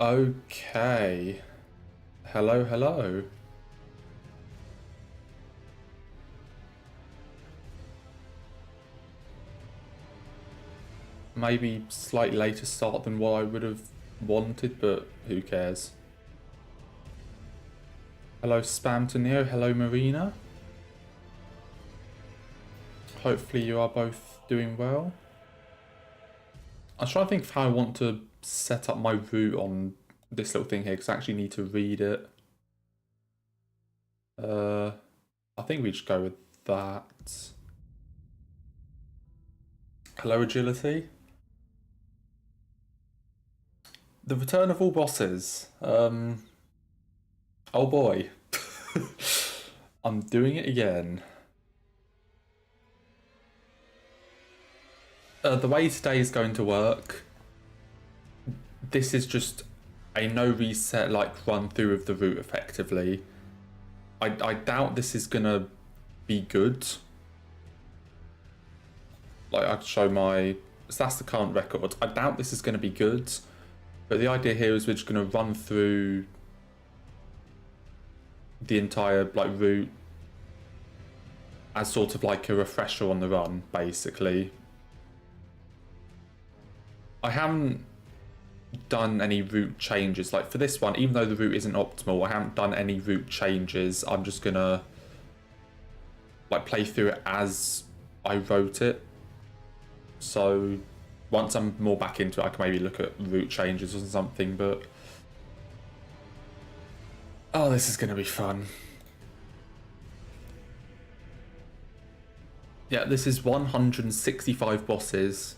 Okay. Hello, hello. Maybe slightly later start than what I would have wanted, but who cares? Hello, Spam to Neo. Hello, Marina. Hopefully you are both doing well. I was trying to think of how I want to set up my route on this little thing here, because I actually need to read it. I think we just go with that. Hello, Agility. The return of all bosses. Oh boy. I'm doing it again. The way today is going to work, this is just a no reset, like, run through of the route effectively. I doubt this is gonna be good. Like, I'd show my... So that's the current record. I doubt this is gonna be good. But the idea here is we're just gonna run through the entire, like, route as sort of like a refresher on the run, basically. I haven't done any route changes. Like, for this one, even though the route isn't optimal, I haven't done any route changes. I'm just gonna, like, play through it as I wrote it. So once I'm more back into it, I can maybe look at route changes or something, but... Oh, this is gonna be fun. Yeah, this is 165 bosses.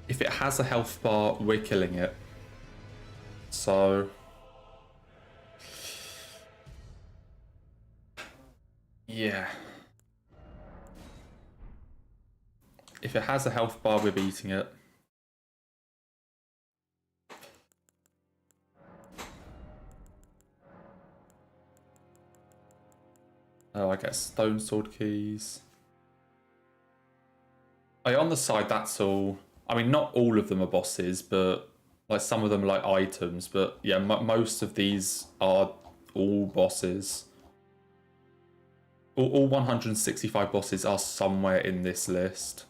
If it has a health bar, we're killing it. So... yeah. If it has a health bar, we're beating it. Oh, I get stone sword keys. Oh, on the side, that's all. I mean, not all of them are bosses, but like some of them are like items. But yeah, most of these are all bosses. All 165 bosses are somewhere in this list.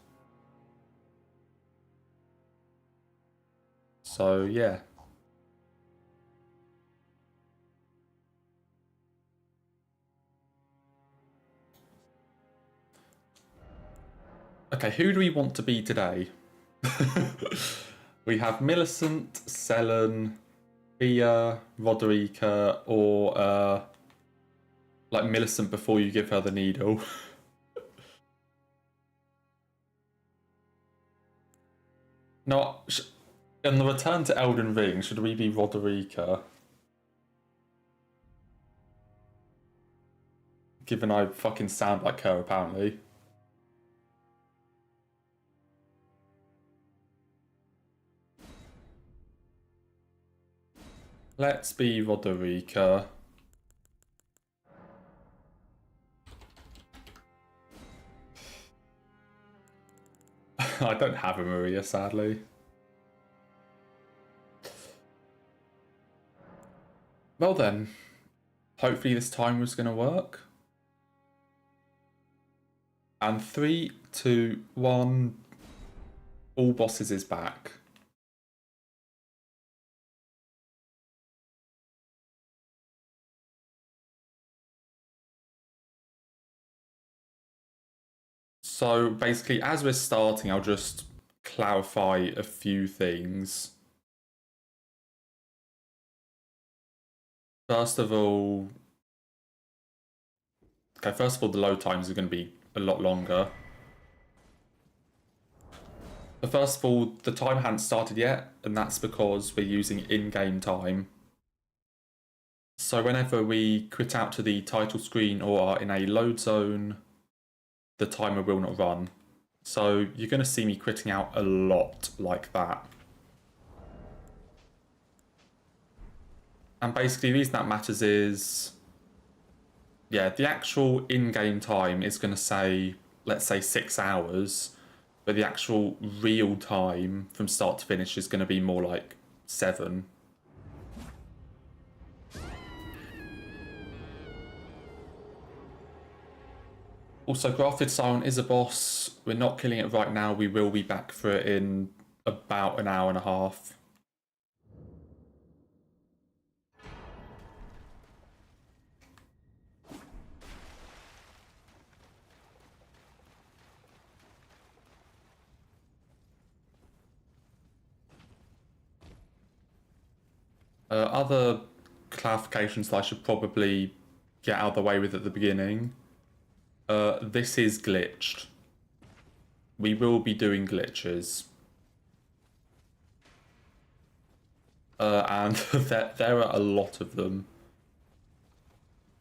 So yeah. Okay, who do we want to be today? We have Millicent, Selen, Bia, Roderica, or like Millicent before you give her the needle. No, in the return to Elden Ring, should we be Roderica? Given I fucking sound like her, apparently. Let's be Roderica. I don't have a Maria, sadly. Well then, hopefully this time was going to work. And 3, 2, 1, all bosses is back. So basically, as we're starting, I'll just clarify a few things. First of all, the load times are going to be a lot longer. But first of all, the time hadn't started yet, and that's because we're using in-game time. So whenever we quit out to the title screen or are in a load zone, the timer will not run. So you're going to see me quitting out a lot like that. And basically the reason that matters is, yeah, the actual in-game time is going to say, let's say 6 hours, but the actual real time from start to finish is going to be more like 7. Also, Grafted Silent is a boss. We're not killing it right now. We will be back for it in about an hour and a half. Other clarifications that I should probably get out of the way with at the beginning. This is glitched. We will be doing glitches. And there are a lot of them.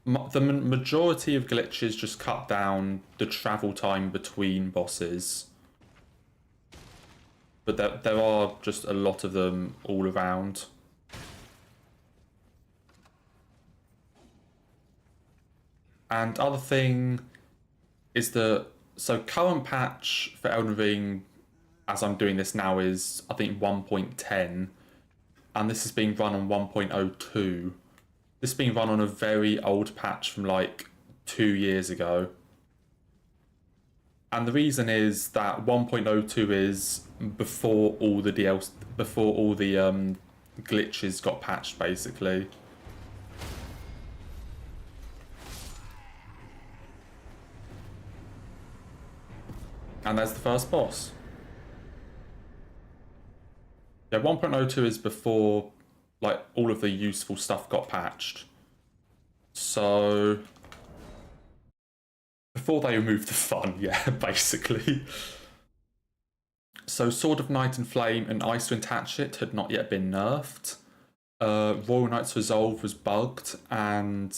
The majority of glitches just cut down the travel time between bosses. But there are just a lot of them all around. And other thing is that, so current patch for Elden Ring, as I'm doing this now, is I think 1.10, and this is being run on 1.02. This is being run on a very old patch from like 2 years ago. And the reason is that 1.02 is before all the glitches got patched, basically. And there's the first boss. Yeah, 1.02 is before like all of the useful stuff got patched. So before they removed the fun, yeah, basically. So Sword of Night and Flame and Icewind Hatchet had not yet been nerfed. Royal Knight's Resolve was bugged and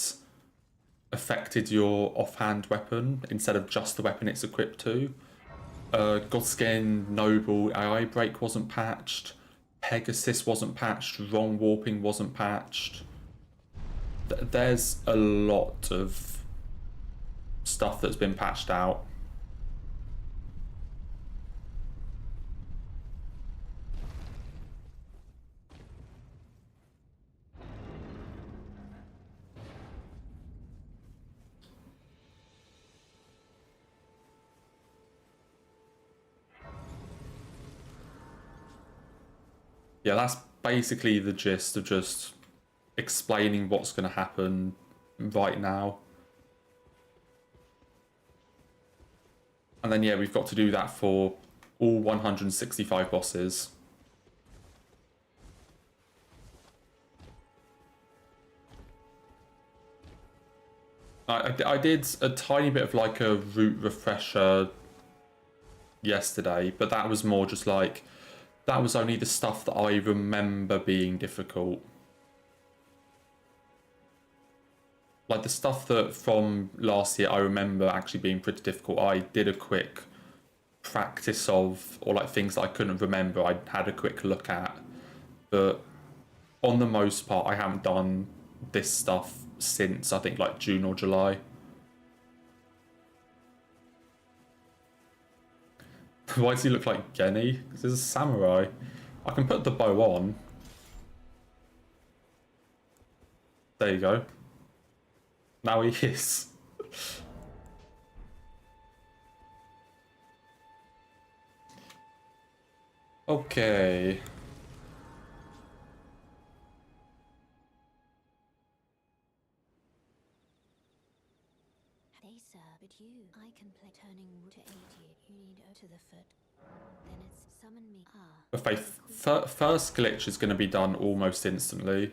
affected your offhand weapon instead of just the weapon it's equipped to. Godskin Noble AI Break wasn't patched. Pegasus wasn't patched. Wrong Warping wasn't patched. There's a lot of stuff that's been patched out. Yeah, that's basically the gist of just explaining what's going to happen right now. And then, yeah, we've got to do that for all 165 bosses. I did a tiny bit of like a route refresher yesterday, but that was more just like, that was only the stuff that I remember being difficult. Like the stuff that from last year I remember actually being pretty difficult, I did a quick practice of, or like things that I couldn't remember, I had a quick look at. But on the most part, I haven't done this stuff since I think like June or July. Why does he look like Genny? Because he's a samurai. I can put the bow on. There you go. Now he is. Okay. Hey sir, but I can play turning to 80. You need to the foot. Then it's summon me. The first glitch is going to be done almost instantly.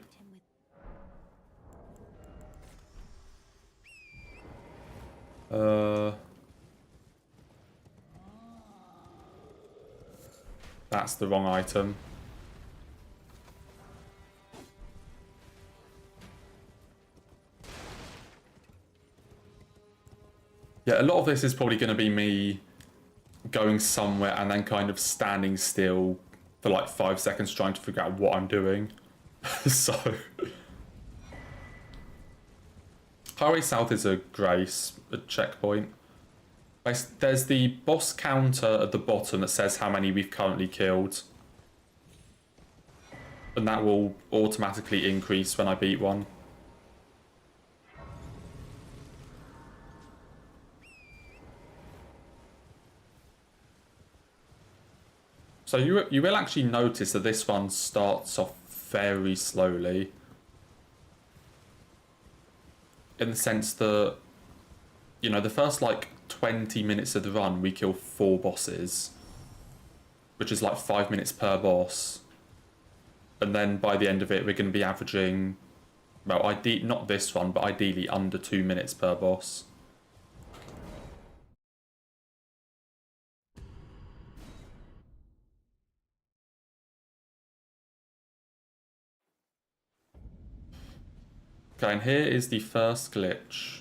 That's the wrong item. Yeah, a lot of this is probably going to be me going somewhere and then kind of standing still for like 5 seconds trying to figure out what I'm doing. So Highway South is a grace, a checkpoint. There's the boss counter at the bottom that says how many we've currently killed. And that will automatically increase when I beat one. So you will actually notice that this one starts off very slowly. In the sense that, you know, the first like 20 minutes of the run, we kill 4 bosses, which is like 5 minutes per boss. And then by the end of it, we're going to be averaging, well, not this one, but ideally under 2 minutes per boss. Okay, and here is the first glitch.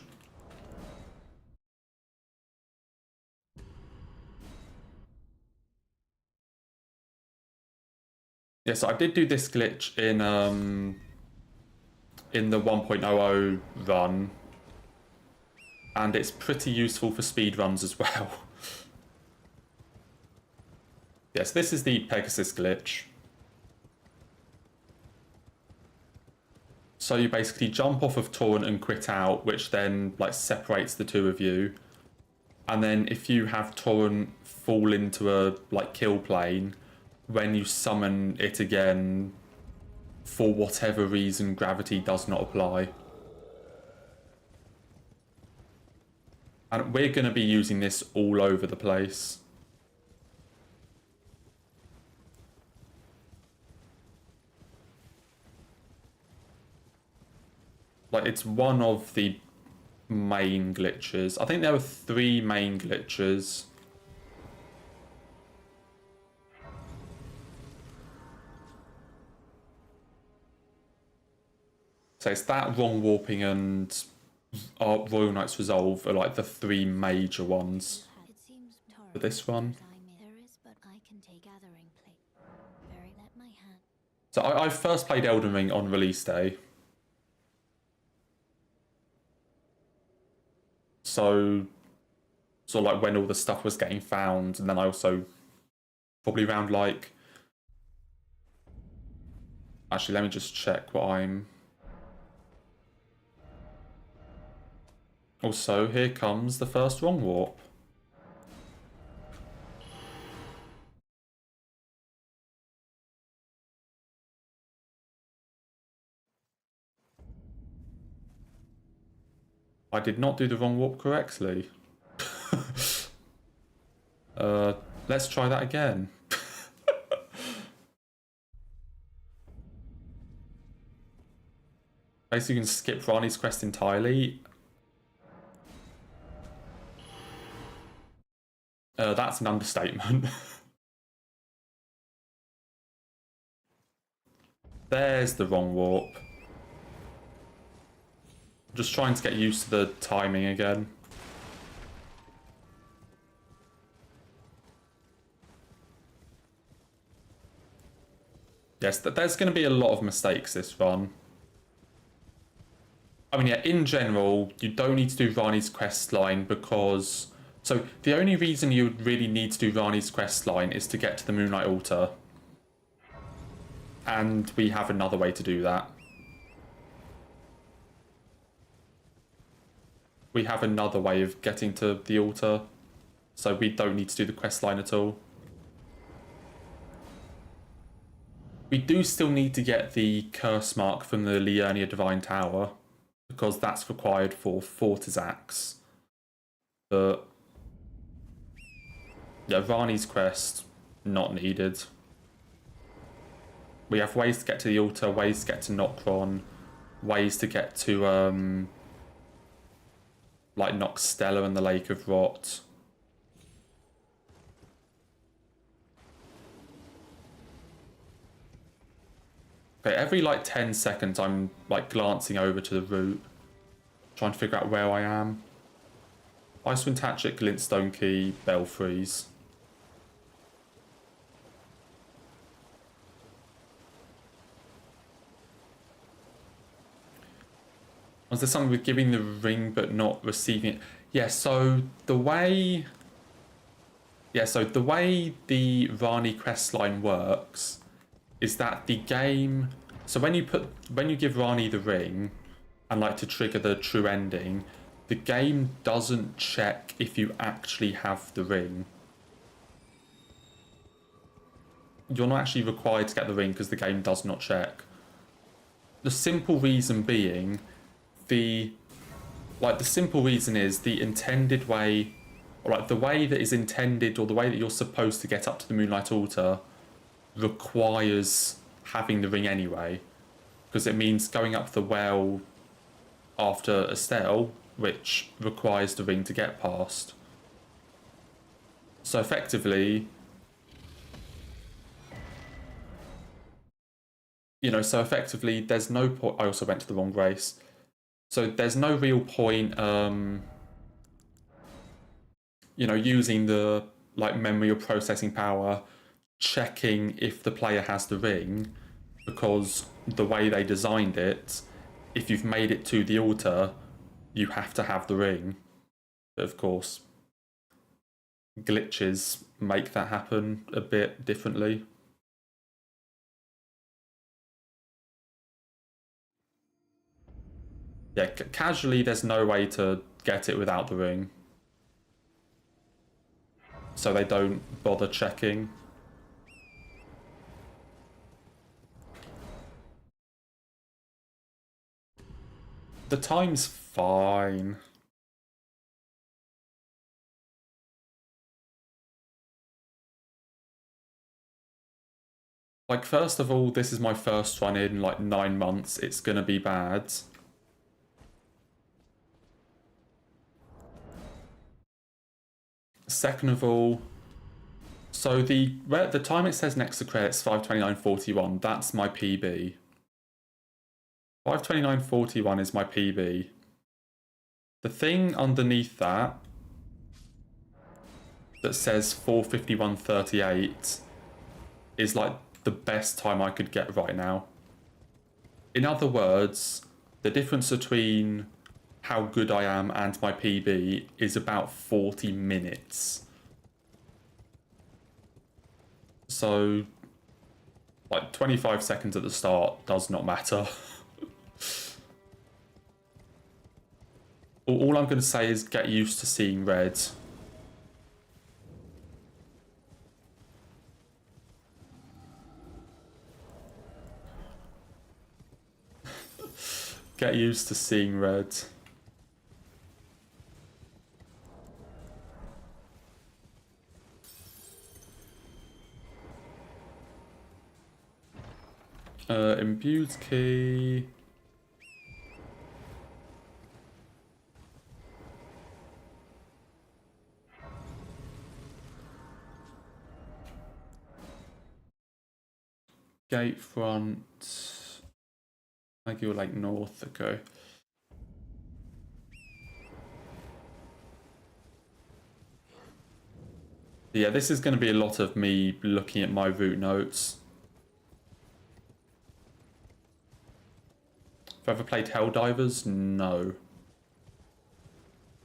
Yeah, so I did do this glitch in the 1.00 run, and it's pretty useful for speedruns as well. Yes, this is the Pegasus glitch. So you basically jump off of Torrent and quit out, which then like separates the two of you. And then if you have Torrent fall into a like kill plane, when you summon it again, for whatever reason, gravity does not apply. And we're going to be using this all over the place. Like, it's one of the main glitches. I think there were 3 main glitches. So it's that, wrong warping, and Royal Knight's Resolve are like the 3 major ones for this one. So I first played Elden Ring on release day. So sort of like when all the stuff was getting found, and then I also probably around like... Actually, let me just check what I'm... Also, here comes the first wrong warp. I did not do the wrong warp correctly. Let's try that again. Basically, you can skip Rani's quest entirely. That's an understatement. There's the wrong warp. Just trying to get used to the timing again. Yes, there's going to be a lot of mistakes this run. I mean, yeah, in general, you don't need to do Rani's quest line because... So, the only reason you would really need to do Rani's quest line is to get to the Moonlight Altar. And we have another way to do that. We have another way of getting to the altar, so we don't need to do the quest line at all. We do still need to get the curse mark from the Liurnia Divine Tower, because that's required for Fortizax. But yeah, Rani's quest, not needed. We have ways to get to the altar, ways to get to Nokron, ways to get to like Noxtella and the Lake of Rot. Okay, every like 10 seconds I'm like glancing over to the route, trying to figure out where I am. Icewind Hatchet, Glintstone Key, Belfries. Was there something with giving the ring but not receiving it? Yeah, so the way... Yeah, so the way the Rani questline works is that the game... So when you give Rani the ring and like to trigger the true ending, the game doesn't check if you actually have the ring. you're not actually required to get the ring because the game does not check. The simple reason being, the simple reason is the intended way, or like the way that is intended, or the way that you're supposed to get up to the Moonlight Altar requires having the ring anyway, because it means going up the well after Estelle, which requires the ring to get past. So effectively, there's no point. I also went to the wrong race. So there's no real point, using the memory or processing power, checking if the player has the ring, because the way they designed it, if you've made it to the altar, you have to have the ring. But of course, glitches make that happen a bit differently. Yeah, casually, there's no way to get it without the ring. So they don't bother checking. The time's fine. Like, first of all, this is my first run in, 9 months. It's gonna be bad. Second of all, so the time it says next to credits, 5:29:41, that's my PB. 5:29:41 is my PB. The thing underneath that says 4:51:38 is the best time I could get right now. In other words, the difference between how good I am and my PB is about 40 minutes. So, 25 seconds at the start does not matter. All I'm going to say is get used to seeing red. Get used to seeing red. Imbued key. Gate front. I go north, okay. Yeah, this is going to be a lot of me looking at my route notes. Have I ever played Helldivers? No.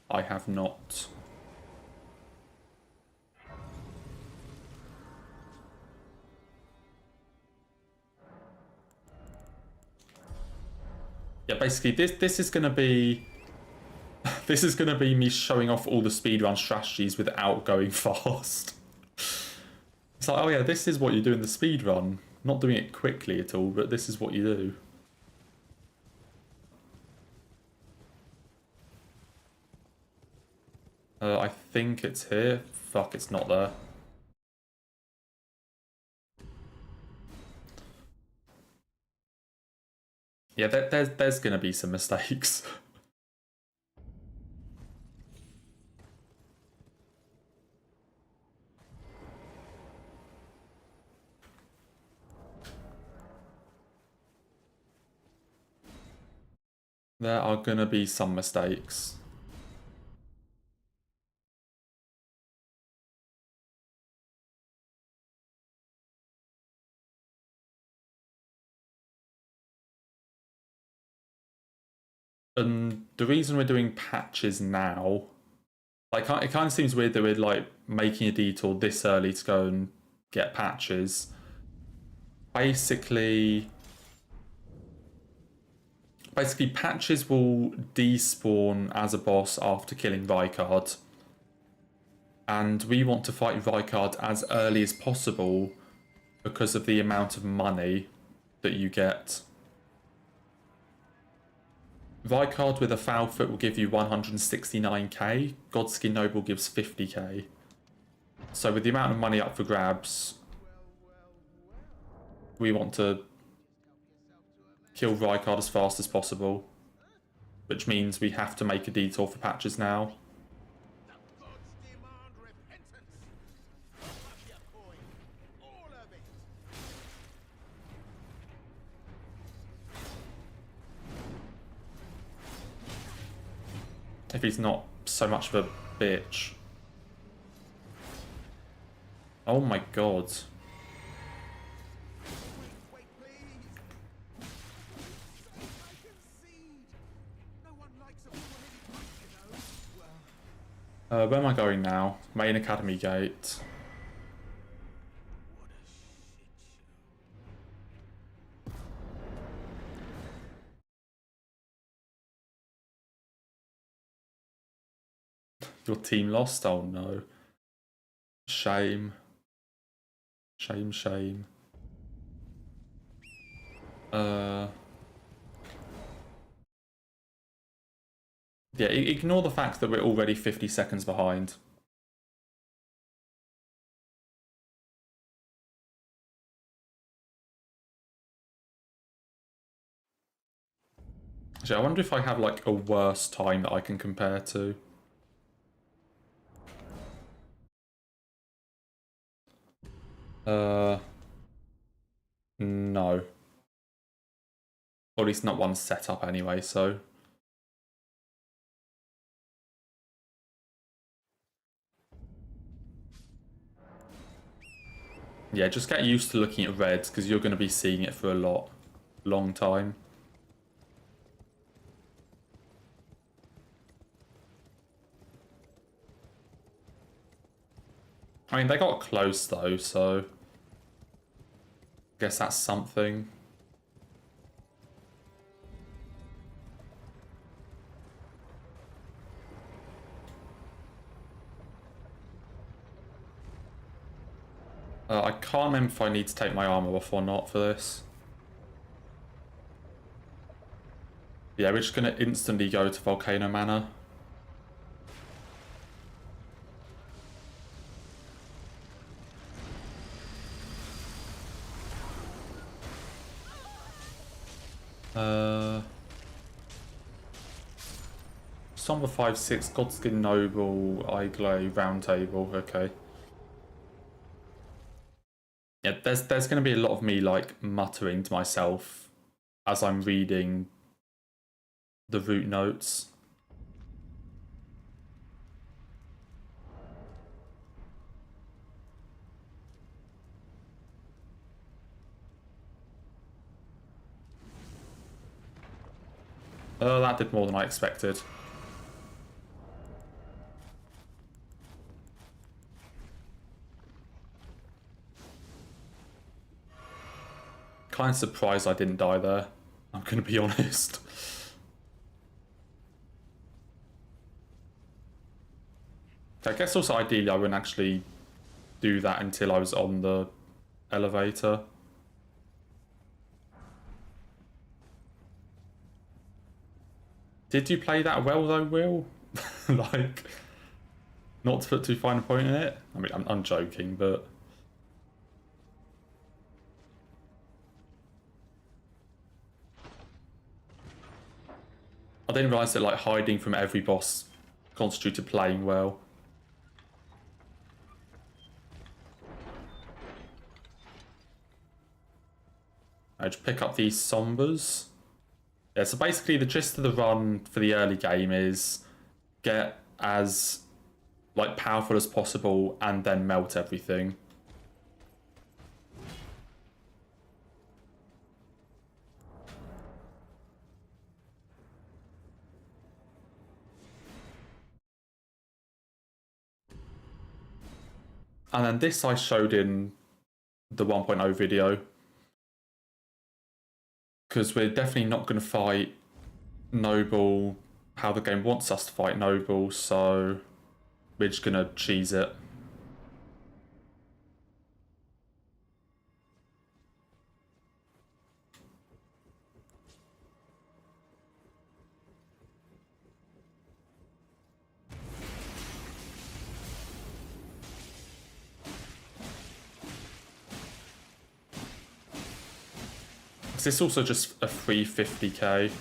I have not. Yeah, basically this is gonna be this is gonna be me showing off all the speedrun strategies without going fast. It's like, oh yeah, this is what you do in the speedrun. Not doing it quickly at all, but this is what you do. I think it's here. Fuck, it's not there. Yeah, there's gonna be some mistakes. There are gonna be some mistakes. And the reason we're doing patches now, it kind of seems weird that we're making a detour this early to go and get patches. Basically, patches will despawn as a boss after killing Rykard. And we want to fight Rykard as early as possible because of the amount of money that you get. Rykard with a foul foot will give you 169k. Godskin Noble gives 50k. So with the amount of money up for grabs, we want to kill Rykard as fast as possible, which means we have to make a detour for patches now. If he's not so much of a bitch. Oh my god. Where am I going now? Main Academy Gate. Your team lost? Oh no. Shame. Shame, shame. Yeah, ignore the fact that we're already 50 seconds behind. Actually, I wonder if I have like a worse time that I can compare to. No. Or at least not one set up anyway, so. Yeah, just get used to looking at reds, because you're going to be seeing it for a long time. I mean, they got close though, so I guess that's something. I can't remember if I need to take my armor off or not for this. Yeah, we're just going to instantly go to Volcano Manor. Somber 5-6, Godskin Noble, Iglay, Round Table, okay. Yeah, there's going to be a lot of me like muttering to myself as I'm reading the route notes. Oh, that did more than I expected. Kind of surprised I didn't die there, I'm going to be honest. I guess also ideally I wouldn't actually do that until I was on the elevator. Did you play that well though, Will? Like, not to put too fine a point in it? I mean, I'm joking, but... I didn't realise that like hiding from every boss constituted playing well. I just pick up these Sombers. Yeah, so basically the gist of the run for the early game is get as like powerful as possible and then melt everything. And then this I showed in the 1.0 video. Because we're definitely not going to fight Noble how the game wants us to fight Noble, so we're just going to cheese it. this also just a free 50k?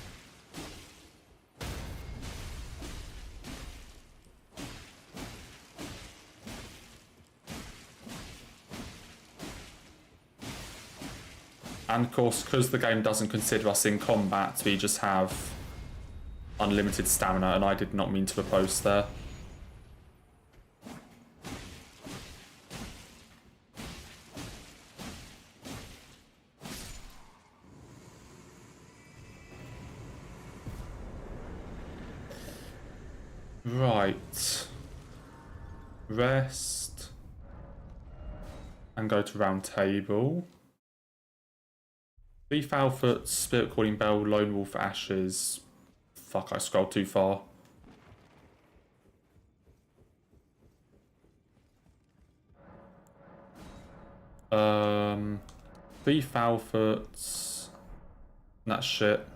And of course, because the game doesn't consider us in combat, we just have unlimited stamina, and I did not mean to propose there. Right. Rest. And go to round table. Beef Alpha, Spirit Calling Bell, Lone Wolf Ashes. Fuck, I scrolled too far. Beef Alpha. That shit.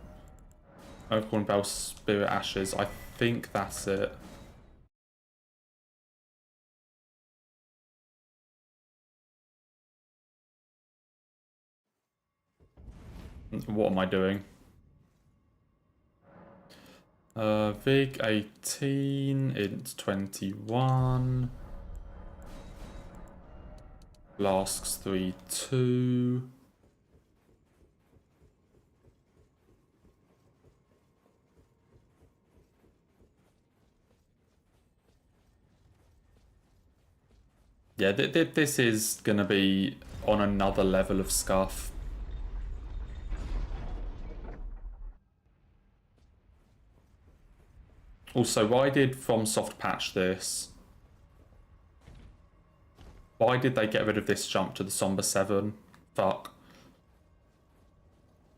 Calling Bell, Spirit Ashes. I think that's it. What am I doing? Vig 18, Int 21. Flasks 3, 2. Yeah, this is gonna be on another level of scuff. Also, why did FromSoft patch this? Why did they get rid of this jump to the Somber 7? Fuck.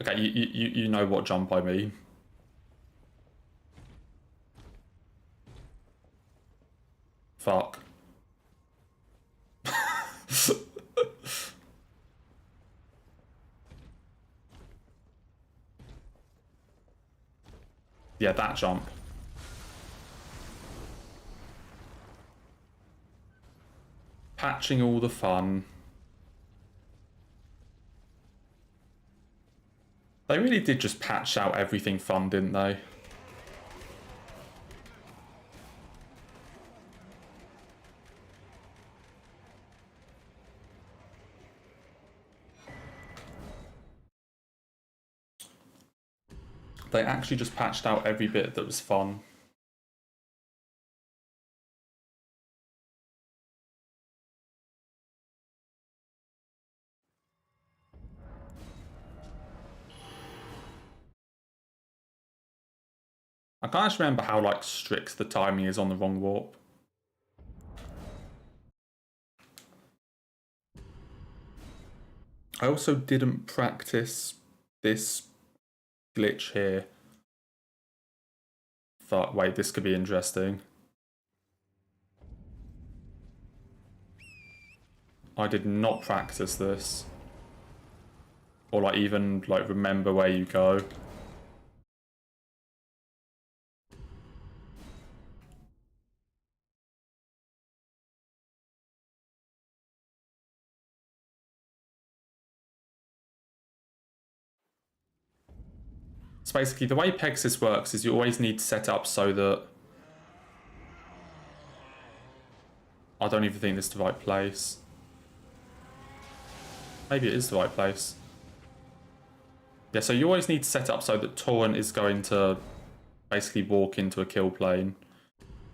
Okay, you know what jump I mean. Fuck. Yeah, that jump. Patching all the fun. They really did just patch out everything fun, didn't they? They actually just patched out every bit that was fun. I can't actually remember how like strict the timing is on the wrong warp. I also didn't practice this glitch here. Fuck, wait, this could be interesting. I did not practice this. Or like even like remember where you go. So basically the way Pegasus works is you always need to set up so that... I don't even think this is the right place. Maybe it is the right place. Yeah, so you always need to set up so that Torrent is going to basically walk into a kill plane.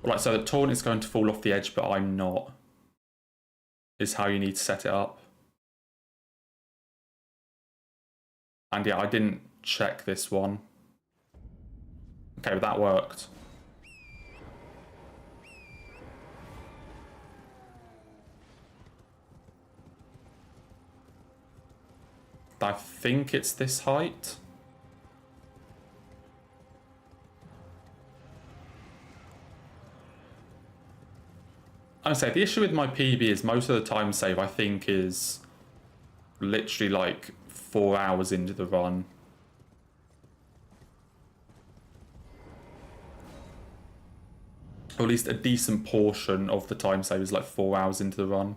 Like, so that Torrent is going to fall off the edge, but I'm not. Is how you need to set it up. And yeah, I didn't check this one. Okay, but that worked. I think it's this height. I would say the issue with my PB is most of the time save I think is literally like 4 hours into the run. Or at least a decent portion of the time save is like 4 hours into the run.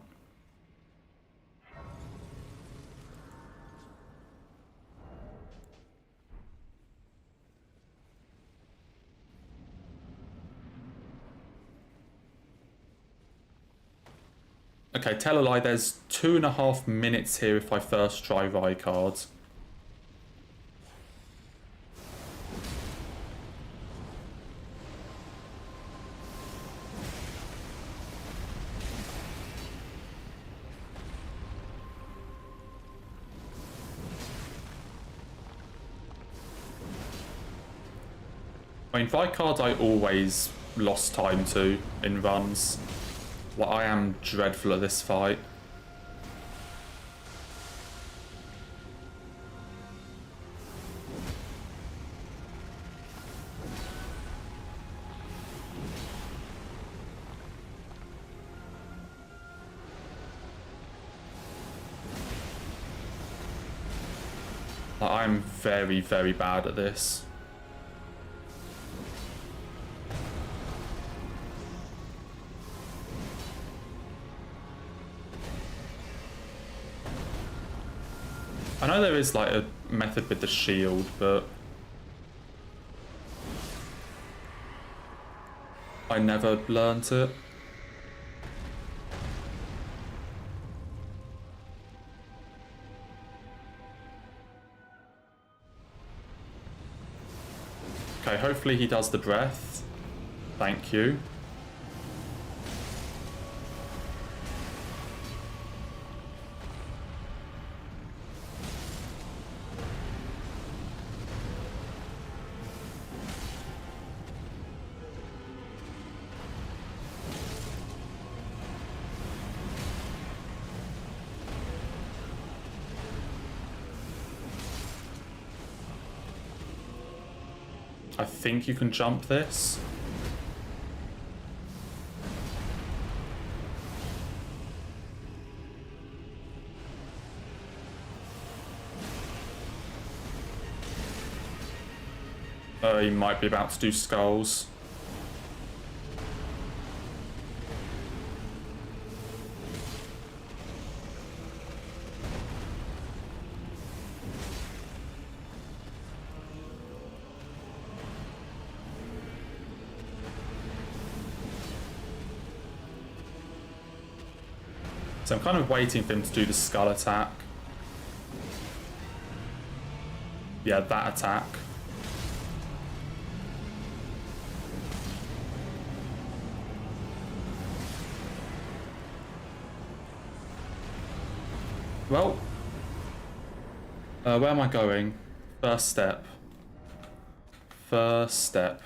Okay, tell a lie, there's 2.5 minutes here if I first try Rykard. I mean, Rykard I always lost time to in runs. Like, I am dreadful at this fight. Like, I'm very, very bad at this. I know there is like a method with the shield, but I never learnt it. Okay, hopefully he does the breath. Thank you. I think you can jump this. You might be about to do skulls. So I'm kind of waiting for him to do the skull attack. Yeah, that attack. Well, where am I going? First step. First step.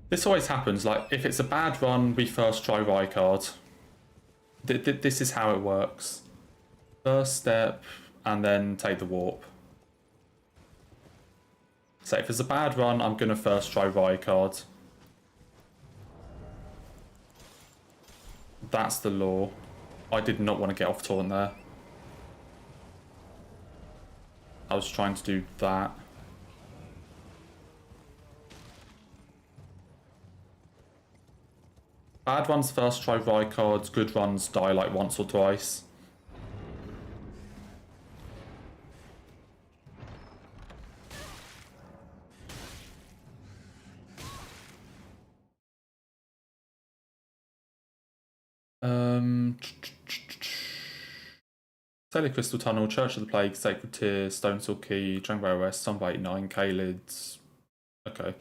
This always happens, like, if it's a bad run, we first try Rykard. This is how it works. First step, and then take the warp. So if it's a bad run, I'm gonna first try Rykard. That's the law. I did not want to get off taunt there. I was trying to do that. Bad runs first try Rykard, good runs die like once or twice. Stellar Crystal Tunnel, Church of the Plague, Sacred Tear, Stone Sword Key, Jangware West, Sunbite 89, Kalids. Okay.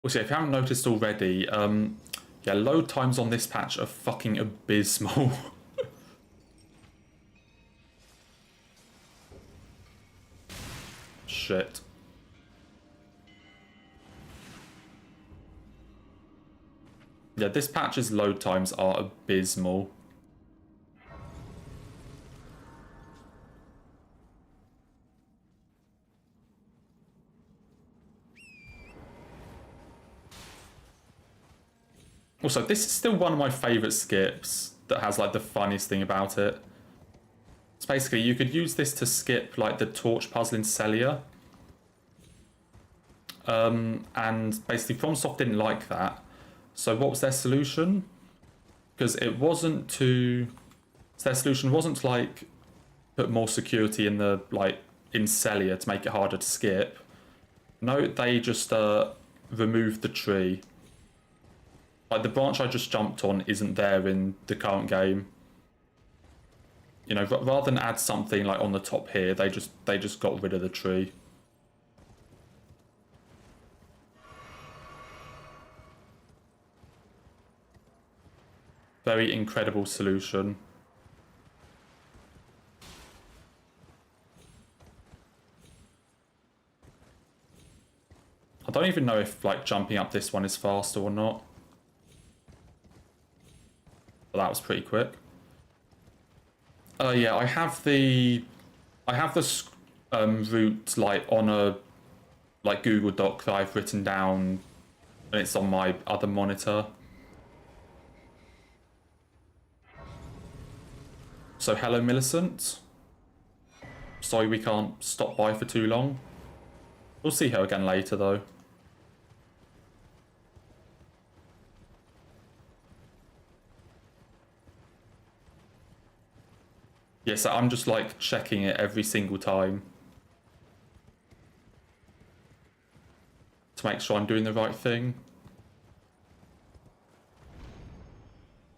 Also, if you haven't noticed already, yeah, load times on this patch are fucking abysmal. Shit. Yeah, this patch's load times are abysmal. Also, this is still one of my favourite skips that has like the funniest thing about it. It's basically, you could use this to skip like the torch puzzle in Celia. And basically FromSoft didn't like that. So what was their solution? Because it wasn't to... So their solution wasn't to like put more security in the, like, in Celia to make it harder to skip. No, they just removed the tree. Like, the branch I just jumped on isn't there in the current game. You know, rather than add something like on the top here, they just got rid of the tree. Very incredible solution. I don't even know if, like, jumping up this one is faster or not. But that was pretty quick. Yeah, I have the route, like, on a, like, Google Doc that I've written down, and it's on my other monitor. So hello, Millicent. Sorry we can't stop by for too long. We'll see her again later, though. Yeah, so I'm just, like, checking it every single time to make sure I'm doing the right thing.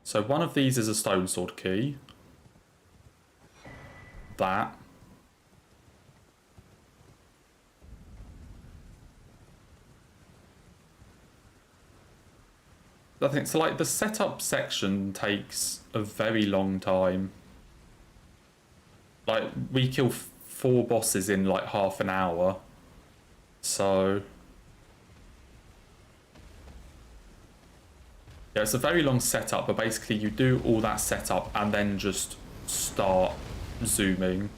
So one of these is a stone sword key. That. I think so. Like, the setup section takes a very long time. Like, we kill 4 bosses in, like, half an hour. So yeah, it's a very long setup, but basically you do all that setup and then just start zooming.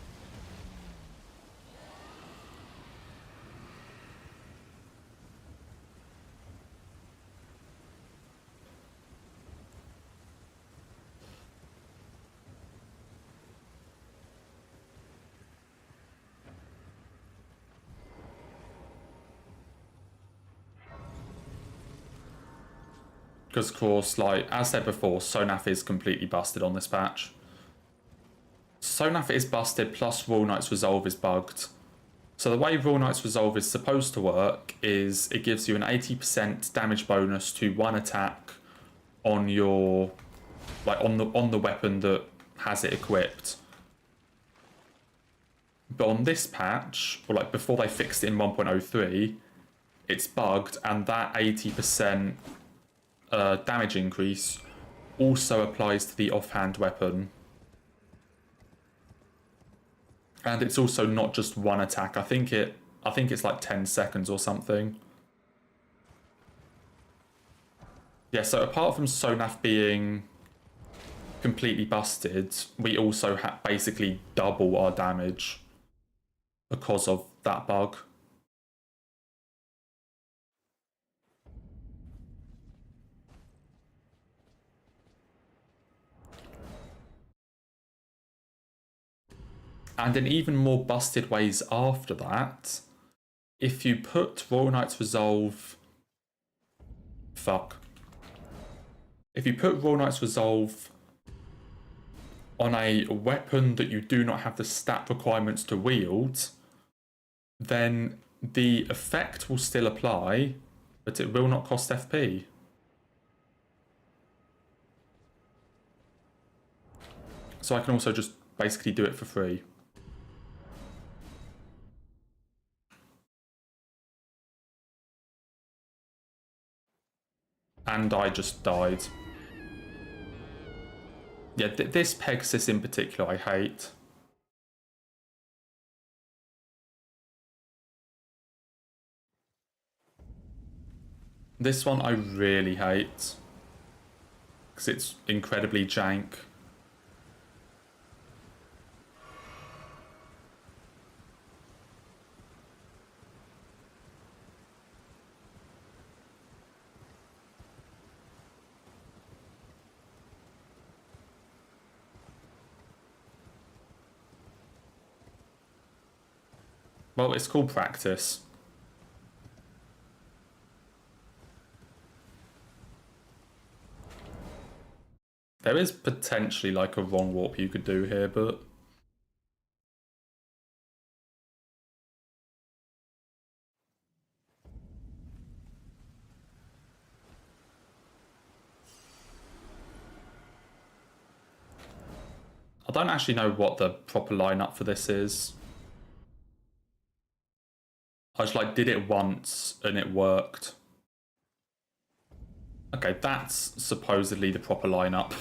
Because, of course, like, as said before, Sonaf is completely busted on this patch. Sonaf is busted, plus Royal Knight's Resolve is bugged. So the way Royal Knight's Resolve is supposed to work is it gives you an 80% damage bonus to one attack on your, like, on the weapon that has it equipped. But on this patch, or, like, before they fixed it in 1.03, it's bugged, and that 80% damage increase also applies to the offhand weapon. And it's also not just one attack. I think it's like 10 seconds or something. Yeah, so apart from Sonaf being completely busted, we also basically double our damage because of that bug. And in even more busted ways after that, if you put Royal Knight's Resolve... Fuck. If you put Royal Knight's Resolve on a weapon that you do not have the stat requirements to wield, then the effect will still apply, but it will not cost FP. So I can also just basically do it for free. And I just died. Yeah, this Pegasus in particular I hate. This one I really hate. Because it's incredibly jank. Well, it's called practice. There is potentially like a wrong warp you could do here, but I don't actually know what the proper lineup for this is. I just like did it once and it worked. Okay, that's supposedly the proper lineup.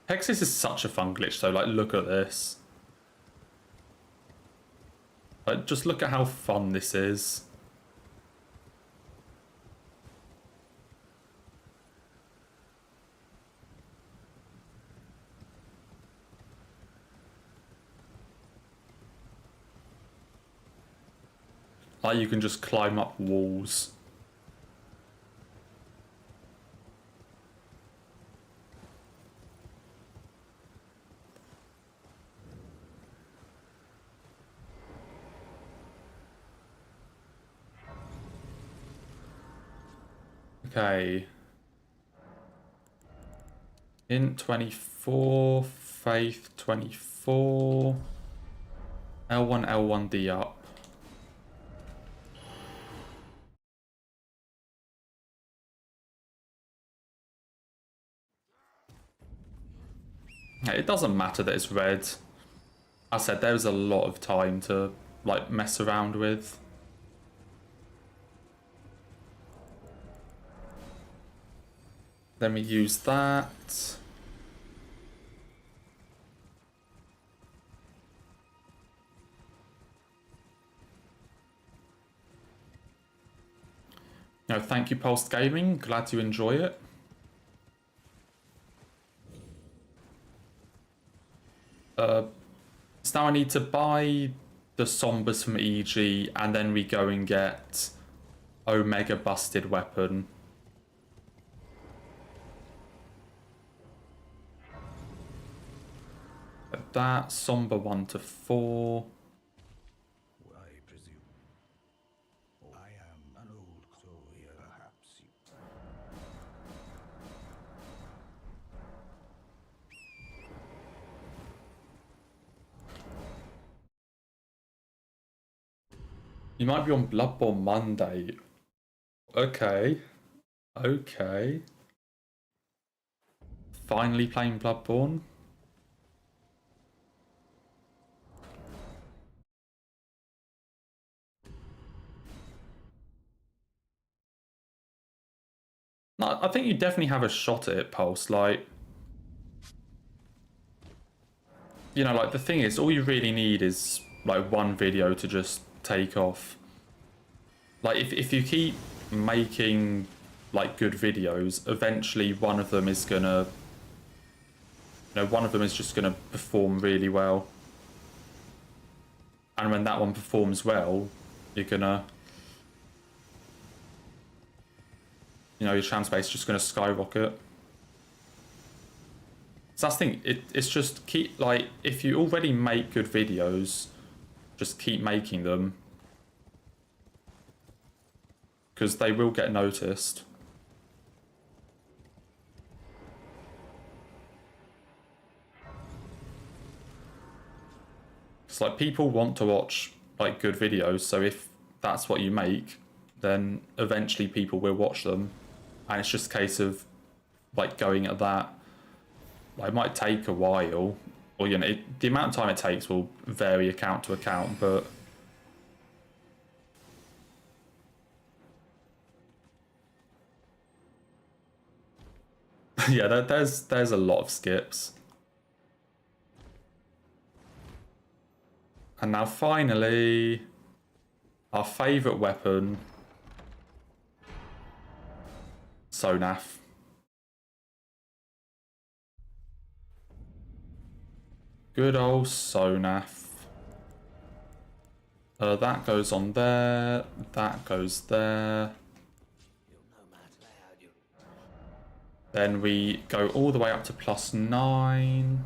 Hexis is such a fun glitch though, like look at this. Like just look at how fun this is. Like you can just climb up walls. Okay. Int 24, Faith 24, L1, L1D up. It doesn't matter that it's red. I said there was a lot of time to like mess around with. Then we use that. No, thank you, Pulsed Gaming. Glad you enjoy it. So now I need to buy the Sombers from EG, and then we go and get Omega Busted Weapon. That Somber 1 to 4. I presume. I am an old crow here, perhaps. You might be on Bloodborne Monday. Okay. Okay. Finally playing Bloodborne. No, I think you definitely have a shot at it, Pulse. Like, you know, like the thing is, all you really need is like one video to just take off. Like, if you keep making like good videos, eventually one of them is gonna, you know, one of them is just gonna perform really well. And when that one performs well, you're gonna, you know, your chance base is just gonna skyrocket. So that's the thing, it's just keep, like, if you already make good videos, just keep making them. Because they will get noticed. It's like people want to watch like good videos, so if that's what you make, then eventually people will watch them. And it's just a case of like going at that. Like, it might take a while, or you know, the amount of time it takes will vary account to account, but yeah, there's a lot of skips. And now finally, our favourite weapon, Sonaf. Good old Sonaf. That goes on there, that goes there. Then we go all the way up to +9.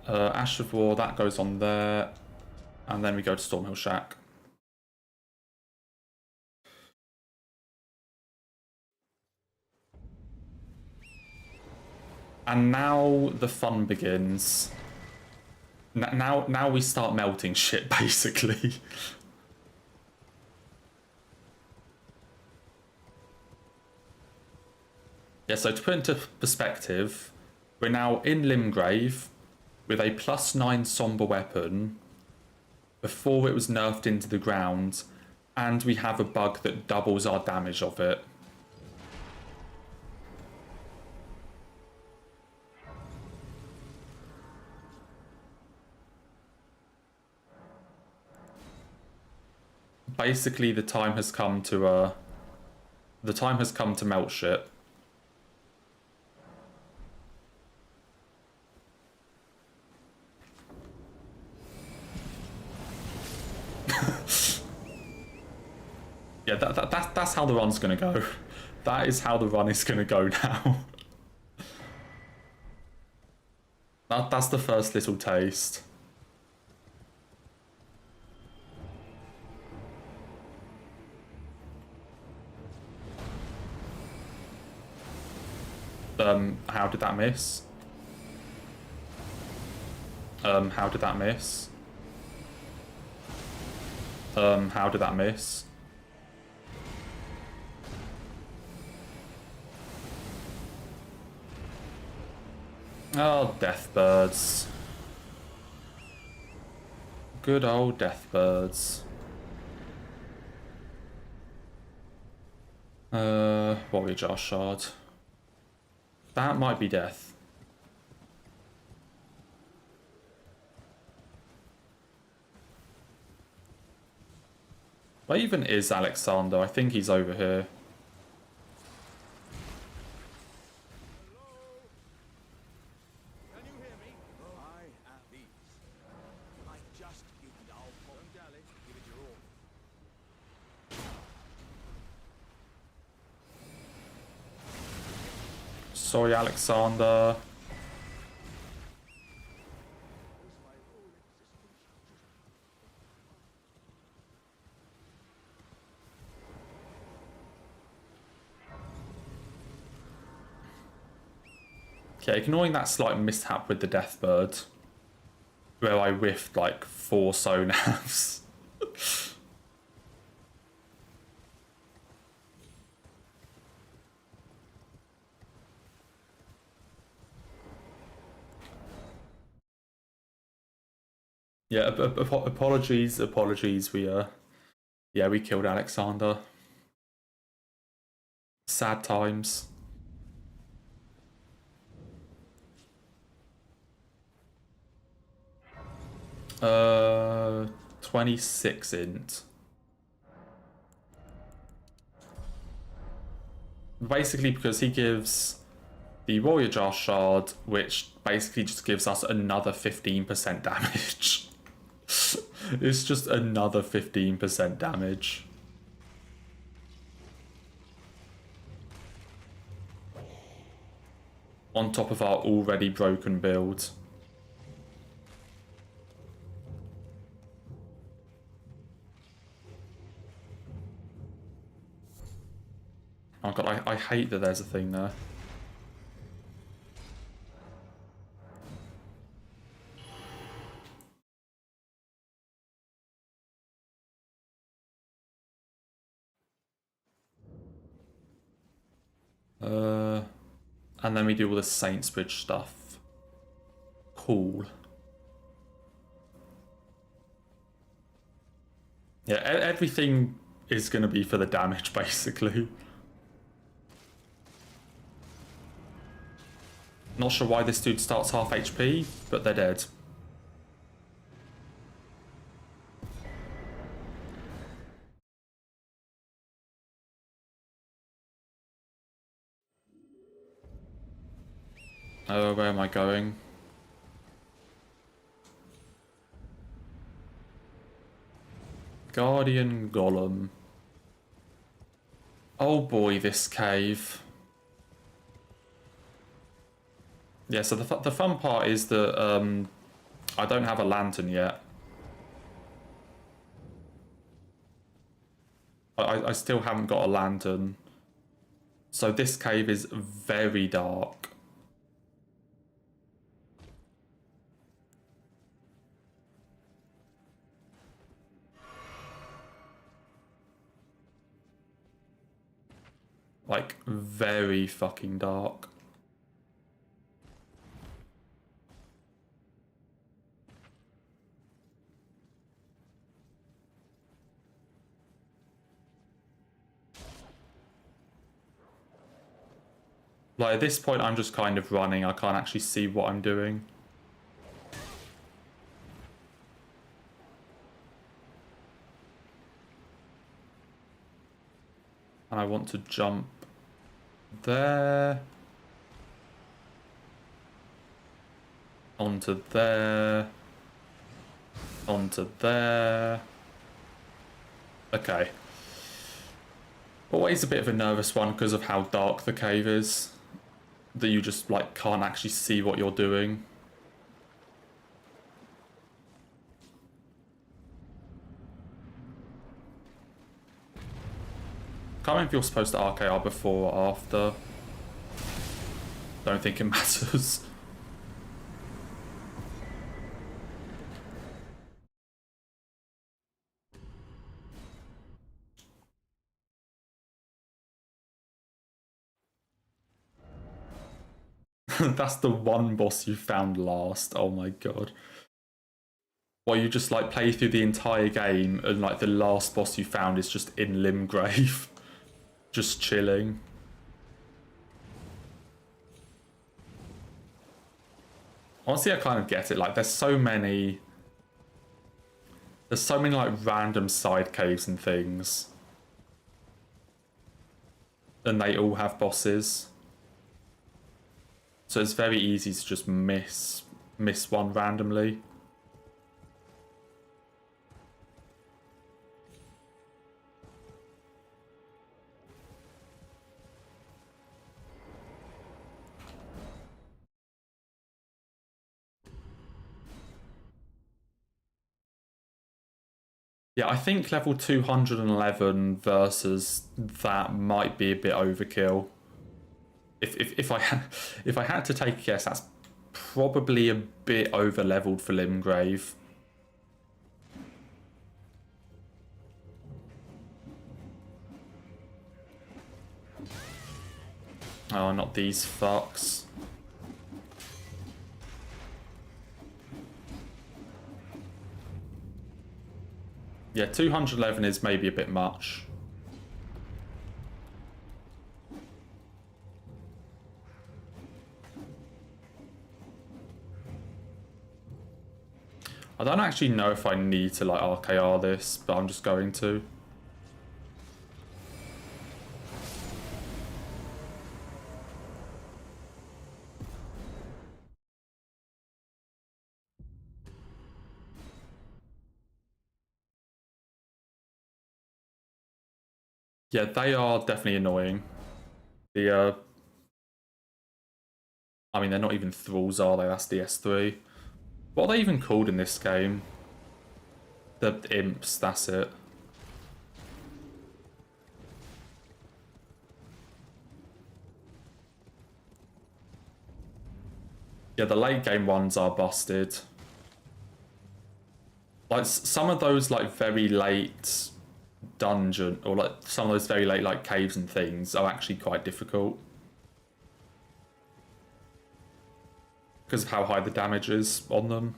Ash of War, that goes on there. And then we go to Stormhill Shack. And now the fun begins. Now we start melting shit, basically. Yeah, so to put into perspective, we're now in Limgrave with a +9 somber weapon before it was nerfed into the ground, and we have a bug that doubles our damage of it. Basically, the time has come to melt shit. Yeah, that's how the run's gonna go. That is how the run is gonna go now. That's the first little taste. How did that miss? How did that miss? How did that miss? Oh, deathbirds. Good old deathbirds. Warrior Jar Shard. That might be death. Where even is Alexander? I think he's over here. Can you hear me? I am these. I just give it all. Don't dally. Give it your all. Sorry, Alexander. Okay, ignoring that slight mishap with the Deathbird, where I whiffed like 4 Sonavs. Yeah, apologies, we killed Alexander. Sad times. 26 int. Basically because he gives the Warrior Jar Shard, which basically just gives us another 15% damage. It's just another 15% damage. On top of our already broken build. Oh god, I hate that there's a thing there. And then we do all the Saints Bridge stuff. Cool. Yeah, everything is going to be for the damage, basically. Not sure why this dude starts half HP, but they're dead. Oh, where am I going? Guardian Golem. Oh boy, this cave. Yeah, so the fun part is that I don't have a lantern yet. I still haven't got a lantern. So this cave is very dark. Like, very fucking dark. Like, at this point, I'm just kind of running. I can't actually see what I'm doing. And I want to jump there. Onto there. Onto there. Okay. Always a bit of a nervous one because of how dark the cave is. That you just, like, can't actually see what you're doing. Can't remember if you're supposed to RKR before or after. Don't think it matters. That's the one boss you found last. Oh my god. Well, you just like play through the entire game and like the last boss you found is just in Limgrave. Just chilling. Honestly, I kind of get it. Like, there's so many like random side caves and things. And they all have bosses. So it's very easy to just miss one randomly. Yeah, I think level 211 versus that might be a bit overkill. If I had to take a guess, that's probably a bit over leveled for Limgrave. Oh, not these fucks. Yeah, 211 is maybe a bit much. I don't actually know if I need to like RKR this, but I'm just going to. Yeah, they are definitely annoying. I mean, they're not even thralls, are they? That's the S3. What are they even called in this game? The imps, that's it. Yeah, the late game ones are busted. Like, some of those, like, very late dungeon, or, like, some of those very late, like, caves and things are actually quite difficult. Because of how high the damage is on them.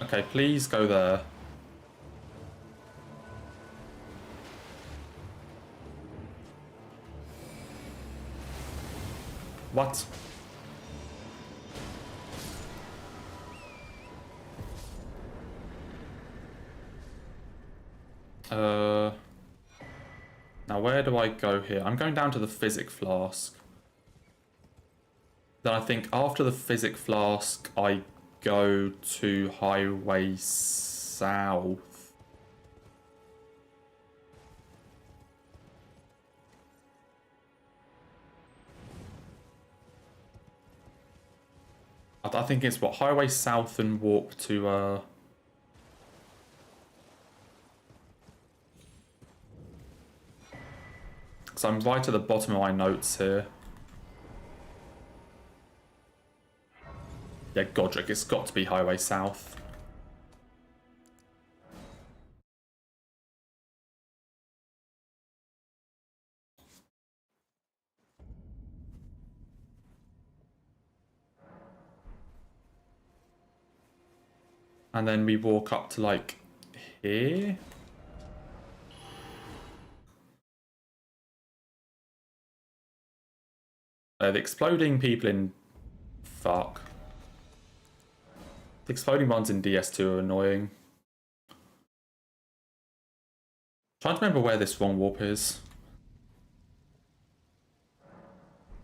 Okay, please go there. What? Now where do I go here? I'm going down to the Physic Flask. Then I think after the Physic Flask, I go to Highway South. I think it's what, Highway South and walk to because I'm right at the bottom of my notes here. Yeah, Godric, it's got to be Highway South. And then we walk up to, like, here? The exploding people in... Fuck. The exploding ones in DS2 are annoying. Trying to remember where this wrong warp is.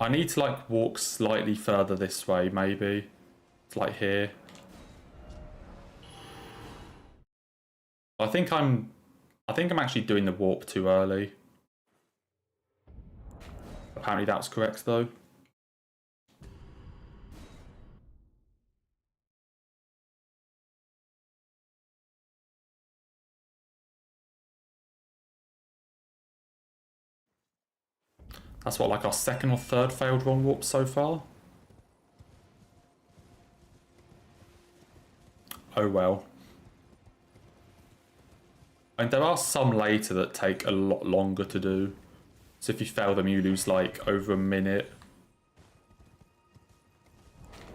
I need to, like, walk slightly further this way, maybe. It's like here. I think I'm actually doing the warp too early. Apparently that's correct, though. That's what, like, our second or third failed wrong warp so far? Oh well. And there are some later that take a lot longer to do. So if you fail them, you lose, like, over a minute.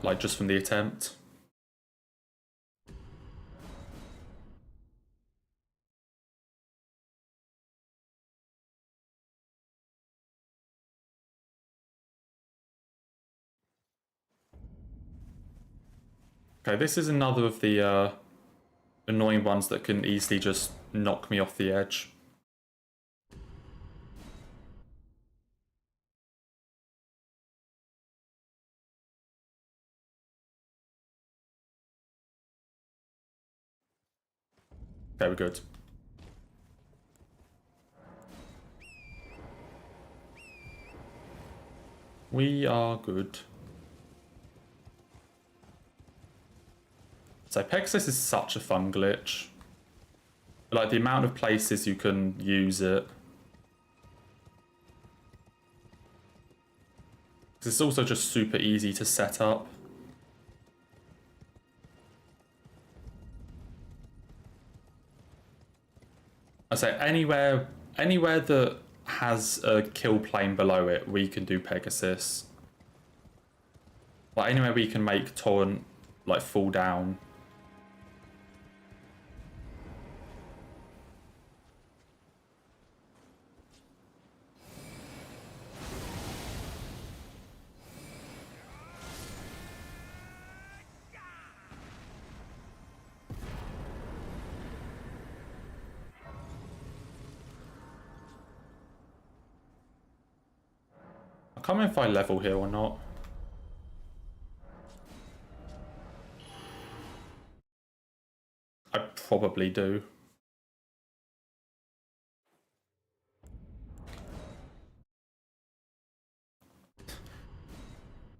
Like, just from the attempt. Okay, this is another of the annoying ones that can easily just knock me off the edge. Okay, we're good. We are good. So Pegasus is such a fun glitch. Like, the amount of places you can use it. It's also just super easy to set up. I say anywhere that has a kill plane below it, we can do Pegasus. Like, anywhere we can make Torrent, like, fall down. I can't remember if I level here or not. I probably do.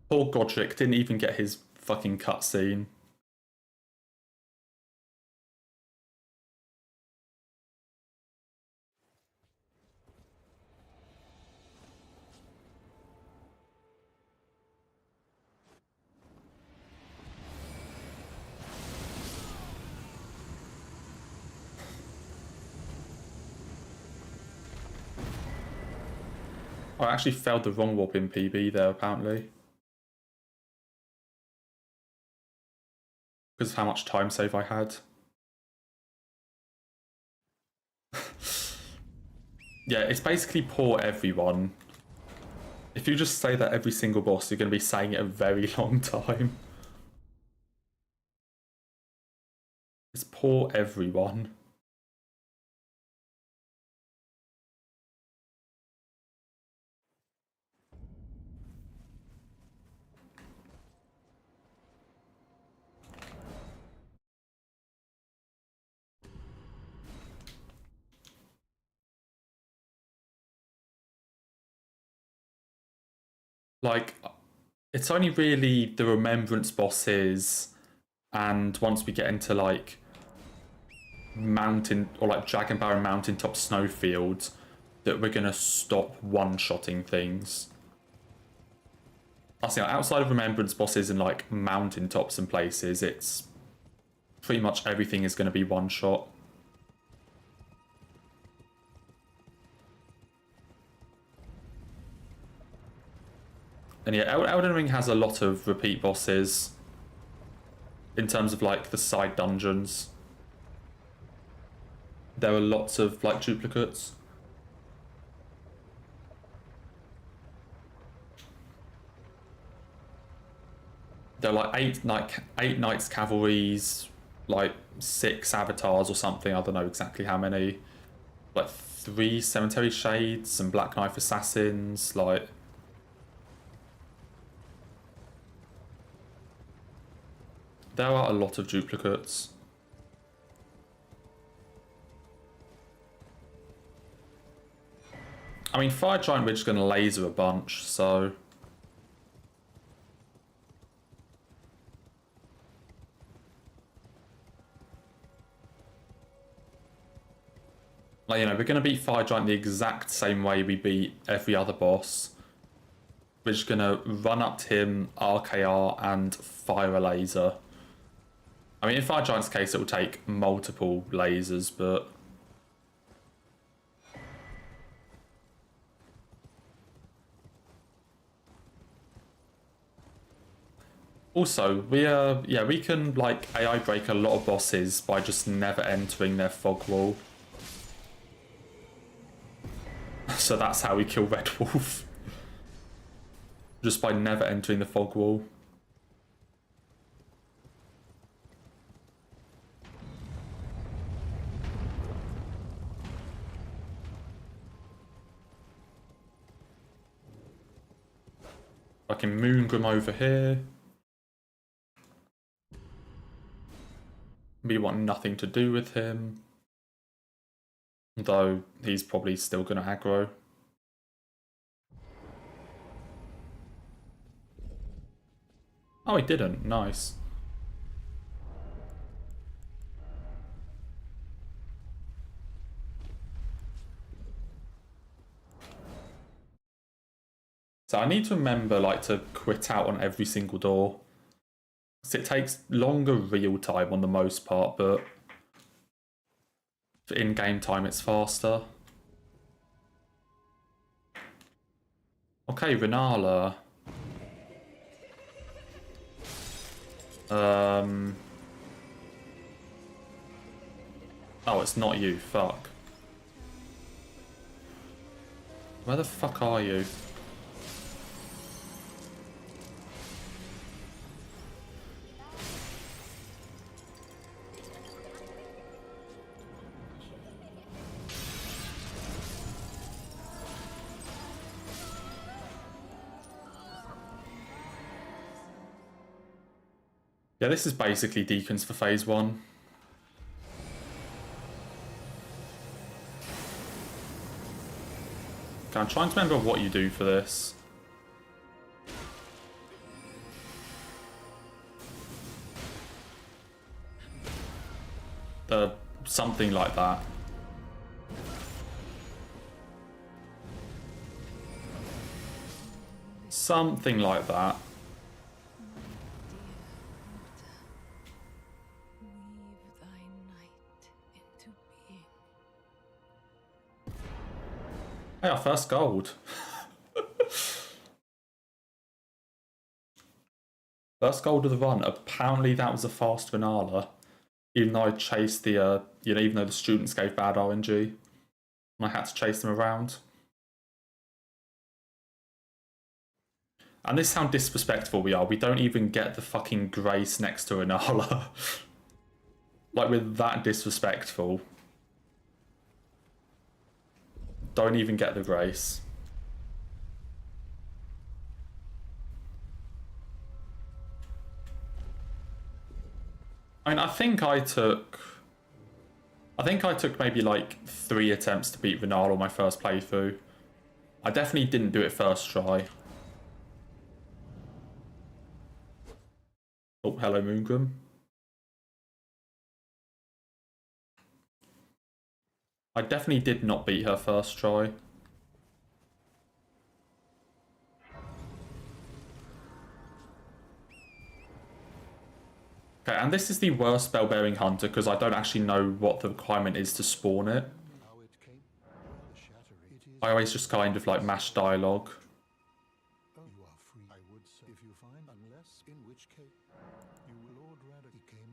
Poor Godric didn't even get his fucking cutscene. I actually failed the wrong warp in PB there, apparently. Because of how much time save I had. Yeah, it's basically poor everyone. If you just say that every single boss, you're going to be saying it a very long time. It's poor everyone. Like, it's only really the Remembrance bosses, and once we get into, like, mountain, or like Dragon Baron mountaintop snowfields, that we're gonna stop one-shotting things. I say outside of Remembrance bosses and like mountaintops and places, it's pretty much everything is going to be one shot. And yeah, Elden Ring has a lot of repeat bosses in terms of like the side dungeons. There are lots of like duplicates. There are like eight Knights Cavalries, like 6 Avatars or something. I don't know exactly how many. Like 3 Cemetery Shades, some Black Knife Assassins, like. There are a lot of duplicates. I mean, Fire Giant Ridge is going to laser a bunch, so. Like, you know, we're going to beat Fire Giant the exact same way we beat every other boss. We're just going to run up to him, RKR, and fire a laser. I mean, in Fire Giant's case, it will take multiple lasers, but. Also, we can, like, AI break a lot of bosses by just never entering their fog wall. So that's how we kill Red Wolf. Just by never entering the fog wall. Fucking Moongrim over here. We want nothing to do with him. Though he's probably still going to aggro. Oh, he didn't. Nice. So I need to remember, like, to quit out on every single door. Because it takes longer real time on the most part, but for in-game time it's faster. Okay, Renala. Oh, it's not you. Fuck. Where the fuck are you? Yeah, this is basically Deacons for phase 1. Okay, I'm trying to remember what you do for this. Something like that. Something like that. Hey, our first gold. First gold of the run. Apparently that was a fast Renala. Even though I chased the, even though the students gave bad RNG. I had to chase them around. And this is how disrespectful we are. We don't even get the fucking grace next to Renala. Like, we're that disrespectful. Don't even get the grace. I mean, I think I took maybe like 3 attempts to beat Renala on my first playthrough. I definitely didn't do it first try. Oh, hello, Moongrim. I definitely did not beat her first try. Okay, and this is the worst Bellbearing Hunter because I don't actually know what the requirement is to spawn it. I always just kind of like mash dialogue.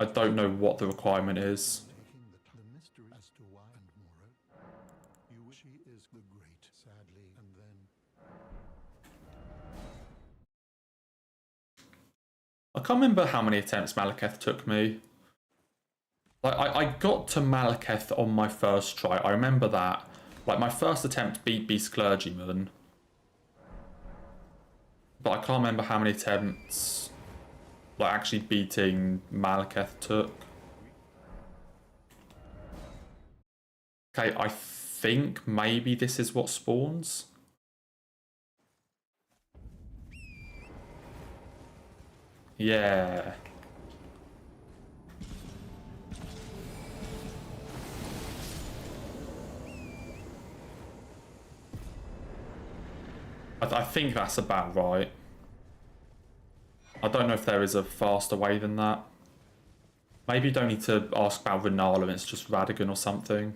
I don't know what the requirement is. I can't remember how many attempts Malekith took me. Like, I got to Malekith on my first try. I remember that. Like, my first attempt beat Beast Clergyman. But I can't remember how many attempts, like, actually beating Malekith took. Okay, I think maybe this is what spawns. Yeah. I think that's about right. I don't know if there is a faster way than that. Maybe you don't need to ask about Renala, it's just Radagon or something.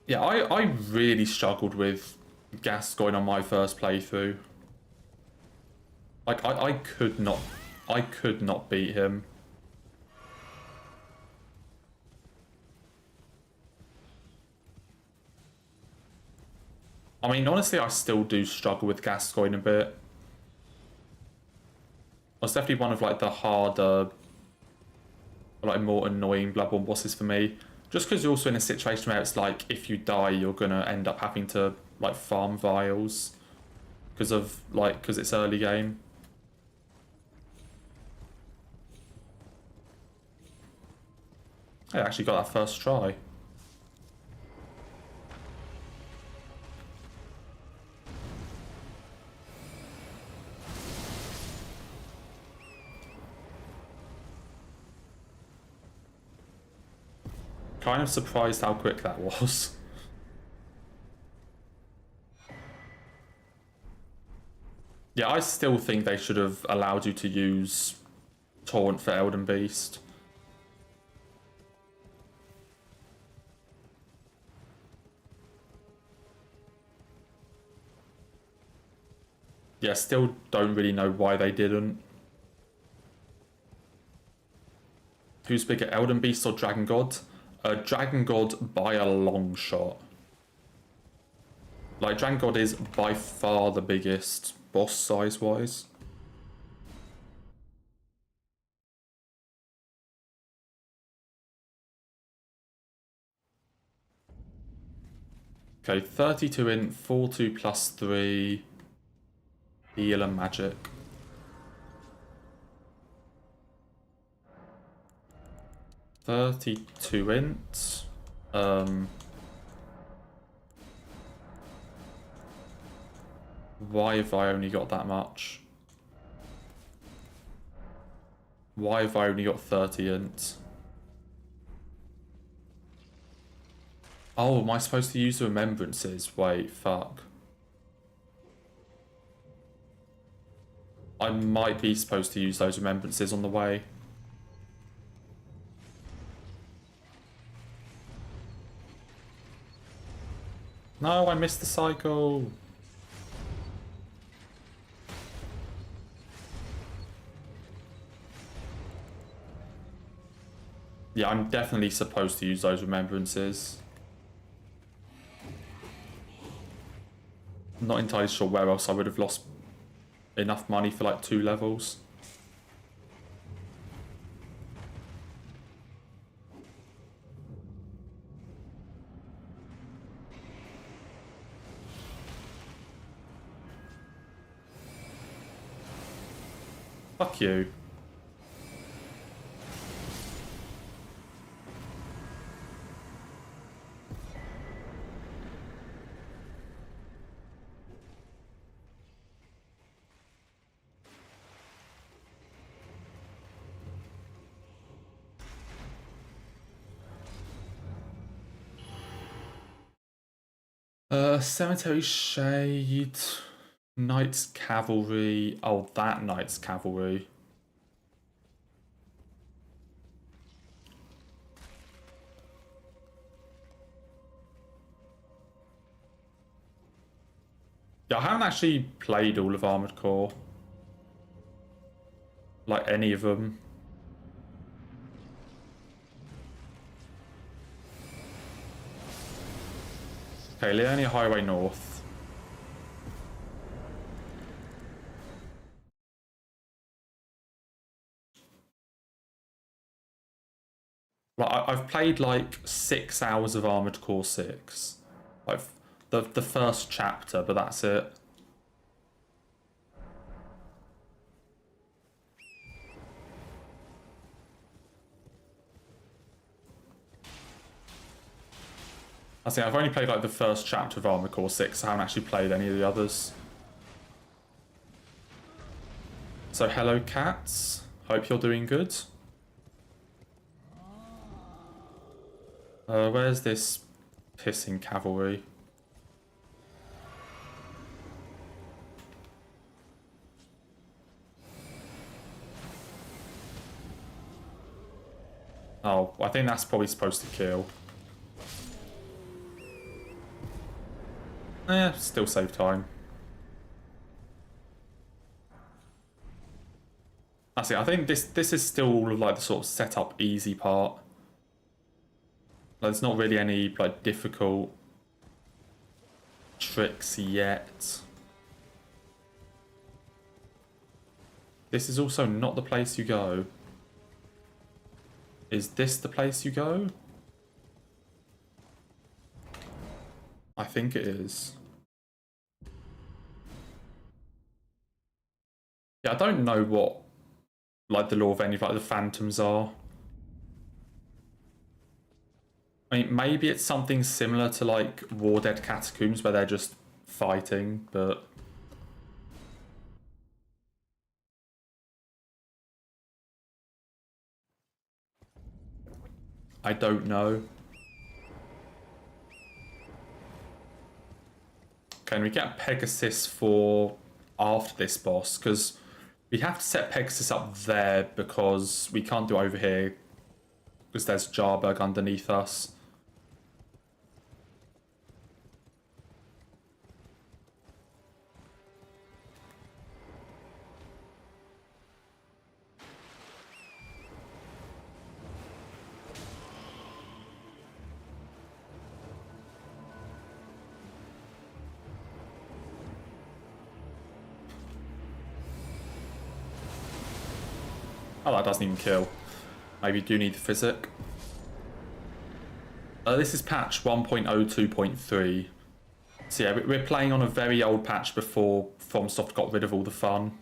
Yeah, I really struggled with Gascoigne on my first playthrough. Like, I could not beat him. I mean, honestly, I still do struggle with Gascoigne a bit. It's definitely one of, like, the harder, like, more annoying Bloodborne bosses for me. Just because you're also in a situation where it's like, if you die, you're gonna end up having to, like, farm vials. Because it's early game. I actually got that first try. Kind of surprised how quick that was. Yeah, I still think they should have allowed you to use Taunt for Elden Beast. Yeah, still don't really know why they didn't. Who's bigger, Elden Beast or Dragon God? Dragon God by a long shot. Like, Dragon God is by far the biggest boss size-wise. Okay, 32 int, 4-2 plus 3, heal and magic. $32 int. Why have I only got that much? Why have I only got 30 int? Oh, am I supposed to use the remembrances? Wait, fuck. I might be supposed to use those remembrances on the way. No, I missed the cycle. Yeah, I'm definitely supposed to use those remembrances. I'm not entirely sure where else I would have lost enough money for like 2 levels. Fuck you. Cemetery Shade, Knights Cavalry. Oh, that Knights Cavalry. Yeah, I haven't actually played all of Armored Core. Like any of them. Okay, Liurnia Highway North. Like, I've played like 6 hours of Armored Core 6. Like the first chapter, but that's it. I think I've only played like the first chapter of Armored Core 6. I haven't actually played any of the others. So hello cats. Hope you're doing good. Where's this pissing cavalry? Oh, I think that's probably supposed to kill. Still save time. That's it. I think this is still like the sort of setup easy part. Like, there's not really any like difficult tricks yet. This is also not the place you go. Is this the place you go? I think it is. Yeah, I don't know what like the law of any of like the phantoms are. I mean, maybe it's something similar to like War Dead Catacombs where they're just fighting, but I don't know. Can we get Pegasus for after this boss? Because we have to set Pegasus up there because we can't do it over here because there's Jarberg underneath us. Oh, that doesn't even kill. Maybe do need the physic. This is patch 1.02.3. So yeah, we're playing on a very old patch before FromSoft got rid of all the fun.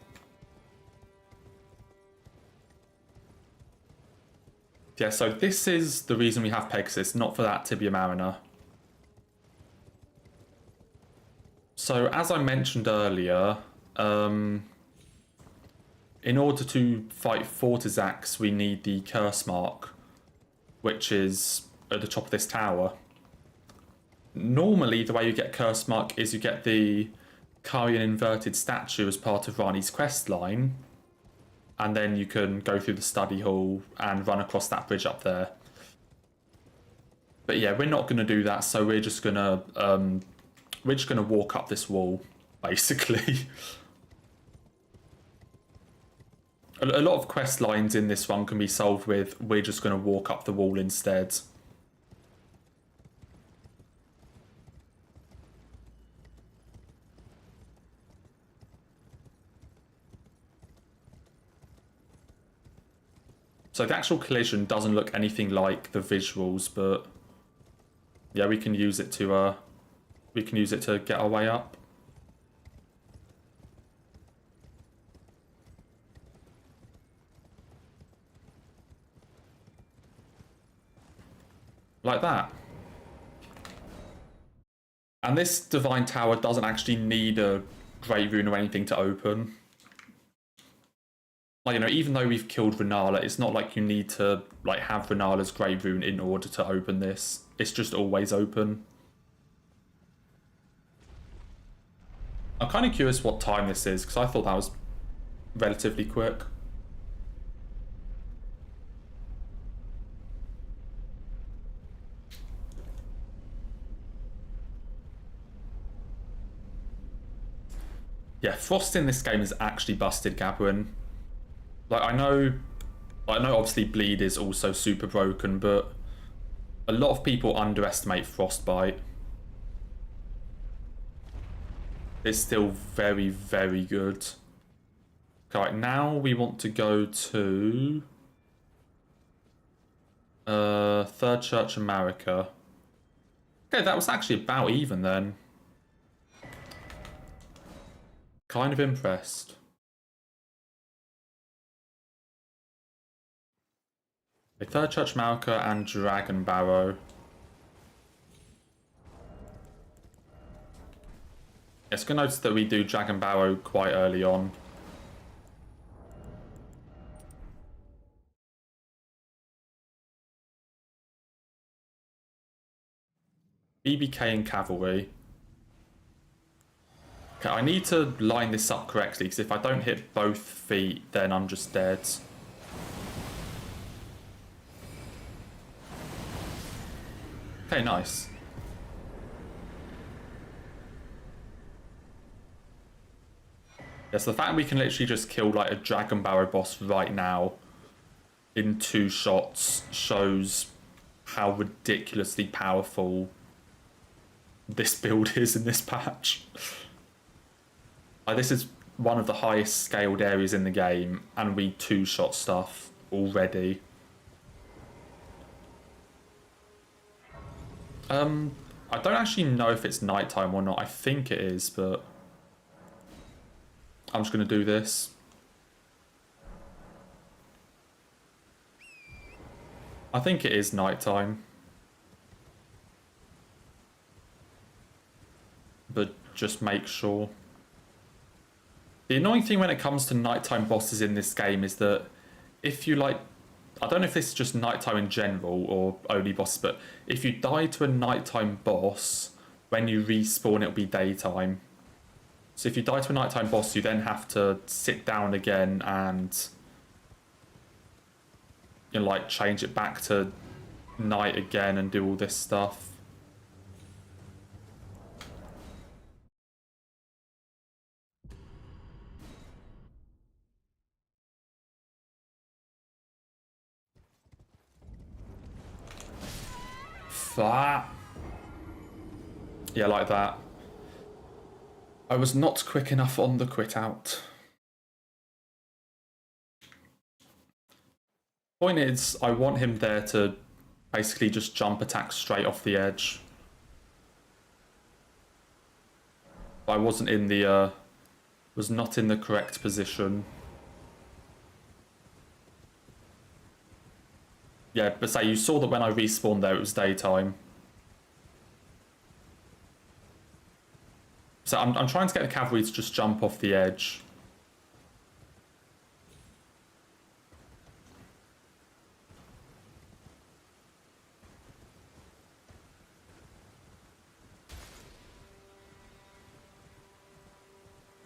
Yeah, so this is the reason we have Pegasus, not for that Tibia Mariner. So as I mentioned earlier, in order to fight Fortizax, we need the curse mark, which is at the top of this tower. Normally, the way you get curse mark is you get the Karian inverted statue as part of Rani's quest line, and then you can go through the study hall and run across that bridge up there. But yeah, we're not going to do that, so we're just gonna walk up this wall, basically. A lot of quest lines in this one can be solved with we're just going to walk up the wall instead. So the actual collision doesn't look anything like the visuals, but yeah, we can use it to get our way up. Like that. And this Divine Tower doesn't actually need a Great Rune or anything to open. Like, you know, even though we've killed Renala, it's not like you need to like have Renala's Great Rune in order to open this. It's just always open. I'm kind of curious what time this is, because I thought that was relatively quick. Yeah, frost in this game is actually busted, Gabwin. Like, I know obviously bleed is also super broken, but a lot of people underestimate frostbite. It's still very, very good. Okay, right, now we want to go to Third Church America. Okay, that was actually about even then. Kind of impressed. Okay, Third Church America and Dragon Barrow. It's going to notice that we do Dragon Barrow quite early on. BBK and Cavalry. Okay, I need to line this up correctly, because if I don't hit both feet, then I'm just dead. Okay, nice. Yes, the fact we can literally just kill like a Dragon Barrow boss right now in 2 shots shows how ridiculously powerful this build is in this patch. Like, this is one of the highest scaled areas in the game, and we 2-shot stuff already. I don't actually know if it's nighttime or not. I think it is, but I'm just going to do this. I think it is nighttime. But just make sure. The annoying thing when it comes to nighttime bosses in this game is that if you like... I don't know if this is just nighttime in general or only bosses, but if you die to a nighttime boss, when you respawn it'll be daytime. So if you die to a nighttime boss, you then have to sit down again and, you know, like, change it back to night again and do all this stuff. That. Yeah, like that. I was not quick enough on the quit out. Point is, I want him there to basically just jump attack straight off the edge. I wasn't in the, was not in the correct position. Yeah, but say you saw that when I respawned there, it was daytime. So I'm trying to get the cavalry to just jump off the edge.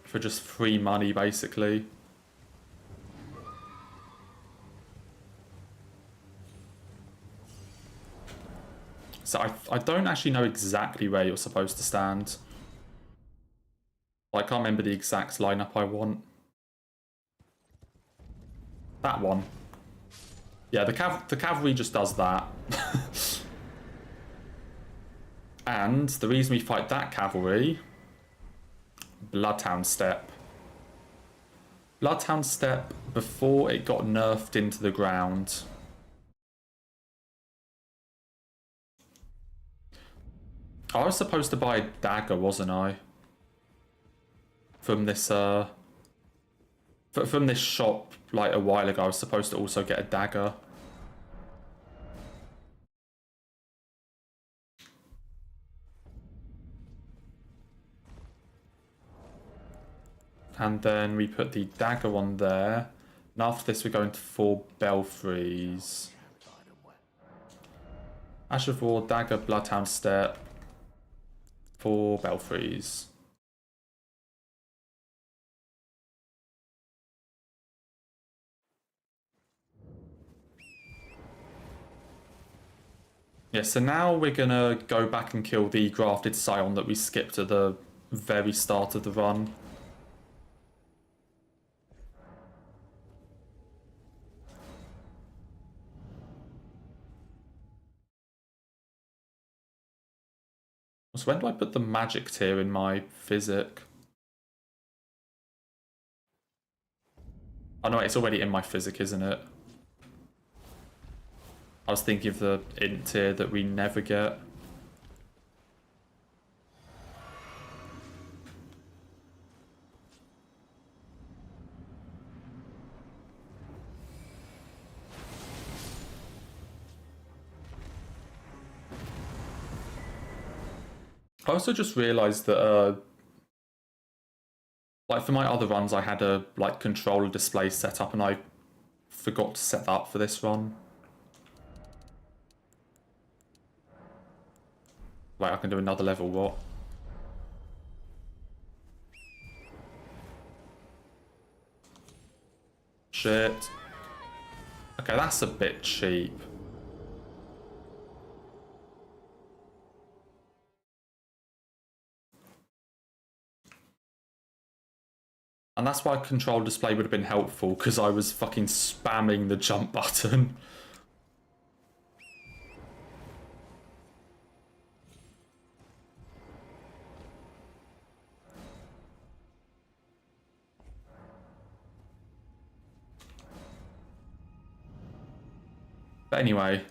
For just free money, basically. So I don't actually know exactly where you're supposed to stand. I can't remember the exact lineup I want. That one. Yeah, the cavalry just does that. And the reason we fight that cavalry... Bloodhound Step. Bloodhound Step before it got nerfed into the ground. I was supposed to buy a dagger, wasn't I? From this from this shop like a while ago. I was supposed to also get a dagger. And then we put the dagger on there. And after this we're going to 4 belfries. Ash of War, dagger, Bloodhound Step, 4 belfries. Yeah, so now we're gonna go back and kill the grafted scion that we skipped at the very start of the run. So when do I put the magic tier in my physic? Oh no, it's already in my physic, isn't it? I was thinking of the int tier that we never get. I also just realised that, like for my other runs, I had a like controller display set up, and I forgot to set that up for this run. Wait, I can do another level. What? Shit. Okay, that's a bit cheap. And that's why control display would have been helpful, because I was fucking spamming the jump button. But anyway.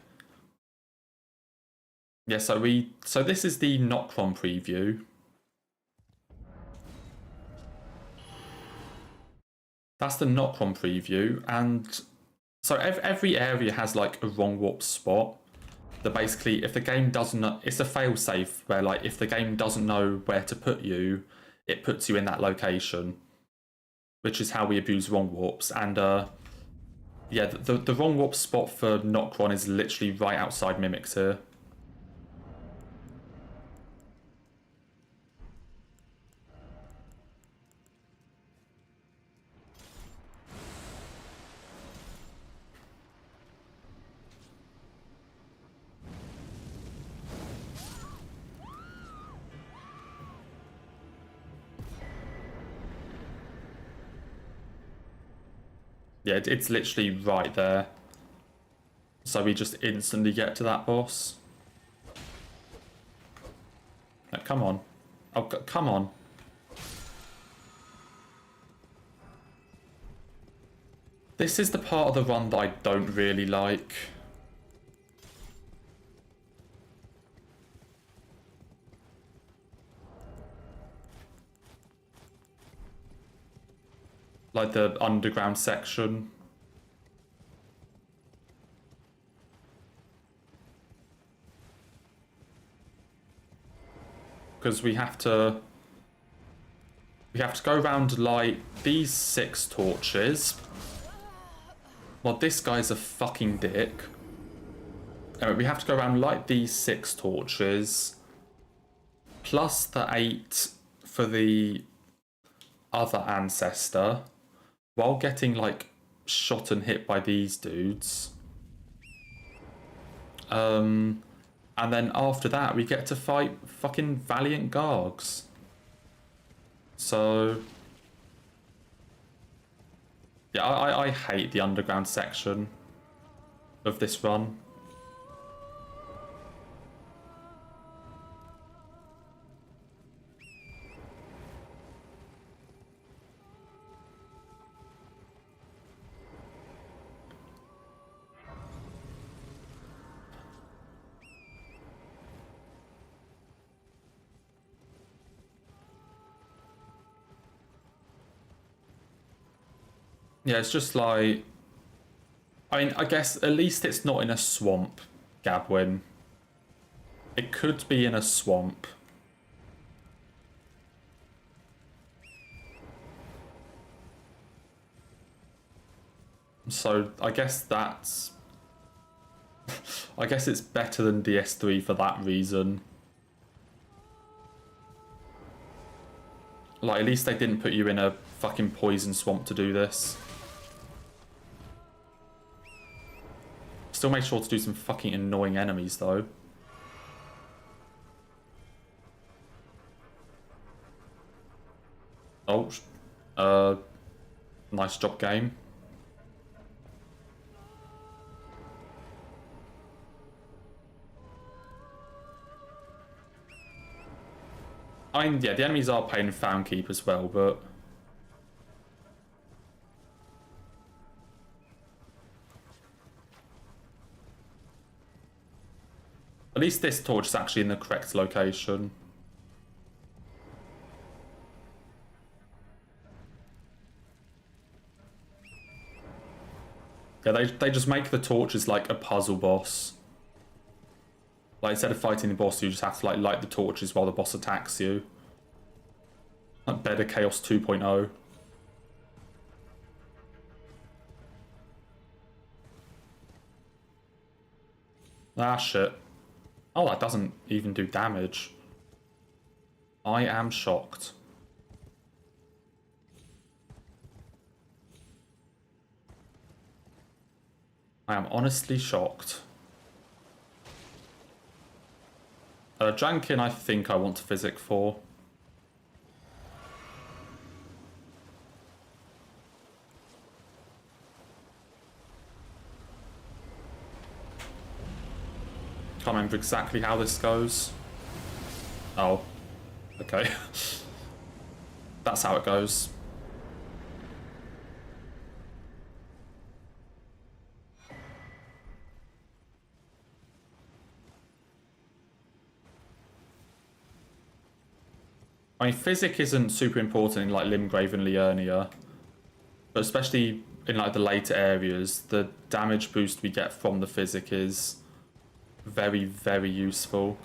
Yeah, so this is the Nocron preview. That's the Nocron preview, and so every area has like a wrong warp spot. That basically, if the game doesn't, it's a failsafe where like if the game doesn't know where to put you, it puts you in that location, which is how we abuse wrong warps. And yeah, the wrong warp spot for Nocron is literally right outside Mimics here. Yeah, it's literally right there. So we just instantly get to that boss. Like, come on. Oh, come on. This is the part of the run that I don't really like. Like the underground section. Because we have to go around light these 6 torches. Well, this guy's a fucking dick. Anyway, we have to go around light these 6 torches. Plus the 8 for the other ancestor. While getting like shot and hit by these dudes. And then after that we get to fight fucking Valiant Gargs. So yeah, I hate the underground section of this run. Yeah, it's just like... I mean, I guess at least it's not in a swamp, Gabwin. It could be in a swamp. So, I guess that's... I guess it's better than DS3 for that reason. Like, at least they didn't put you in a fucking poison swamp to do this. Still make sure to do some fucking annoying enemies, though. Oh, nice job, game. I mean, yeah, the enemies are paying Found Keep as well, but... At least this torch is actually in the correct location. Yeah, they just make the torches like a puzzle boss. Like, instead of fighting the boss, you just have to like light the torches while the boss attacks you. Like Better Chaos 2.0. Ah, shit. Oh, that doesn't even do damage. I am shocked. I am honestly shocked. Jankin, I think I want to physic for. Can't remember exactly how this goes. Oh. Okay. That's how it goes. I mean, physic isn't super important in like Limgrave and Liurnia, but especially in like the later areas, the damage boost we get from the physic is very, very useful.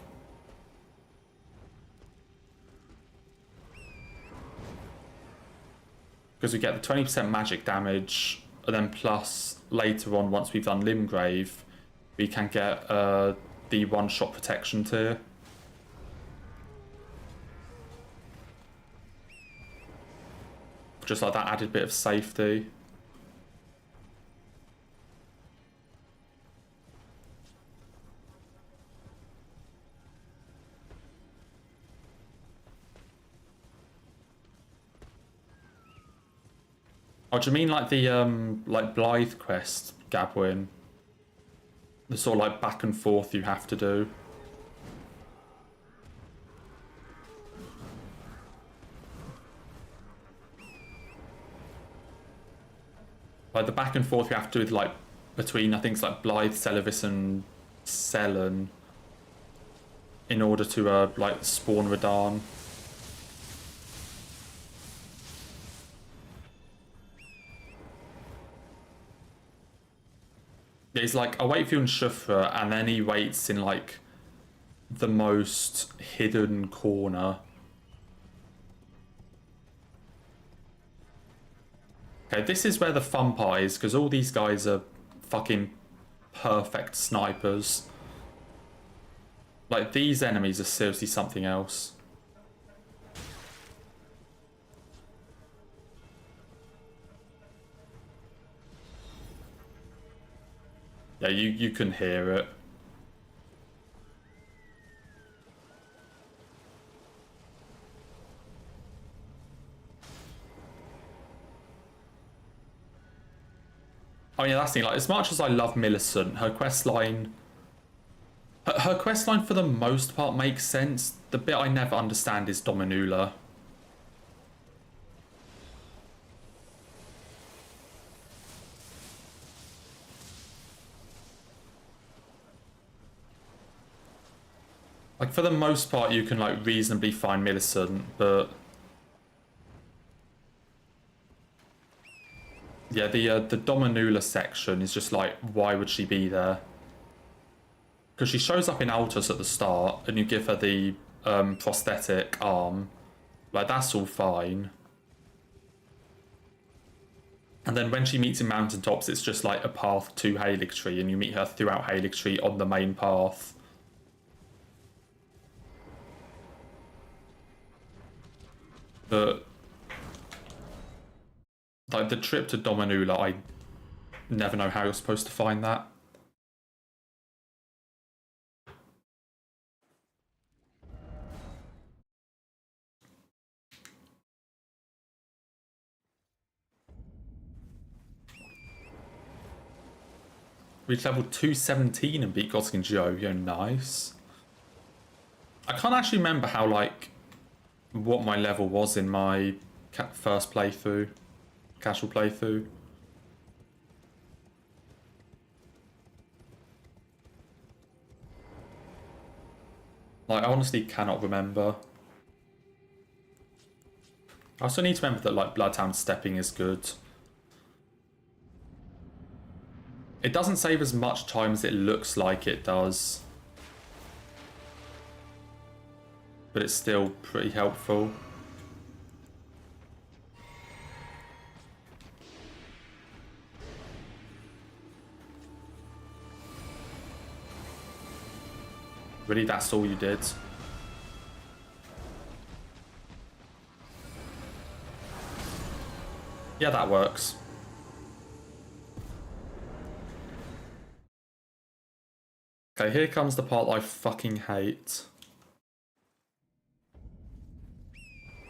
Because we get the 20% magic damage, and then plus later on, once we've done Limgrave, we can get the one-shot protection tier. Just like that added bit of safety. Oh, do you mean like the like Blythe quest, Gabwin? The sort of like back and forth you have to do. Like the back and forth you have to do with like between I think it's like Blythe, Celevis and Selen in order to like spawn Radahn. Yeah, he's like, I'll wait for you in Shufra, and then he waits in like the most hidden corner. Okay, this is where the fun part is, because all these guys are fucking perfect snipers. Like, these enemies are seriously something else. Yeah, you can hear it. Oh yeah, that's the thing. Like, as much as I love Millicent, her questline... Her questline, for the most part, makes sense. The bit I never understand is Dominula. Like, for the most part, you can, like, reasonably find Millicent, but... Yeah, the Dominula section is just like, why would she be there? Because she shows up in Altus at the start, and you give her the prosthetic arm. Like, that's all fine. And then when she meets in Mountaintops, it's just like a path to Haligtree, and you meet her throughout Haligtree on the main path. But... like, the trip to Dominula, I never know how you're supposed to find that. reached level 217 and beat Gothic and Geo. Yo, nice. I can't actually remember how, like, what my level was in my first playthrough. Casual playthrough. Like, I honestly cannot remember. I also need to remember that, like, Bloodhound stepping is good. It doesn't save as much time as it looks like it does. But it's still pretty helpful. Really, that's all you did? Yeah, that works. Okay, here comes the part I fucking hate.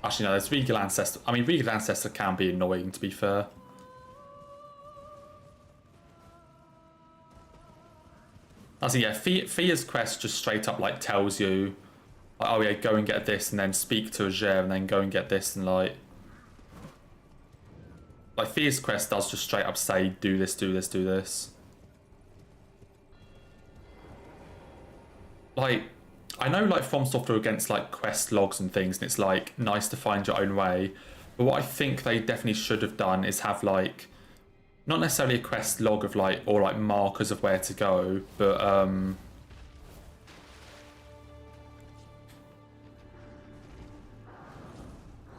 Actually, no, there's Regal Ancestor. I mean, Regal Ancestor can be annoying, to be fair. As in, yeah, Fia's quest just straight up, like, tells you, like, oh yeah, go and get this, and then speak to Ager, and then go and get this, and, like... Like, Fia's quest does just straight up say, do this, do this, do this. Like, I know, like, From Software against, like, quest logs and things, and it's, like, nice to find your own way. But what I think they definitely should have done is have, like, not necessarily a quest log of, like, or, like, markers of where to go, but,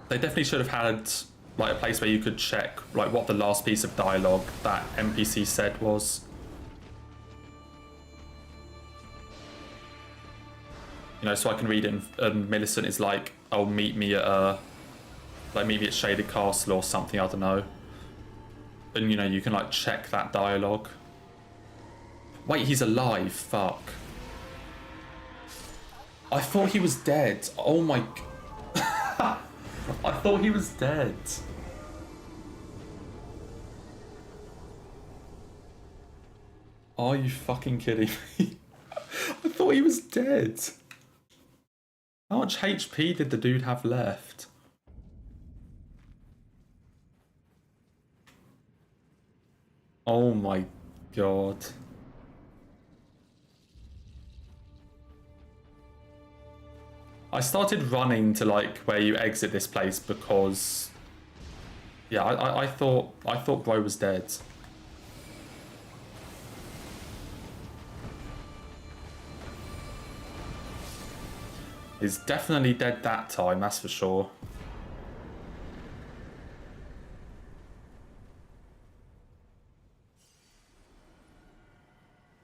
they definitely should have had, like, a place where you could check, like, what the last piece of dialogue that NPC said was. You know, so I can read it and Millicent is like, oh, meet me at Shaded Castle or something, I don't know. And, you know, you can, like, check that dialogue. Wait, he's alive, fuck. I thought he was dead. Oh my... I thought he was dead. Are you fucking kidding me? I thought he was dead. How much HP did the dude have left? Oh my god. I started running to, like, where you exit this place because... Yeah, I thought bro was dead. He's definitely dead that time, that's for sure.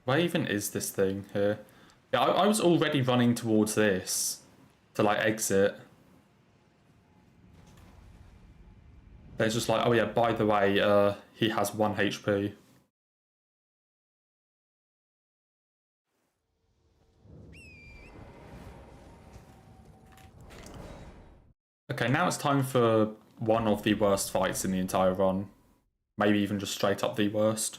Where even is this thing here? Yeah, I was already running towards this to, like, exit. There's just like, oh yeah, by the way, he has 1 HP. Okay, now it's time for one of the worst fights in the entire run. Maybe even just straight up the worst.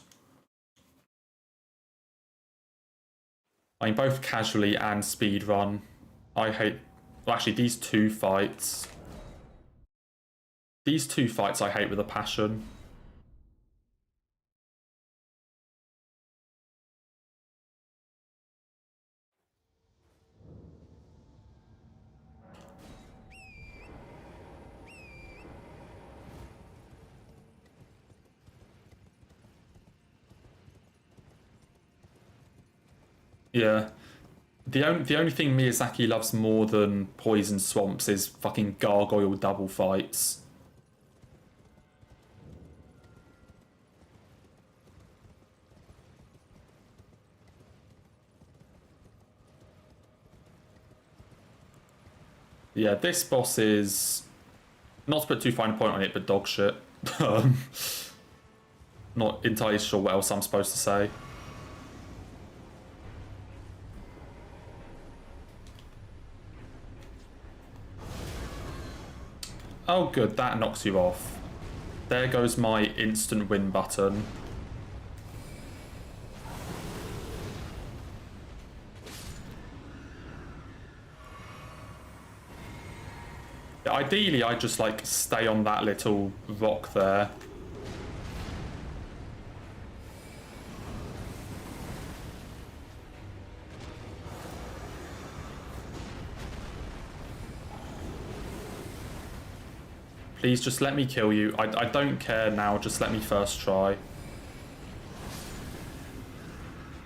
I mean, both casually and speedrun. I hate... Well, actually, these two fights I hate with a passion. Yeah. The only thing Miyazaki loves more than Poison Swamps is fucking gargoyle double fights. Yeah, this boss is, not to put too fine a point on it, but dog shit. Not entirely sure what else I'm supposed to say. Oh good, that knocks you off. There goes my instant win button. ideally I just like stay on that little rock there. Please just let me kill you. I don't care now, just let me first try.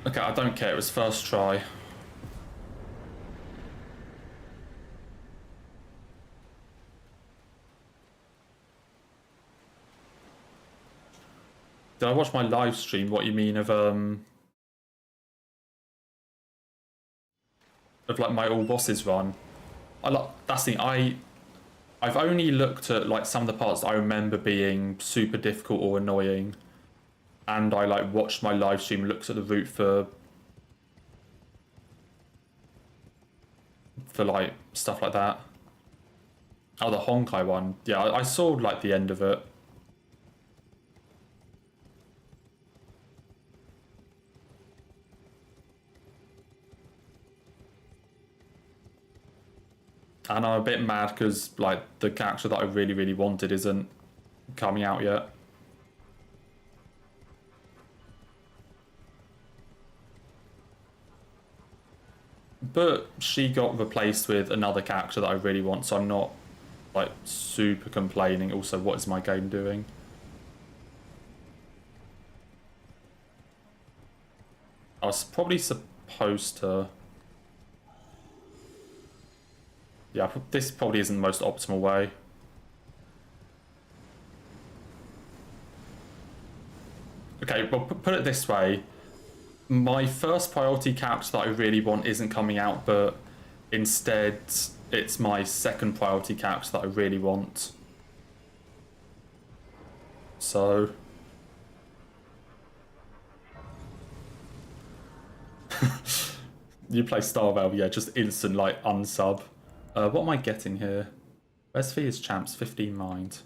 Okay, I don't care, it was first try. Did I watch my live stream? What you mean of like my all bosses run? That's the thing, I've only looked at like some of the parts that I remember being super difficult or annoying, and I like watched my live stream, looked at the route for like stuff like that. Oh, the Honkai one. Yeah, I saw like the end of it. And I'm a bit mad because like the character that I really, really wanted isn't coming out yet. But she got replaced with another character that I really want, so I'm not like super complaining. Also, what is my game doing? I was probably supposed to... Yeah, this probably isn't the most optimal way. Okay, well, put it this way. My first priority character that I really want isn't coming out, but instead it's my second priority character that I really want. So... You play Star Valve, yeah, just instant, like, unsub. What am I getting here? Best fee is champs, 15 mind.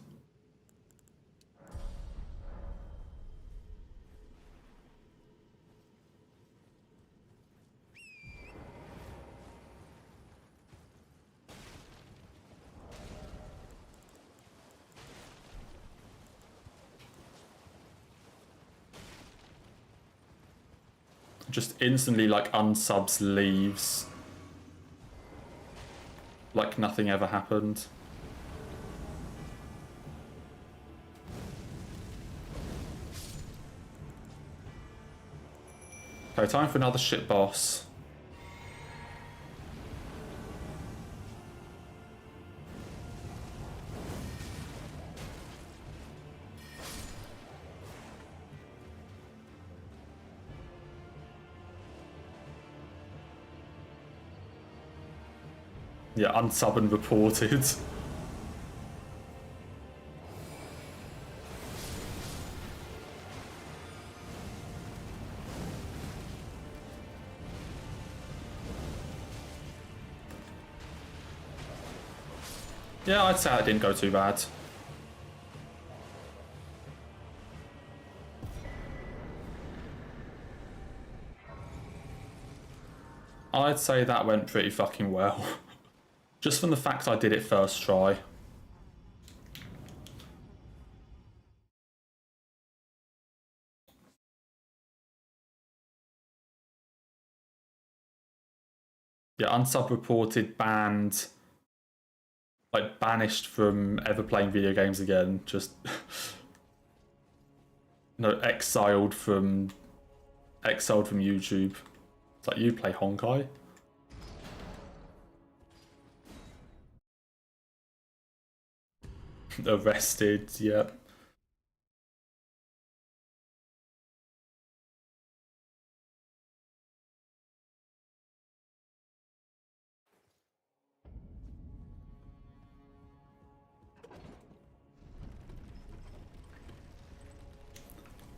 Just instantly, like, unsubs leaves. Like nothing ever happened. Okay, time for another shit boss. Yeah, unsub and reported. Yeah, I'd say it didn't go too bad. I'd say that went pretty fucking well. Just from the fact I did it first try. Yeah, unsub reported, banned, like banished from ever playing video games again. Just no, exiled from YouTube. It's like, you play Honkai? Arrested, yep.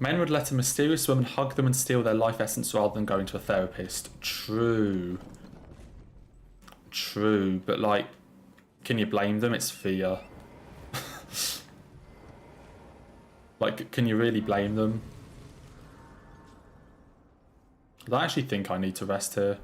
Men would let a mysterious woman hug them and steal their life essence rather than going to a therapist. True. True, but like, can you blame them? It's fear. Like, can you really blame them? I actually think I need to rest here.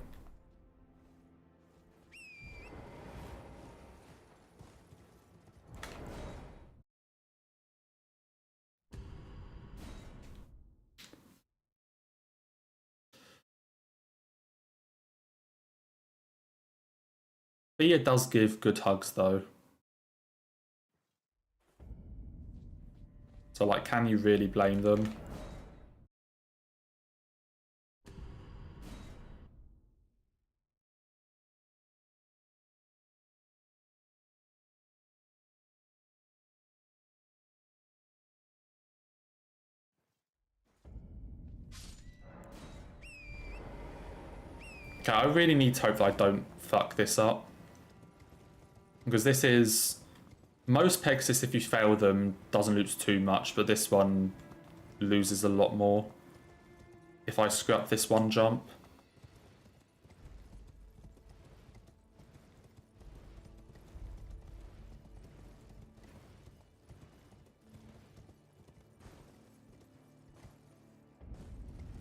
Fear does give good hugs though. So like, can you really blame them? Okay, I really need to hope that I don't fuck this up. Because this is... Most Pegasus, if you fail them, doesn't lose too much, but this one loses a lot more. If I screw up this one jump.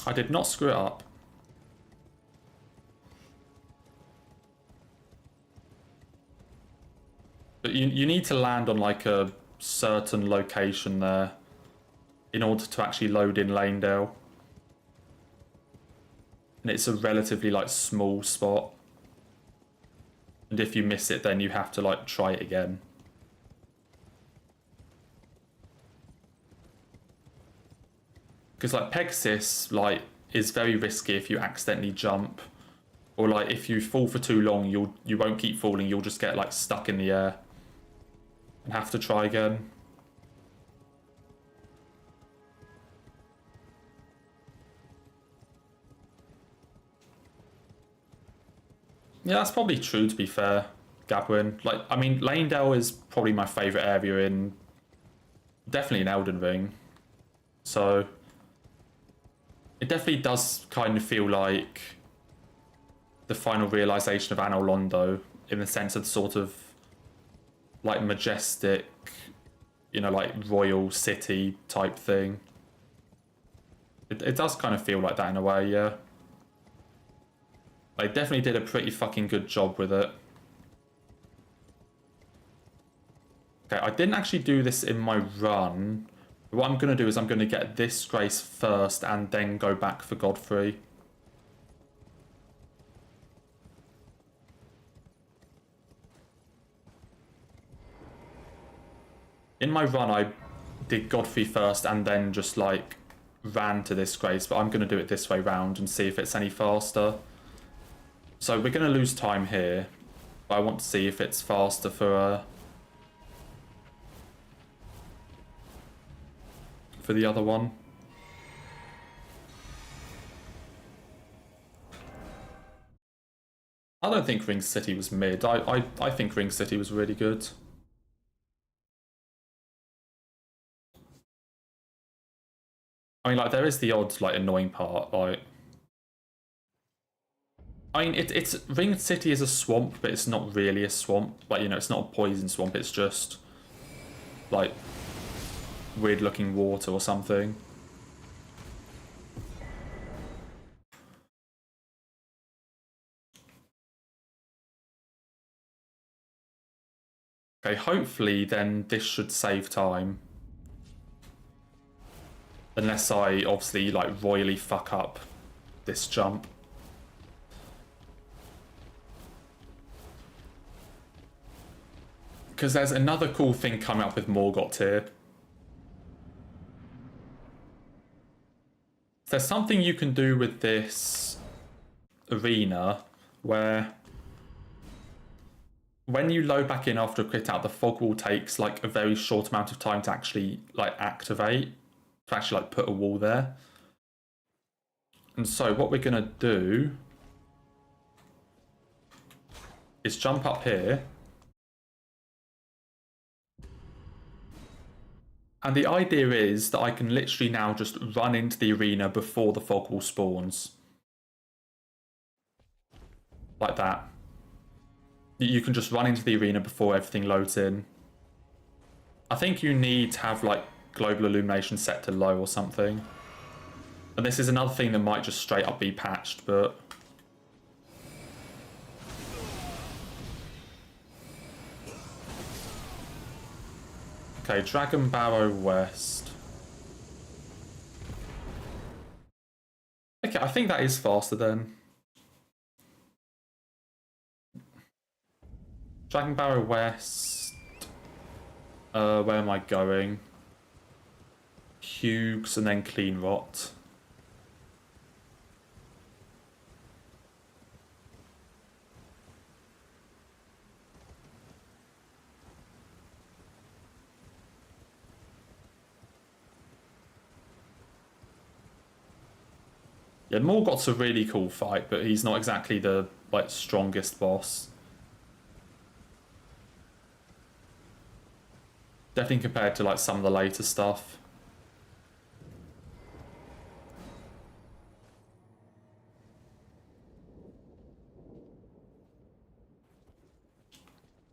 I did not screw it up. But you need to land on like a certain location there in order to actually load in Lanedale. And it's a relatively like small spot. And if you miss it, then you have to like try it again. Because like Pegasus like is very risky if you accidentally jump. Or like if you fall for too long, you won't keep falling, you'll just get like stuck in the air. And have to try again. Yeah, that's probably true to be fair, Gabwin. Like, I mean, Lanedale is probably my favourite area in... Definitely in Elden Ring. So... It definitely does kind of feel like the final realisation of Anor Londo, in the sense of sort of like majestic, you know, like royal city type thing. It does kind of feel like that in a way, yeah. They definitely did a pretty fucking good job with it. Okay, I didn't actually do this in my run. What I'm going to do is I'm going to get this Grace first and then go back for Godfrey. In my run, I did Godfrey first and then just like ran to this Grace, but I'm going to do it this way round and see if it's any faster. So we're going to lose time here, but I want to see if it's faster for the other one. I don't think Ring City was mid. I think Ring City was really good. I mean, like, there is the odd, like, annoying part, like... I mean, it's Ring City is a swamp, but it's not really a swamp. Like, you know, it's not a poison swamp, it's just, like, weird-looking water or something. Okay, hopefully then this should save time. Unless I, obviously, like, royally fuck up this jump. Because there's another cool thing coming up with Morgott here. There's something you can do with this arena where when you load back in after a crit out, the fog wall takes like a very short amount of time to actually like activate, to actually like put a wall there. And so what we're gonna do is jump up here. And the idea is that I can literally now just run into the arena before the fog wall spawns. Like that. You can just run into the arena before everything loads in. I think you need to have like global illumination set to low or something. And this is another thing that might just straight up be patched, but... Okay, Dragon Barrow West. Okay, I think that is faster then. Dragon Barrow West. Where am I going? Hughes and then Clean Rot. Yeah, Morgoth's a really cool fight, but he's not exactly the like strongest boss. Definitely compared to like some of the later stuff.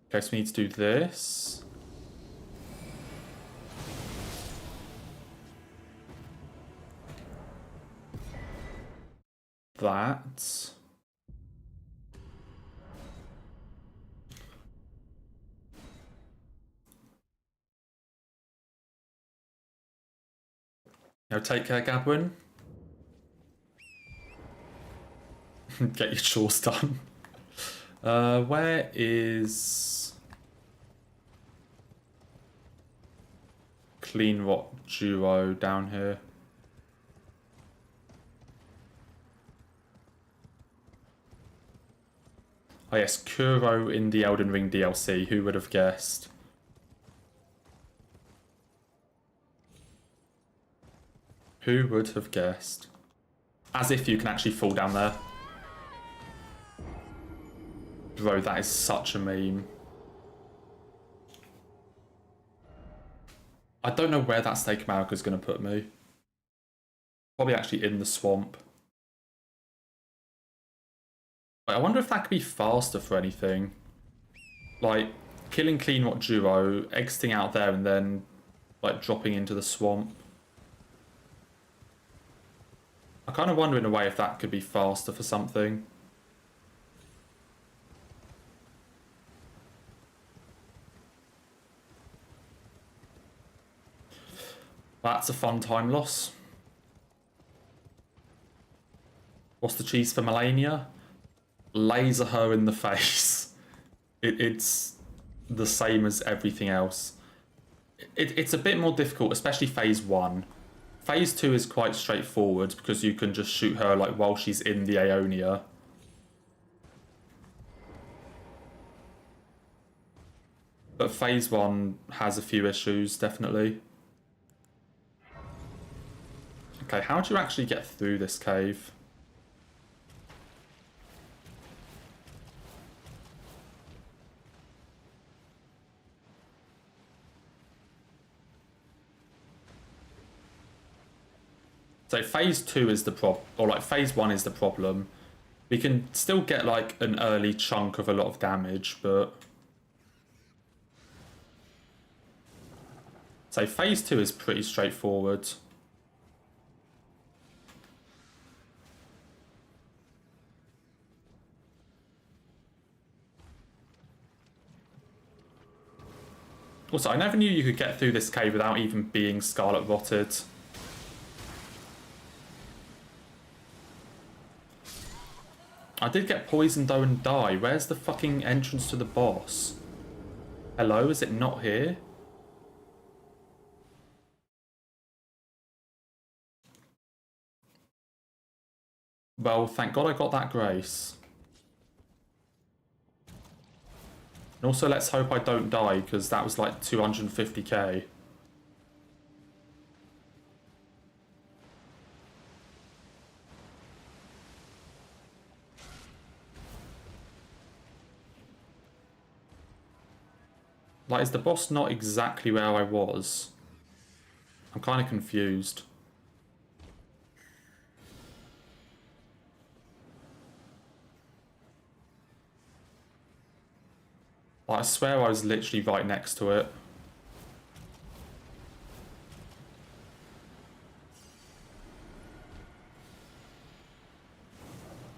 Okay, so we need to do this. That. Now take care, Gadwin. Get your chores done. Where is Clean Rot Duo down here? Oh yes, Kuro in the Elden Ring DLC. Who would have guessed? Who would have guessed? As if you can actually fall down there. Bro, that is such a meme. I don't know where that Steak America is going to put me. Probably actually in the swamp. I wonder if that could be faster for anything. Like, killing Clean Rot Duo, exiting out there, and then, like, dropping into the swamp. I kind of wonder in a way if that could be faster for something. That's a fun time loss. What's the cheese for Melania? Laser her in the face. It's the same as everything else. It's a bit more difficult, especially phase 1. Phase 2 is quite straightforward because you can just shoot her like while she's in the Aeonia. But phase 1 has a few issues, definitely. Okay, how do you actually get through this cave? So phase 2 is the problem, or like phase 1 is the problem. We can still get like an early chunk of a lot of damage, but... So phase 2 is pretty straightforward. Also, I never knew you could get through this cave without even being Scarlet Rotted. I did get poisoned though and die. Where's the fucking entrance to the boss? Hello, is it not here? Well, thank God I got that grace. And also, let's hope I don't die, because that was like 250k. Like, is the boss not exactly where I was? I'm kind of confused. Like, I swear I was literally right next to it.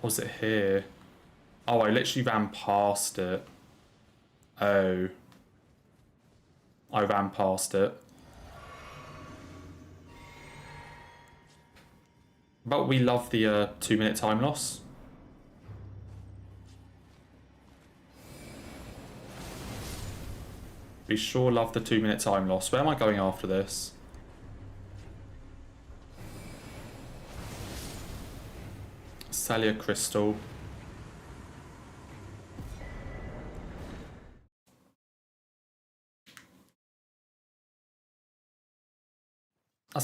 Was it here? Oh, I literally ran past it. Oh. I ran past it. But we love the 2-minute time loss. We sure love the 2-minute time loss. Where am I going after this? Celia Crystal.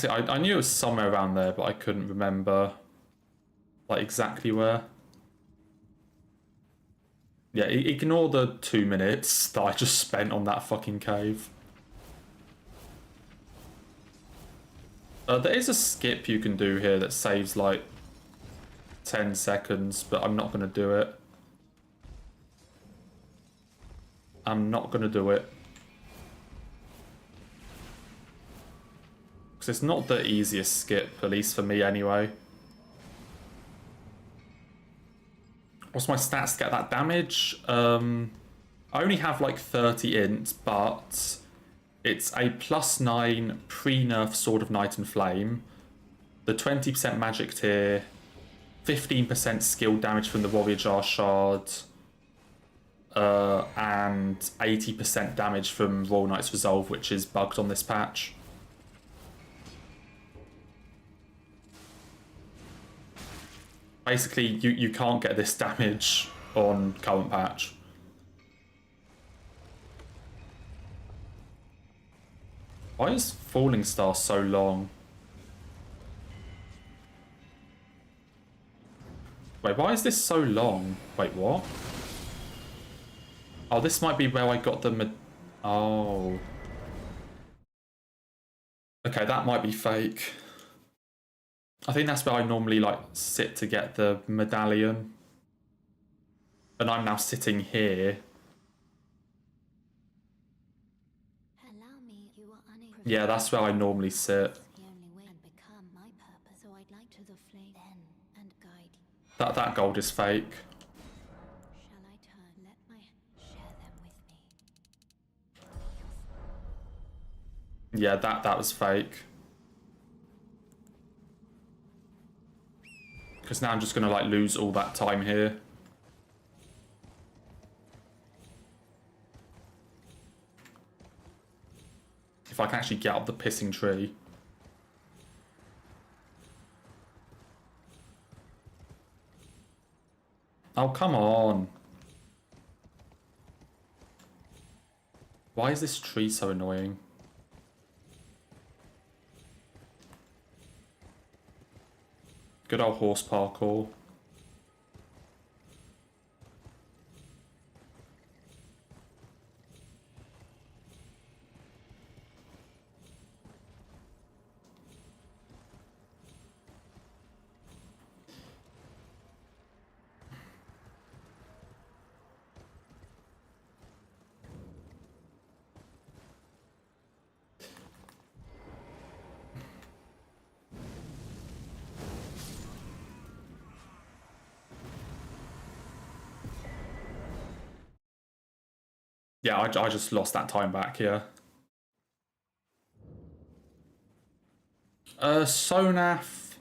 I knew it was somewhere around there, but I couldn't remember like exactly where. Yeah, ignore the 2 minutes that I just spent on that fucking cave. There is a skip you can do here that saves like 10 seconds, but I'm not going to do it. I'm not going to do it. Because it's not the easiest skip, at least for me anyway. What's my stats to get that damage? I only have like 30 int, but it's a +9 pre-nerf Sword of Night and Flame, the 20% magic tier, 15% skill damage from the Warrior Jar Shard, and 80% damage from Royal Knight's Resolve, which is bugged on this patch. Basically, you can't get this damage on current patch. Why is Falling Star so long? Wait, why is this so long? Wait, what? Oh, this might be where I got the oh. Okay, that might be fake. I think that's where I normally like sit to get the medallion. And I'm now sitting here. Allow me, you are unable. Yeah, that's where I normally sit. The only way and become my purpose, so I'd like to the flame then and guide you. That gold is fake. Shall I turn? Let my share them with me. Yeah, that was fake. Because now I'm just gonna like lose all that time here. If I can actually get up the pissing tree. Oh, come on. Why is this tree so annoying? Good old horse parkour. Yeah, I just lost that time back here. Sonaf.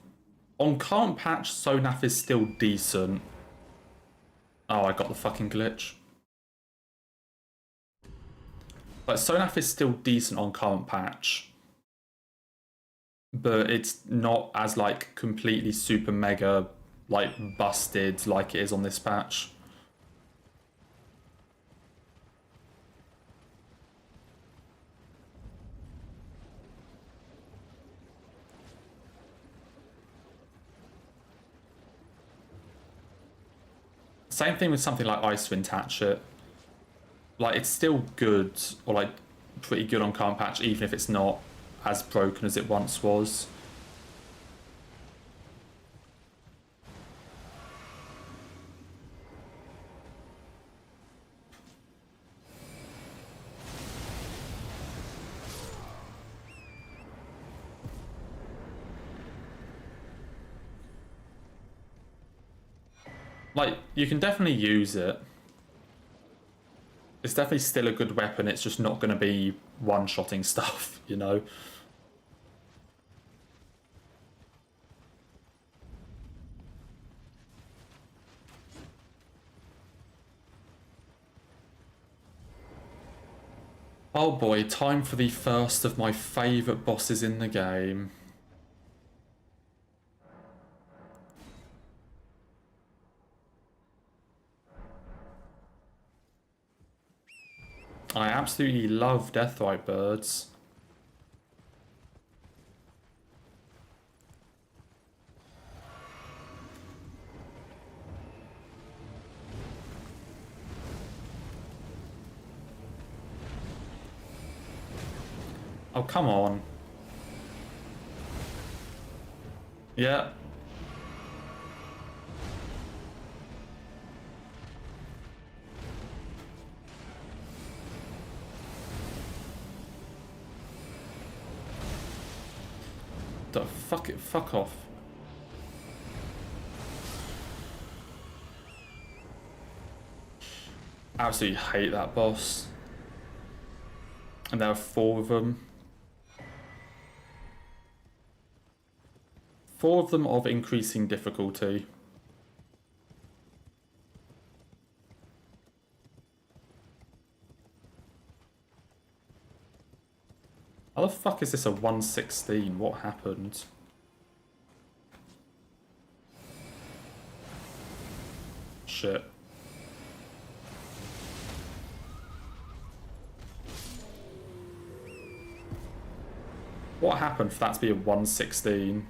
On current patch, Sonaf is still decent. Oh, I got the fucking glitch. Like, Sonaf is still decent on current patch. But it's not as, like, completely super mega, like, busted like it is on this patch. Same thing with something like Icewind Hatchet. Like, it's still good, or like pretty good on current patch, even if it's not as broken as it once was. Like, you can definitely use it. It's definitely still a good weapon, it's just not going to be one-shotting stuff, you know? Oh boy, time for the first of my favourite bosses in the game. I absolutely love Deathrite birds. Oh, come on. Yeah. Fuck off. Absolutely hate that boss. And there are 4 of them. 4 of them of increasing difficulty. How the fuck is this a 116? What happened? Shit. What happened for that to be a 116?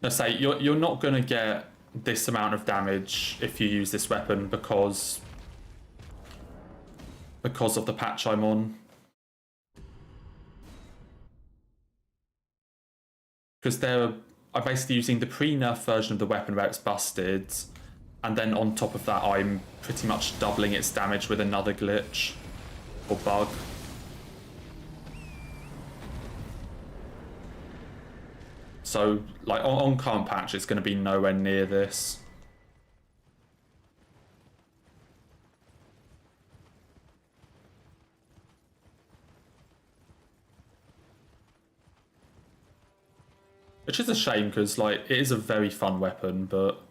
Let's say you're not gonna get this amount of damage if you use this weapon because of the patch I'm on. Because I'm basically using the pre-nerf version of the weapon where it's busted, and then on top of that I'm pretty much doubling its damage with another glitch or bug. So, like, on current patch, it's going to be nowhere near this. Which is a shame, because, like, it is a very fun weapon, but...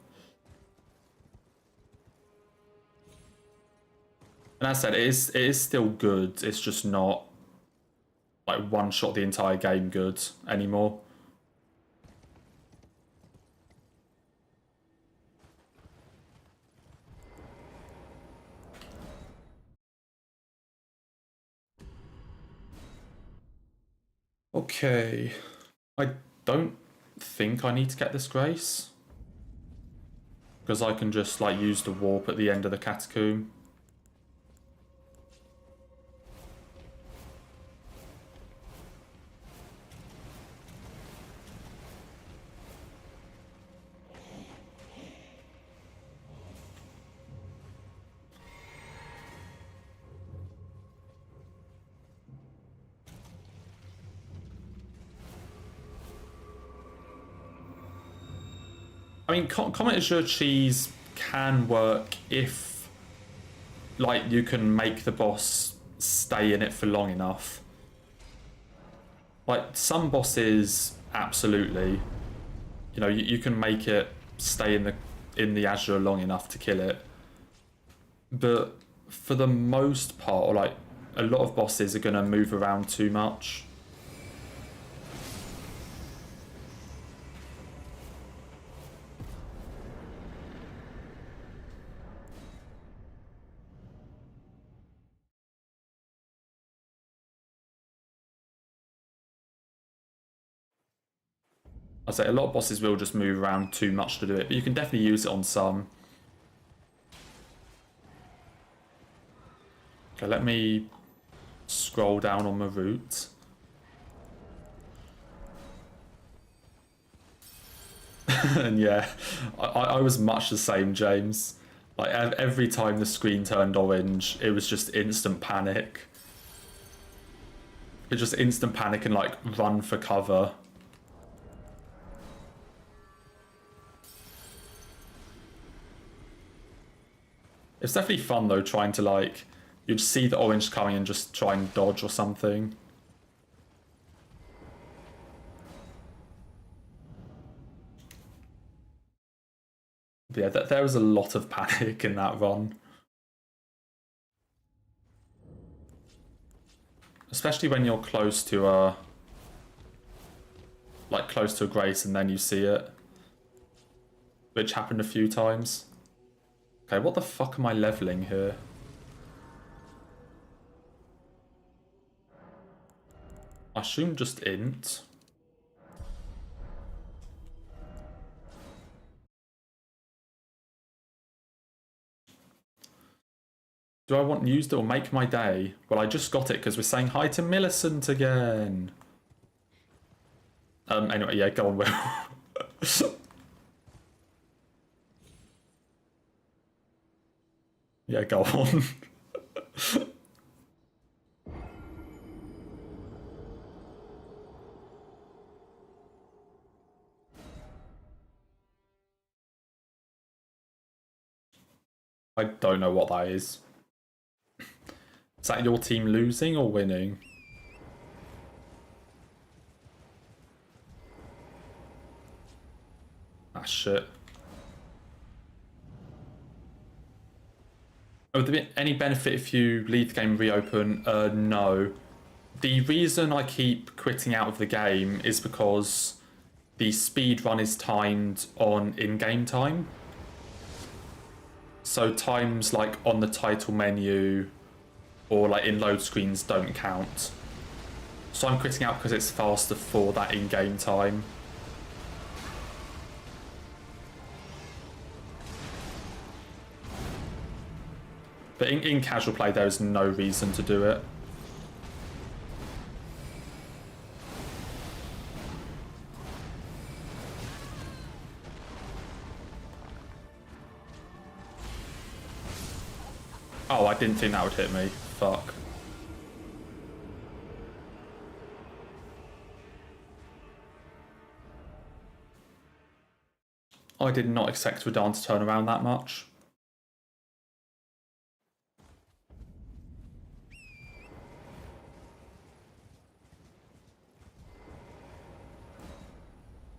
And as I said, it is still good, it's just not, like, one-shot the entire game good anymore. Okay, I don't think I need to get this grace. Because I can just, like, use the warp at the end of the catacomb. I mean, Comet Azure Cheese can work if, like, you can make the boss stay in it for long enough. Like, some bosses, absolutely. You know, you can make it stay in the Azure long enough to kill it. But for the most part, like, a lot of bosses are going to move around too much. I say a lot of bosses will just move around too much to do it, but you can definitely use it on some. Okay, let me scroll down on my route. And yeah, I was much the same, James. Like, every time the screen turned orange, it was just instant panic. It's just instant panic and, like, run for cover. It's definitely fun, though, trying to, like... You'd see the orange coming and just try and dodge or something. Yeah, there was a lot of panic in that run. Especially when you're close to a... like, close to a grace and then you see it. Which happened a few times. Okay, what the fuck am I leveling here? I assume just int. Do I want used it or make my day? Well, I just got it because we're saying hi to Millicent again. Anyway, yeah, go on, Will. Yeah, go on. I don't know what that is. Is that your team losing or winning? Ah, shit. Would there be any benefit if you leave the game and reopen? No. The reason I keep quitting out of the game is because the speed run is timed on in-game time. So times like on the title menu or like in load screens don't count. So I'm quitting out because it's faster for that in-game time. But in casual play, there is no reason to do it. Oh, I didn't think that would hit me. Fuck. I did not expect Radahn to turn around that much.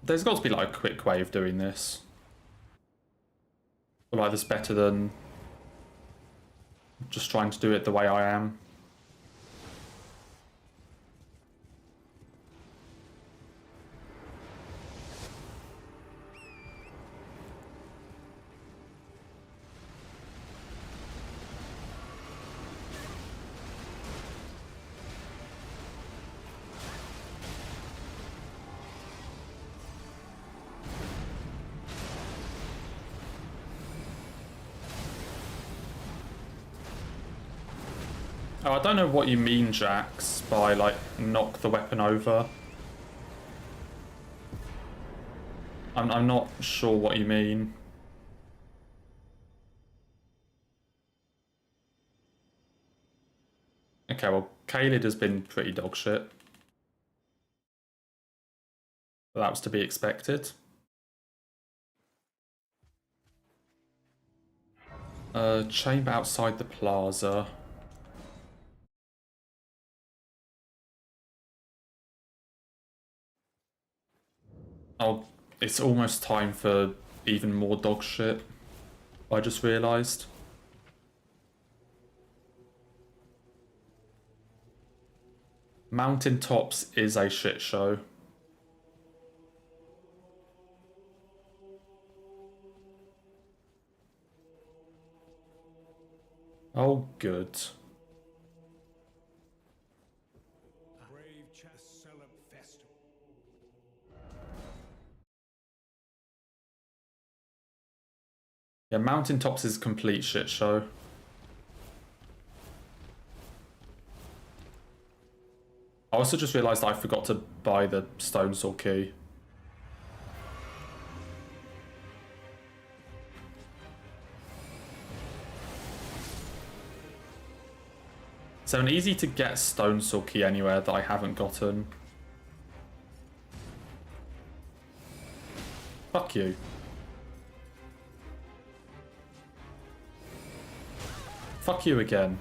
There's got to be like a quick way of doing this. Or like this better than just trying to do it the way I am. Oh, I don't know what you mean, Jax, by like knock the weapon over. I'm not sure what you mean. Okay, well, Kaled has been pretty dog shit. But that was to be expected. Chamber outside the plaza. Oh, it's almost time for even more dog shit. I just realised. Mountain Tops is a shit show. Oh, good. Brave chest celeb festival. Yeah, Mountain Tops is a complete shit show. I also just realised I forgot to buy the Stone Sword key. So an easy to get Stone Sword key anywhere that I haven't gotten. Fuck you. Fuck you again.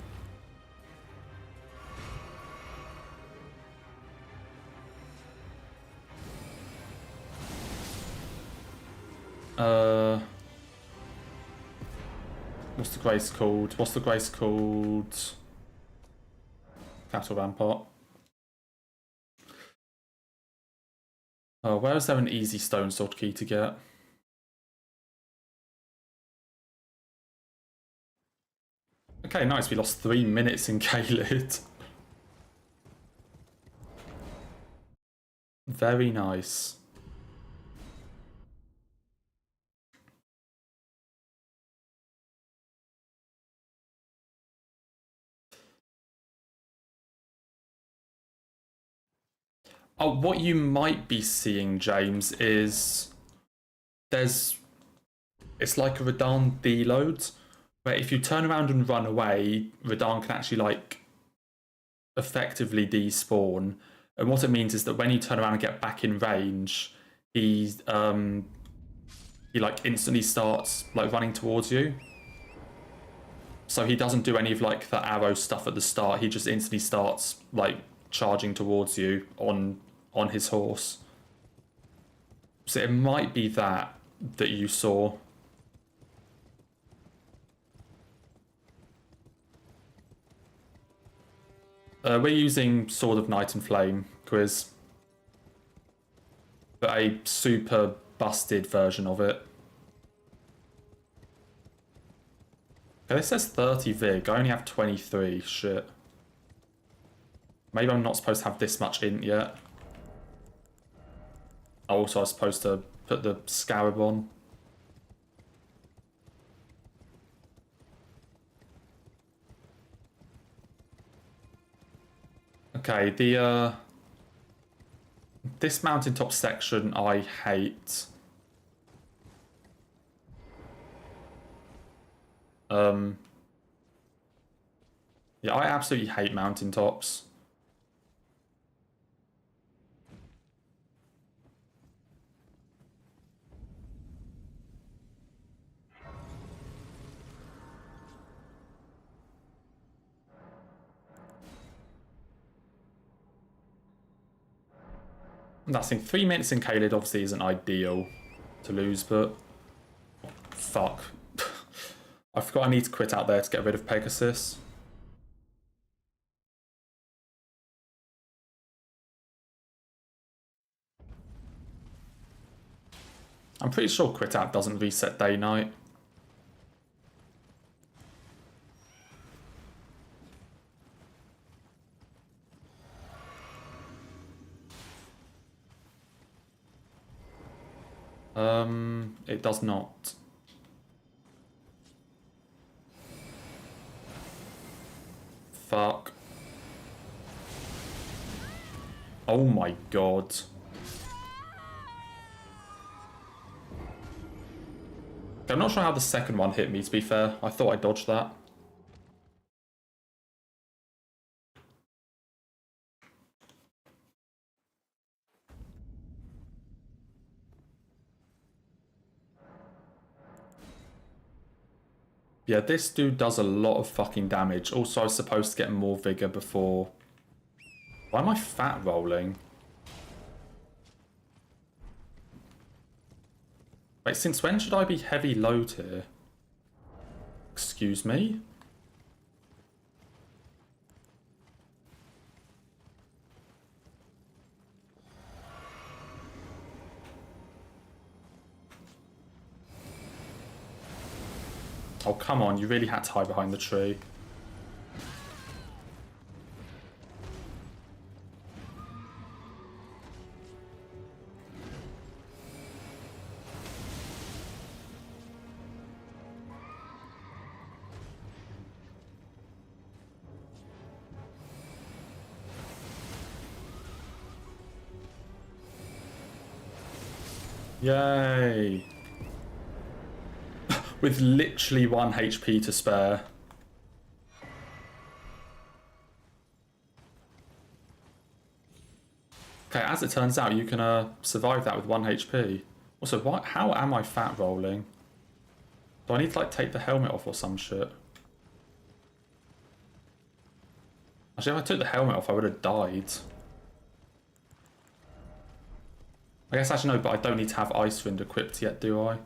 grace called? What's the grace called? Capital Rampart. Oh, where is there an easy stone sword key to get? Okay, nice. We lost 3 minutes in Caelid. Very nice. Oh, what you might be seeing, James, is it's like a Radahn deload, where if you turn around and run away, Radahn can actually like effectively despawn. And what it means is that when you turn around and get back in range, he like instantly starts like running towards you. So he doesn't do any of like the arrow stuff at the start. He just instantly starts like charging towards you on his horse. So it might be that you saw. We're using Sword of Night and Flame quiz, but a super busted version of it. Okay, this says 30 vig. I only have 23. Shit. Maybe I'm not supposed to have this much int yet. Also, I was supposed to put the scarab on. Okay, the this mountaintop section I hate. Yeah, I absolutely hate mountaintops. That's thing. 3 minutes in Caelid obviously isn't ideal to lose, but fuck. I forgot I need to quit out there to get rid of Pegasus. I'm pretty sure quit out doesn't reset day night. It does not. Fuck. Oh my god. I'm not sure how the second one hit me, to be fair. I thought I dodged that. Yeah, this dude does a lot of fucking damage. Also, I was supposed to get more vigor before... Why am I fat rolling? Wait, since when should I be heavy load here? Excuse me? Oh, come on, you really had to hide behind the tree. Yay! With literally 1 HP to spare. Okay, as it turns out, you can survive that with 1 HP. Also, what? How am I fat rolling? Do I need to like take the helmet off or some shit? Actually, if I took the helmet off, I would have died. I guess actually no, but I don't need to have Ice Wind equipped yet, do I?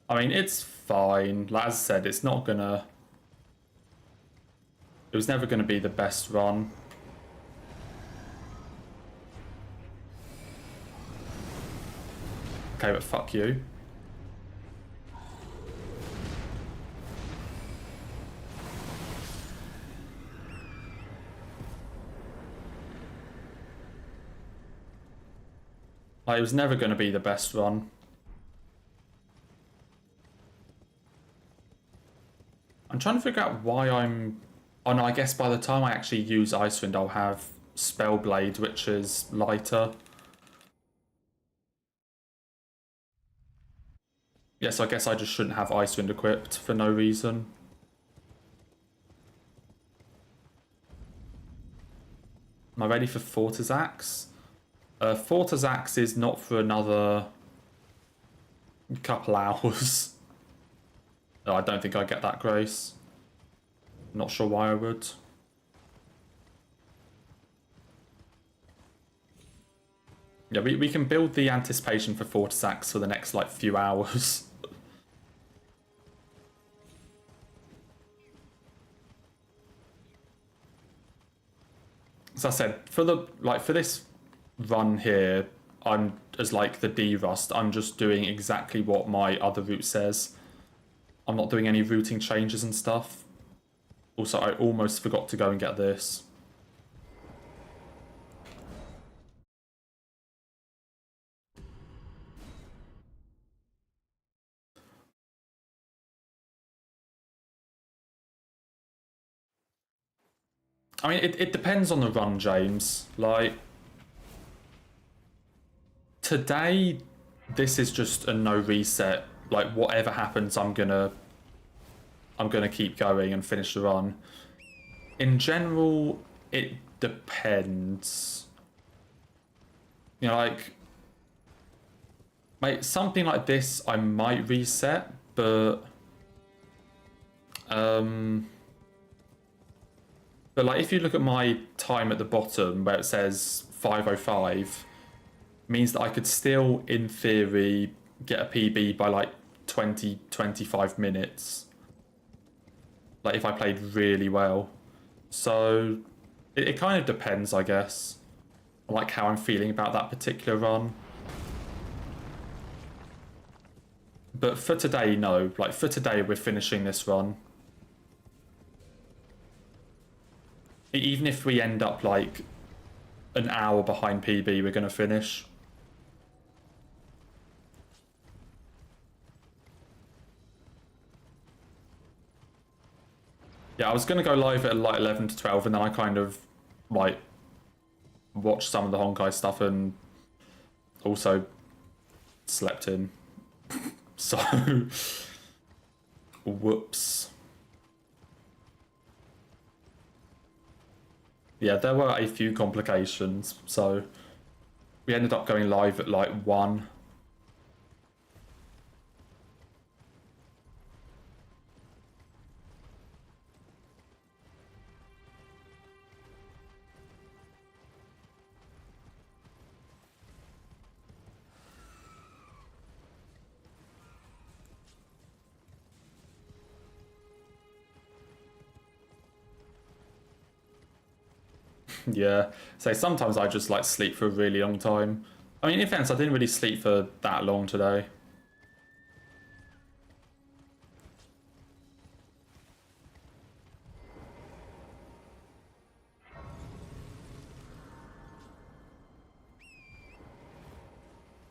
I mean, it's fine. Like, as I said, it's not gonna... It was never gonna be the best run. Okay, but fuck you. Like, it was never gonna be the best run. I'm trying to figure out why I'm... Oh no, I guess by the time I actually use Icewind, I'll have Spellblade, which is lighter. Yes, I guess I just shouldn't have Icewind equipped for no reason. Am I ready for Forta's Axe? Forta's Axe is not for another couple hours. No, I don't think I get that grace. Not sure why I would. Yeah, we can build the anticipation for Forta's Axe for the next, like, few hours. As I said, for this run here, I'm as like the D-Rust, I'm just doing exactly what my other route says. I'm not doing any routing changes and stuff. Also, I almost forgot to go and get this. I mean, it depends on the run, James. Like, today, this is just a no reset. Like, whatever happens, I'm gonna keep going and finish the run. In general, it depends. You know, like, mate, something like this, I might reset, but like, if you look at my time at the bottom where it says 5:05, means that I could still, in theory, get a PB by like 20-25 minutes. Like, if I played really well. So it kind of depends, I guess, on like how I'm feeling about that particular run. But for today, no. Like, for today, we're finishing this run. Even if we end up like an hour behind PB, we're going to finish. Yeah, I was going to go live at like 11 to 12, and then I kind of like watched some of the Honkai stuff and also slept in. So, whoops. Yeah, there were a few complications, so we ended up going live at like 1. Yeah, so sometimes I just like sleep for a really long time. I mean, in fairness, I didn't really sleep for that long today.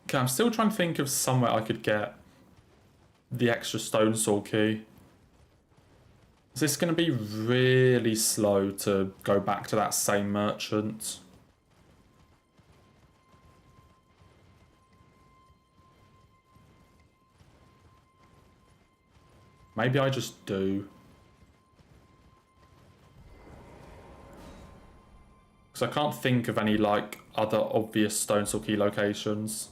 Okay, I'm still trying to think of somewhere I could get the extra stone sword key. Is this going to be really slow to go back to that same merchant? Maybe I just do. Because I can't think of any like other obvious stone sword key locations.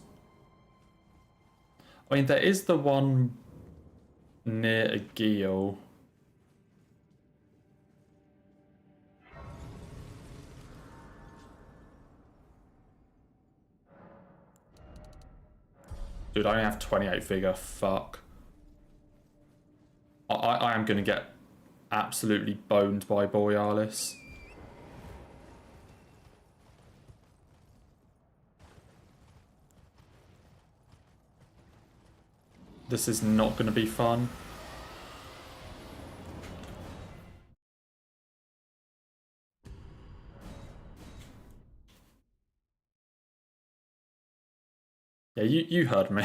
I mean, there is the one near Aguil. Dude, I only have 28 figure. Fuck. I am going to get absolutely boned by Borealis. This is not going to be fun. Yeah, you heard me.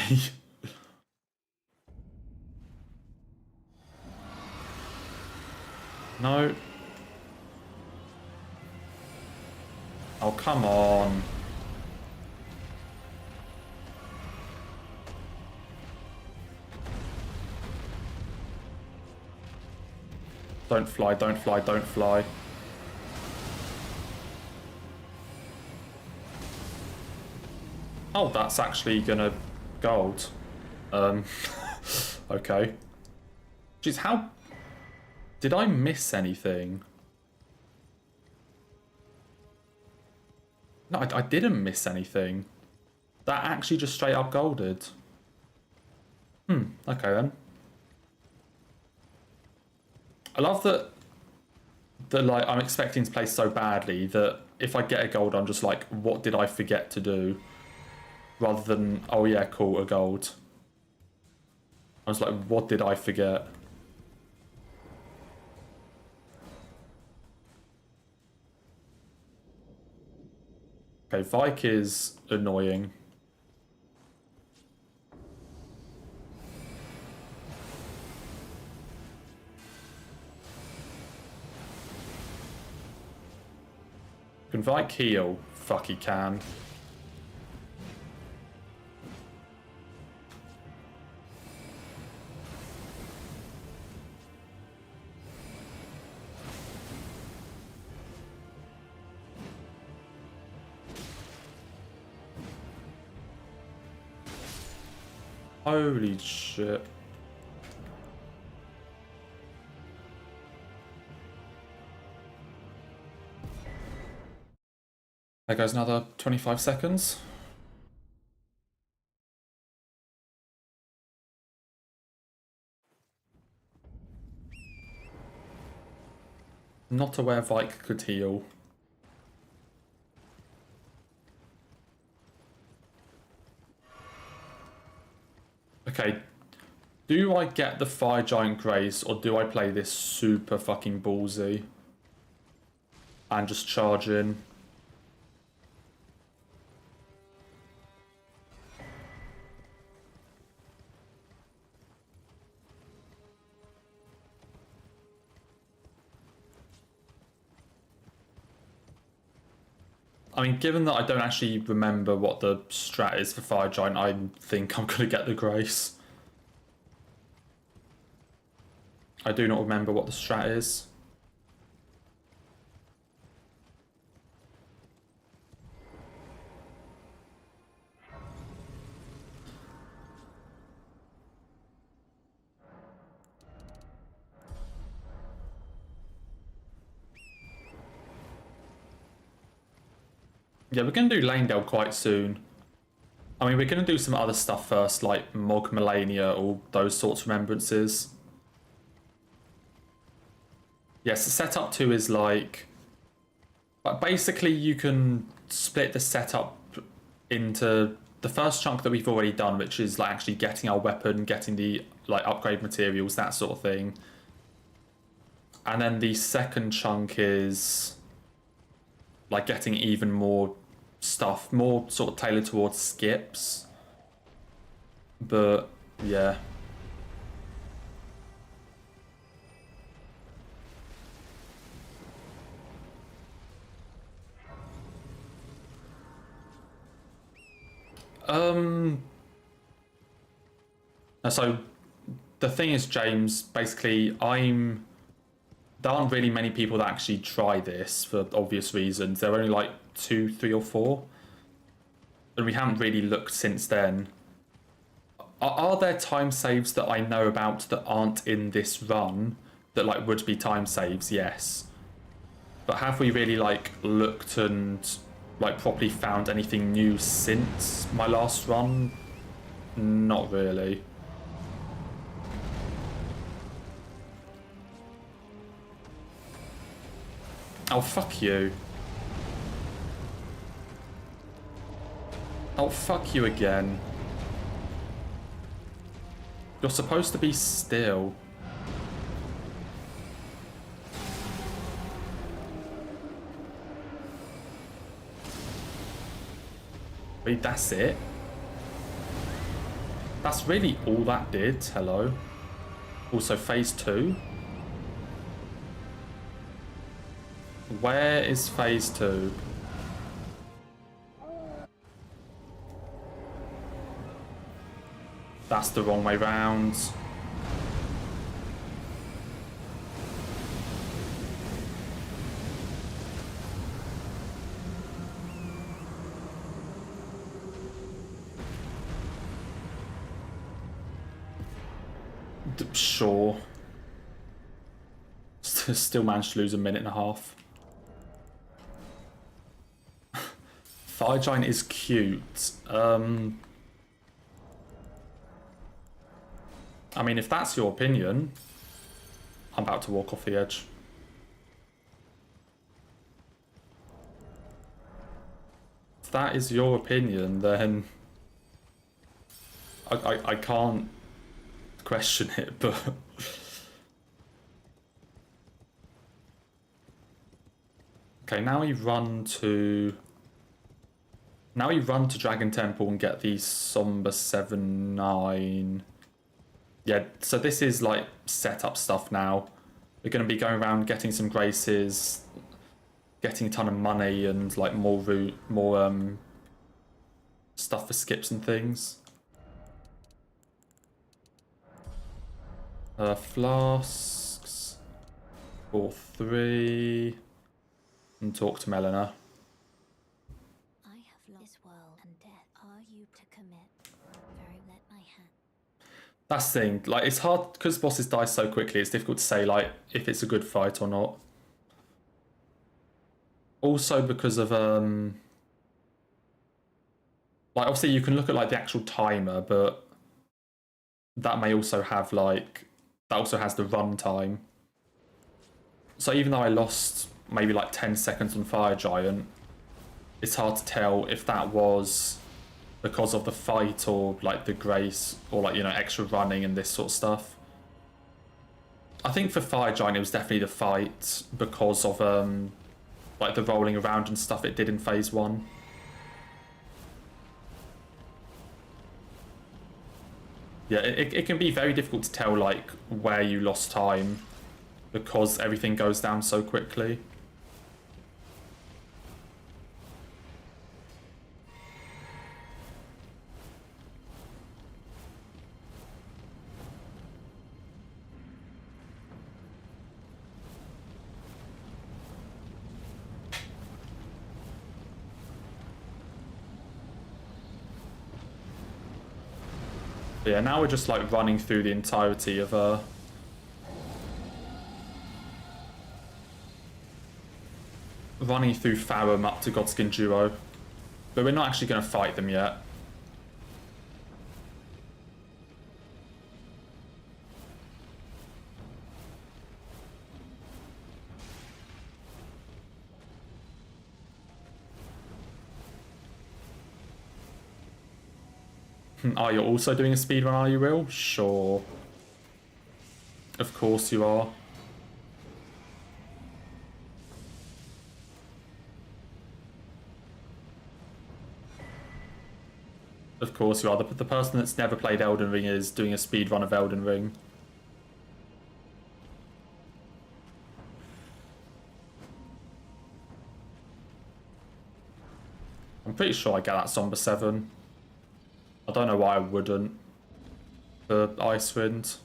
No. Oh, come on. Don't fly, don't fly, don't fly. Oh, that's actually gonna gold. Okay. Jeez, how... Did I miss anything? No, I didn't miss anything. That actually just straight up golded. Okay then. I love that like I'm expecting to play so badly that if I get a gold, I'm just like, what did I forget to do? Rather than, oh yeah, cool, a gold. I was like, what did I forget? Okay, Vike is annoying. Can Vike heal? Fuck, he can. Holy shit. There goes another 25 seconds. Not aware Vike could heal. Okay, do I get the Fire Giant Grace or do I play this super fucking ballsy? And just charge in? I mean, given that I don't actually remember what the strat is for Fire Giant, I think I'm going to get the Grace. I do not remember what the strat is. Yeah, we're going to do Lanedale quite soon. I mean, we're going to do some other stuff first, like Mog Melania, all those sorts of remembrances. Yes, the setup 2 is like... Basically, you can split the setup into the first chunk that we've already done, which is like actually getting our weapon, getting the like upgrade materials, that sort of thing. And then the second chunk is like getting even more stuff, more sort of tailored towards skips. But yeah. So the thing is, James, basically there aren't really many people that actually try this for obvious reasons. There are only like 2, 3 or 4. And we haven't really looked since then. Are there time saves that I know about that aren't in this run that like would be time saves? Yes. But have we really like looked and like properly found anything new since my last run? Not really. Oh, fuck you. Oh, fuck you again. You're supposed to be still. Wait, that's it? That's really all that did. Hello. Also, phase 2. Where is phase 2? That's the wrong way round. Sure. Still managed to lose a minute and a half. Fire Giant is cute. I mean, if that's your opinion, I'm about to walk off the edge. If that is your opinion, then I can't question it, but okay, now we run to Dragon Temple and get the Somber 7-9. Yeah, so this is like setup stuff now. We're going to be going around getting some graces, getting a ton of money and like more stuff for skips and things. Flasks for 3 and talk to Melina. I have lost this world and death. Are you to commit? Very let my hand. That's the thing, like it's hard because bosses die so quickly, it's difficult to say like if it's a good fight or not. Also because of like obviously you can look at like the actual timer, but that may also have like that also has the run time. So even though I lost maybe like 10 seconds on Fire Giant, it's hard to tell if that was because of the fight or like the grace or like, you know, extra running and this sort of stuff. I think for Fire Giant it was definitely the fight because of like the rolling around and stuff it did in phase 1. Yeah, it can be very difficult to tell like where you lost time because everything goes down so quickly. But yeah, now we're just like running through the entirety of running through Farum up to Godskin Duo. But we're not actually going to fight them yet. Oh, you're also doing a speedrun, are you, Will? Sure. Of course you are. Of course you are. The person that's never played Elden Ring is doing a speedrun of Elden Ring. I'm pretty sure I get that Somber 7. I don't know why I wouldn't. For Icewind.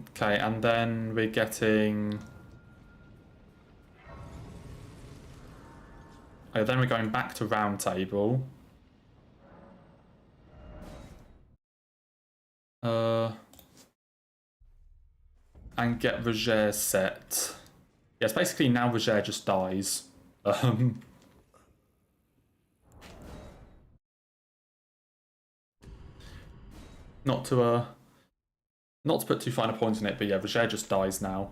Okay, and then we're getting... Oh, then we're going back to Round Table. And get Roger set. Yeah, it's basically now Roger just dies. Not to put too fine a point on it, but yeah, Roger just dies now.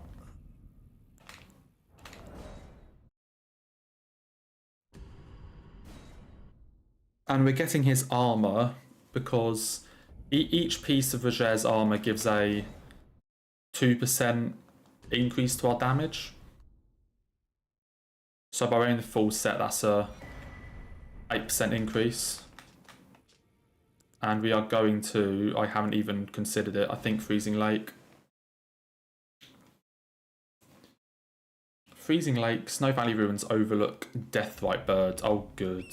And we're getting his armor because each piece of Roger's armor gives a 2% increase to our damage. So by wearing the full set, that's a 8% increase. And we are going to, I haven't even considered it, I think Freezing Lake. Freezing Lake, Snow Valley Ruins overlook Deathrite Bird. Oh, good.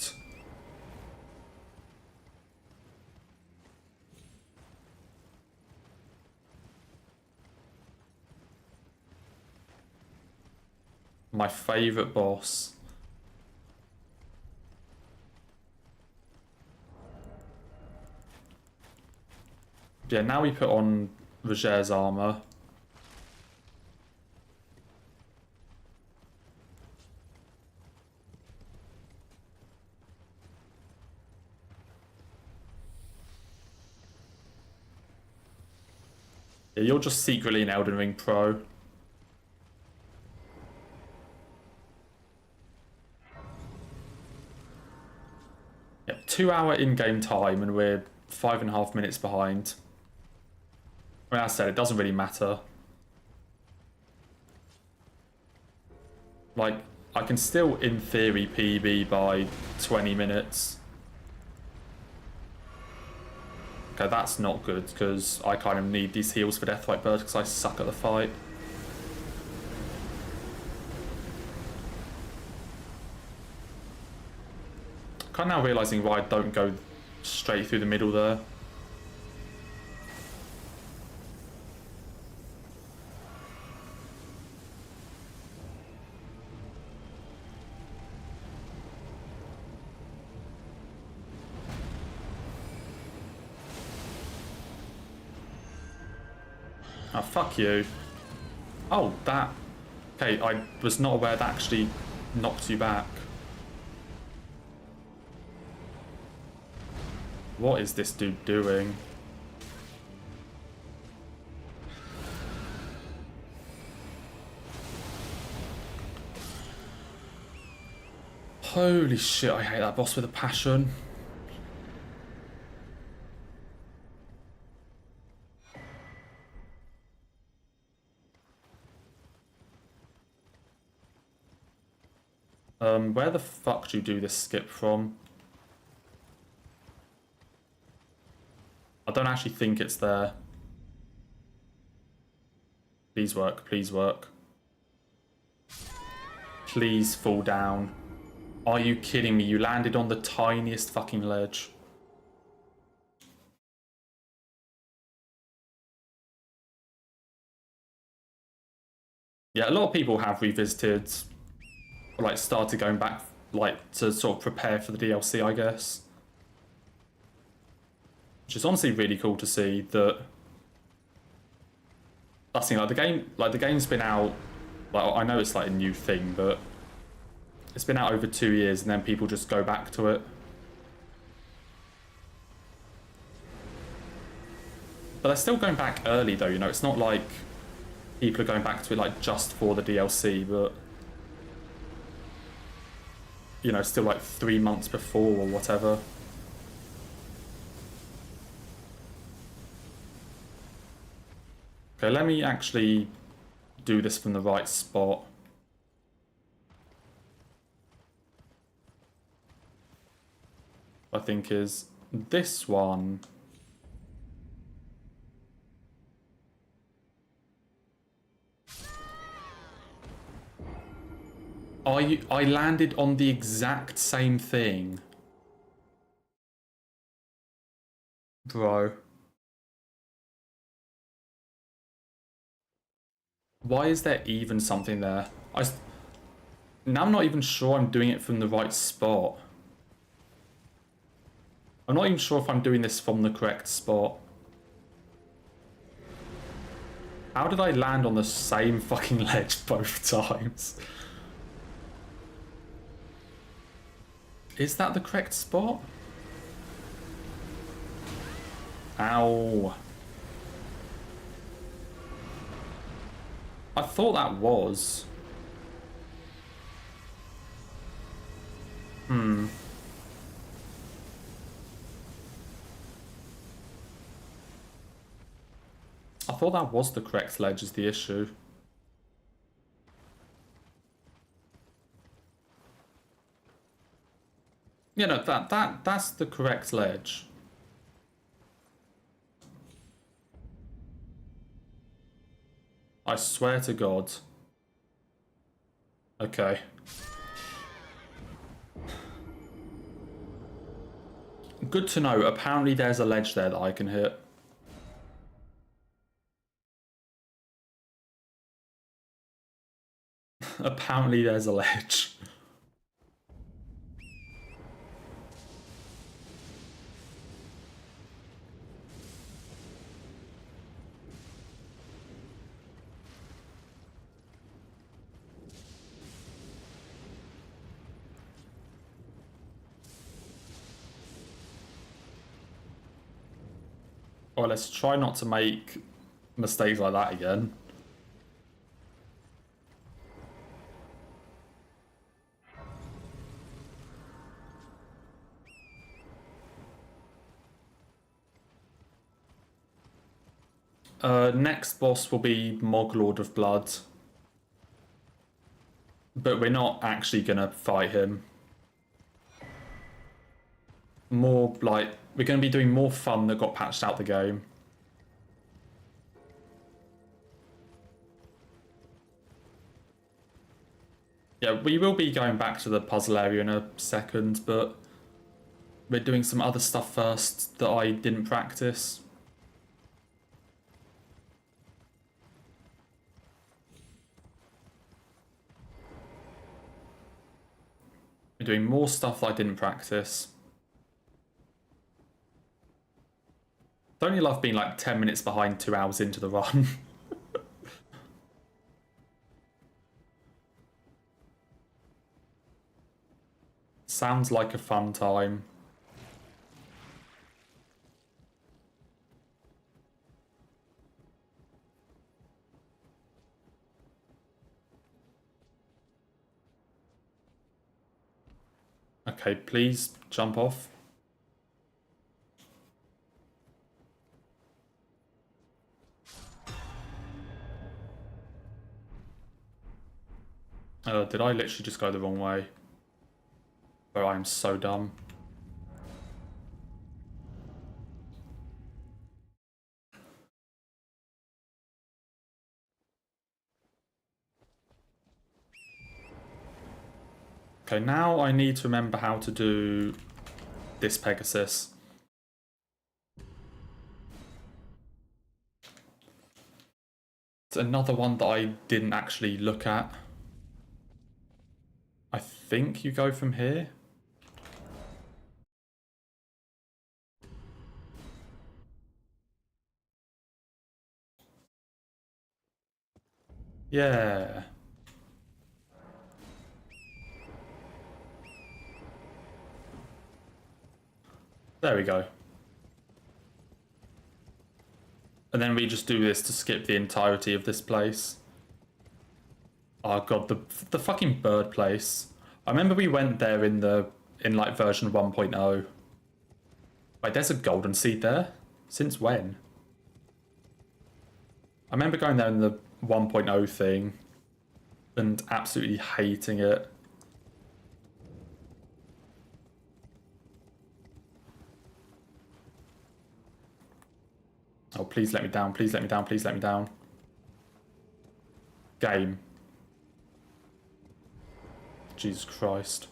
My favourite boss. Yeah, now we put on Roger's armour. Yeah, you're just secretly an Elden Ring pro. Yeah, 2 hour in-game time and we're 5.5 minutes behind. I mean, as I said, it doesn't really matter. Like, I can still, in theory, PB by 20 minutes. Okay, that's not good, because I kind of need these heals for Deathrite Bird, because I suck at the fight. Kind of now realising why I don't go straight through the middle there. Oh, fuck you. Oh, that... Okay, I was not aware that actually knocked you back. What is this dude doing? Holy shit, I hate that boss with a passion. Where the fuck do you do this skip from? I don't actually think it's there. Please work, please work. Please fall down. Are you kidding me? You landed on the tiniest fucking ledge. Yeah, a lot of people have revisited, like started going back, like to sort of prepare for the DLC, I guess. Which is honestly really cool to see that. That's the thing, like the game's been out, like I know it's like a new thing, but it's been out over 2 years and then people just go back to it. But they're still going back early though, you know, it's not like people are going back to it like just for the DLC, but you know, still like 3 months before or whatever. Okay, let me actually do this from the right spot. I think is this one. I landed on the exact same thing. Bro. Why is there even something there? Now I'm not even sure I'm doing it from the right spot. I'm not even sure if I'm doing this from the correct spot. How did I land on the same fucking ledge both times? Is that the correct spot? Ow. I thought that was. I thought that was the correct ledge is the issue. Yeah, no, that's the correct ledge. I swear to God. Okay. Good to know. Apparently there's a ledge there that I can hit. Apparently there's a ledge. Well, let's try not to make mistakes like that again. Next boss will be Moglord of Blood. But we're not actually gonna fight him. More like, we're gonna be doing more fun that got patched out the game. Yeah, we will be going back to the puzzle area in a second, but we're doing some other stuff first that I didn't practice. We're doing more stuff that I didn't practice. Don't you love being like 10 minutes behind 2 hours into the run? Sounds like a fun time. Okay, please jump off. Did I literally just go the wrong way? Bro, I'm so dumb. Okay, now I need to remember how to do this Pegasus. It's another one that I didn't actually look at. I think you go from here. Yeah. There we go. And then we just do this to skip the entirety of this place. Oh god, the fucking bird place. I remember we went there in like version 1.0. Wait, there's a golden seed there? Since when? I remember going there in the 1.0 thing and absolutely hating it. Oh, please let me down, please let me down, please let me down. Game. Jesus Christ.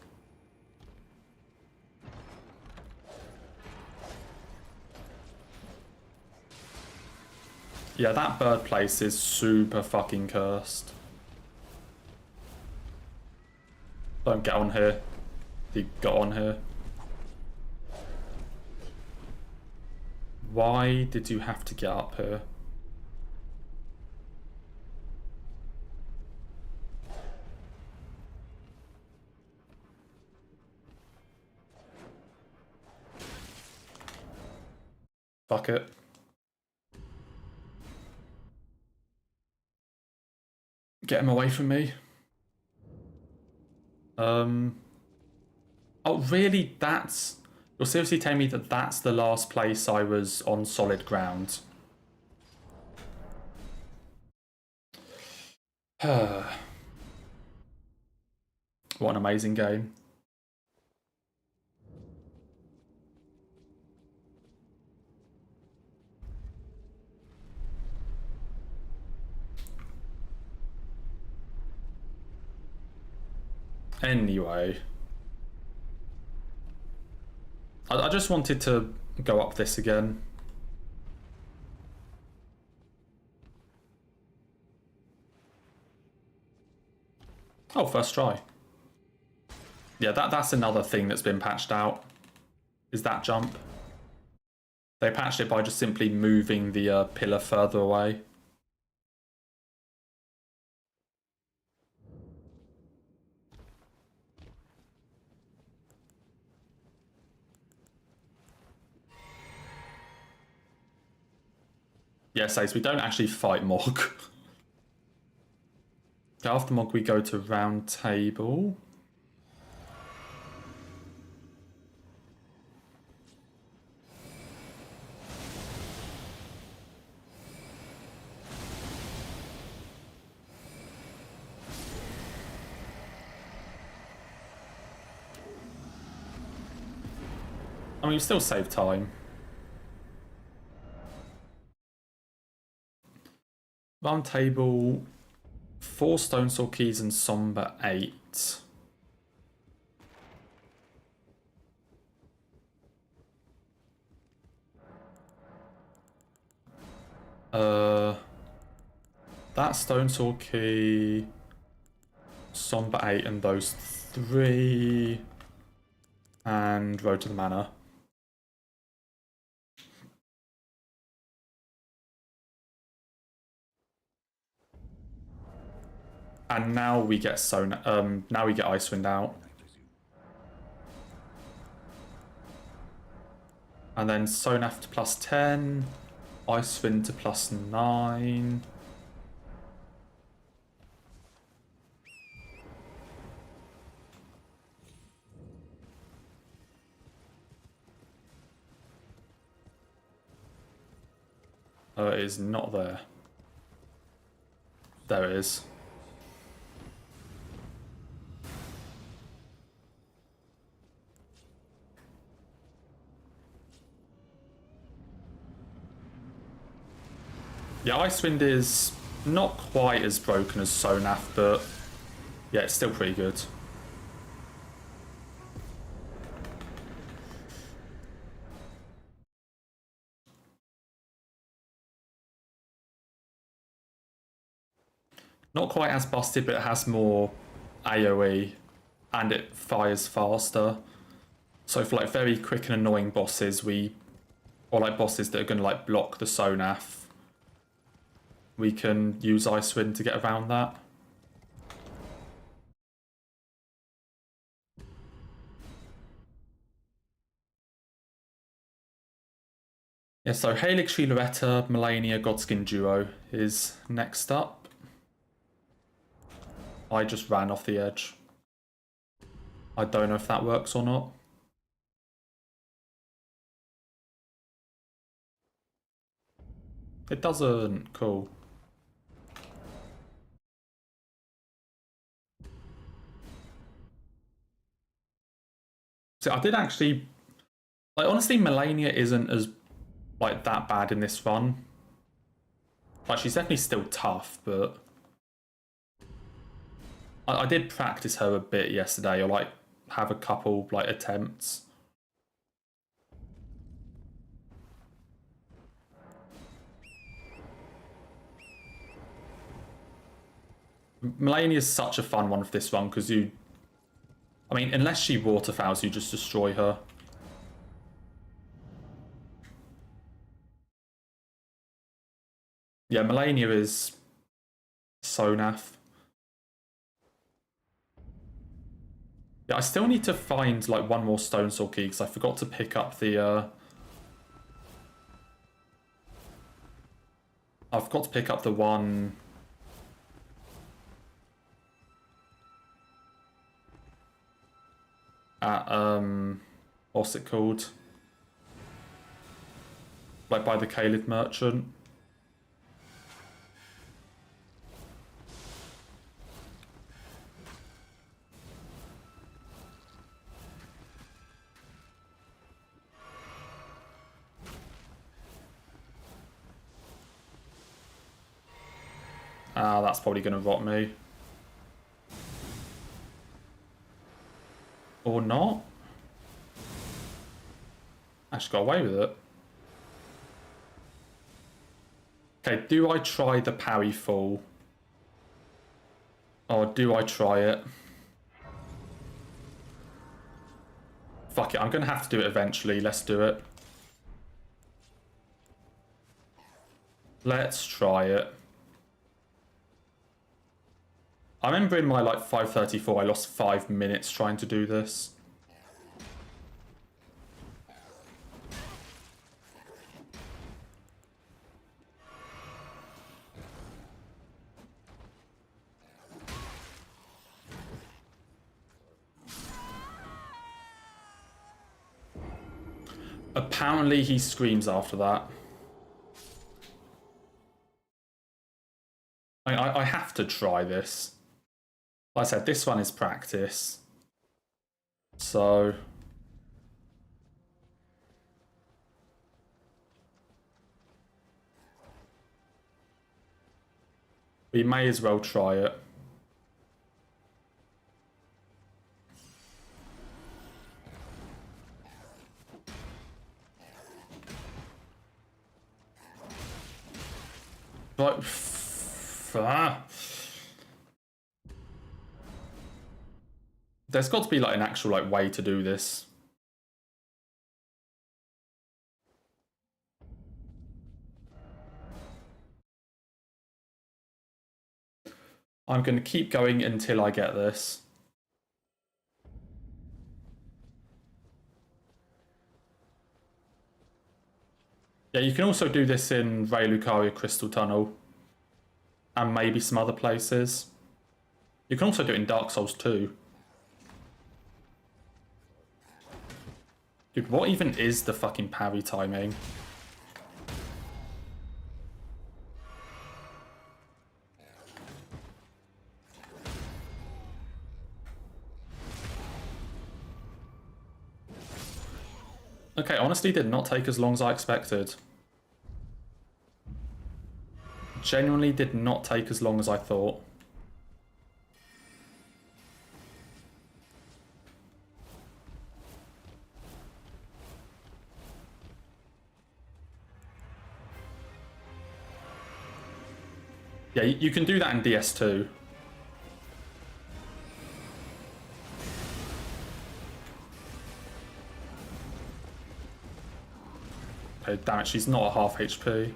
Yeah, that bird place is super fucking cursed. Don't get on here. You got on here. Why did you have to get up here? Fuck it. Get him away from me. Oh, really? You're seriously telling me that that's the last place I was on solid ground? What an amazing game. Anyway. I just wanted to go up this again. Oh, first try. Yeah, that's another thing that's been patched out, is that jump. They patched it by just simply moving the pillar further away. Yes, Ace, we don't actually fight Mog. After Mog, we go to Round Table. I mean, we still save time. Round Table, 4 Stone Sword Keys and Somber 8. That Stone Sword Key, Somber 8 and those 3, and Road to the Manor. And now we get now we get Icewind out. And then Sonaf to +10, Icewind to +9. Oh, it is not there. There it is. Yeah, Icewind is not quite as broken as Sonaf, but yeah, it's still pretty good. Not quite as busted, but it has more AoE and it fires faster. So for like very quick and annoying bosses, or like bosses that are going to like block the Sonaf, we can use Icewind to get around that. Yeah, so Helix, Loretta, Melania, Godskin Duo is next up. I just ran off the edge. I don't know if that works or not. It doesn't. Cool. So I did actually... Like, honestly, Melania isn't as, like, that bad in this run. Like, she's definitely still tough, but... I did practice her a bit yesterday, or, like, have a couple, like, attempts. Melania is such a fun one for this one, because you... I mean, unless she waterfowls, you just destroy her. Yeah, Melania is so naff. Yeah, I still need to find like one more Stone Sword key because I forgot to pick up the I've got to pick up the one... at, what's it called? Like by the Caled Merchant. Ah, that's probably going to rot me. Or not? Actually got away with it. Okay, do I try the parry fall? Or do I try it? Fuck it, I'm going to have to do it eventually. Let's do it. Let's try it. I remember in my, like, 534, I lost 5 minutes trying to do this. Apparently he screams after that. I have to try this. Like I said, this one is practice. So... we may as well try it. But... there's got to be like an actual like way to do this. I'm going to keep going until I get this. Yeah, you can also do this in Ray Lucaria Crystal Tunnel. And maybe some other places. You can also do it in Dark Souls 2. Dude, what even is the fucking parry timing? Okay, honestly did not take as long as I expected. Genuinely did not take as long as I thought. Yeah, you can do that in DS2. Okay, damn it, she's not at half HP.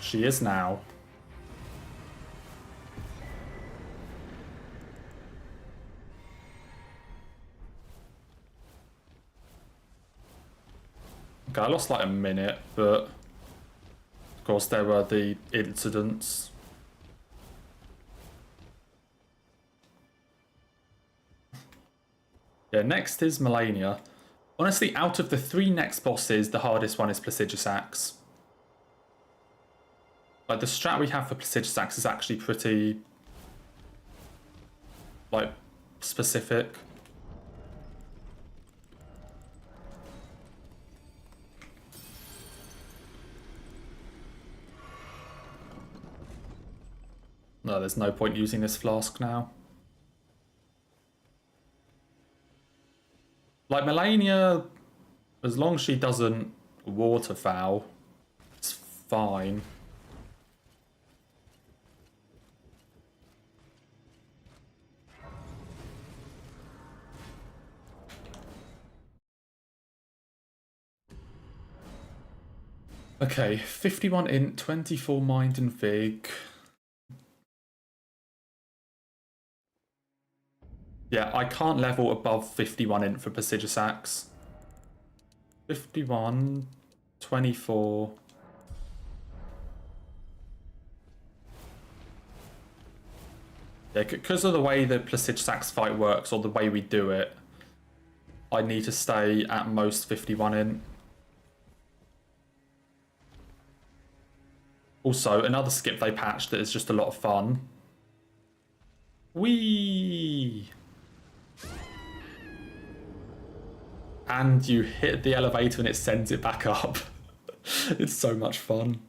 She is now. Okay, I lost like a minute, but of course there were the incidents. Yeah, next is Melania. Honestly, out of the 3 next bosses, the hardest one is Placiduous Axe. Like, the strat we have for Placiduous Axe is actually pretty... like, specific. No, there's no point using this flask now. Like, Melania, as long as she doesn't waterfowl, it's fine. Okay, 51 int, 24 mind and vig. Yeah, I can't level above 51 int for Prestigious Axe. 51, 24. Yeah, because of the way the Prestigious Axe fight works, or the way we do it, I need to stay at most 51 int. Also, another skip they patched that is just a lot of fun. Whee! And you hit the elevator and it sends it back up. It's so much fun.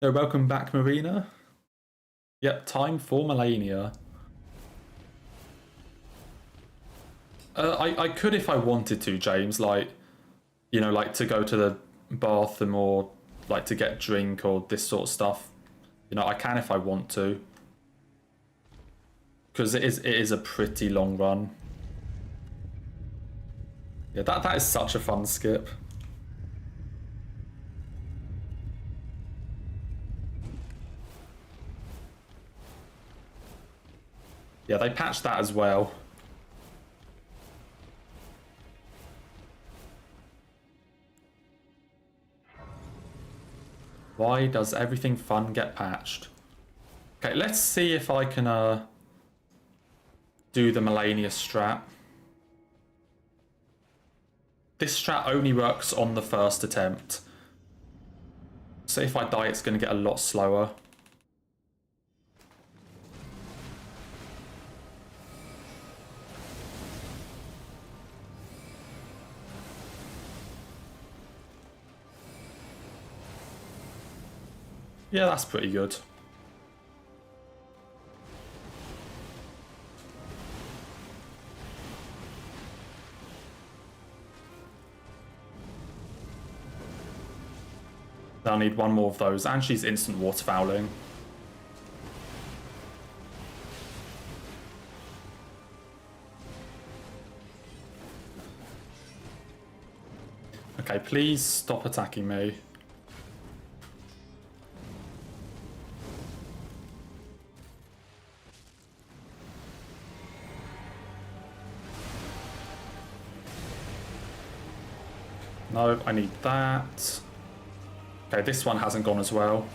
So welcome back, Marina. Yep, time for Melania. I could if I wanted to, James, like, you know, like to go to the bathroom or like to get a drink or this sort of stuff. You know, I can if I want to. Because it is a pretty long run. Yeah, that is such a fun skip. Yeah, they patched that as well. Why does everything fun get patched? Okay, let's see if I can do the Melania strat. This strat only works on the first attempt. So if I die, it's going to get a lot slower. Yeah, that's pretty good. I'll need one more of those, and she's instant water fouling. Okay, please stop attacking me. No, I need that. Okay, this one hasn't gone as well.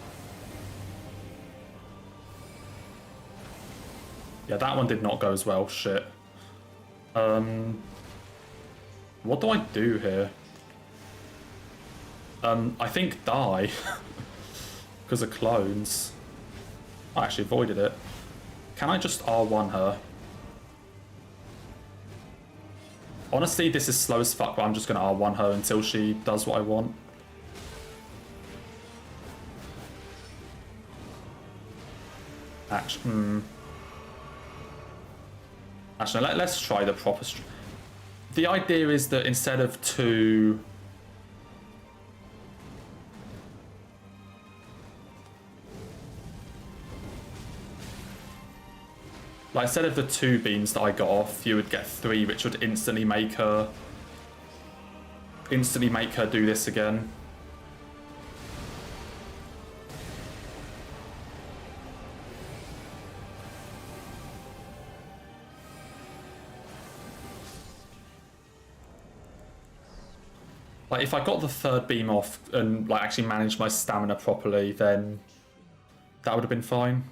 Yeah, that one did not go as well. Shit. What do I do here? I think die. Because of clones. I actually avoided it. Can I just R1 her? Honestly, this is slow as fuck, but I'm just going to R1 her until she does what I want. Actually, let's try the proper... The idea is that instead of two... Like, instead of the 2 beams that I got off, you would get 3, which would instantly make her do this again. Like, if I got the 3rd beam off and like actually managed my stamina properly, then that would have been fine.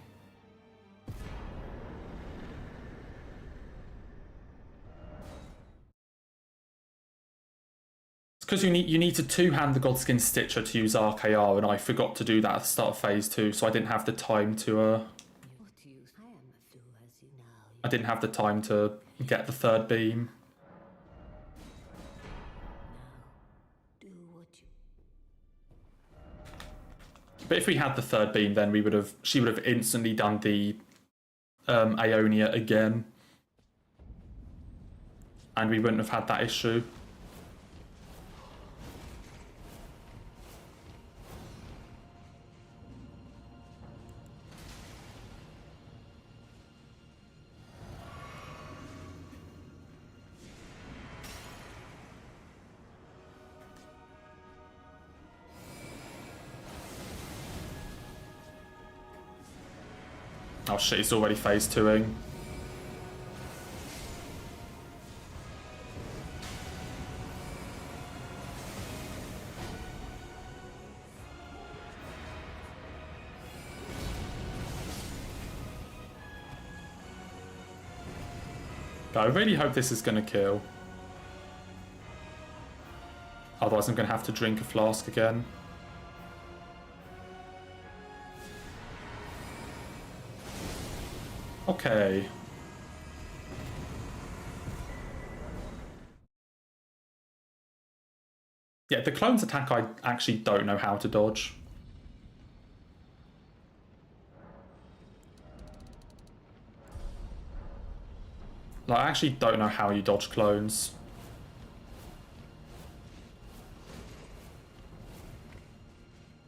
Because you need to 2-hand the Godskin Stitcher to use RKR, and I forgot to do that at the start of phase 2, so I didn't have the time to I didn't have the time to get the 3rd beam. But if we had the 3rd beam, then she would have instantly done the Aeonia again, and we wouldn't have had that issue. Oh shit, he's already phase 2-ing. I really hope this is going to kill. Otherwise I'm going to have to drink a flask again. Okay. Yeah, the clone's attack I actually don't know how to dodge. Like, I actually don't know how you dodge clones.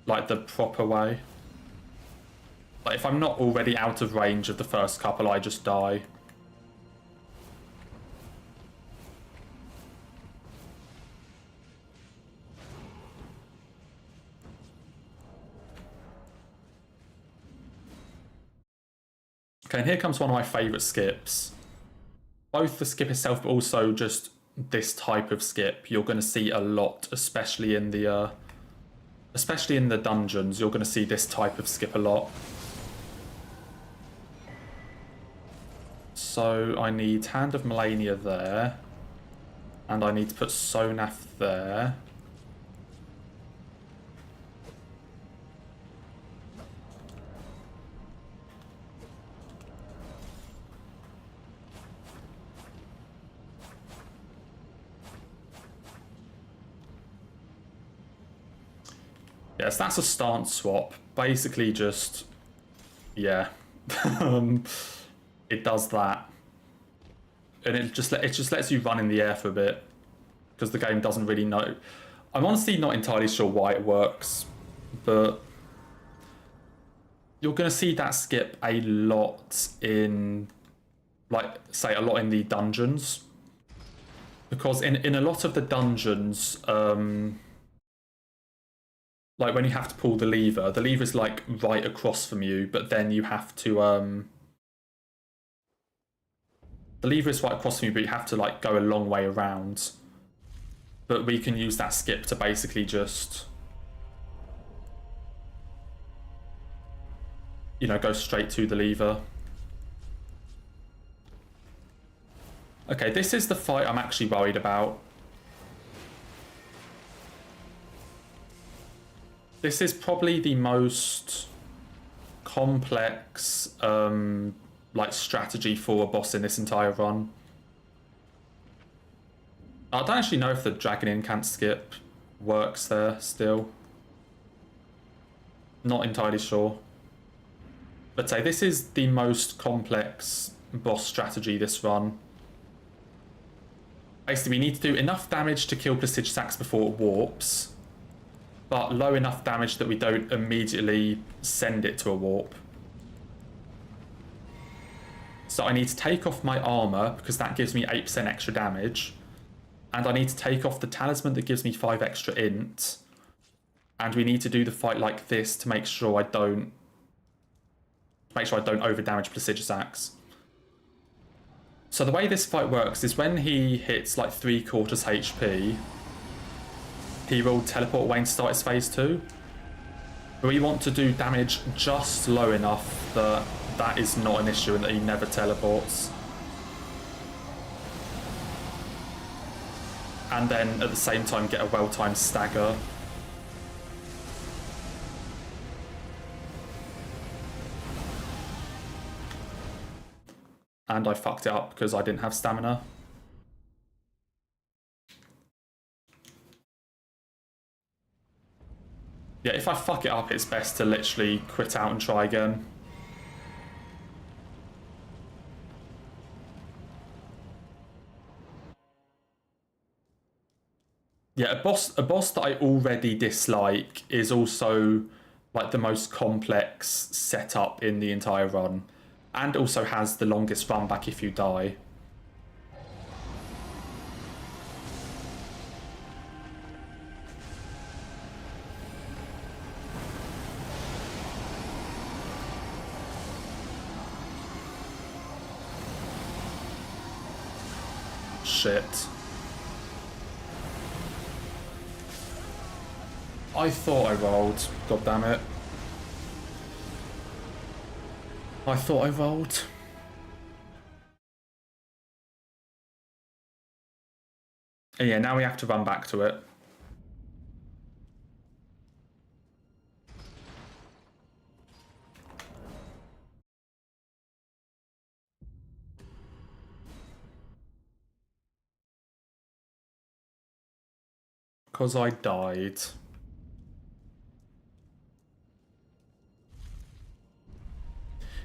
Like, the proper way. Like, if I'm not already out of range of the first couple, I just die. Okay, and here comes one of my favourite skips. Both the skip itself, but also just this type of skip. You're going to see a lot, especially in the dungeons. You're going to see this type of skip a lot. So I need Hand of Melania there, and I need to put Sonaf there. Yes, that's a stance swap. Basically just, yeah. It does that. And it just lets you run in the air for a bit. Because the game doesn't really know. I'm honestly not entirely sure why it works. But you're going to see that skip a lot in, like, say, a lot in the dungeons. Because in a lot of the dungeons, like when you have to pull the lever's like right across from you, but then you have to, the lever is right across from you, but you have to like go a long way around. But we can use that skip to basically just, you know, go straight to the lever. Okay, this is the fight I'm actually worried about. This is probably the most complex like strategy for a boss in this entire run. I don't actually know if the Dragon Incant skip works there still. Not entirely sure. But say this is the most complex boss strategy this run. Basically, we need to do enough damage to kill Placidusax before it warps, but low enough damage that we don't immediately send it to a warp. So I need to take off my armor, because that gives me 8% extra damage. And I need to take off the talisman that gives me 5 extra int. And we need to do the fight like this to make sure I don't overdamage Placidusax. So the way this fight works is when he hits like 3/4 HP, he will teleport away and start his phase 2. But we want to do damage just low enough that that is not an issue and that he never teleports. And then at the same time get a well-timed stagger. And I fucked it up because I didn't have stamina. Yeah, if I fuck it up, it's best to literally quit out and try again. Yeah, a boss that I already dislike is also like the most complex setup in the entire run. And also has the longest run back if you die. Shit. I thought I rolled. God damn it. I thought I rolled. And yeah, now we have to run back to it. Because I died.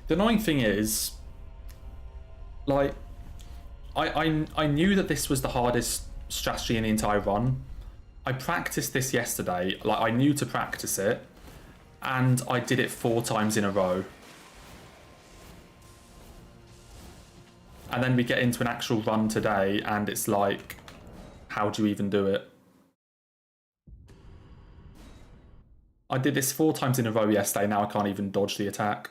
The annoying thing is, like, I knew that this was the hardest strategy in the entire run. I practiced this yesterday. Like, I knew to practice it, and I did it 4 times in a row. And then we get into an actual run today, and it's like, how do you even do it? I did this 4 times in a row yesterday, now I can't even dodge the attack.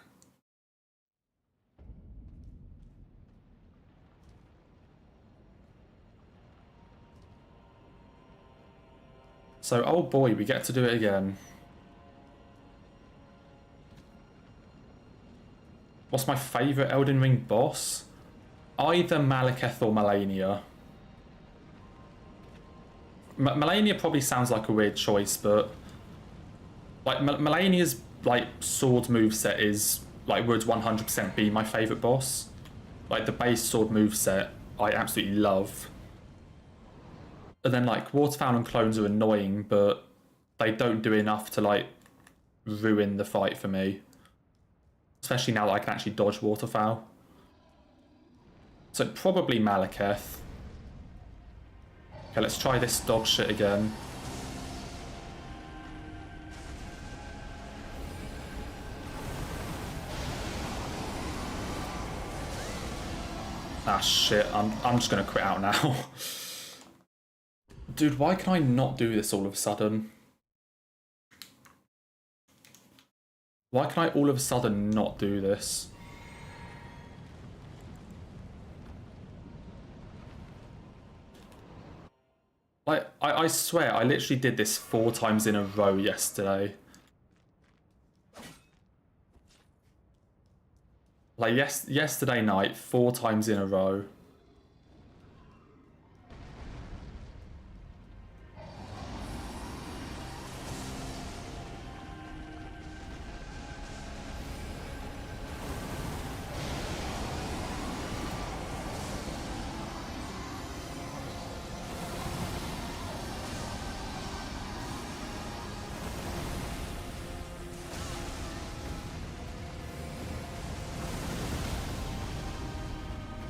So, oh boy, we get to do it again. What's my favourite Elden Ring boss? Either Malekith or Melania. Melania probably sounds like a weird choice, but like Melania's like sword moveset is like would 100% be my favourite boss. Like the base sword moveset I absolutely love. And then like Waterfowl and clones are annoying, but they don't do enough to like ruin the fight for me. Especially now that I can actually dodge Waterfowl. So probably Malekith. Okay, let's try this dog shit again. Ah shit, I'm just gonna quit out now. Dude, why can I not do this all of a sudden? Why can I all of a sudden not do this? Like, I swear, I literally did this 4 times in a row yesterday. Like, yesterday night, 4 times in a row.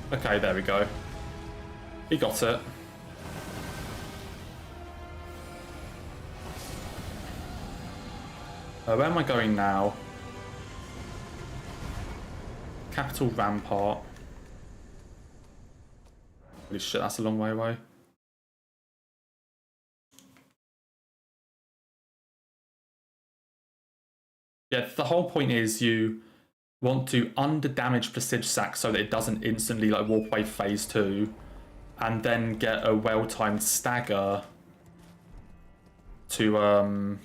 Okay, there we go. He got it. Where am I going now? Capital Rampart. Holy shit, that's a long way away. Yeah, the whole point is you want to under-damage Prestige Sack so that it doesn't instantly like warp away phase 2, and then get a well-timed stagger to and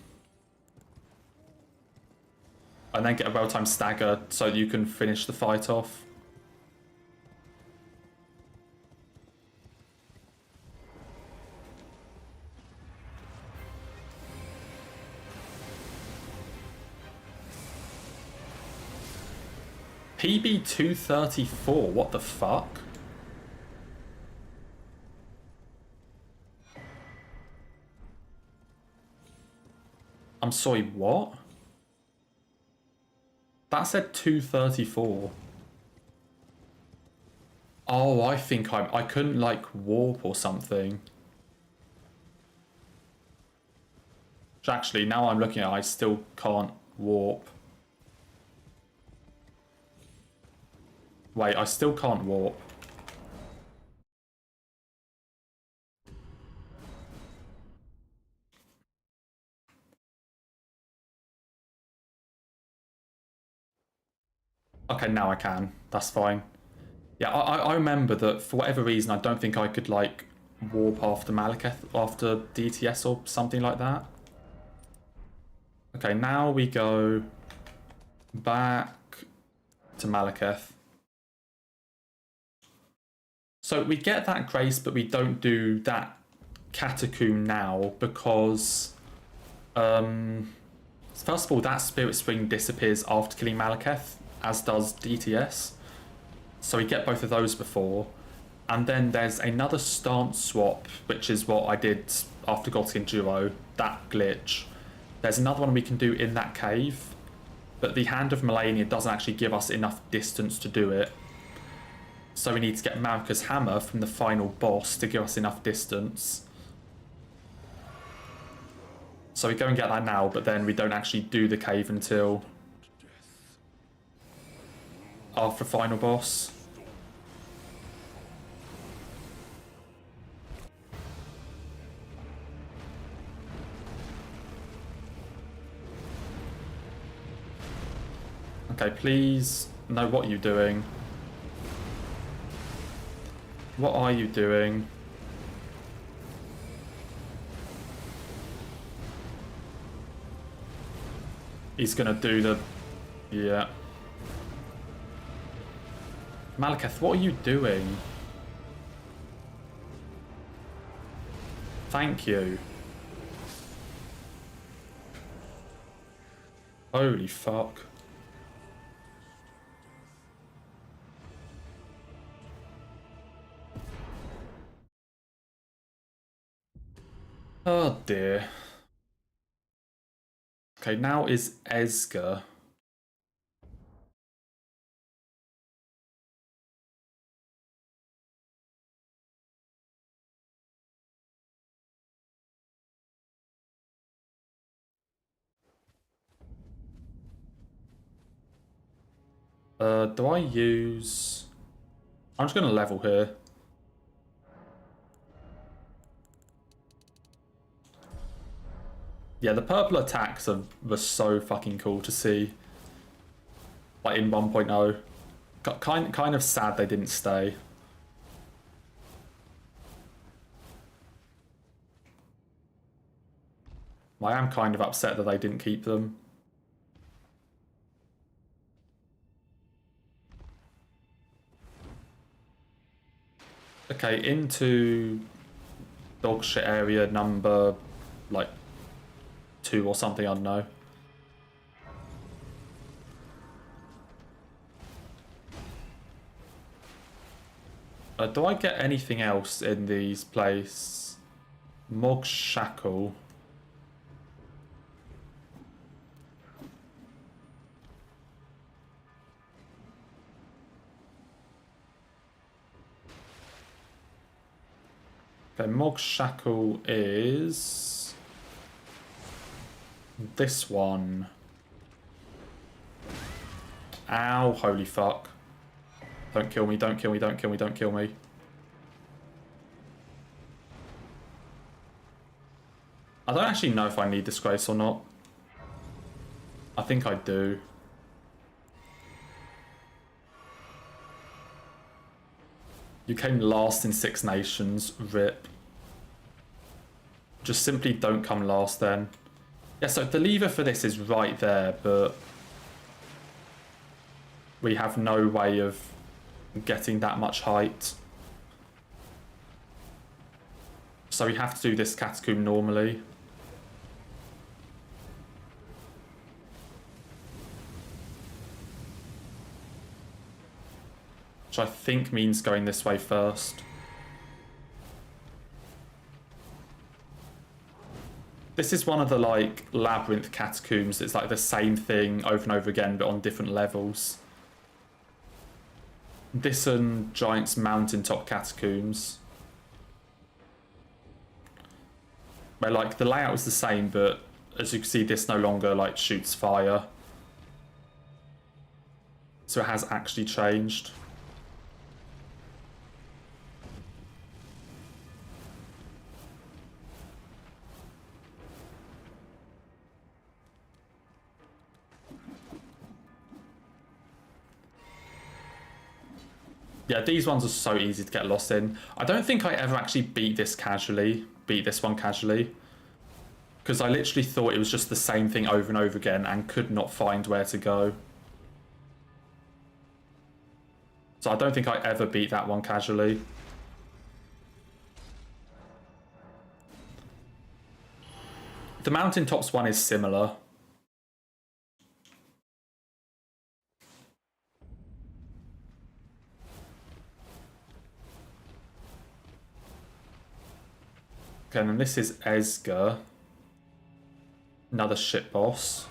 then get a well-timed stagger so you can finish the fight off. PB 234, what the fuck? I'm sorry, what? That said 234. Oh, I think I couldn't like warp or something. Which actually, now I'm looking at it, I still can't warp. Wait, I still can't warp. Okay, now I can. That's fine. Yeah, I remember that for whatever reason, I don't think I could, like, warp after Malekith, after DTS or something like that. Okay, now we go back to Malekith. So we get that grace, but we don't do that catacomb now because, first of all, that spirit spring disappears after killing Malekith, as does DTS. So we get both of those before. And then there's another stance swap, which is what I did after Godkin Duo, that glitch. There's another one we can do in that cave, but the Hand of Melania doesn't actually give us enough distance to do it. So we need to get Marika's hammer from the final boss to give us enough distance. So we go and get that now, but then we don't actually do the cave until after final boss. Okay, please know what you're doing. What are you doing? He's gonna do the... yeah. Malekith, what are you doing? Thank you. Holy fuck. Oh dear. Okay, now is Esger. Do I use... I'm just going to level here. Yeah, the purple attacks were so fucking cool to see. Like in 1.0. Kind of sad they didn't stay. I am kind of upset that they didn't keep them. Okay, into dogshit area number, like, 2 or something, I don't know. Do I get anything else in these places? Mog Shackle. Okay, Mog Shackle is this one. Ow, holy fuck. Don't kill me, don't kill me, don't kill me, don't kill me. I don't actually know if I need Disgrace or not. I think I do. You came last in Six Nations, rip. Just simply don't come last then. Yeah, so the lever for this is right there, but we have no way of getting that much height. So we have to do this catacomb normally. Which I think means going this way first. This is one of the, like, labyrinth catacombs. It's like the same thing over and over again, but on different levels. This and Giant's Mountaintop catacombs. Where, like, the layout is the same, but as you can see, this no longer, like, shoots fire. So it has actually changed. Yeah, these ones are so easy to get lost in. I don't think I ever actually beat this one casually. Because I literally thought it was just the same thing over and over again and could not find where to go. So I don't think I ever beat that one casually. The mountaintops one is similar. Okay, and then this is Esger. Another shit boss.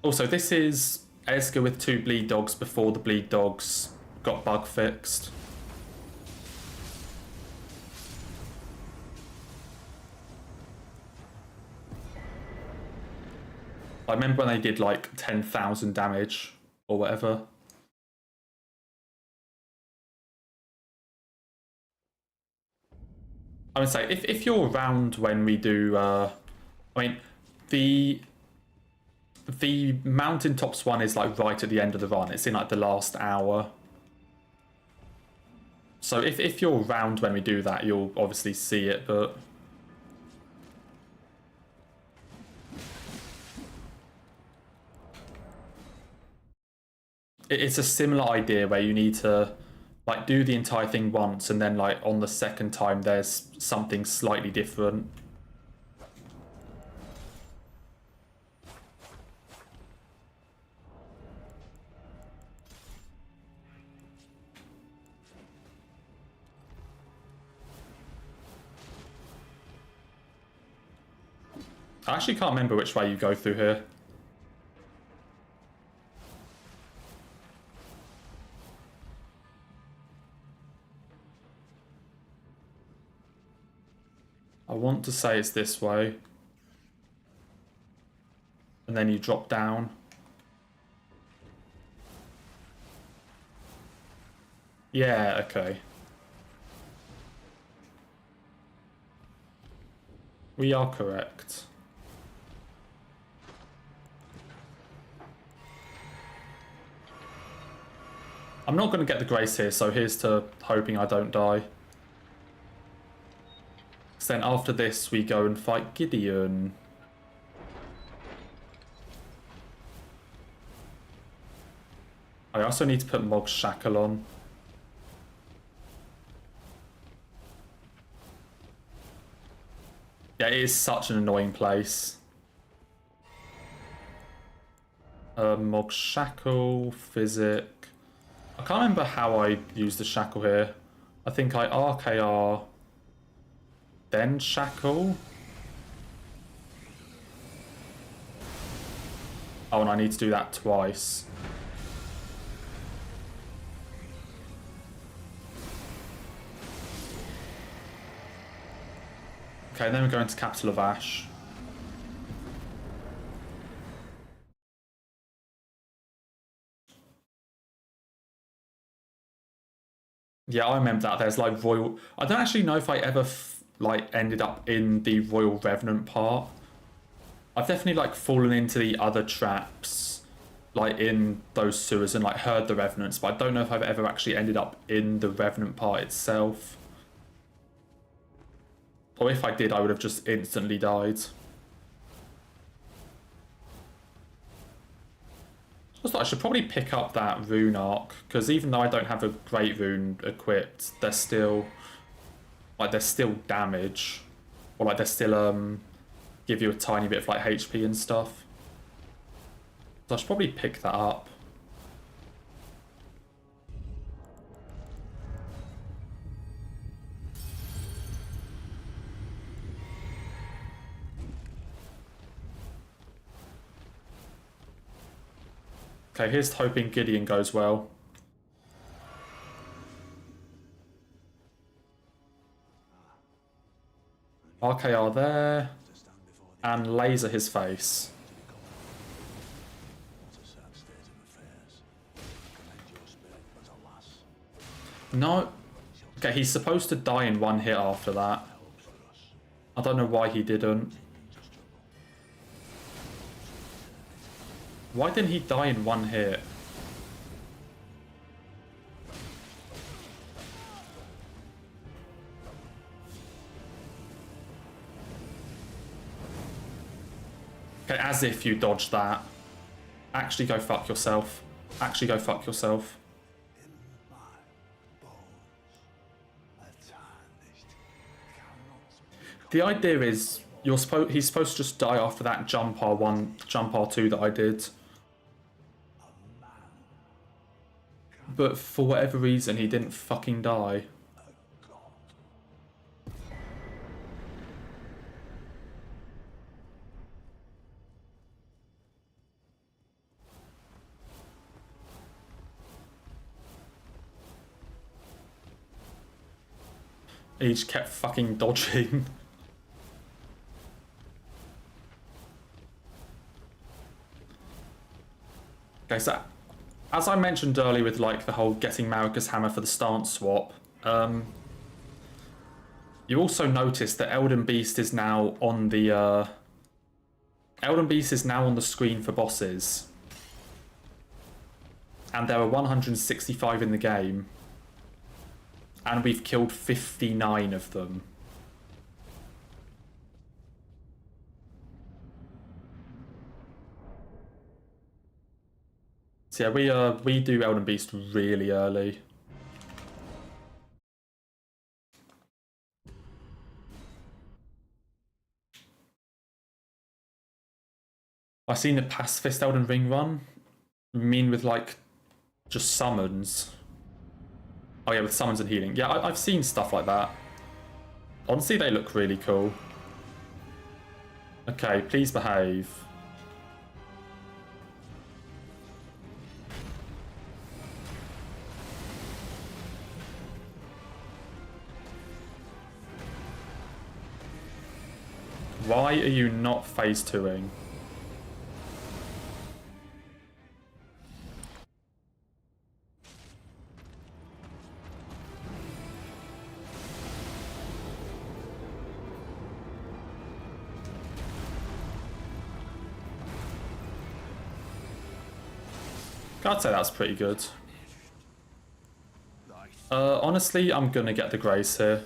Also, this is Esger with 2 bleed dogs before the bleed dogs got bug fixed. I remember when they did like 10,000 damage or whatever. I would say if you're around when we do, I mean, the mountaintops one is like right at the end of the run. It's in like the last hour. So if you're around when we do that, you'll obviously see it, but it's a similar idea where you need to like do the entire thing once and then like on the second time there's something slightly different. I actually can't remember which way you go through here. I want to say it's this way. And then you drop down. Yeah, okay. We are correct. I'm not going to get the grace here, so here's to hoping I don't die. So then after this, we go and fight Gideon. I also need to put Mog's Shackle on. Yeah, it is such an annoying place. Mog's Shackle, Physic. I can't remember how I use the Shackle here. I think I RKR, then Shackle. Oh, and I need to do that twice. Okay, then we go into Capital of Ash. Yeah, I remember that. There's like Royal... I don't actually know if I ever like ended up in the Royal Revenant part. I've definitely like fallen into the other traps like in those sewers and like heard the Revenants, but I don't know if I've ever actually ended up in the Revenant part itself. Or if I did, I would have just instantly died. I thought I should probably pick up that rune arc, because even though I don't have a great rune equipped, they're still like there's still damage, or like they still give you a tiny bit of like HP and stuff. So I should probably pick that up. Okay, here's hoping Gideon goes well. RKR there. And laser his face. No. Okay, he's supposed to die in one hit after that. I don't know why he didn't. Why didn't he die in one hit? Okay, as if you dodged that. Actually go fuck yourself. Actually go fuck yourself. The idea is He's supposed to just die after that jump R1, jump R2 that I did. But for whatever reason, he didn't fucking die. He just kept fucking dodging. Okay, so as I mentioned earlier with like the whole getting Marika's hammer for the stance swap, you also notice that Elden Beast is now on the screen for bosses. And there are 165 in the game. And we've killed 59 of them. So yeah, we do Elden Beast really early. I've seen the pacifist Elden Ring run. You mean with like just summons? Oh yeah, with summons and healing. Yeah, I've seen stuff like that. Honestly, they look really cool. Okay, please behave. Why are you not phase 2ing? I'd say that's pretty good. Honestly, I'm gonna get the grace here.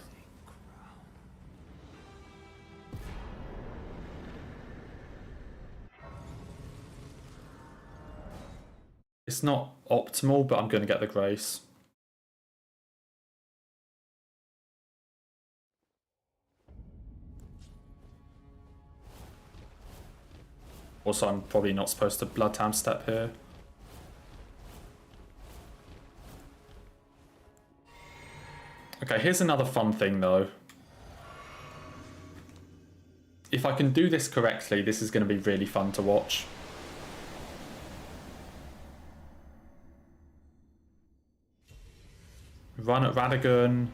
It's not optimal, but I'm gonna get the grace. Also, I'm probably not supposed to Bloodhound step here. Okay, here's another fun thing though. If I can do this correctly, this is going to be really fun to watch. Run at Radagon,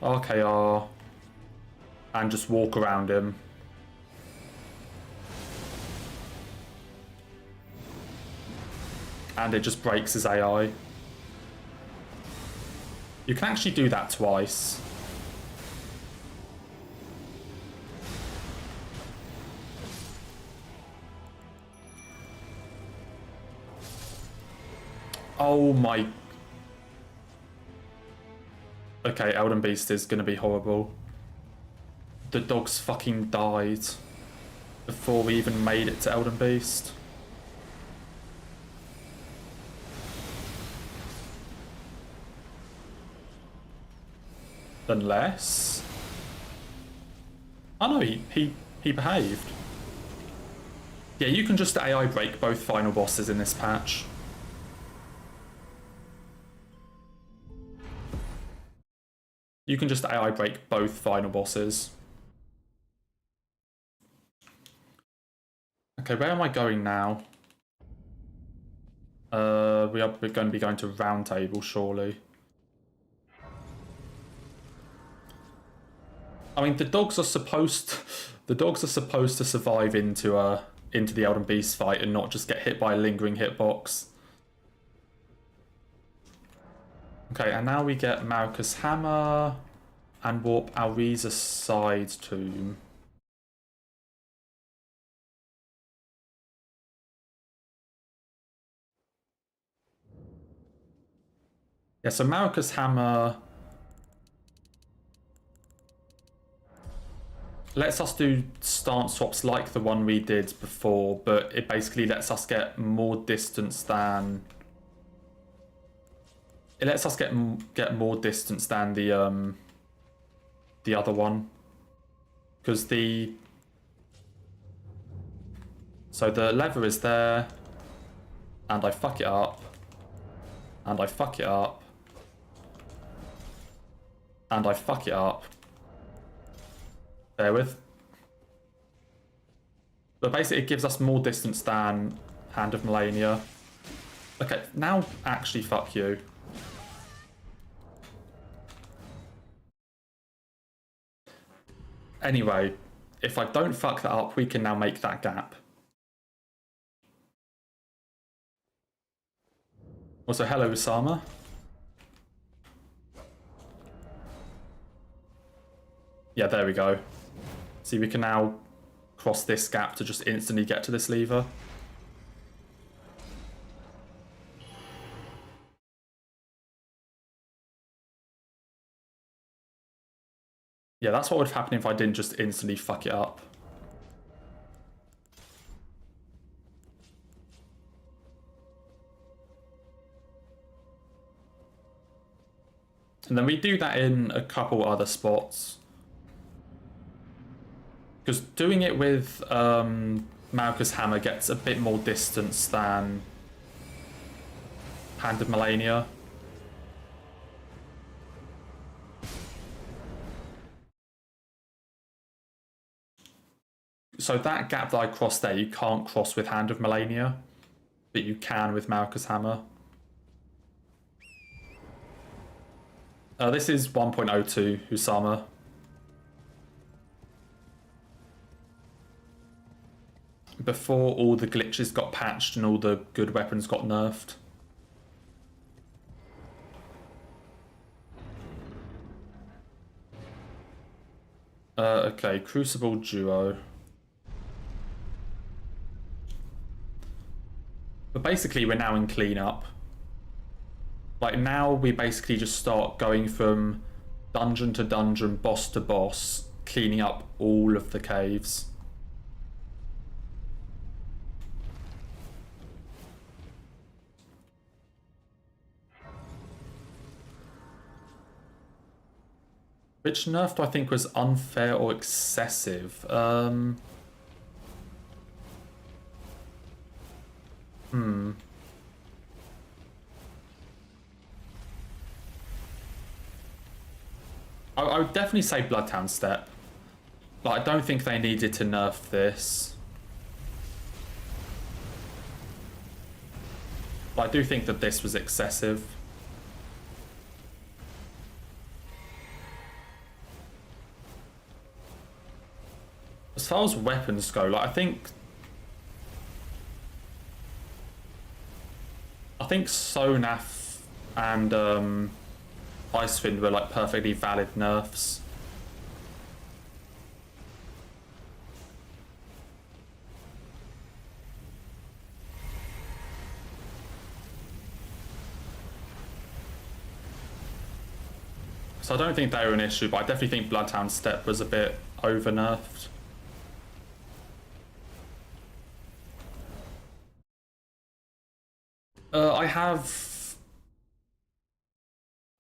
RKR, and just walk around him. And it just breaks his AI. You can actually do that twice. Oh my... Okay, Elden Beast is gonna be horrible. The dogs fucking died before we even made it to Elden Beast. Unless... Oh no, he behaved. Yeah, you can just AI break both final bosses in this patch. You can just AI break both final bosses. Okay, where am I going now? We're going to be going to Round Table, surely. I mean, the dogs are supposed to survive into the Elden Beast fight and not just get hit by a lingering hitbox. Okay, and now we get Marika's Hammer and warp Alriza's side tomb. Yeah, so Marika's Hammer lets us do stance swaps like the one we did before, but it basically lets us get more distance than... It lets us get more distance than the other one. Because the So the lever is there, and I fuck it up, and I fuck it up, and I fuck it up. Bear with. But basically it gives us more distance than Hand of Melania. Okay, now actually fuck you. Anyway, if I don't fuck that up, we can now make that gap. Also, hello, Usama. Yeah, there we go. See, we can now cross this gap to just instantly get to this lever. Yeah, that's what would happen if I didn't just instantly fuck it up. And then we do that in a couple other spots. Because doing it with Malchus Hammer gets a bit more distance than Hand of Melania. So that gap that I crossed there, you can't cross with Hand of Melania, but you can with Malchus Hammer. This is 1.02 Usama. Before all the glitches got patched and all the good weapons got nerfed. Okay, Crucible Duo. But basically we're now in cleanup. Like now we basically just start going from dungeon to dungeon, boss to boss, cleaning up all of the caves. Which nerf do I think was unfair or excessive? I would definitely say Bloodtown Step. But I don't think they needed to nerf this. But I do think that this was excessive. As far as weapons go, like I think Sonaf and Icewind were like perfectly valid nerfs. So I don't think they were an issue, but I definitely think Bloodhound Step was a bit over nerfed.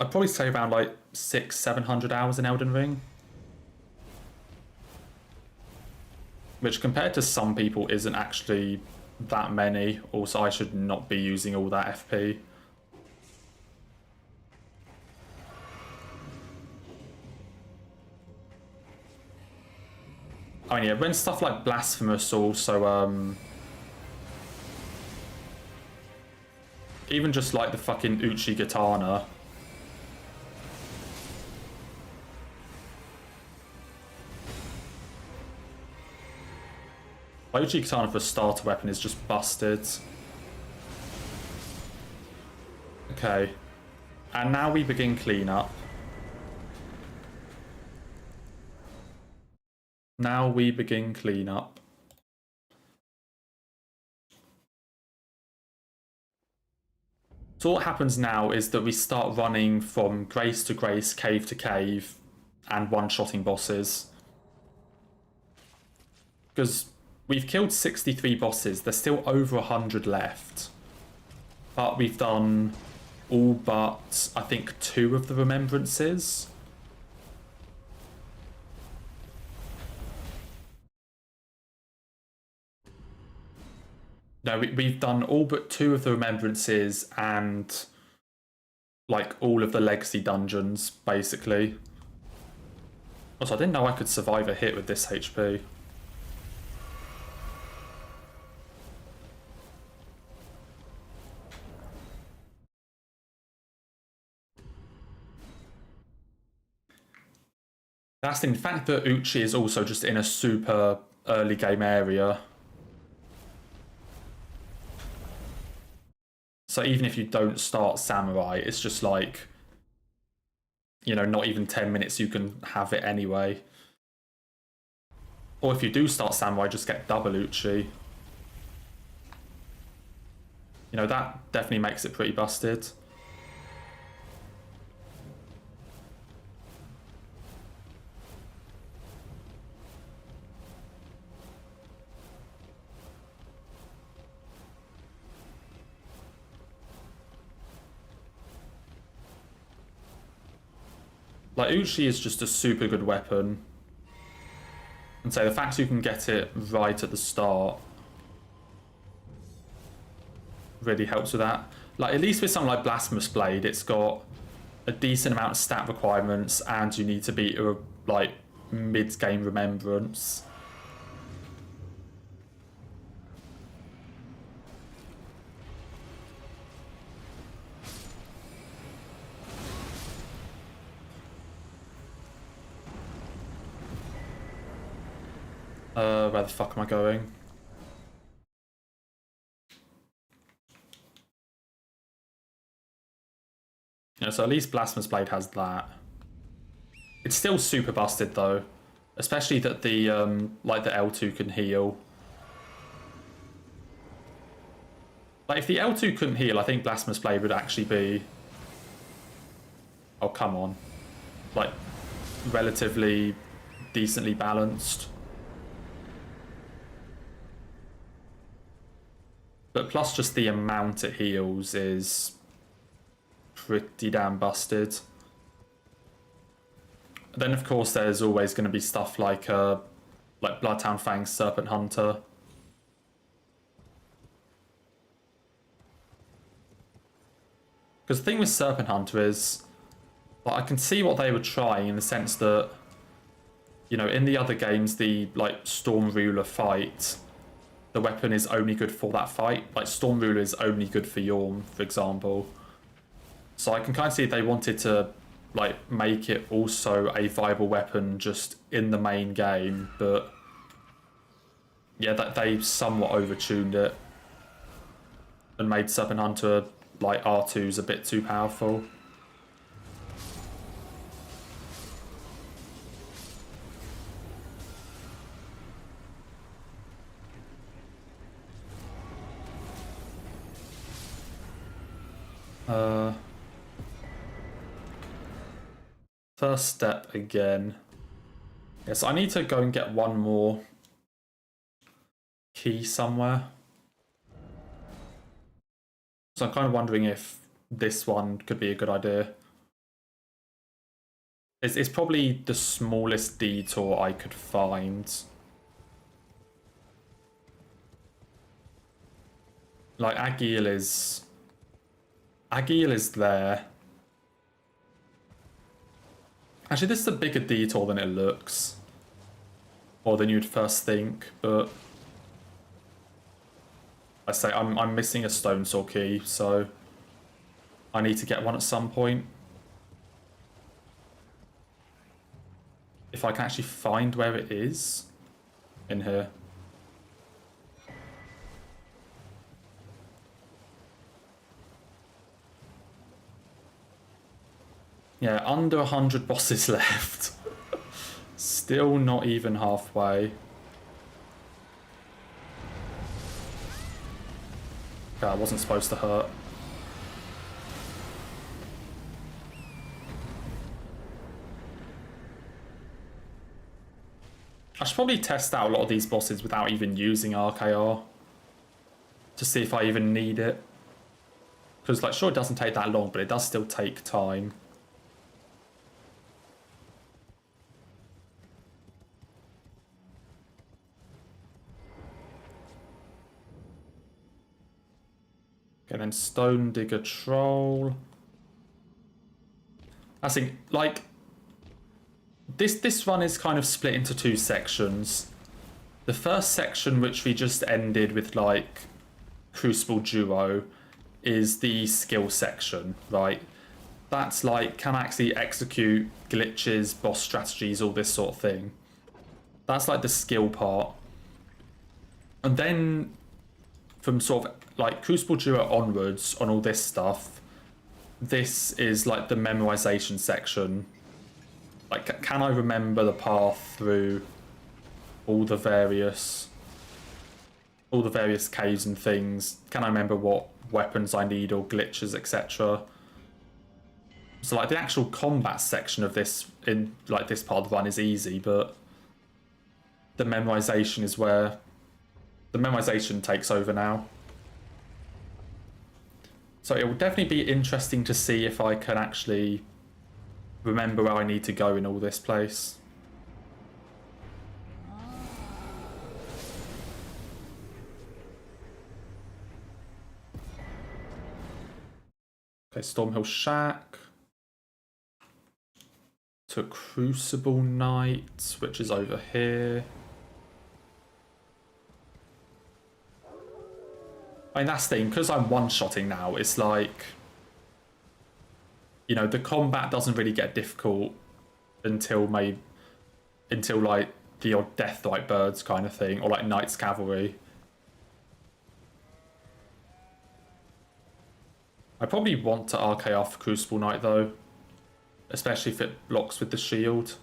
I'd probably say around like 600-700 hours in Elden Ring. Which compared to some people isn't actually that many. Also, I should not be using all that FP. I mean, yeah, when stuff like Blasphemous also, even just like the fucking Uchi Katana. Uchi Katana for starter weapon is just busted. Okay. And now we begin cleanup. Now we begin cleanup. So what happens now is that we start running from grace to grace, cave to cave, and one-shotting bosses. Because we've killed 63 bosses, there's still over 100 left. But we've done all but, I think, 2 of the remembrances. No, we've done all but 2 of the remembrances and like all of the legacy dungeons, basically. Also, I didn't know I could survive a hit with this HP. That's in fact that Uchi is also just in a super early game area. So even if you don't start Samurai, it's just like, you know, not even 10 minutes you can have it anyway. Or if you do start Samurai, just get double Uchi. You know, that definitely makes it pretty busted. Like, Uchi is just a super good weapon. And so the fact you can get it right at the start really helps with that. Like, at least with something like Blasphemous Blade, it's got a decent amount of stat requirements and you need to beat a, like, mid-game remembrance. Where the fuck am I going? Yeah, so at least Blasphemous Blade has that. It's still super busted though, especially that the like the L2 can heal. Like if the L2 couldn't heal, I think Blasphemous Blade would actually be, oh come on, like relatively decently balanced. But plus just the amount it heals is pretty damn busted. Then of course there's always going to be stuff like Bloodhound Fang's Serpent Hunter. Because the thing with Serpent Hunter is, like, I can see what they were trying in the sense that, you know, in the other games, the like Storm Ruler fight, the weapon is only good for that fight. Like Storm Ruler is only good for Yorm, for example. So I can kind of see they wanted to like make it also a viable weapon just in the main game, but yeah, that they somewhat overtuned it and made Serpent Hunter like R2's a bit too powerful. First step again. Yes, I need to go and get one more key somewhere. So I'm kind of wondering if this one could be a good idea. It's probably the smallest detour I could find. Like Agil is there. Actually, this is a bigger detour than it looks. Or than you'd first think, but I say I'm missing a stone saw key, so I need to get one at some point. If I can actually find where it is in here. Yeah, under 100 bosses left. Still not even halfway. That wasn't supposed to hurt. I should probably test out a lot of these bosses without even using RKR. To see if I even need it. Because, like, sure, it doesn't take that long, but it does still take time. And then Stone Digger Troll. I think, like, this run is kind of split into two sections. The first section, which we just ended with, like, Crucible Duo, is the skill section, right? That's like, can I actually execute glitches, boss strategies, all this sort of thing. That's like the skill part. And then from sort of like Crucible Duo onwards on all this stuff, this is like the memorization section. Like, can I remember the path through all the various caves and things? Can I remember what weapons I need or glitches, etc.? So like the actual combat section of this in like this part of the run is easy, but the memorization is where the memorization takes over now. So it will definitely be interesting to see if I can actually remember where I need to go in all this place. Okay, Stormhill Shack. To Crucible Knight, which is over here. I mean, that's the thing, because I'm one-shotting now, it's like, you know, the combat doesn't really get difficult until like the odd Deathrite Birds kind of thing, or like Knight's Cavalry. I probably want to RKR for Crucible Knight though, especially if it blocks with the shield.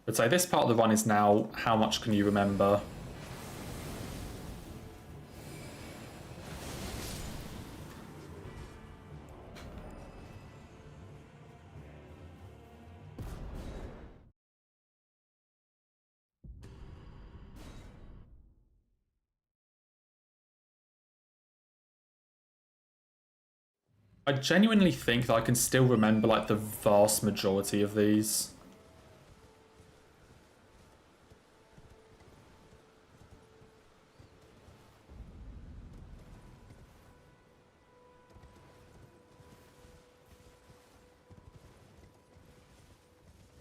I'd say this part of the run is now, how much can you remember? I genuinely think that I can still remember like the vast majority of these.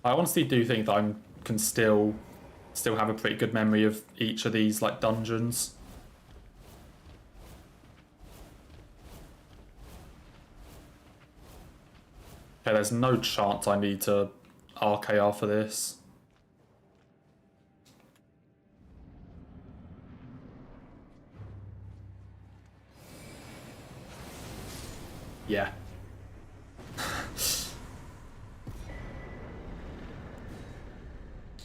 I honestly do think that I can still have a pretty good memory of each of these like dungeons. Okay, there's no chance I need to RKR for this. Yeah.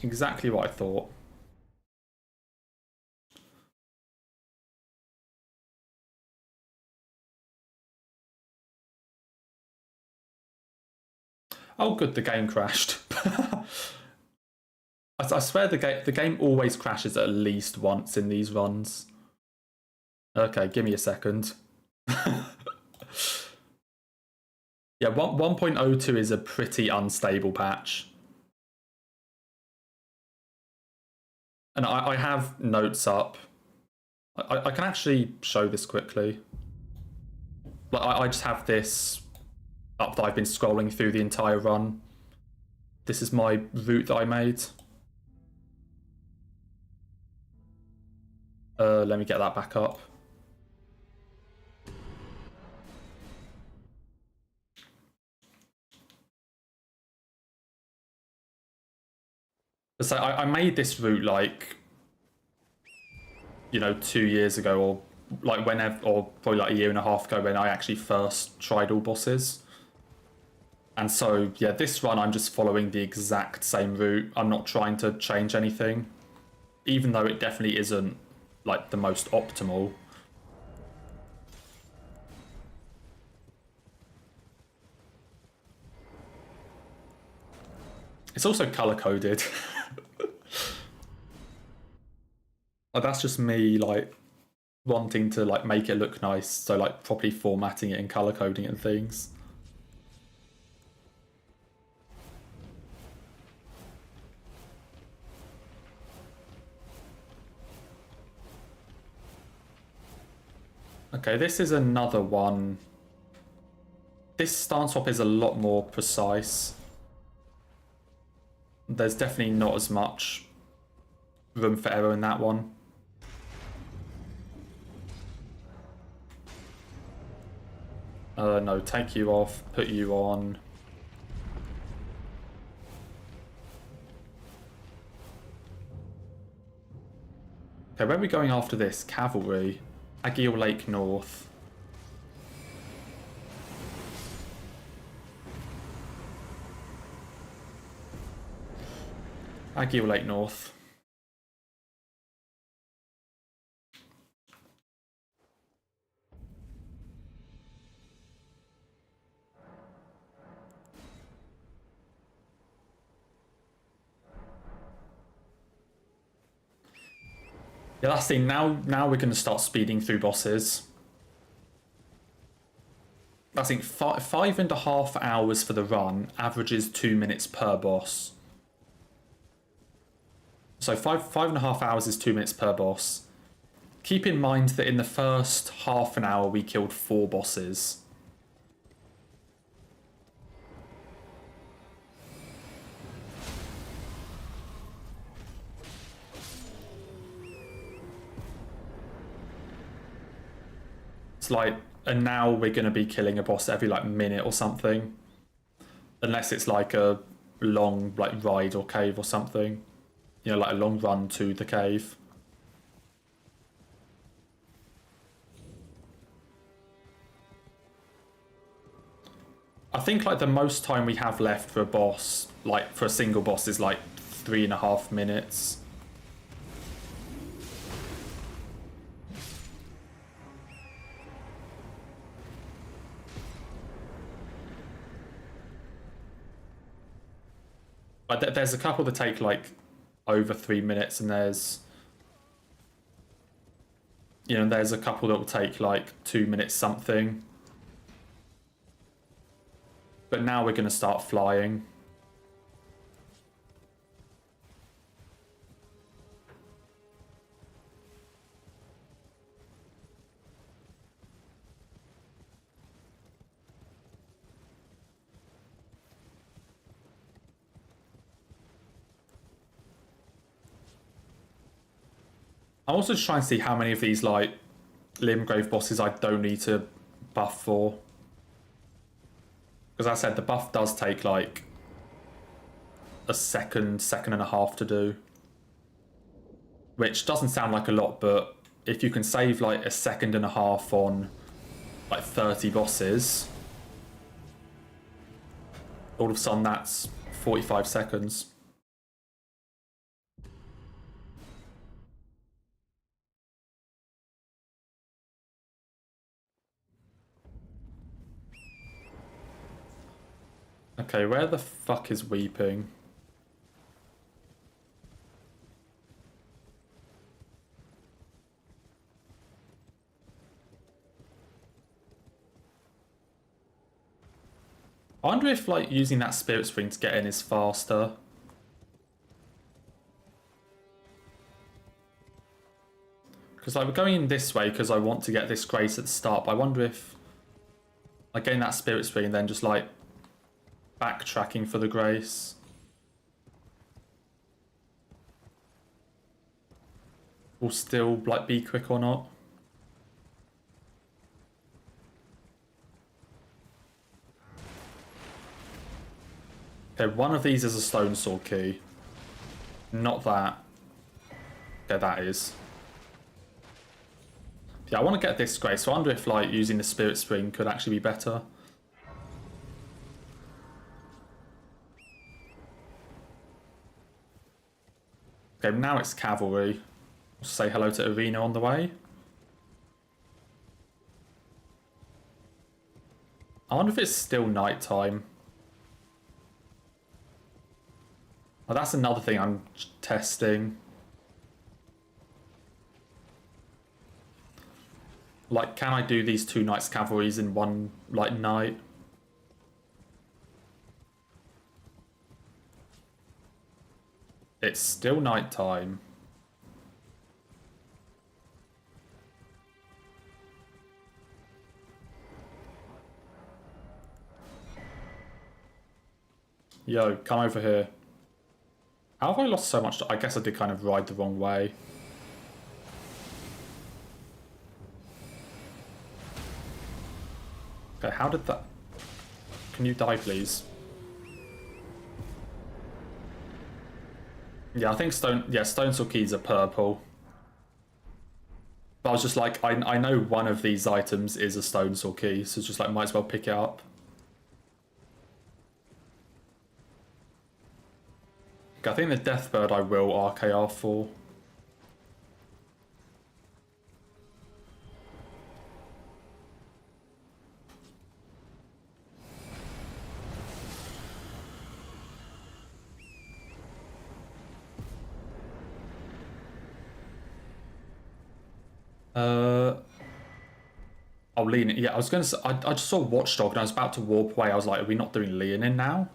Exactly what I thought. Oh good, the game crashed. I swear the game always crashes at least once in these runs. Okay, give me a second. Yeah, 1.02 is a pretty unstable patch. And I have notes up. I can actually show this quickly. Like I just have this up that I've been scrolling through the entire run. This is my route that I made. Let me get that back up. So I made this route like, you know, 2 years ago, or like whenever, or probably like a year and a half ago when I actually first tried all bosses. And so, yeah, this run I'm just following the exact same route. I'm not trying to change anything, even though it definitely isn't like the most optimal. It's also color-coded. Like, that's just me, like, wanting to, like, make it look nice. So, like, properly formatting it and color-coding it and things. Okay, this is another one. This stance swap is a lot more precise. There's definitely not as much room for error in that one. No, take you off, put you on. Okay, where are we going after this? Cavalry. Agiel Lake North. Agiel Lake North. Yeah, that's the thing. Now we're going to start speeding through bosses. I think 5.5 hours for the run averages 2 minutes per boss. So 5.5 hours is 2 minutes per boss. Keep in mind that in the first half an hour we killed 4 bosses. It's like, and now we're going to be killing a boss every like minute or something. Unless it's like a long like ride or cave or something. You know, like a long run to the cave. I think like the most time we have left for a boss, like for a single boss, is like 3.5 minutes. But there's a couple that take like over 3 minutes, and there's, you know, there's a couple that will take like 2 minutes something. But now we're going to start flying. I'm also just trying to see how many of these like Limgrave bosses I don't need to buff for. Because as I said, the buff does take like a second and a half to do. Which doesn't sound like a lot, but if you can save like a second and a half on like 30 bosses, all of a sudden that's 45 seconds. Okay, where the fuck is Weeping? I wonder if like using that spirit spring to get in is faster. Because like we're going in this way because I want to get this grace at the start, but I wonder if like getting that spirit spring and then just like backtracking for the grace will still like be quick or not. Okay, one of these is a stone sword key. Not that. Okay, that is. Yeah, I want to get this grace, so I wonder if like using the spirit spring could actually be better. Okay, now it's cavalry. I'll say hello to Arena on the way. I wonder if it's still nighttime. Oh, that's another thing I'm testing. Like, can I do these 2 Knights Cavalries in one, like, night? It's still nighttime. Yo, come over here. How have I lost so much? I guess I did kind of ride the wrong way. Okay, how did that... Can you die, please? Yeah, I think stone sword keys are purple. But I was just like, I know one of these items is a stone sword key, so it's just like, might as well pick it up. Okay, I think the Deathbird I will RKR for. I'll lean it. Yeah, I was gonna say, I just saw Watchdog and I was about to warp away. I was like, are we not doing Leonin now?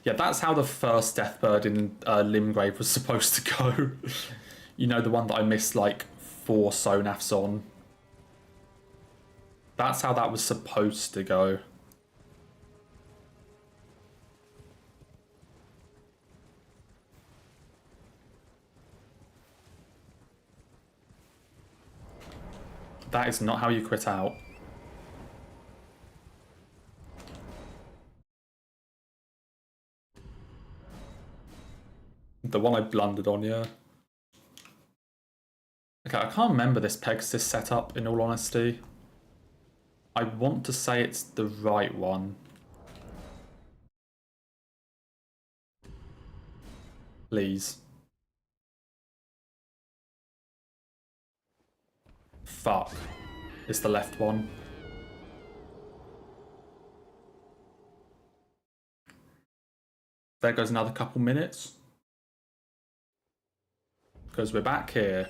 Yeah, that's how the first Deathbird in Limgrave was supposed to go. You know, the one that I missed like 4 Sonaths on. That's how that was supposed to go. That is not how you quit out. The one I blundered on, yeah. Okay, I can't remember this Pegasus setup, in all honesty. I want to say it's the right one. Please. Fuck. It's the left one. There goes another couple minutes. Because we're back here.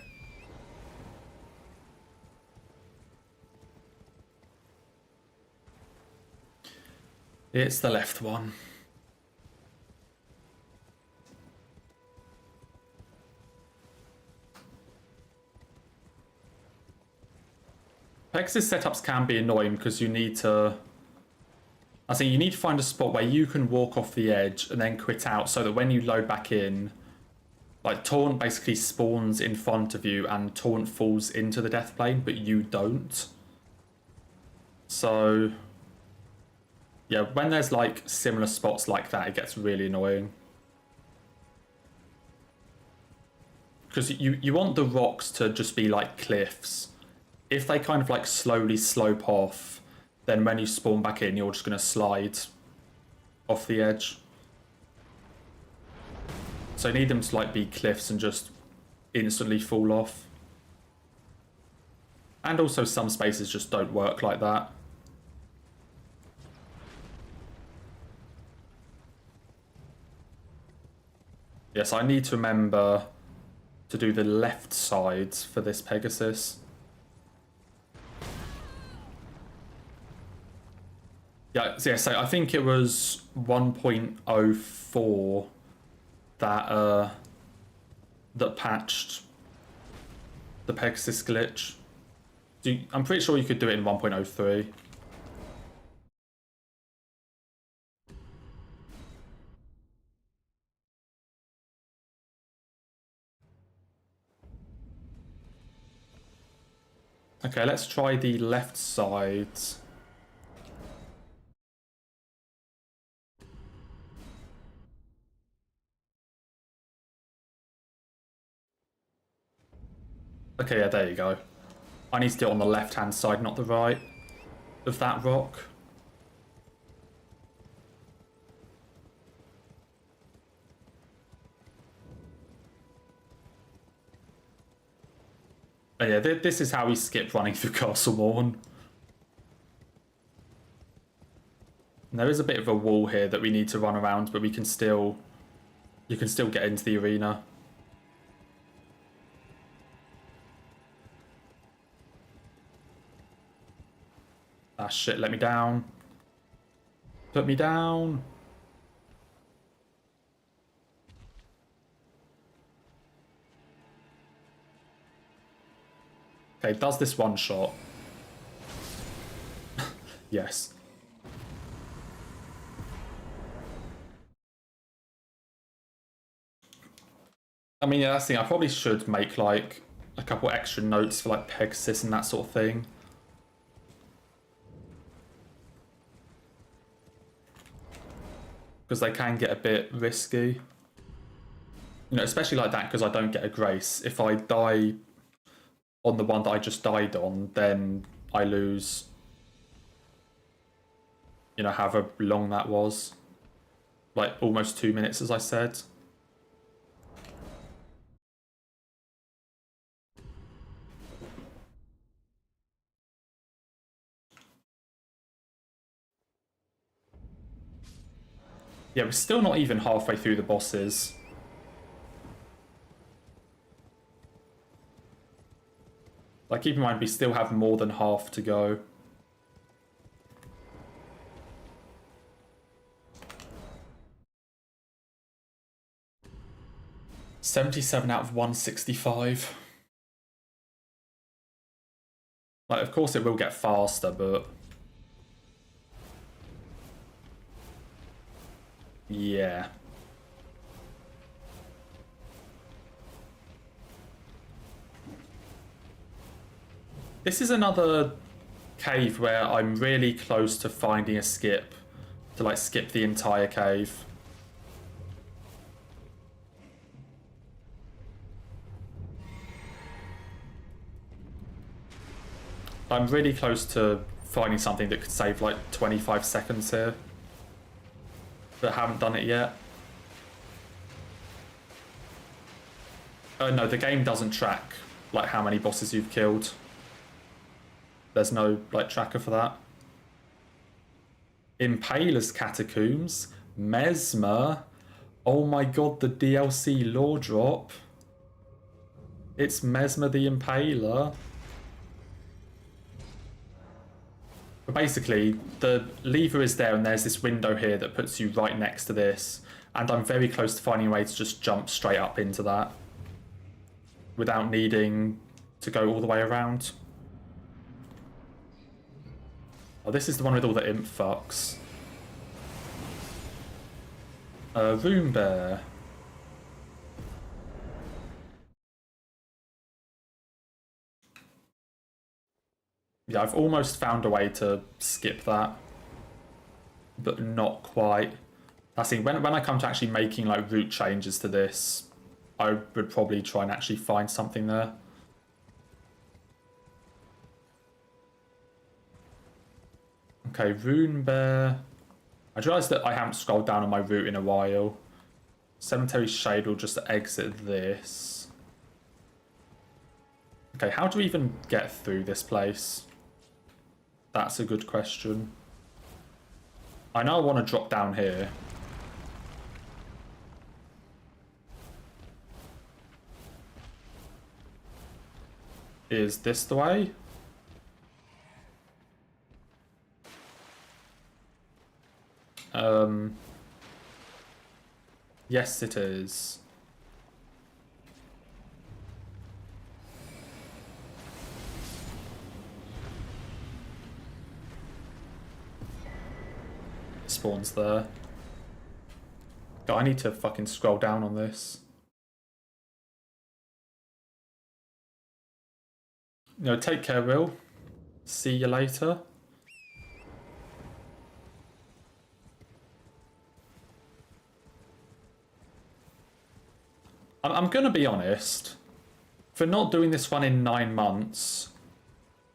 It's the left one. Pegasus setups can be annoying because you need to... I think you need to find a spot where you can walk off the edge and then quit out so that when you load back in, like Taunt basically spawns in front of you and Taunt falls into the death plane, but you don't. So... yeah, when there's like similar spots like that, it gets really annoying. Because you want the rocks to just be like cliffs. If they kind of like slowly slope off, then when you spawn back in, you're just going to slide off the edge. So you need them to like be cliffs and just instantly fall off. And also some spaces just don't work like that. Yes, I need to remember to do the left side for this Pegasus. Yeah, so I think it was 1.04 that that patched the Pegasus glitch. I'm pretty sure you could do it in 1.03. Okay, let's try the left side. Okay, yeah, there you go. I need to do it on the left-hand side, not the right, of that rock. Oh, yeah, this is how we skip running through Castle Morn. And there is a bit of a wall here that we need to run around, but we can still... you can still get into the arena. Ah, shit, let me down. Put me down. Okay, does this one shot? I mean, yeah, that's the thing. I probably should make like a couple extra notes for like Pegasus and that sort of thing. Because they can get a bit risky. You know, especially like that because I don't get a grace. If I die on the one that I just died on, then I lose, you know, however long that was. Like almost 2 minutes, as I said. Yeah, we're still not even halfway through the bosses. Like, keep in mind, we still have more than half to go. $77 out of 165. Like, of course it will get faster, but... yeah. This is another cave where I'm really close to finding a skip. To, like, skip the entire cave. I'm really close to finding something that could save, like, 25 seconds here. But haven't done it yet. No, the game doesn't track, like, how many bosses you've killed. There's no, like, tracker for that. Impaler's Catacombs. Mesmer. Oh my god, the DLC lore drop. It's Mesmer the Impaler. But basically, the lever is there and there's this window here that puts you right next to this. And I'm very close to finding a way to just jump straight up into that. Without needing to go all the way around. Oh, this is the one with all the imp fucks. Room Bear. Yeah, I've almost found a way to skip that. But not quite. That's the thing, when I come to actually making like route changes to this, I would probably try and actually find something there. Okay, Rune Bear. I realised that I haven't scrolled down on my route in a while. Cemetery Shade will just exit this. Okay, how do we even get through this place? That's a good question. I know I want to drop down here. Is this the way? Yes, it is. Spawns there. God, I need to fucking scroll down on this. No, take care, Will. See you later. I'm gonna be honest. For not doing this one in 9 months,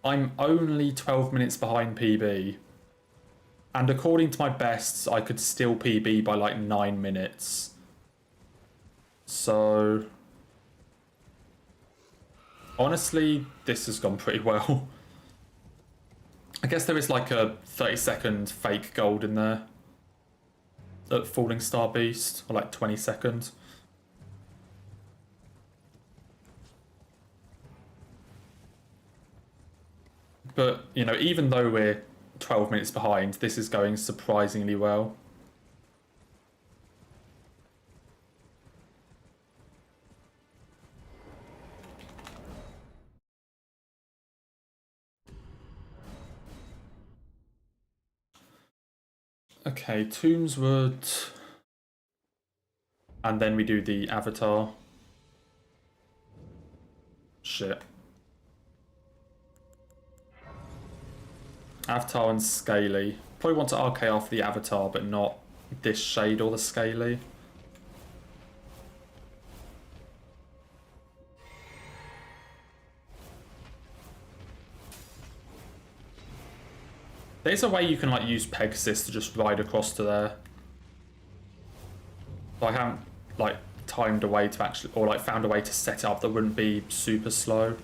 I'm only 12 minutes behind PB. And according to my bests, I could still PB by like 9 minutes. So... honestly, this has gone pretty well. I guess there is like a 30-second fake gold in there. At Falling Star Beast, or like 20 seconds. But, you know, even though we're 12 minutes behind, this is going surprisingly well. Okay, Tombswood. And then we do the Avatar. Shit. Avatar and Scaly. Probably want to RKR for the Avatar, but not this shade or the Scaly. There's a way you can like use Pegasus to just ride across to there. But I haven't like timed a way to actually, or like found a way to set it up that wouldn't be super slow.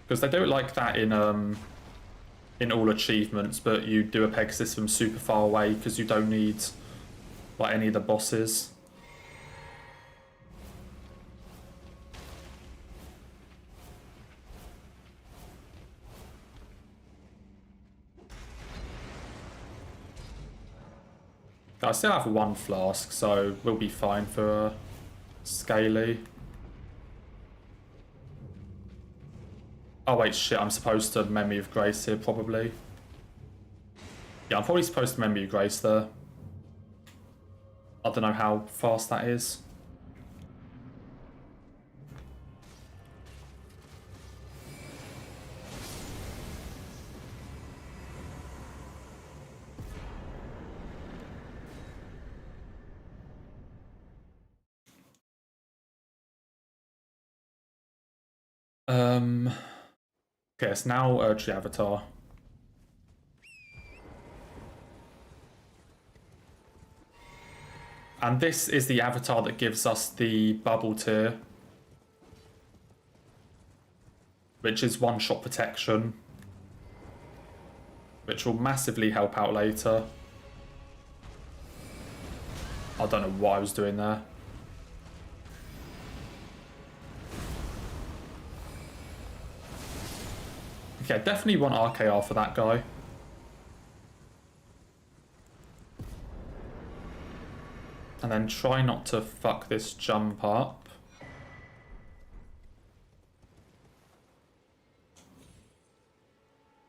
Because they do it like that in all achievements, but you do a Pegasus from super far away because you don't need like any of the bosses. I still have one flask, so we'll be fine for Scaly. Oh wait, shit, I'm supposed to Memory of Grace here, probably. Yeah, I'm probably supposed to Memory of Grace there. I don't know how fast that is. Okay, it's now Urge the Avatar. And this is the avatar that gives us the bubble tier, which is one-shot protection, which will massively help out later. I don't know what I was doing there. Okay, definitely want RKR for that guy. And then try not to fuck this jump up.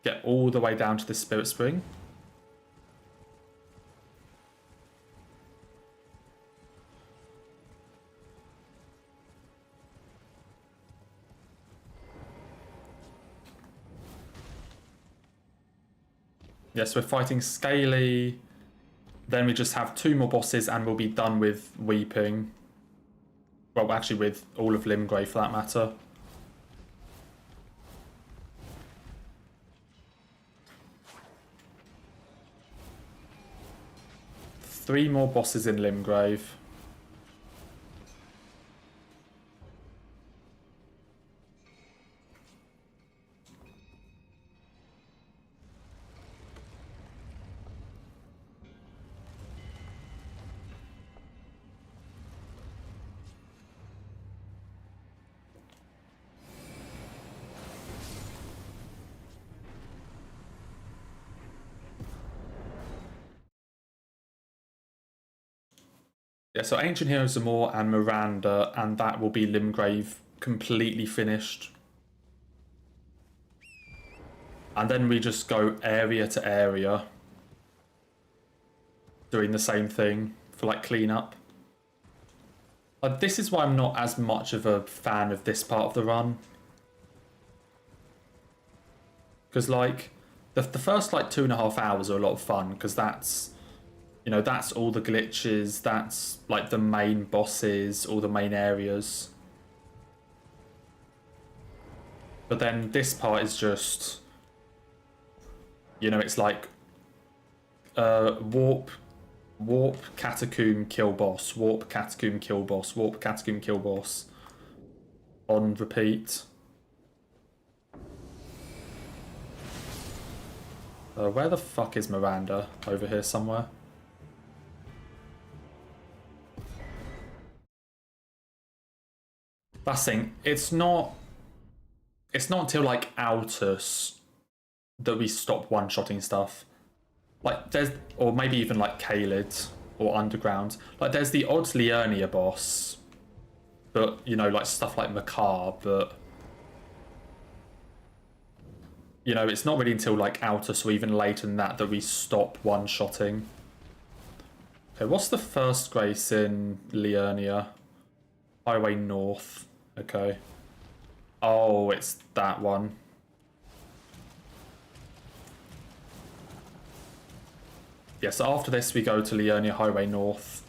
Get all the way down to the Spirit Spring. Yes, we're fighting Scaly. Then we just have 2 more bosses and we'll be done with Weeping. Well, actually with all of Limgrave for that matter. Three more bosses in Limgrave. Yeah, so Ancient Heroes Zamor and Miranda, and that will be Limgrave completely finished. And then we just go area to area, doing the same thing for like cleanup. But this is why I'm not as much of a fan of this part of the run. Because like, the first like 2.5 hours are a lot of fun, because that's, you know, that's all the glitches, that's like the main bosses, all the main areas. But then this part is just, you know, it's like warp, catacomb, kill boss, warp, catacomb, kill boss, warp, catacomb, kill boss. On repeat. Where the fuck is Miranda? Over here somewhere. That's the thing. It's not until like Altus that we stop one-shotting stuff. Like there's, or maybe even like Caelid or Underground. Like there's the odd Liurnia boss, but you know, like stuff like Makar, but you know, it's not really until like Altus or even later than that that we stop one-shotting. Okay, what's the first grace in Liurnia? Highway North. Okay. Oh, it's that one. Yeah, so after this we go to Liurnia Highway North.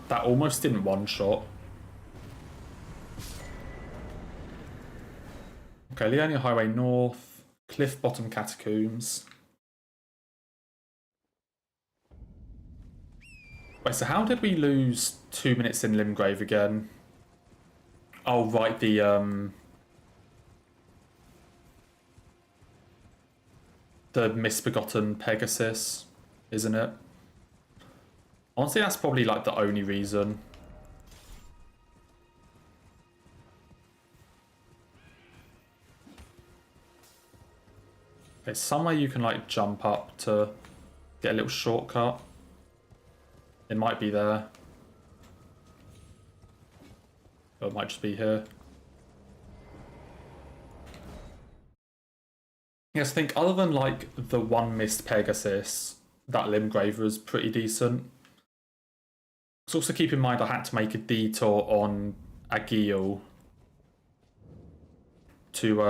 That almost didn't one-shot. Okay, Liurnia Highway North, Cliff Bottom Catacombs. Wait, so how did we lose 2 minutes in Limgrave again? Oh, right, the misbegotten Pegasus, isn't it? Honestly, that's probably like the only reason. Okay, somewhere you can like jump up to get a little shortcut. It might be there. Or it might just be here. Yes, I think other than like the one missed Pegasus, that Limgrave was pretty decent. So also keep in mind I had to make a detour on Agil to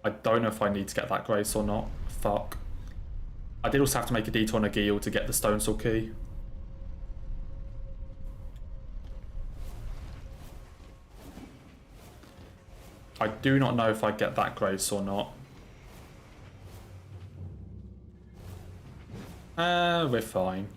I don't know if I need to get that grace or not. Fuck. I did also have to make a detour on Agil to get the Stone Soul key. I do not know if I get that grace or not. We're fine.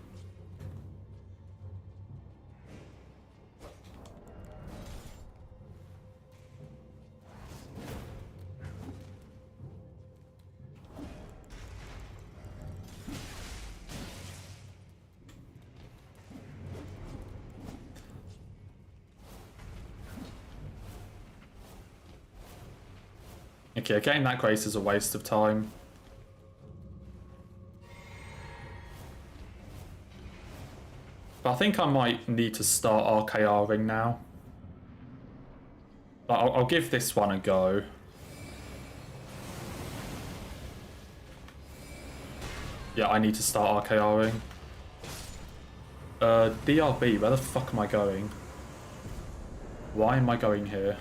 Okay, getting that grace is a waste of time. But I think I might need to start RKRing now. But I'll give this one a go. Yeah, I need to start RKRing. DRB, where the fuck am I going? Why am I going here?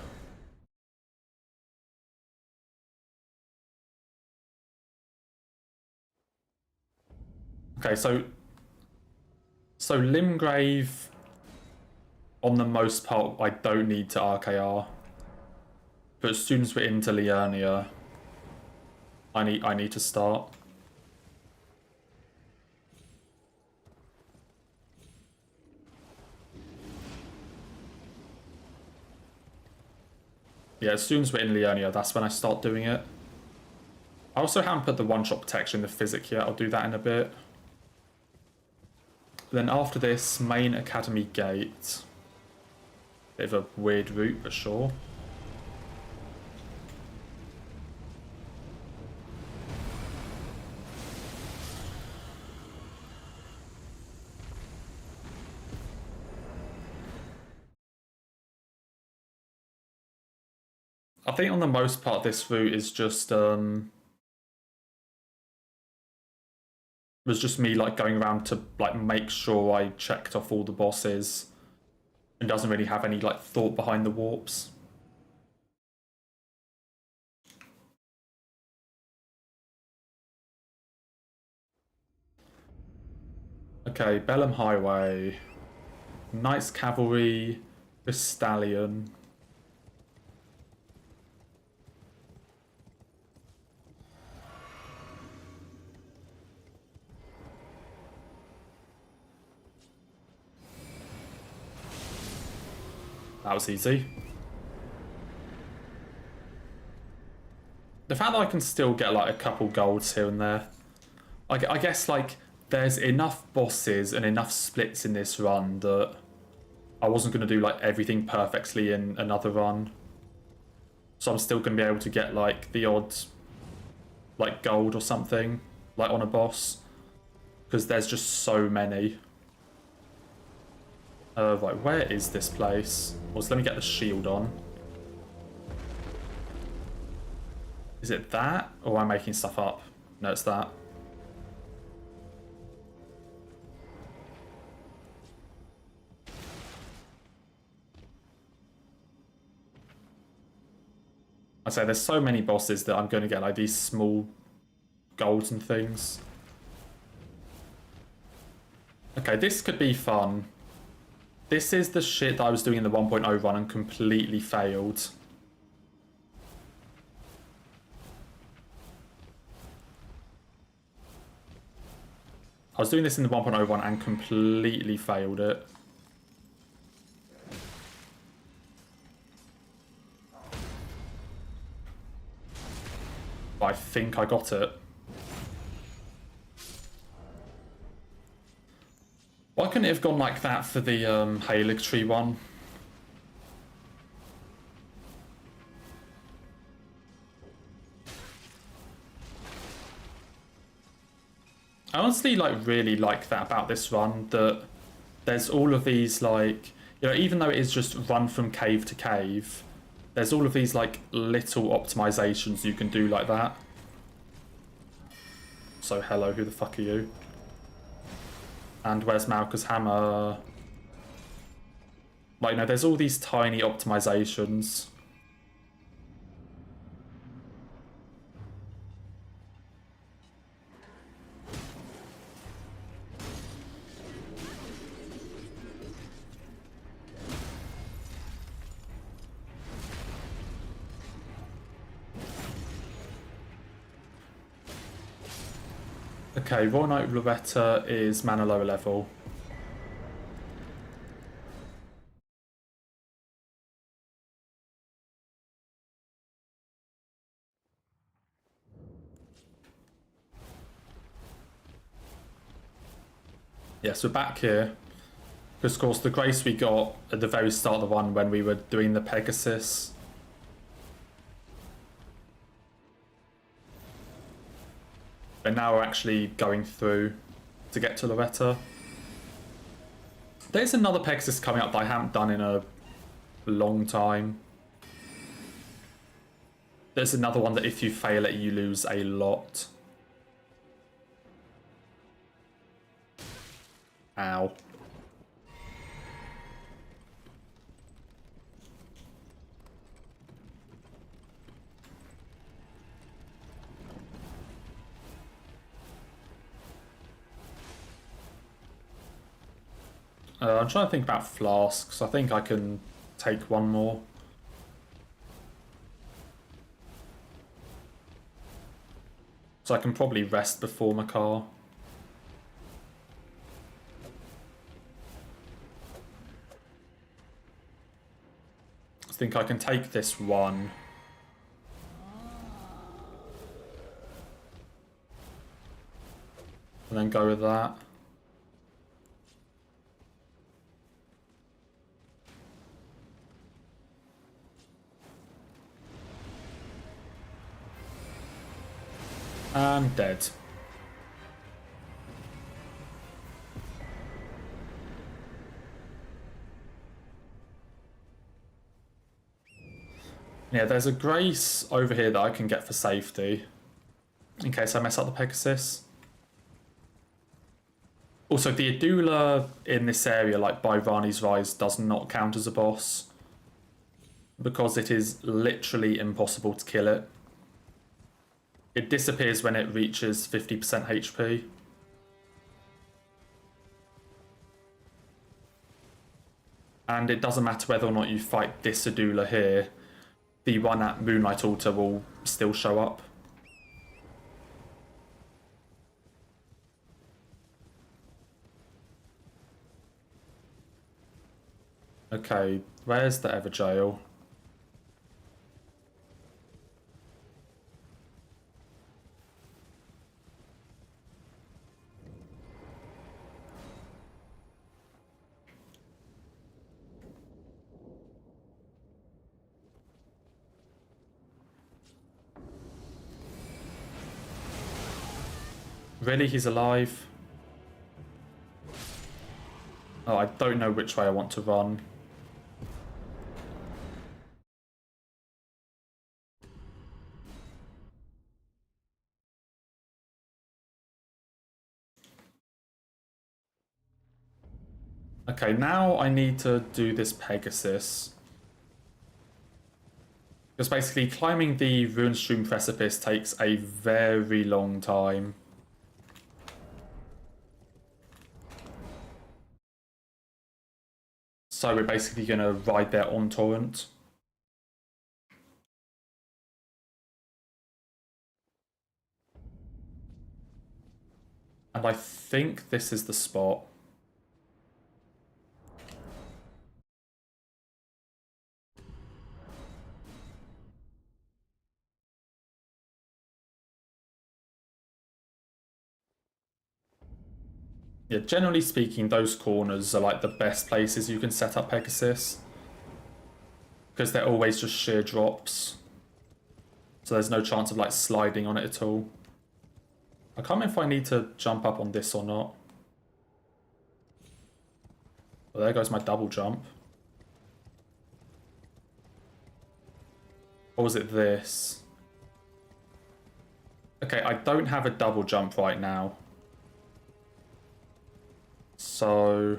Okay, so Limgrave, on the most part, I don't need to RKR. But as soon as we're into Liurnia, I need to start. Yeah, as soon as we're in Liurnia, that's when I start doing it. I also haven't put the one-shot protection in the physic yet. I'll do that in a bit. Then after this, main academy gate. Bit of a weird route for sure. I think on the most part this route is just was just me like going around to like make sure I checked off all the bosses and doesn't really have any like thought behind the warps. Okay, Bellum Highway, Knights Cavalry, Stallion. That was easy. The fact that I can still get like a couple golds here and there. I guess like there's enough bosses and enough splits in this run that I wasn't going to do like everything perfectly in another run. So I'm still going to be able to get like the odd like gold or something like on a boss. Because there's just so many. Right, where is this place? Well, so let me get the shield on. Is it that? Or am I making stuff up? No, it's that. I say there's so many bosses that I'm going to get like these small golds and things. Okay, this could be fun. This is the shit that I was doing in the 1.0 run and completely failed. I was doing this in the 1.0 run and completely failed it. But I think I got it. Why couldn't it have gone like that for the Halig Tree one? I honestly really like that about this run, that there's all of these like, you know, even though it is just run from cave to cave, there's all of these like little optimizations you can do like that. So hello, who the fuck are you? And where's Malka's hammer? Like, you know, there's all these tiny optimizations. Okay, Royal Knight Loretta is mana lower level. Yes, we're back here. Because, of course, the grace we got at the very start of the one when we were doing the Pegasus. But now we're actually going through to get to Loretta. There's another Pegasus coming up that I haven't done in a long time. There's another one that if you fail it, you lose a lot. Ow. I'm trying to think about flasks. I think I can take one more. So I can probably rest before my car. I think I can take this one. And then go with that. And dead. Yeah, there's a grace over here that I can get for safety. In case I mess up the Pegasus. Also, the Adula in this area, like by Rani's Rise, does not count as a boss. Because it is literally impossible to kill it. It disappears when it reaches 50% HP. And it doesn't matter whether or not you fight this Adula here, the one at Moonlight Altar will still show up. Okay, where's the Everjail? Really, he's alive? Oh, I don't know which way I want to run. Okay, now I need to do this Pegasus. Because basically climbing the Runestream precipice takes a very long time. So we're basically going to ride there on Torrent. And I think this is the spot. Yeah, generally speaking, those corners are like the best places you can set up Pegasus. Because they're always just sheer drops. So there's no chance of like sliding on it at all. I can't remember if I need to jump up on this or not. Well, there goes my double jump. Or was it this? Okay, I don't have a double jump right now. So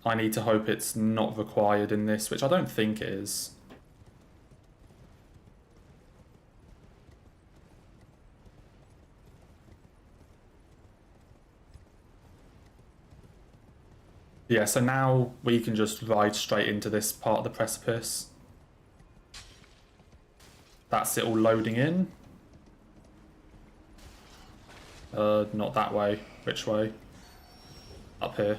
I need to hope it's not required in this, which I don't think it is. Yeah, so now we can just ride straight into this part of the precipice. That's it all loading in. Not that way. Which way? Up here.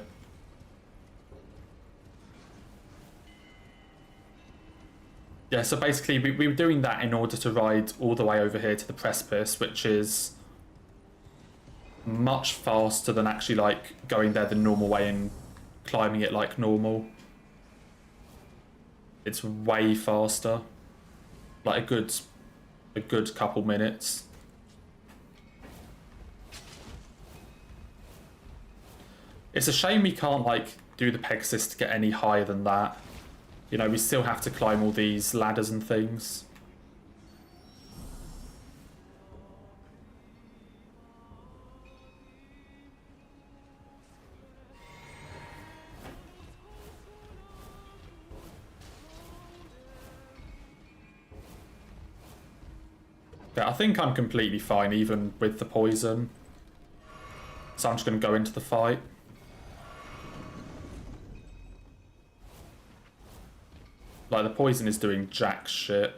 Yeah, so basically we were doing that in order to ride all the way over here to the precipice, which is much faster than actually like going there the normal way and climbing it like normal. It's way faster. Like a good couple minutes. It's a shame we can't like do the Pegasus to get any higher than that. You know, we still have to climb all these ladders and things. Yeah, I think I'm completely fine even with the poison. So I'm just going to go into the fight. Like, the poison is doing jack shit.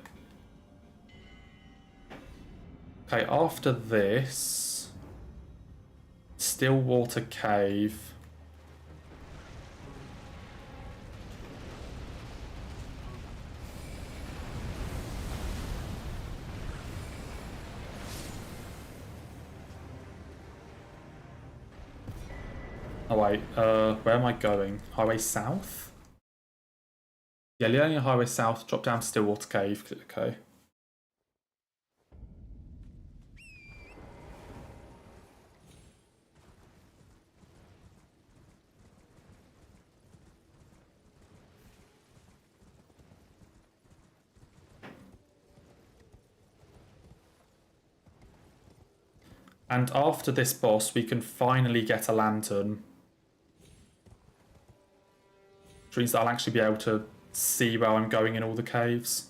Okay, after this... Stillwater Cave. Oh wait, where am I going? Highway South? Yeah, Linear Highway South, drop down to Stillwater Cave, okay. And after this boss, we can finally get a lantern. Which means that I'll actually be able to see where I'm going in all the caves.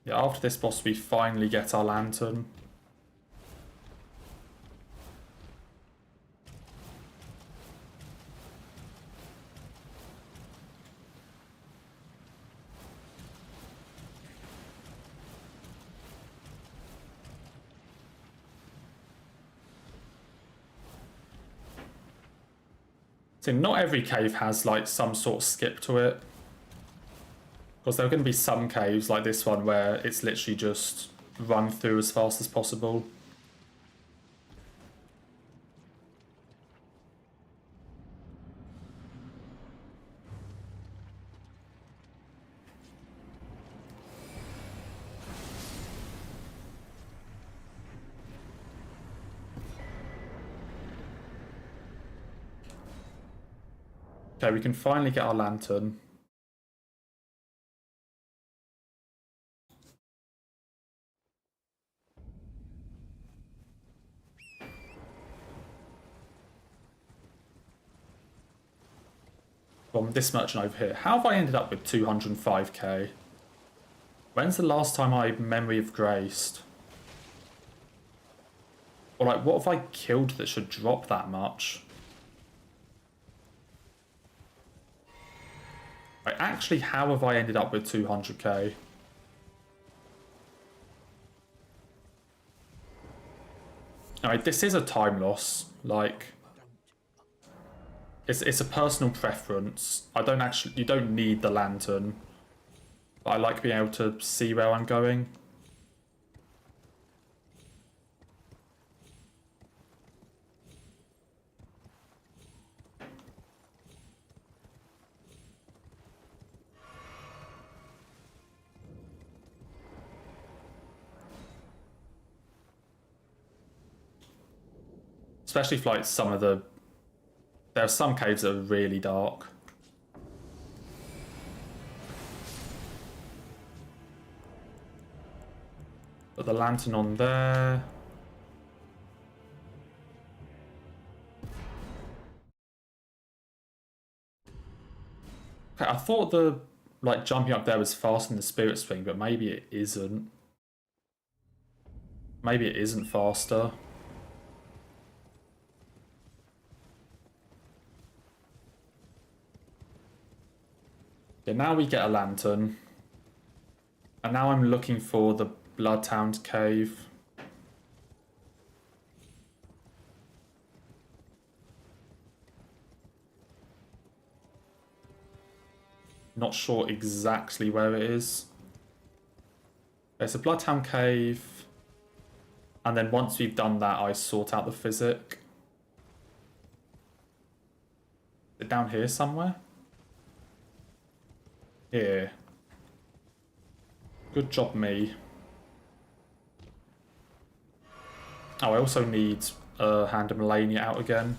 Yeah, after this boss, we finally get our lantern. So not every cave has like some sort of skip to it. Because there are going to be some caves like this one where it's literally just run through as fast as possible. Okay, we can finally get our lantern. From this merchant over here. How have I ended up with 205k? When's the last time I memory of graced? Or like, what have I killed that should drop that much? Like, actually, how have I ended up with 200k? Alright, this is a time loss. Like, it's a personal preference. You don't need the lantern. But I like being able to see where I'm going. Especially for like some of the... There are some caves that are really dark. Put the lantern on there. Okay, I thought the like jumping up there was faster than the spirit swing, but maybe it isn't. Maybe it isn't faster. Yeah, now we get a lantern. And now I'm looking for the Bloodhound cave. Not sure exactly where it is. There's a Bloodhound cave. And then once we've done that, I sort out the physic. Is it down here somewhere? Here. Good job, me. Oh, I also need Hand of Melania out again.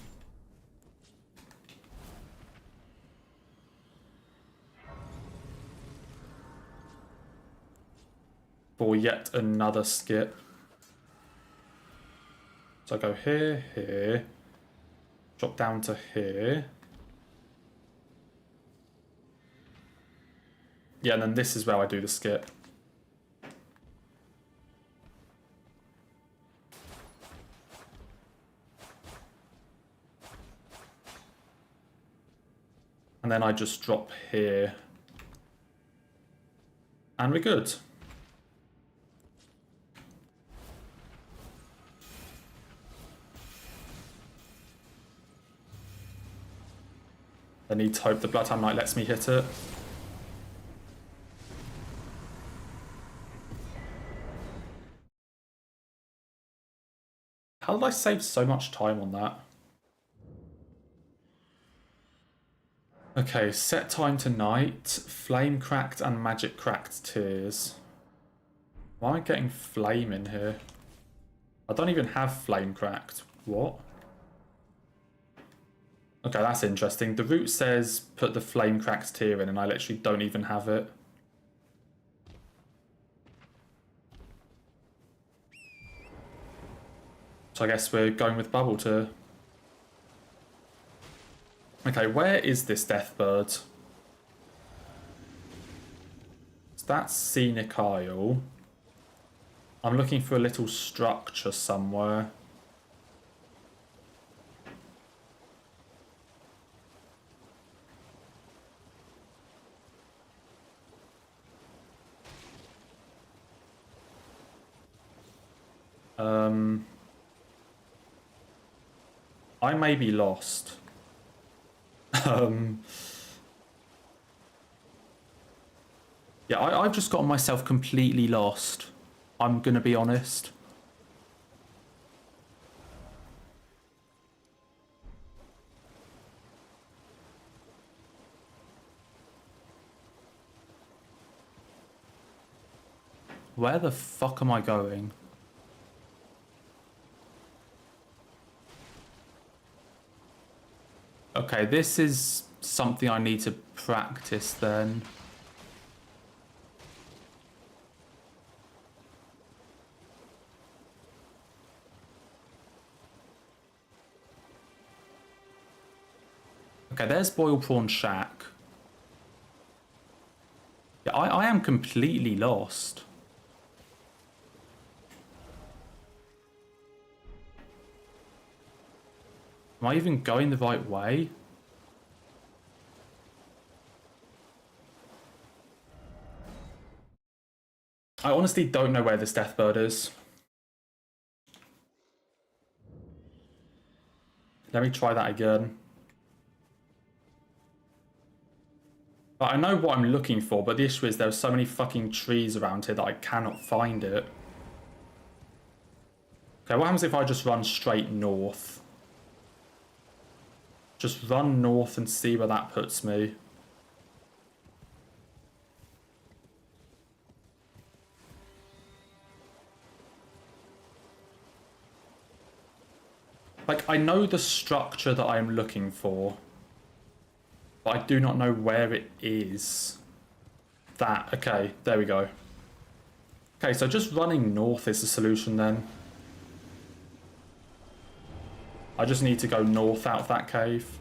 For yet another skip. So I go here, here. Drop down to here. Yeah, and then this is where I do the skip. And then I just drop here. And we're good. I need to hope the Bloodhound Knight lets me hit it. How did I save so much time on that? Okay, set time to night, flame cracked and magic cracked tears. Why am I getting flame in here? I don't even have flame cracked. What? Okay, that's interesting. The route says put the flame cracked tear in and I literally don't even have it. So I guess we're going with bubble tear. Okay, where is this death bird? So that's Scenic Isle. I'm looking for a little structure somewhere. I may be lost. Yeah, I've just gotten myself completely lost. I'm gonna be honest. Where the fuck am I going? Okay, this is something I need to practice then. Okay, there's Boiled Prawn Shack. Yeah, I am completely lost. Am I even going the right way? I honestly don't know where this Deathbird is. Let me try that again. But I know what I'm looking for, but the issue is there's so many fucking trees around here that I cannot find it. Okay, what happens if I just run straight north? Just run north and see where that puts me. Like, I know the structure that I'm looking for, but I do not know where it is. That, okay, there we go. Okay, so just running north is the solution then. I just need to go north out of that cave.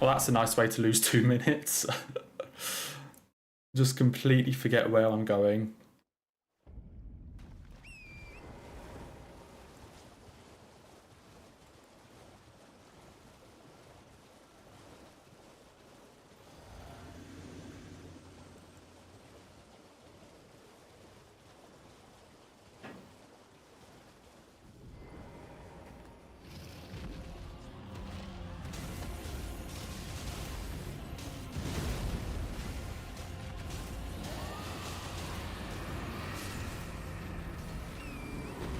Well, that's a nice way to lose 2 minutes. Just completely forget where I'm going.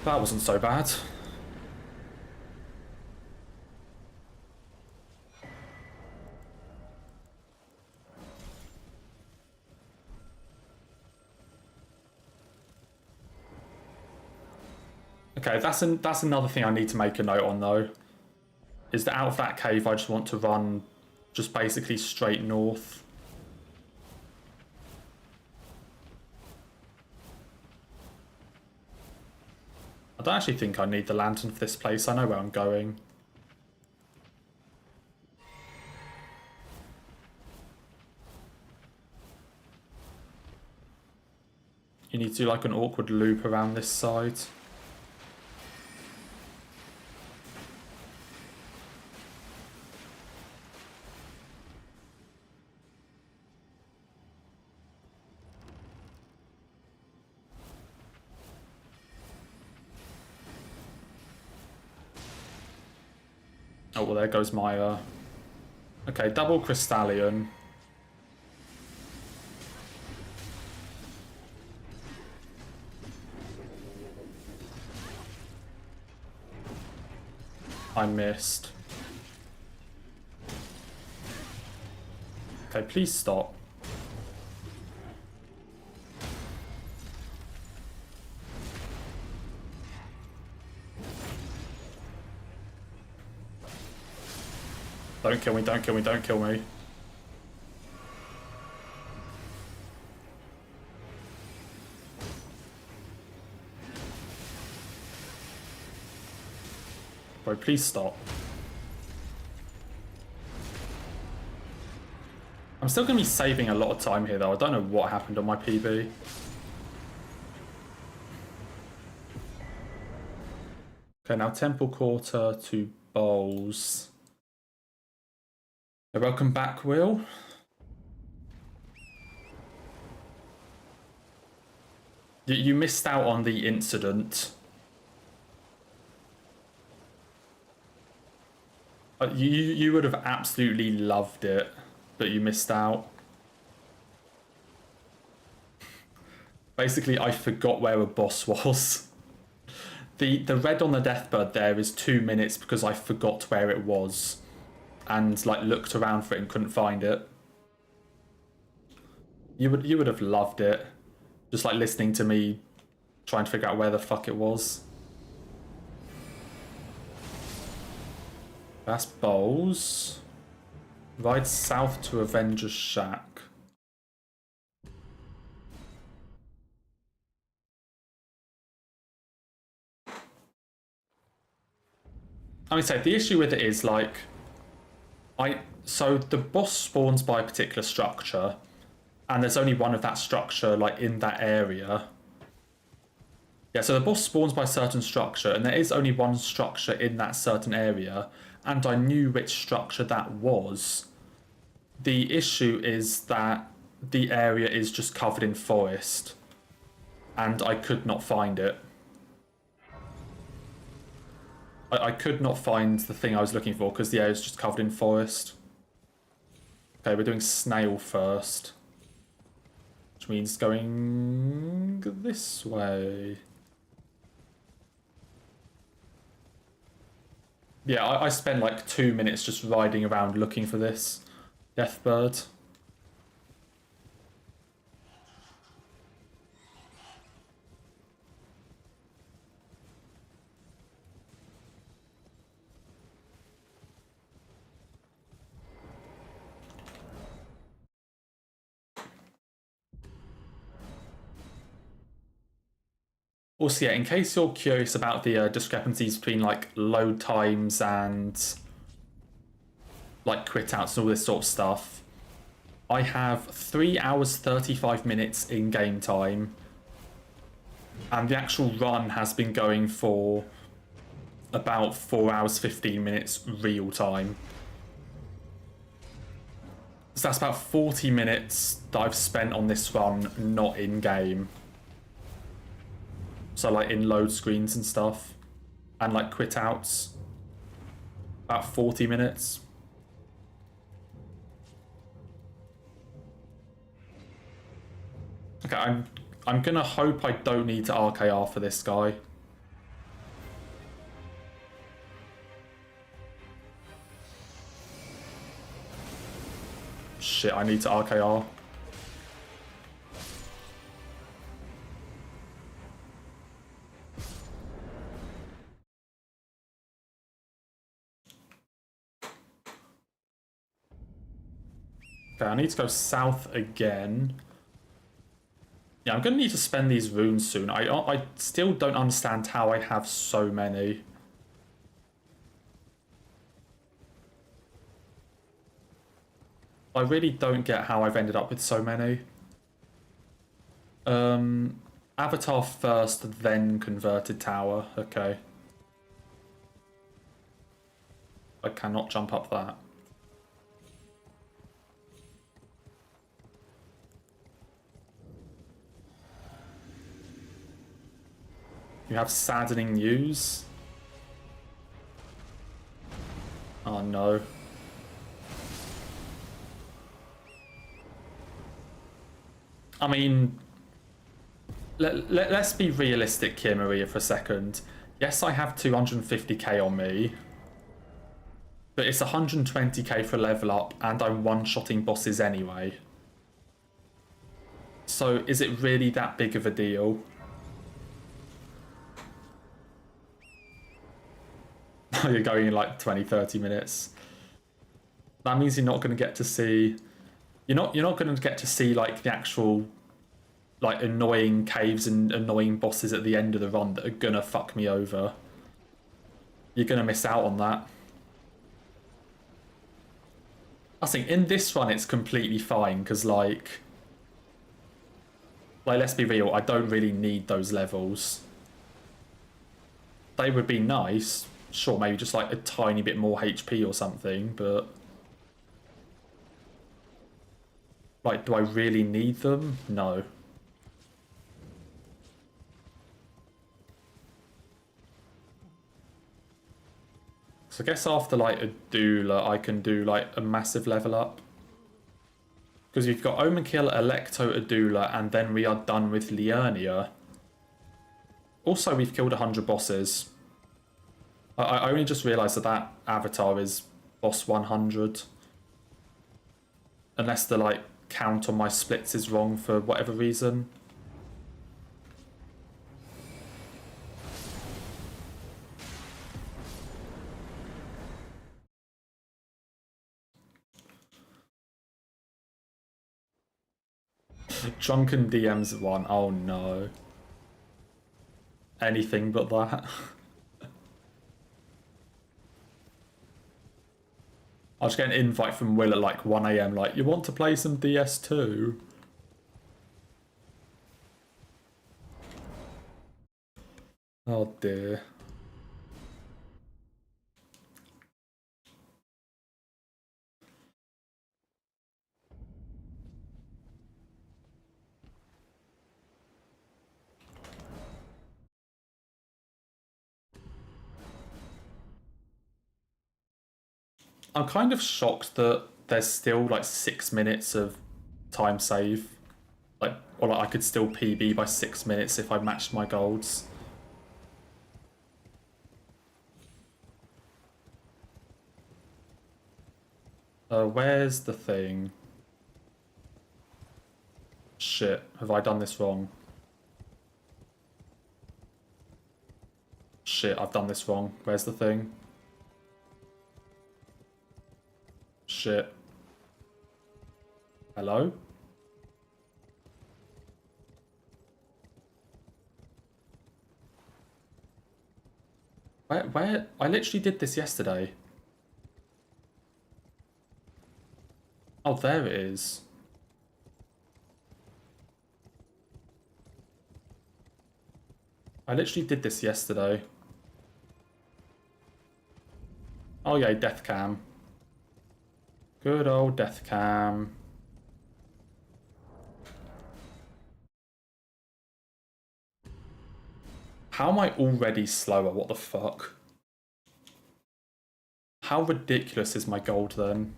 That wasn't so bad. Okay, that's another thing I need to make a note on though. Is that out of that cave I just want to run just basically straight north. I don't actually think I need the lantern for this place. I know where I'm going. You need to do like an awkward loop around this side. Oh, well, there goes my, Okay, double Crystallion. I missed. Okay, please stop. Don't kill me, don't kill me, don't kill me. Bro, please stop. I'm still going to be saving a lot of time here though. I don't know what happened on my PB. Okay, now Temple Quarter to Bowls. Welcome back, Will. You missed out on the incident. You would have absolutely loved it, but you missed out. Basically, I forgot where a boss was. The red on the Deathbird there is 2 minutes because I forgot where it was. And like looked around for it and couldn't find it. You would have loved it. Just like listening to me trying to figure out where the fuck it was. That's Bowls. Ride south to Avenger's Shack. I mean, say the issue with it is like, so the boss spawns by a particular structure, and there's only one of that structure like in that area. Yeah, so the boss spawns by a certain structure, and there is only one structure in that certain area, and I knew which structure that was. The issue is that the area is just covered in forest, and I could not find it. I could not find the thing I was looking for because the area is just covered in forest. Okay, we're doing snail first, which means going this way. Yeah, I spent like 2 minutes just riding around looking for this Deathbird. Also, yeah, in case you're curious about the discrepancies between like load times and like quit outs and all this sort of stuff, I have 3 hours 35 minutes in game time, and the actual run has been going for about 4 hours 15 minutes real time. So that's about 40 minutes that I've spent on this run not in game. So like in load screens and stuff, and like quit outs, about 40 minutes. Okay, I'm gonna hope I don't need to RKR for this guy. Shit, I need to RKR. Okay, I need to go south again. Yeah, I'm going to need to spend these runes soon. I still don't understand how I have so many. I really don't get how I've ended up with so many. Avatar first, then converted tower. Okay. I cannot jump up that. You have saddening news. Oh no. I mean, let's be realistic here, Maria, for a second. Yes, I have 250k on me, but it's 120k for level up, and I'm one-shotting bosses anyway. So is it really that big of a deal? You're going in like 20-30 minutes. That means you're not going to get to see... You're not going to get to see like the actual like annoying caves and annoying bosses at the end of the run that are gonna fuck me over. You're gonna miss out on that. I think in this run it's completely fine because like let's be real, I don't really need those levels. They would be nice, sure, maybe just like a tiny bit more HP or something, but like, do I really need them? No. So I guess after like a doula, I can do like a massive level up. Because you've got Omenkill, Electo, Adula, and then we are done with Liurnia. Also, we've killed 100 bosses. I only just realised that that avatar is boss 100. Unless the like count on my splits is wrong for whatever reason. Drunken DMs 1. Oh no. Anything but that. I'll just get an invite from Will at like 1 AM, like, you want to play some DS2? Oh dear. I'm kind of shocked that there's still like 6 minutes of time save. Like, or like I could still PB by 6 minutes if I matched my golds. Where's the thing? Shit, have I done this wrong? Shit, I've done this wrong. Where's the thing? Shit. Hello? Where? I literally did this yesterday. Oh, there it is. I literally did this yesterday. Oh yeah, death cam. Good old death cam. How am I already slower? What the fuck? How ridiculous is my gold then?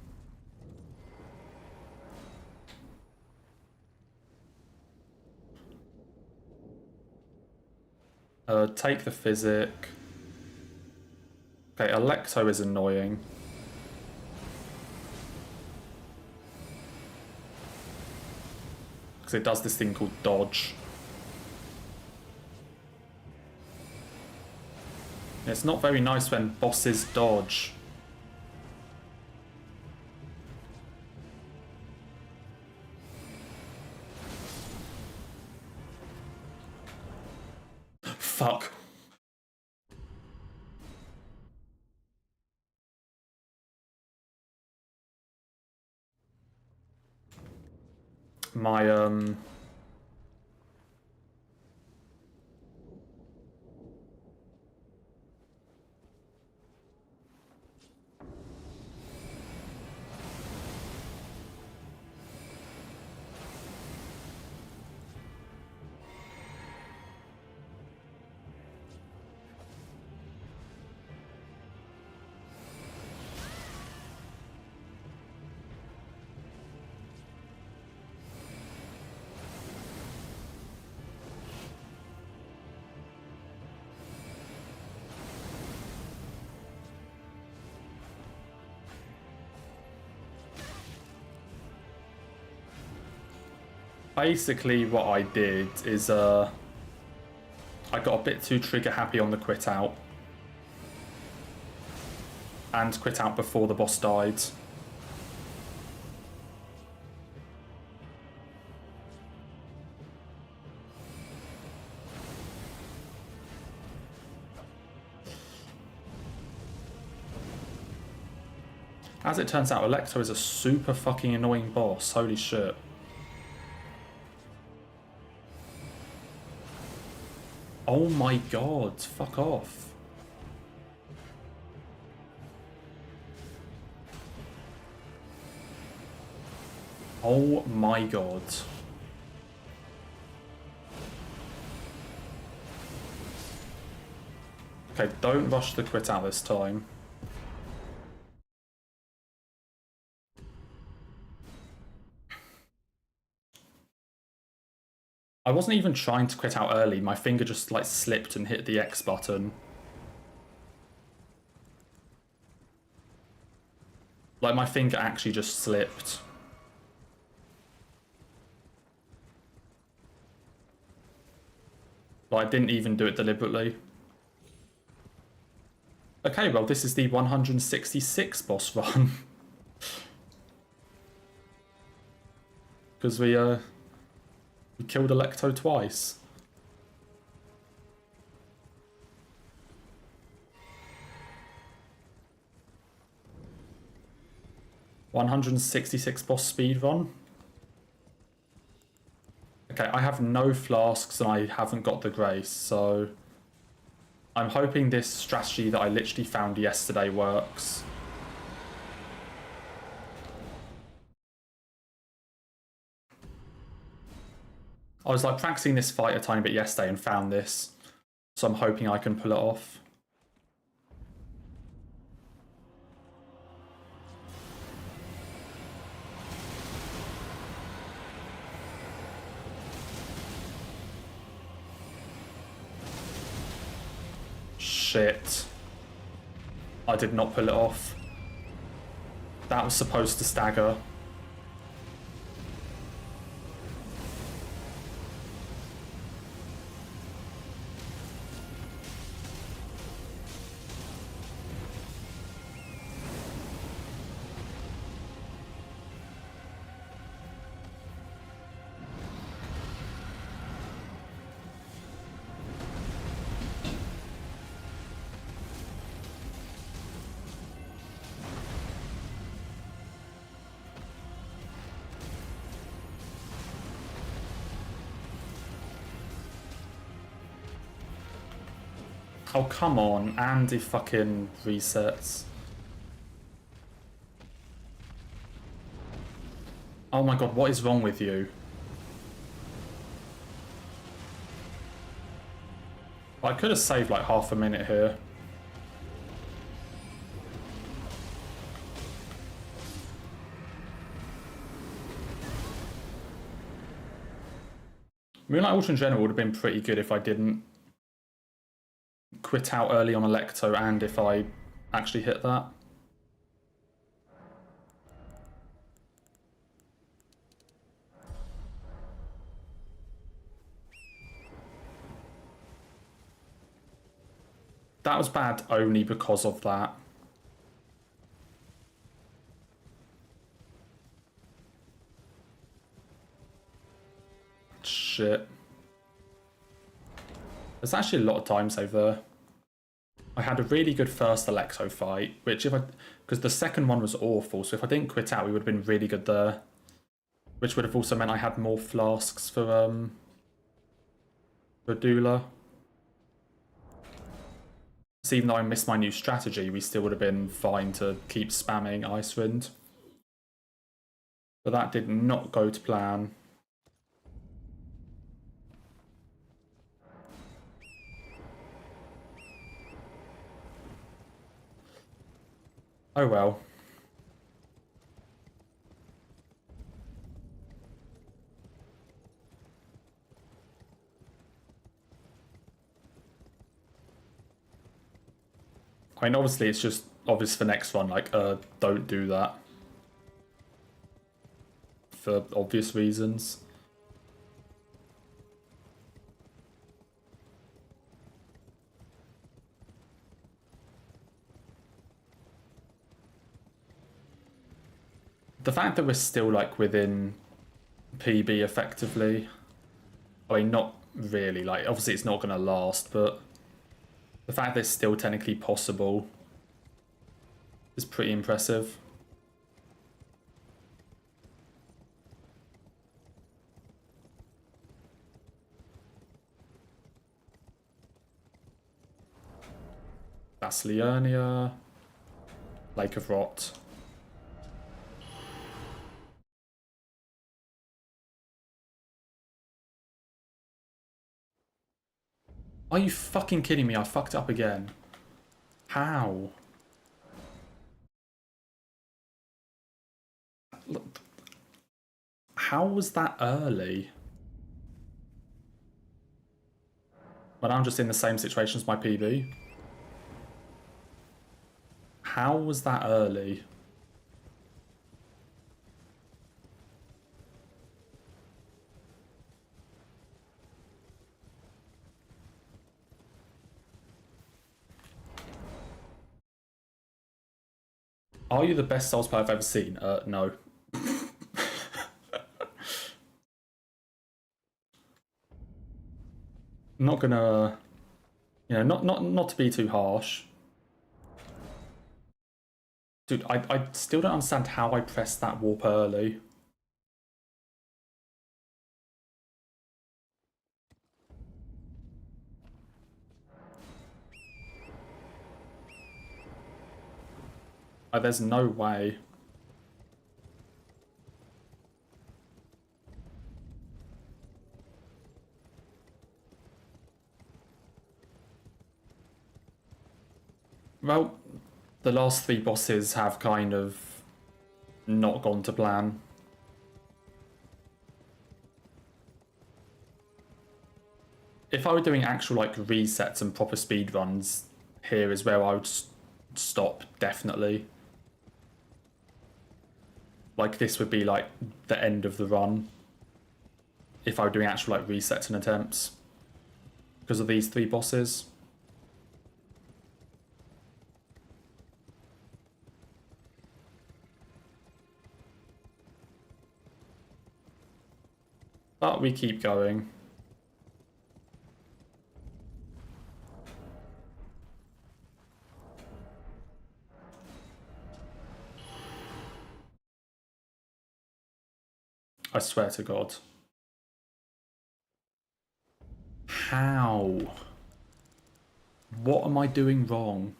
Take the physic. Okay, Electo is annoying. Because it does this thing called dodge. It's not very nice when bosses dodge. Fuck. My, basically what I did is, I got a bit too trigger happy on the quit out. And quit out before the boss died. As it turns out, Electo is a super fucking annoying boss. Holy shit. Oh my god, fuck off. Oh my god. Okay, don't rush the quit out this time. I wasn't even trying to quit out early, my finger just like slipped and hit the X button. Like my finger actually just slipped. Like I didn't even do it deliberately. Okay, well this is the 166 boss run. Because we We killed Electo twice. $166 boss speedrun. Okay, I have no flasks and I haven't got the grace, so I'm hoping this strategy that I literally found yesterday works. I was like practicing this fight a tiny bit yesterday and found this, so I'm hoping I can pull it off. Shit. I did not pull it off. That was supposed to stagger. Oh, come on. Andy fucking resets. Oh my god, what is wrong with you? I could have saved like half a minute here. Moonlight Ultra in general would have been pretty good if I didn't quit out early on Electo and if I actually hit that. That was bad only because of that. Shit. There's actually a lot of time save there. I had a really good first Electo fight, which because the second one was awful, so if I didn't quit out, we would have been really good there. Which would have also meant I had more flasks for Doula. So even though I missed my new strategy, we still would have been fine to keep spamming Icewind. But that did not go to plan. Oh well. I mean, obviously it's just obvious for next one, like, don't do that. For obvious reasons. The fact that we're still, like, within PB effectively, I mean, not really, like, obviously it's not going to last, but the fact that it's still technically possible is pretty impressive. That's Liurnia, Lake of Rot. Are you fucking kidding me? I fucked up again. How? Look. How was that early? But I'm just in the same situation as my PB. How was that early? Are you the best Souls player I've ever seen? No. I'm not gonna, you know, not to be too harsh. Dude, I still don't understand how I pressed that warp early. Like, there's no way. Well, the last 3 bosses have kind of not gone to plan. If I were doing actual like resets and proper speedruns, here is where I would stop, definitely. Like this would be like the end of the run. If I were doing actual like resets and attempts. Because of these 3 bosses. But we keep going. I swear to God. How? What am I doing wrong?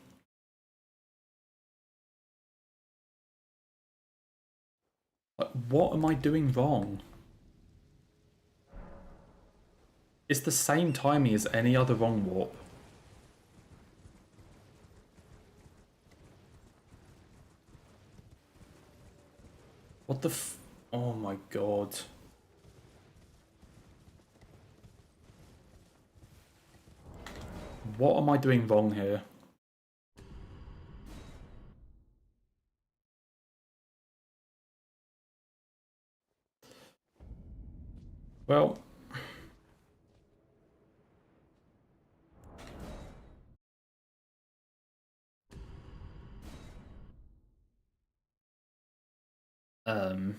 What am I doing wrong? It's the same timing as any other wrong warp. What the f... Oh my God. What am I doing wrong here? Well... Um...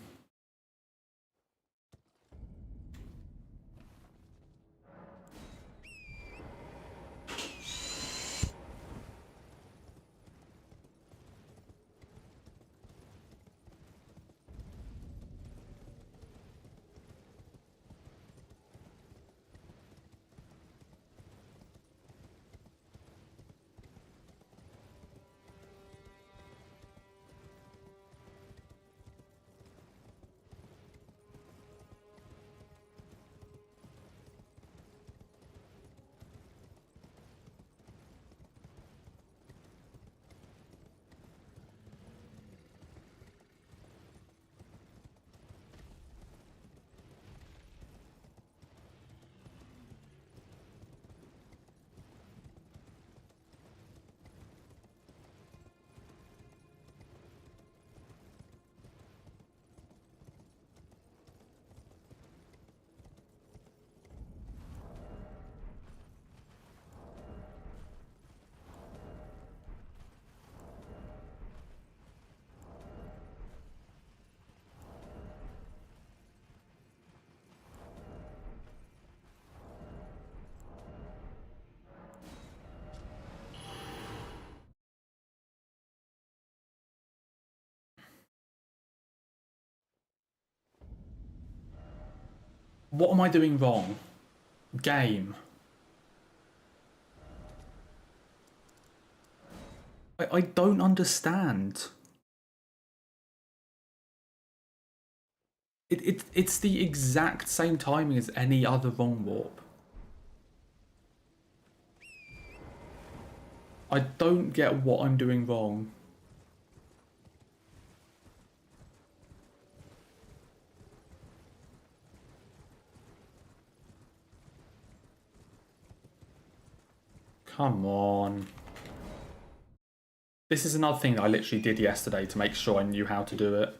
What am I doing wrong? Game. I don't understand. It's the exact same timing as any other wrong warp. I don't get what I'm doing wrong. Come on. This is another thing that I literally did yesterday to make sure I knew how to do it.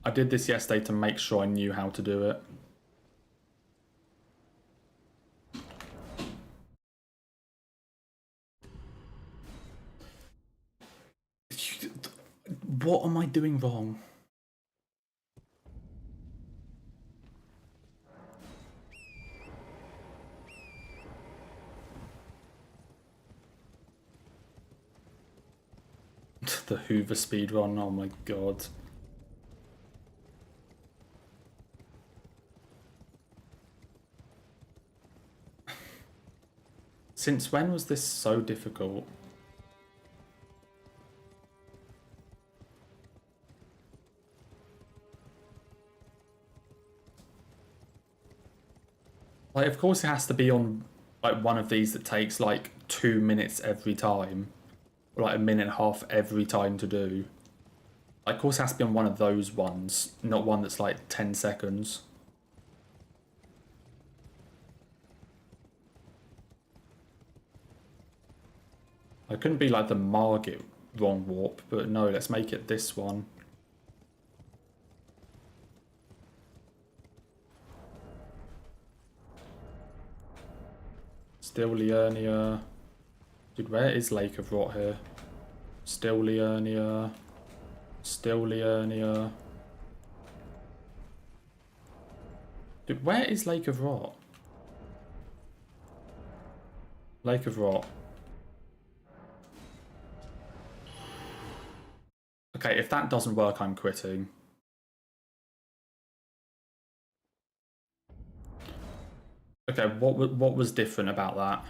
I did this yesterday to make sure I knew how to do it. What am I doing wrong? Hoover speedrun. Oh my god. Since when was this so difficult? Like, of course it has to be on, like, one of these that takes, like, 2 minutes every time. Or, like, a minute and a half every time to do. Like, of course it has to be on one of those ones, not one that's, like, 10 seconds. I couldn't be, like, the Margit wrong warp, but no, let's make it this one. Still Liurnia. Dude, where is Lake of Rot here? Still Liurnia. Still Liurnia. Dude, where is Lake of Rot? Lake of Rot. Okay, if that doesn't work, I'm quitting. Okay, what was different about that?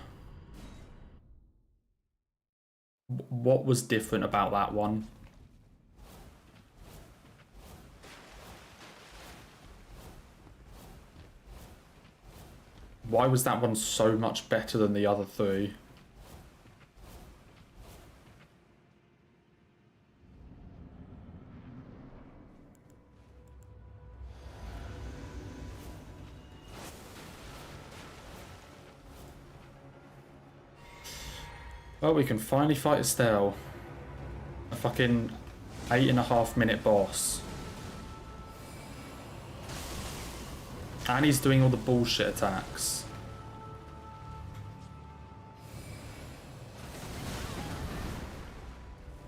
What was different about that one? Why was that one so much better than the other three? Well, we can finally fight Estelle. A fucking 8.5-minute boss. And he's doing all the bullshit attacks.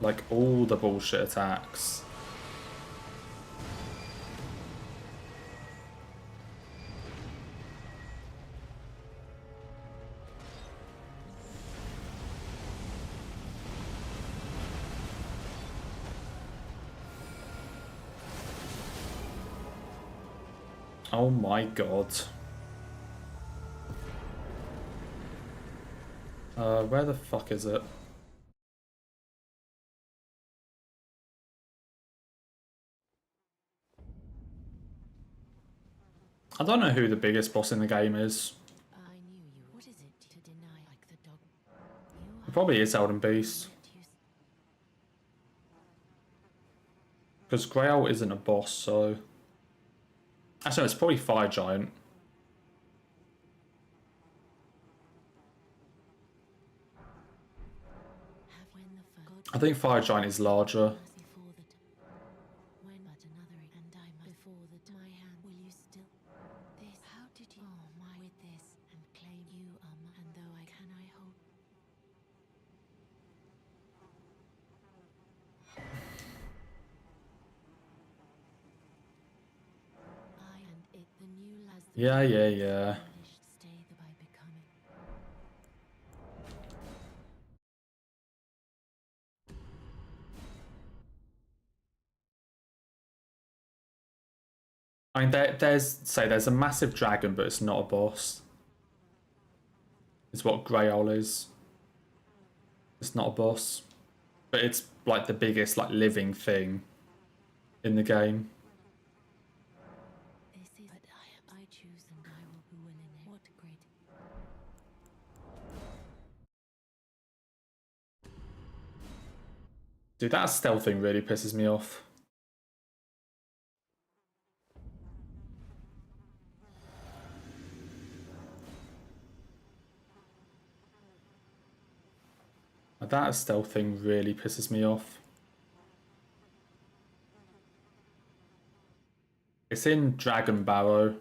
Like, all the bullshit attacks. Oh my god. Where the fuck is it? I don't know who the biggest boss in the game is. I knew you. What is it to deny like the dog? It probably is Elden Beast. Because Grail isn't a boss, so... Actually, no, it's probably Fire Giant. I think Fire Giant is larger. Yeah. I mean, there's a massive dragon, but it's not a boss. It's what Grail is. It's not a boss. But it's like the biggest like living thing in the game. Dude, that stealth thing really pisses me off. That stealth thing really pisses me off. It's in Dragon Barrow.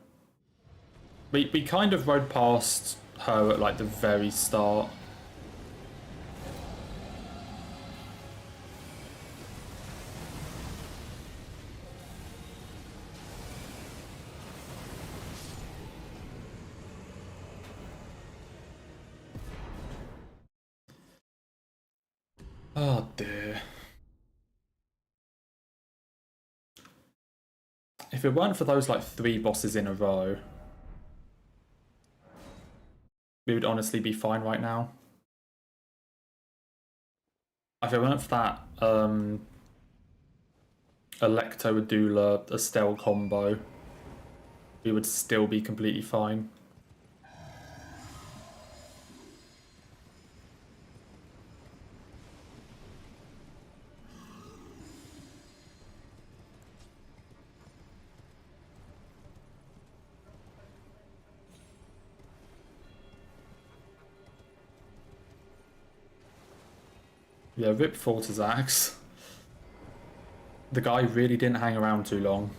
We kind of rode past her at like the very start. Oh dear. If it weren't for those like 3 bosses in a row, we would honestly be fine right now. If it weren't for that Electo Adula Estelle combo, we would still be completely fine. Yeah, rip Fortizax. The guy really didn't hang around too long.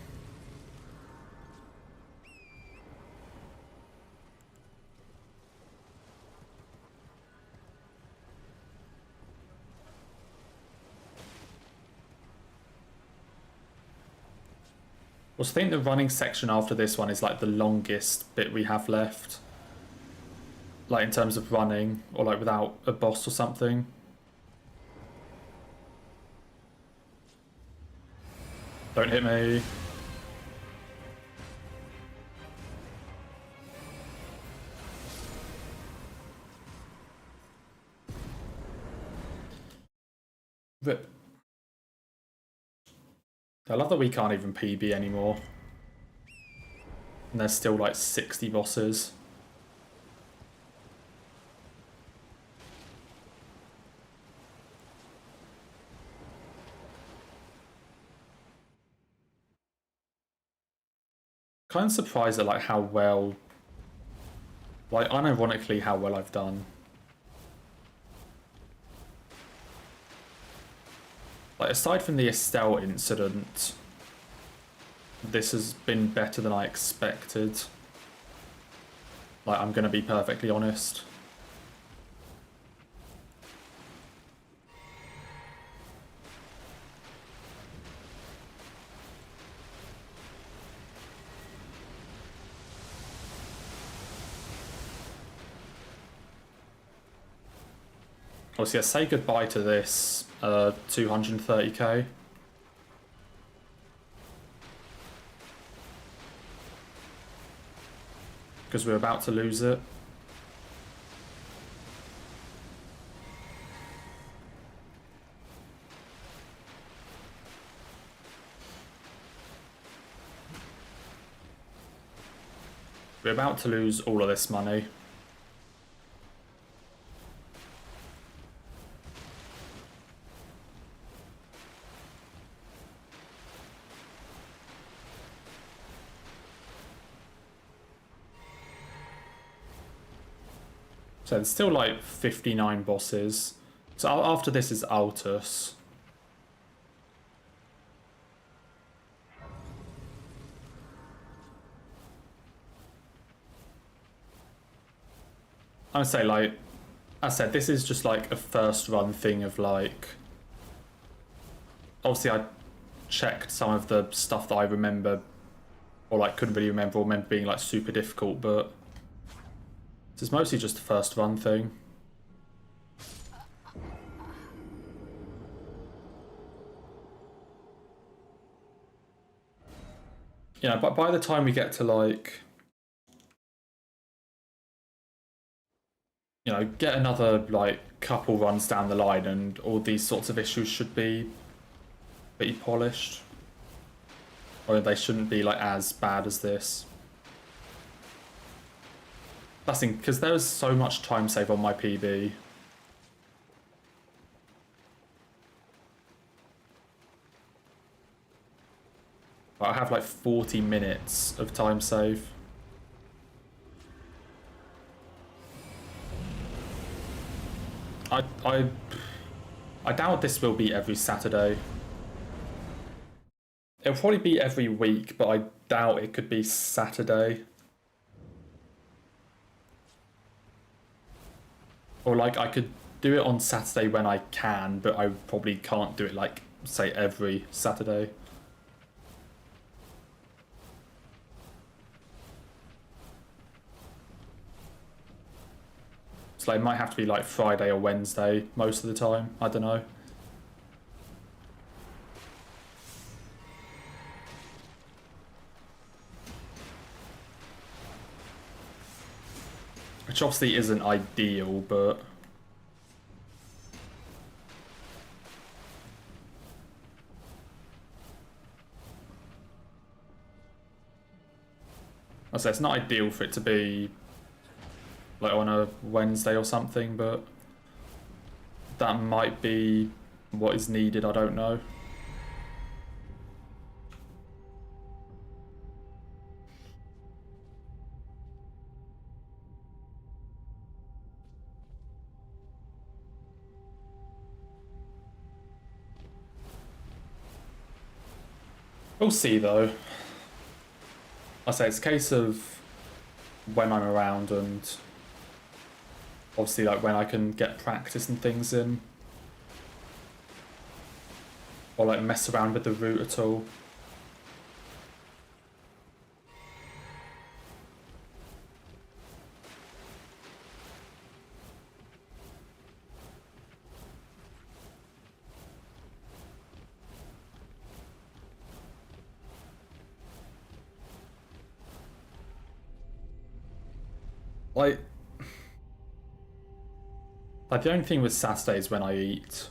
I think the running section after this one is like the longest bit we have left. Like in terms of running, or like without a boss or something. Don't hit me. Rip. I love that we can't even PB anymore. And there's still like 60 bosses. Kind of surprised at like how well, like unironically how well I've done. Like aside from the Estelle incident, this has been better than I expected. Like I'm gonna be perfectly honest. Obviously, I say goodbye to this 230k. Because we're about to lose it. We're about to lose all of this money. So there's still like 59 bosses. So after this is Altus. I would say, like I said, this is just like a first run thing of like... Obviously I checked some of the stuff that I remember, or like couldn't really remember, or remember being like super difficult, but this is mostly just a first run thing. You know, but by the time we get to like, you know, get another like couple runs down the line and all these sorts of issues should be pretty polished. Or they shouldn't be like as bad as this. That's because there was so much time save on my PB. I have like 40 minutes of time save. I doubt this will be every Saturday. It'll probably be every week, but I doubt it could be Saturday. Or like I could do it on Saturday when I can, but I probably can't do it like, say, every Saturday. So it might have to be like Friday or Wednesday most of the time. I don't know. which obviously isn't ideal, but I say it's not ideal for it to be like on a Wednesday or something, but that might be what is needed, I don't know. We'll see though. I say it's a case of when I'm around and obviously like when I can get practice and things in. Or like mess around with the route at all. Like the only thing with Saturdays when I eat,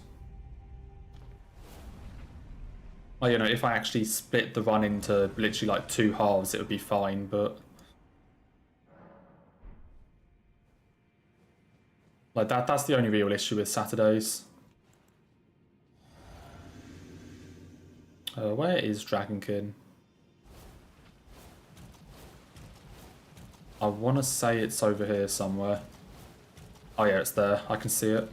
like, you know, if I actually split the run into literally like 2 halves, it would be fine, but like that's the only real issue with Saturdays. Where is Dragonkin? I want to say it's over here somewhere. Oh yeah, it's there. I can see it.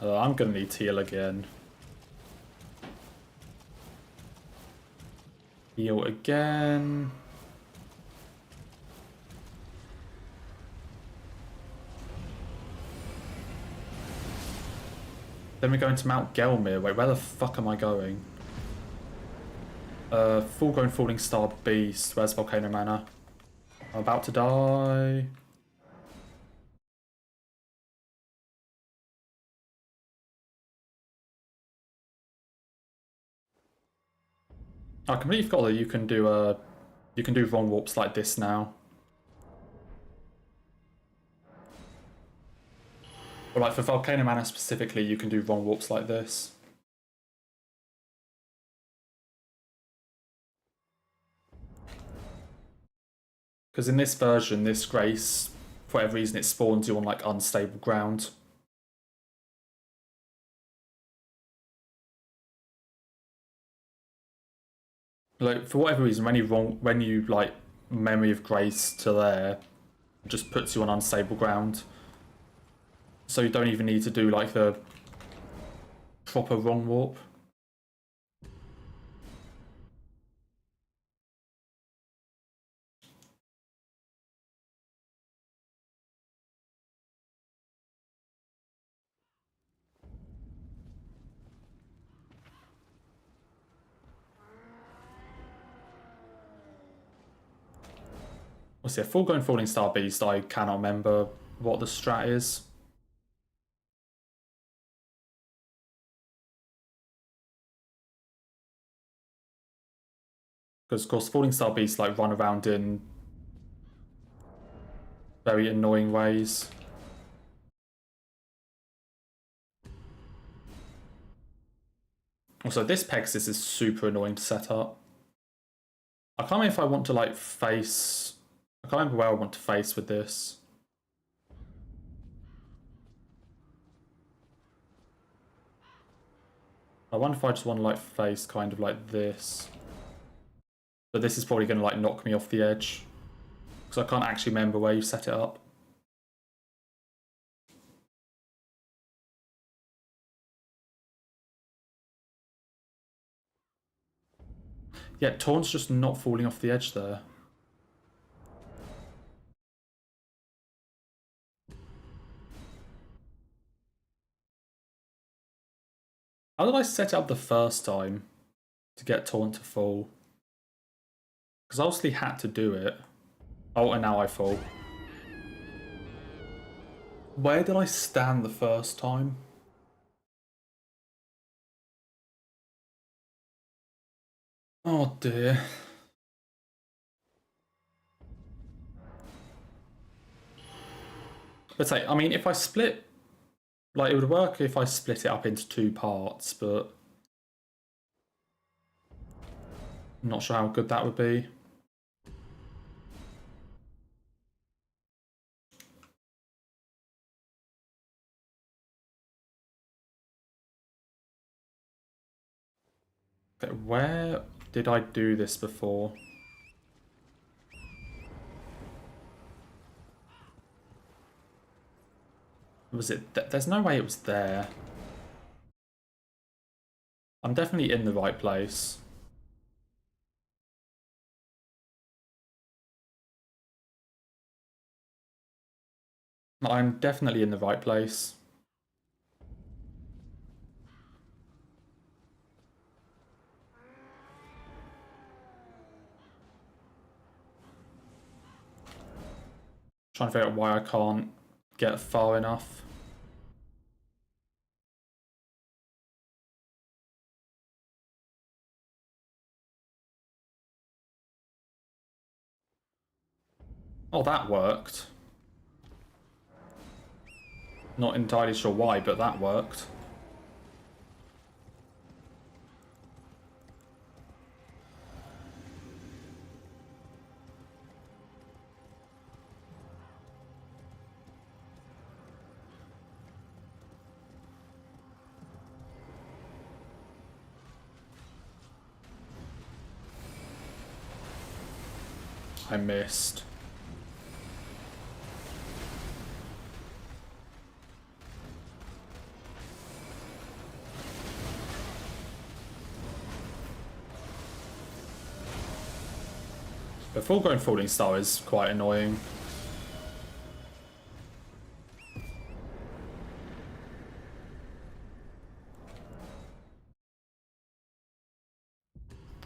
I'm gonna need heal again. Heal again. Then we're going to Mount Gelmir. Wait, where the fuck am I going? Full-grown falling star beast. Where's Volcano Manor? I'm about to die. I completely forgot that you can do wrong warps like this now. But like for Volcano Manor specifically, you can do wrong warps like this. Because in this version, this Grace, for whatever reason, it spawns you on like unstable ground. Like for whatever reason, when you like Memory of Grace to there, it just puts you on unstable ground. So you don't even need to do like the proper wrong warp. What's it? Full-grown falling star beast. I cannot remember what the strat is. Because of course, falling star beasts like run around in very annoying ways. Also, this Pegasus is super annoying to set up. I can't remember if I want to like face. I can't remember where I want to face with this. I wonder if I just want to like face kind of like this. But this is probably going to like knock me off the edge. Because I can't actually remember where you set it up. Yeah, Taunt's just not falling off the edge there. How did I set it up the first time to get Taunt to fall? Because I obviously had to do it. Oh, and now I fall. Where did I stand the first time? Oh dear. But say, I mean, if I split, like, it would work if I split it up into 2 parts, but I'm not sure how good that would be. Okay, where did I do this before? Was it? There's no way it was there. I'm definitely in the right place. I'm definitely in the right place. Trying to figure out why I can't get far enough. Oh, that worked. Not entirely sure why, but that worked. I missed. The full-grown falling star is quite annoying.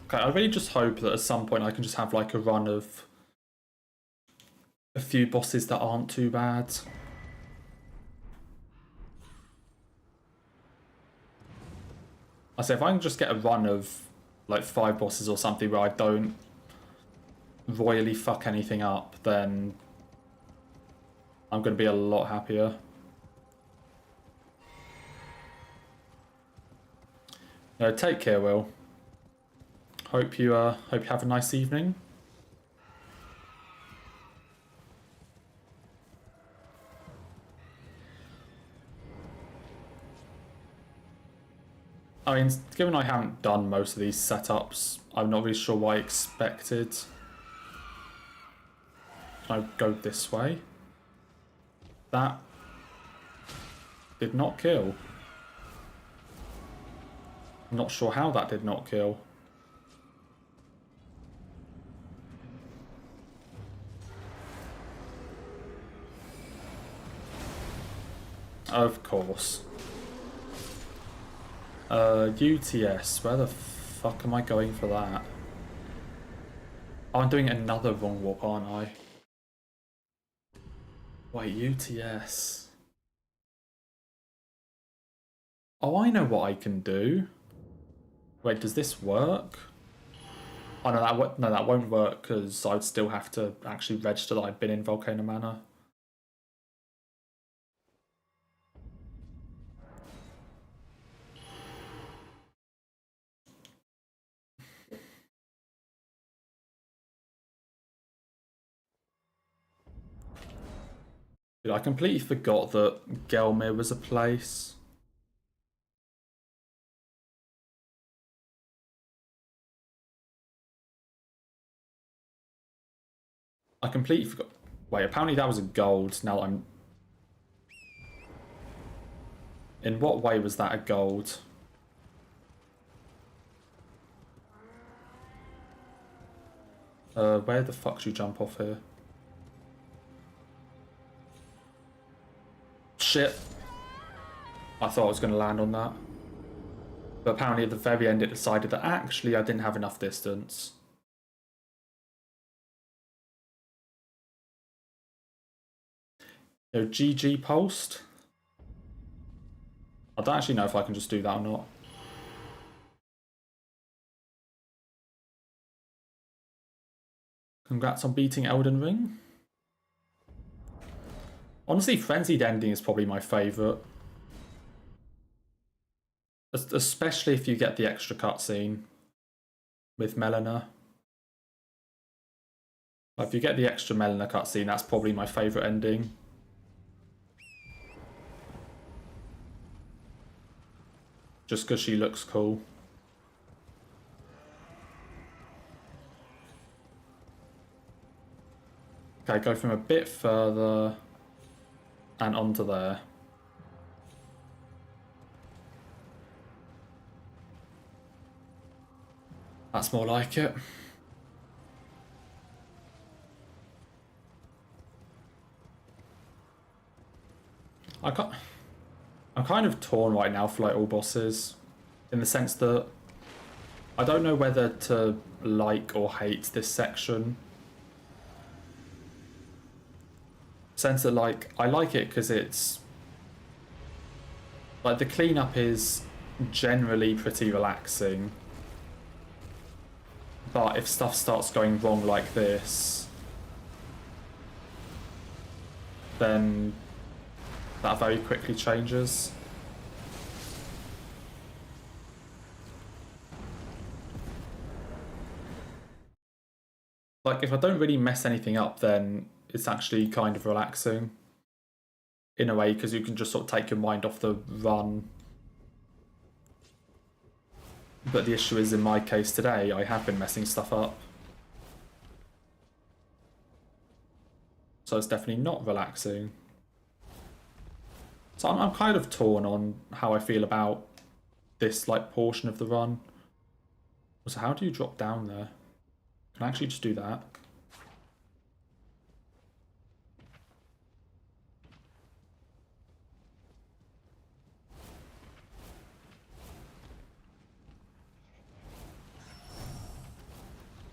Okay, I really just hope that at some point I can just have like a run of a few bosses that aren't too bad. I say if I can just get a run of like 5 bosses or something where I don't royally fuck anything up, then I'm going to be a lot happier. No, take care, Will. Hope you have a nice evening. I mean, given I haven't done most of these setups, I'm not really sure what I expected. Can I go this way? That did not kill. I'm not sure how that did not kill. Of course. UTS, where the fuck am I going for that? Oh, I'm doing another wrong walk, aren't I? Wait, UTS. Oh, I know what I can do. Wait, does this work? Oh no, that won't work because I'd still have to actually register that I've been in Volcano Manor. Dude, I completely forgot that Gelmir was a place. I completely forgot. Wait, apparently that was a gold. Now I'm... In what way was that a gold? Where the fuck do you jump off here? Shit. I thought I was going to land on that. But apparently at the very end it decided that actually I didn't have enough distance. Yo, GG post. I don't actually know if I can just do that or not. Congrats on beating Elden Ring. Honestly, Frenzied Ending is probably my favourite. Especially if you get the extra cutscene with Melina. If you get the extra Melina cutscene, that's probably my favourite ending. Just because she looks cool. Okay, go from a bit further and onto there. That's more like it. I'm kind of torn right now for like all bosses, in the sense that I don't know whether to like or hate this section. Sense that like I like it because it's like the cleanup is generally pretty relaxing, but if stuff starts going wrong like this, then that very quickly changes. Like if I don't really mess anything up, then it's actually kind of relaxing in a way, because you can just sort of take your mind off the run. But the issue is, in my case today, I have been messing stuff up. So it's definitely not relaxing. So I'm kind of torn on how I feel about this like portion of the run. So how do you drop down there? Can I actually just do that?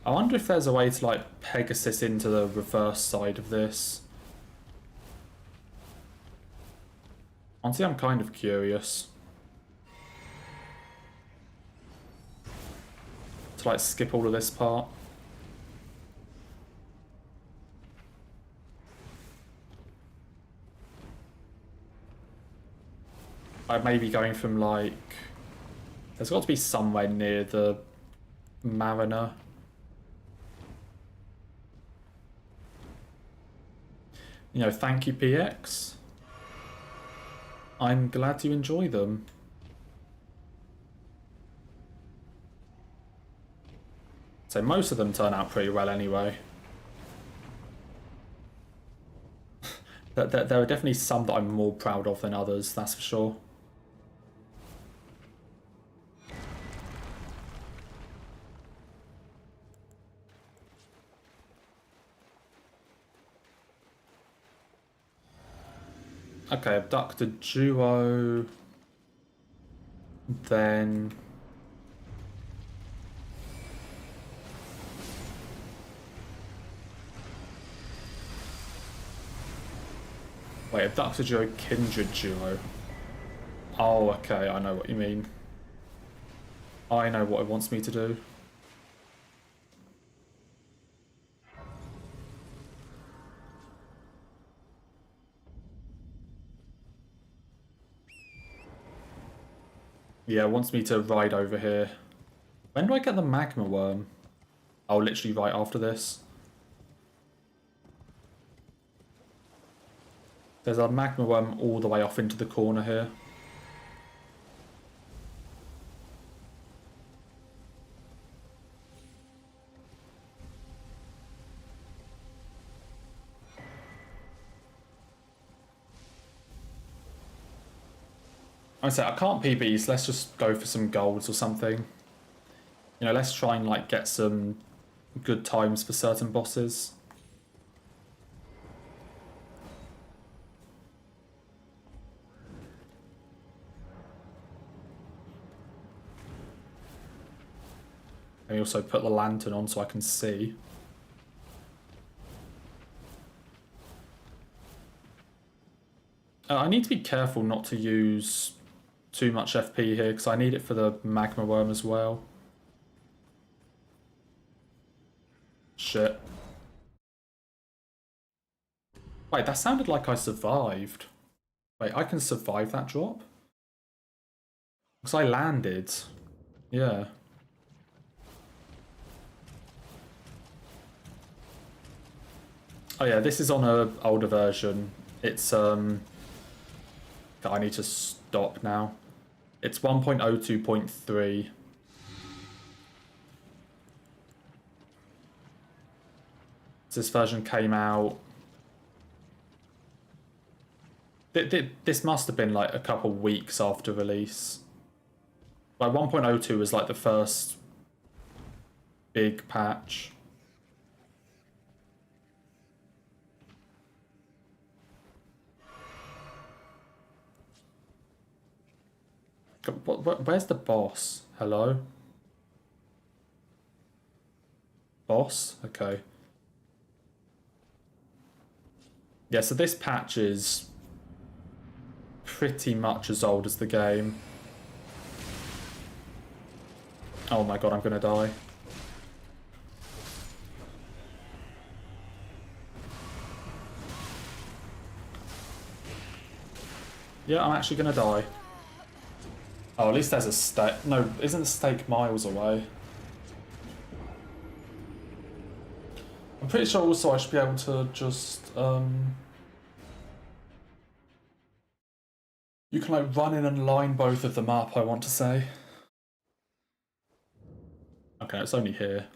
I wonder if there's a way to like Pegasus into the reverse side of this. Honestly, I'm kind of curious. To like skip all of this part. I may be going from like... There's got to be somewhere near the Mariner. You know, thank you, PX. I'm glad you enjoy them. So most of them turn out pretty well anyway. There are definitely some that I'm more proud of than others, that's for sure. Okay, abduct a duo. Then... Wait, abduct a duo, kindred duo. Oh, okay, I know what you mean. I know what it wants me to do. Yeah, it wants me to ride over here. When do I get the magma worm? Oh, literally right after this. There's a magma worm all the way off into the corner here. I say I can't PB, so let's just go for some golds or something. You know, let's try and like get some good times for certain bosses. And also put the lantern on so I can see. I need to be careful not to use too much FP here because I need it for the magma worm as well. Shit. Wait, that sounded like I survived. Wait, I can survive that drop? Because I landed. Yeah. Oh yeah, this is on a older version. It's I need to stop now. It's 1.02.3. This version came out. This must have been like a couple weeks after release. Like 1.02 was like the first big patch. Where's the boss? Hello? Boss? Okay. Yeah, so this patch is pretty much as old as the game. Oh my god, I'm gonna die. Yeah, I'm actually gonna die. Oh, at least there's a stake. No, isn't the stake miles away? I'm pretty sure also I should be able to just, you can like run in and line both of them up, I want to say. Okay, it's only here.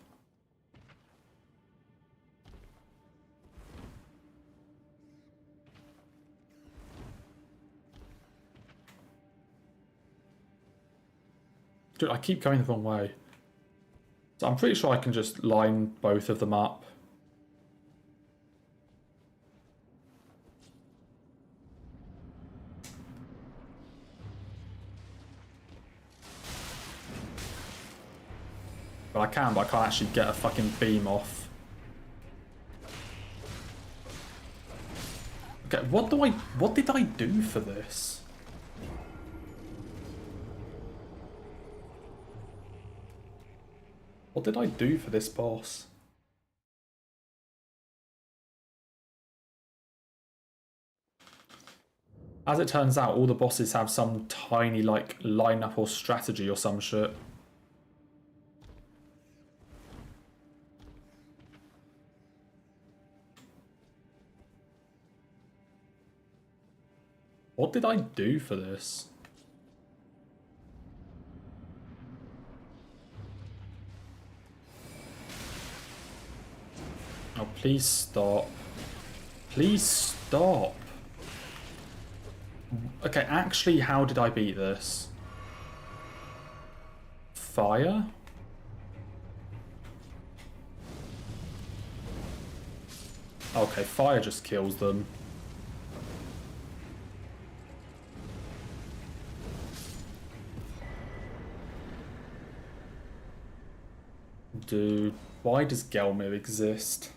Dude, I keep going the wrong way. So I'm pretty sure I can just line both of them up. But I can, but I can't actually get a fucking beam off. Okay, what did I do for this? What did I do for this boss? As it turns out, all the bosses have some tiny, like, lineup or strategy or some shit. What did I do for this? Oh, please stop. Please stop. Okay, actually, how did I beat this? Fire? Okay, fire just kills them. Dude, why does Gelmir exist?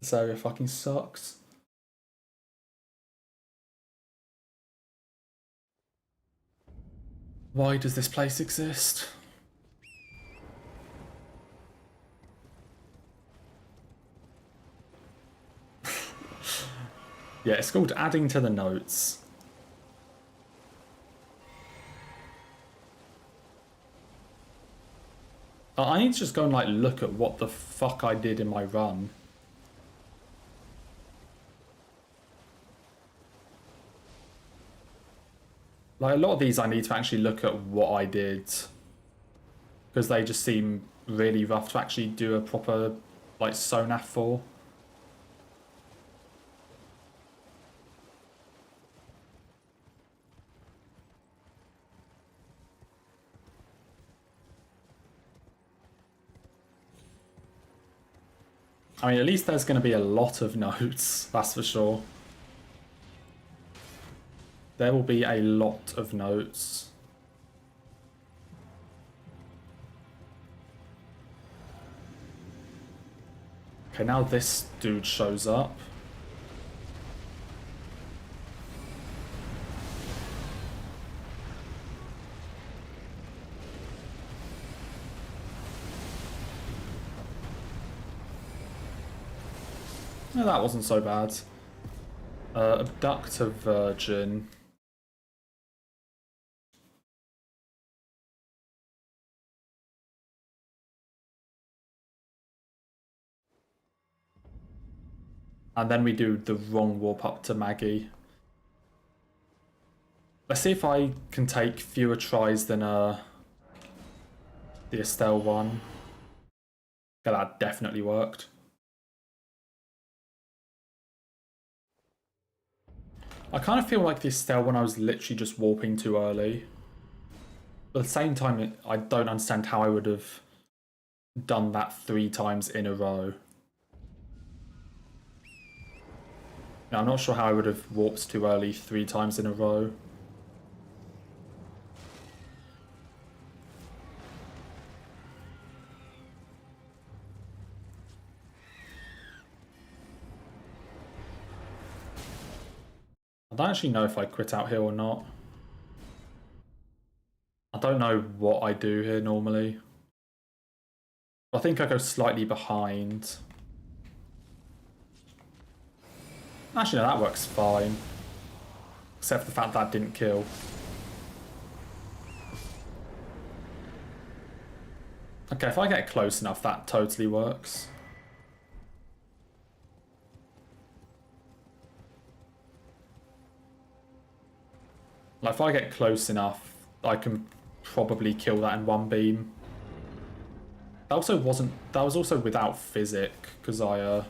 This area fucking sucks. Why does this place exist? Yeah, it's called adding to the notes. I need to just go and like look at what the fuck I did in my run. Like a lot of these I need to actually look at what I did. Because they just seem really rough to actually do a proper like Sonaf for. I mean, at least there's going to be a lot of notes, that's for sure. There will be a lot of notes. Okay, now this dude shows up. No, that wasn't so bad. Abduct a virgin. And then we do the wrong warp up to Maggie. Let's see if I can take fewer tries than the Estelle one. Yeah, that definitely worked. I kind of feel like the Estelle one I was literally just warping too early. But at the same time, I don't understand how I would have done that 3 times in a row. No, I'm not sure how I would have warped too early 3 times in a row. I don't actually know if I quit out here or not. I don't know what I do here normally. I think I go slightly behind. Actually, no, that works fine. Except for the fact that didn't kill. Okay, if I get close enough, that totally works. Like, if I get close enough, I can probably kill that in one beam. That also wasn't... That was also without physic, because I,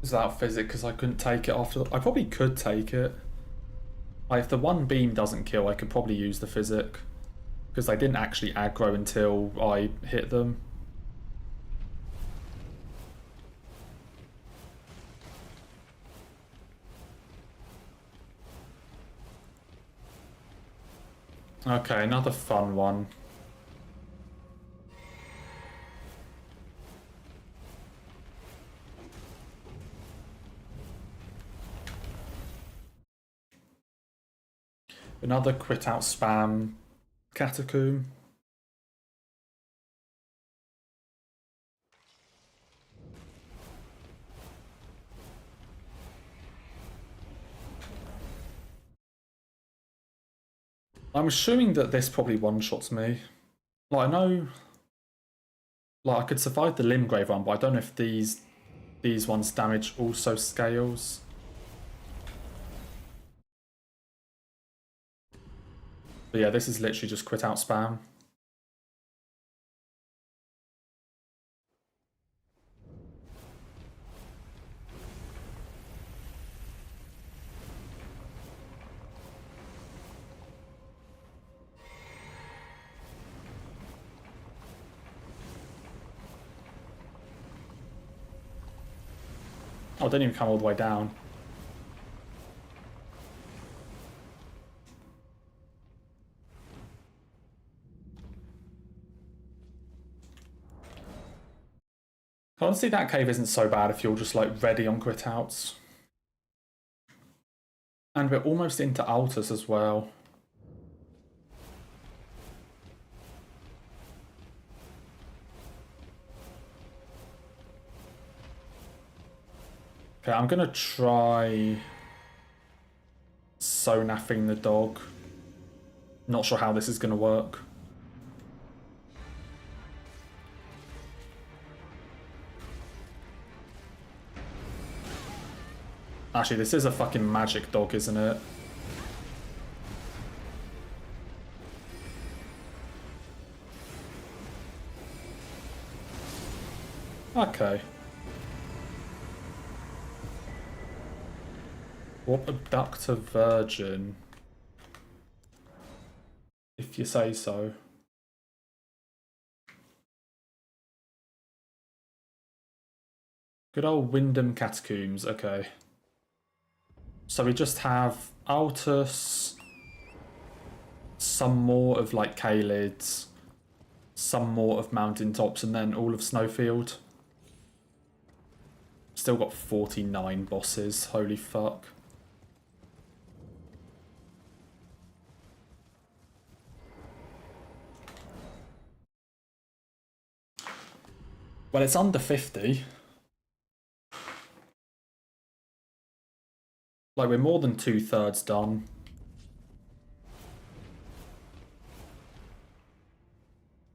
without physic, because I couldn't take it after... I probably could take it. Like, if the one beam doesn't kill, I could probably use the physic. Because they didn't actually aggro until I hit them. Okay, another fun one. Another quit out spam catacomb. I'm assuming that this probably one-shots me. Like, I know... Like, I could survive the Limgrave one, but I don't know if these ones' damage also scales. But yeah, this is literally just quit out spam. Oh, I didn't even come all the way down. Honestly, that cave isn't so bad if you're just, like, ready on quit outs. And we're almost into Altus as well. Okay, I'm gonna try Sonaffing the dog. Not sure how this is gonna work. Actually, this is a fucking magic dog, isn't it? Okay. What abduct a virgin? If you say so. Good old Wyndham Catacombs, okay. So we just have Altus, some more of like K-Lids, some more of Mountaintops, and then all of Snowfield. Still got 49 bosses, holy fuck. Well, it's under 50. Like, we're more than 2/3 done.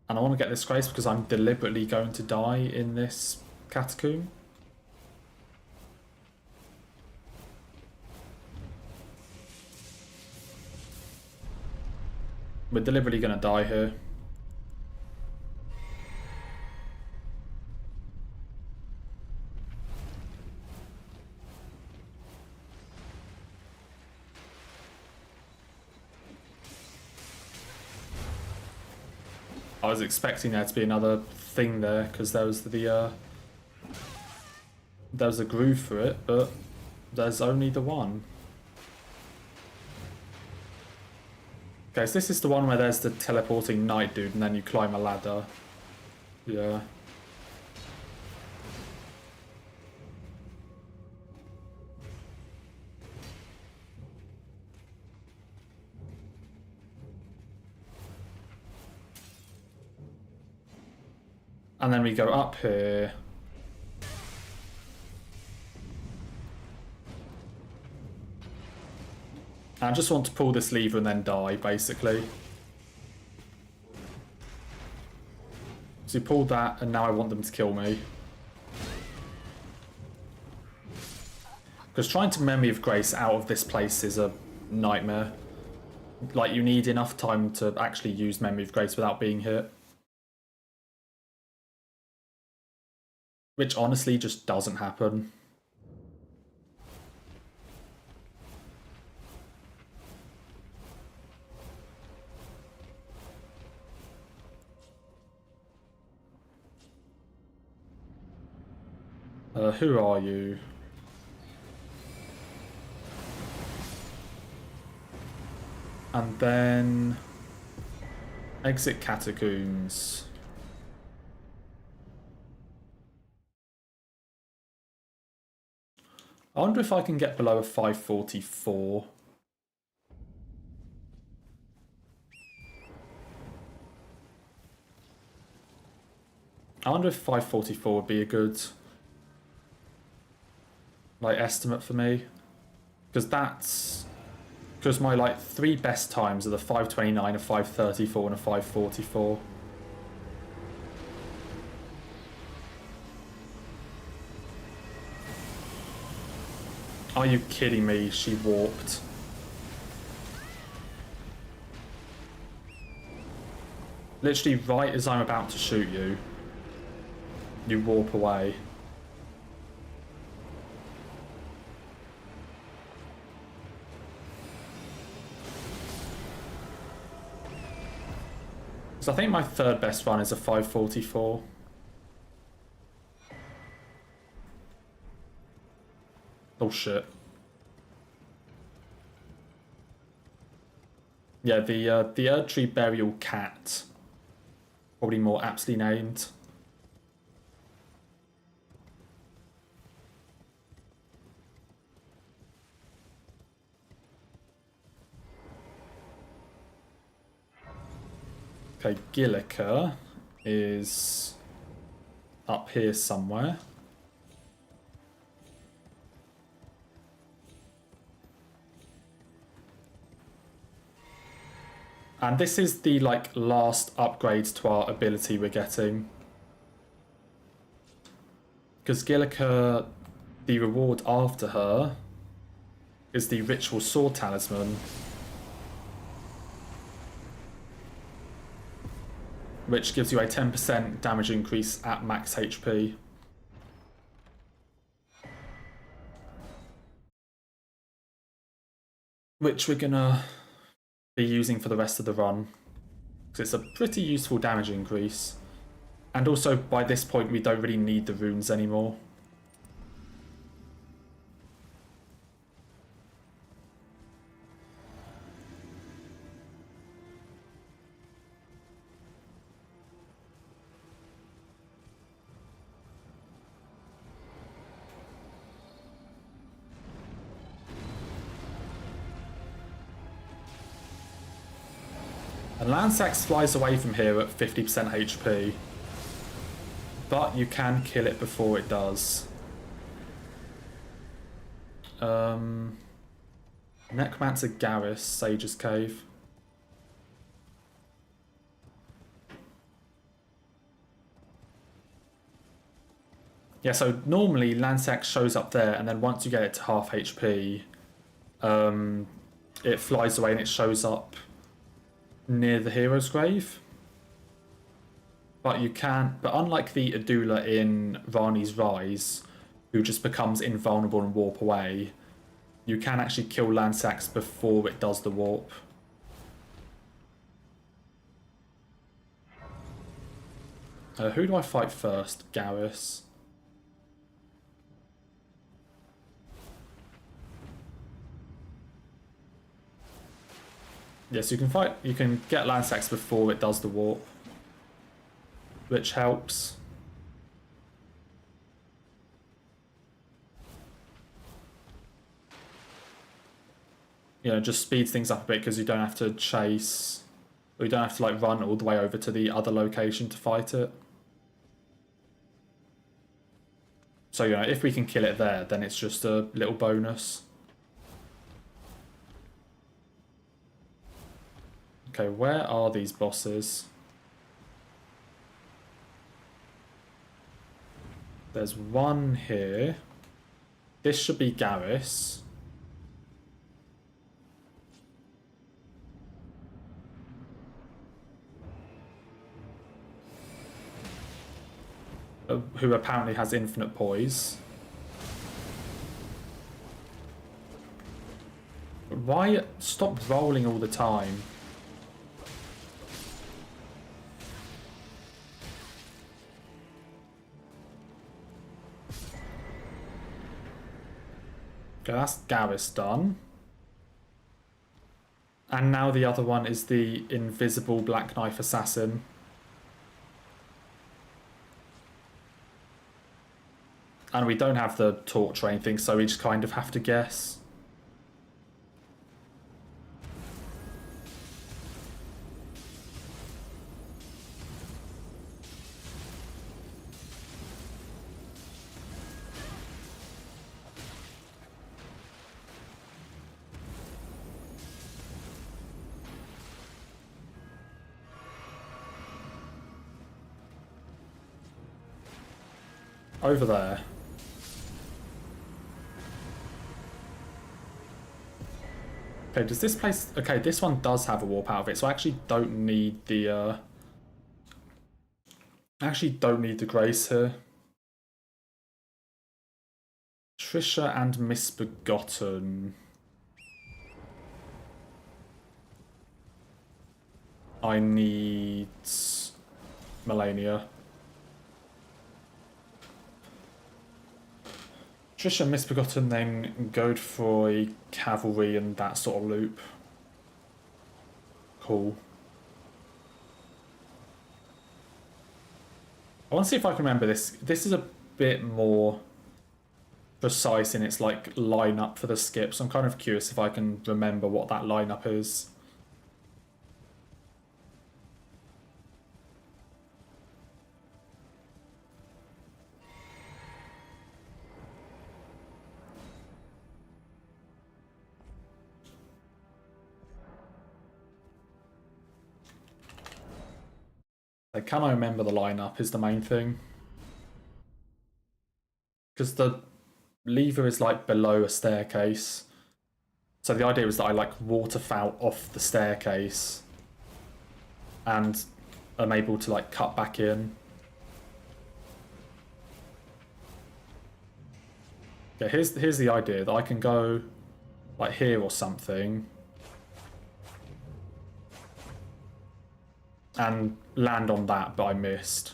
And I want to get this grace because I'm deliberately going to die in this catacomb. We're deliberately going to die here. I was expecting there to be another thing there because there was a groove for it, but there's only the one. Okay, so this is the one where there's the teleporting knight dude and then you climb a ladder. Yeah. And then we go up here. I just want to pull this lever and then die, basically. So you pulled that, and now I want them to kill me. Because trying to Memory of Grace out of this place is a nightmare. Like, you need enough time to actually use Memory of Grace without being hit. Which honestly just doesn't happen. Who are you? And then exit catacombs. I wonder if I can get below a 544. I wonder if 544 would be a good like estimate for me, because my like 3 best times are the 529, a 534, and a 544. Are you kidding me? She warped. Literally right as I'm about to shoot you, you warp away. So I think my 3rd best run is a 544. Oh shit. Yeah, the Erdtree Burial Cat. Probably more aptly named. Okay, Gilliker is up here somewhere. And this is the like last upgrade to our ability we're getting. Because Gilliker, the reward after her is the Ritual Sword Talisman, which gives you a 10% damage increase at max HP. Which we're gonna be using for the rest of the run, because it's a pretty useful damage increase. And also, by this point, we don't really need the runes anymore. And Lansax flies away from here at 50% HP. but you can kill it before it does. Necromancer Garrus, Sage's Cave. Yeah, so normally Lansac shows up there, and then once you get it to half HP, it flies away and it shows up near the hero's grave. But you can't. But unlike the Adula in Rani's Rise, who just becomes invulnerable and warp away, you can actually kill Lansax before it does the warp. Who do I fight first? Garrus. Yes, you can fight. You can get Lansax before it does the warp, which helps. You know, just speeds things up a bit because you don't have to chase, or you don't have to like run all the way over to the other location to fight it. So, you know, if we can kill it there, then it's just a little bonus. Okay, where are these bosses? There's one here. This should be Garrus. Who apparently has infinite poise. Why? Stop rolling all the time. Okay, that's Garrus done. And now the other one is the invisible Black Knife Assassin. And we don't have the torch or anything, so we just kind of have to guess. Over there. Okay, does this place... Okay, this one does have a warp out of it, so I actually don't need the... I actually don't need the Grace here. Trisha and Misbegotten. I need... Melania. Trisha, Misbegotten, then Godefroy, Cavalry, and that sort of loop. Cool. I want to see if I can remember this. This is a bit more precise in its like lineup for the skips. I'm kind of curious if I can remember what that lineup is. Can I remember the lineup is the main thing. Because the lever is like below a staircase. So the idea was that I like waterfowl off the staircase and I'm able to like cut back in. Yeah, here's the idea that I can go like here or something and land on that, but I missed.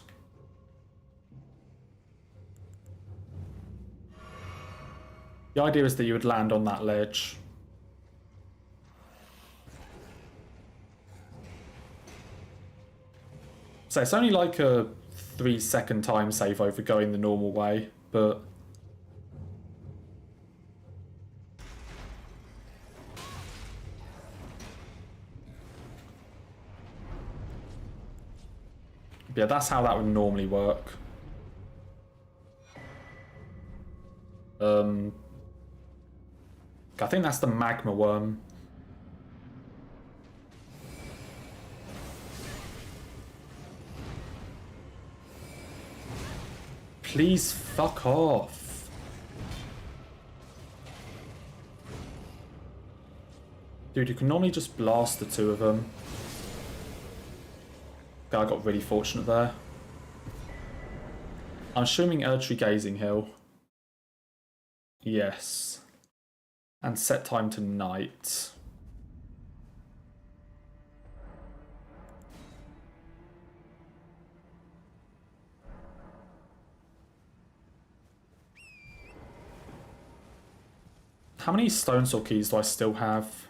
The idea is that you would land on that ledge. So it's only like a 3-second time save over going the normal way, but... yeah, that's how that would normally work. I think that's the magma worm. Please fuck off. Dude, you can normally just blast the two of them. I got really fortunate there. I'm assuming Erdtree Gazing Hill. Yes. And set time to night. How many stone sword keys do I still have?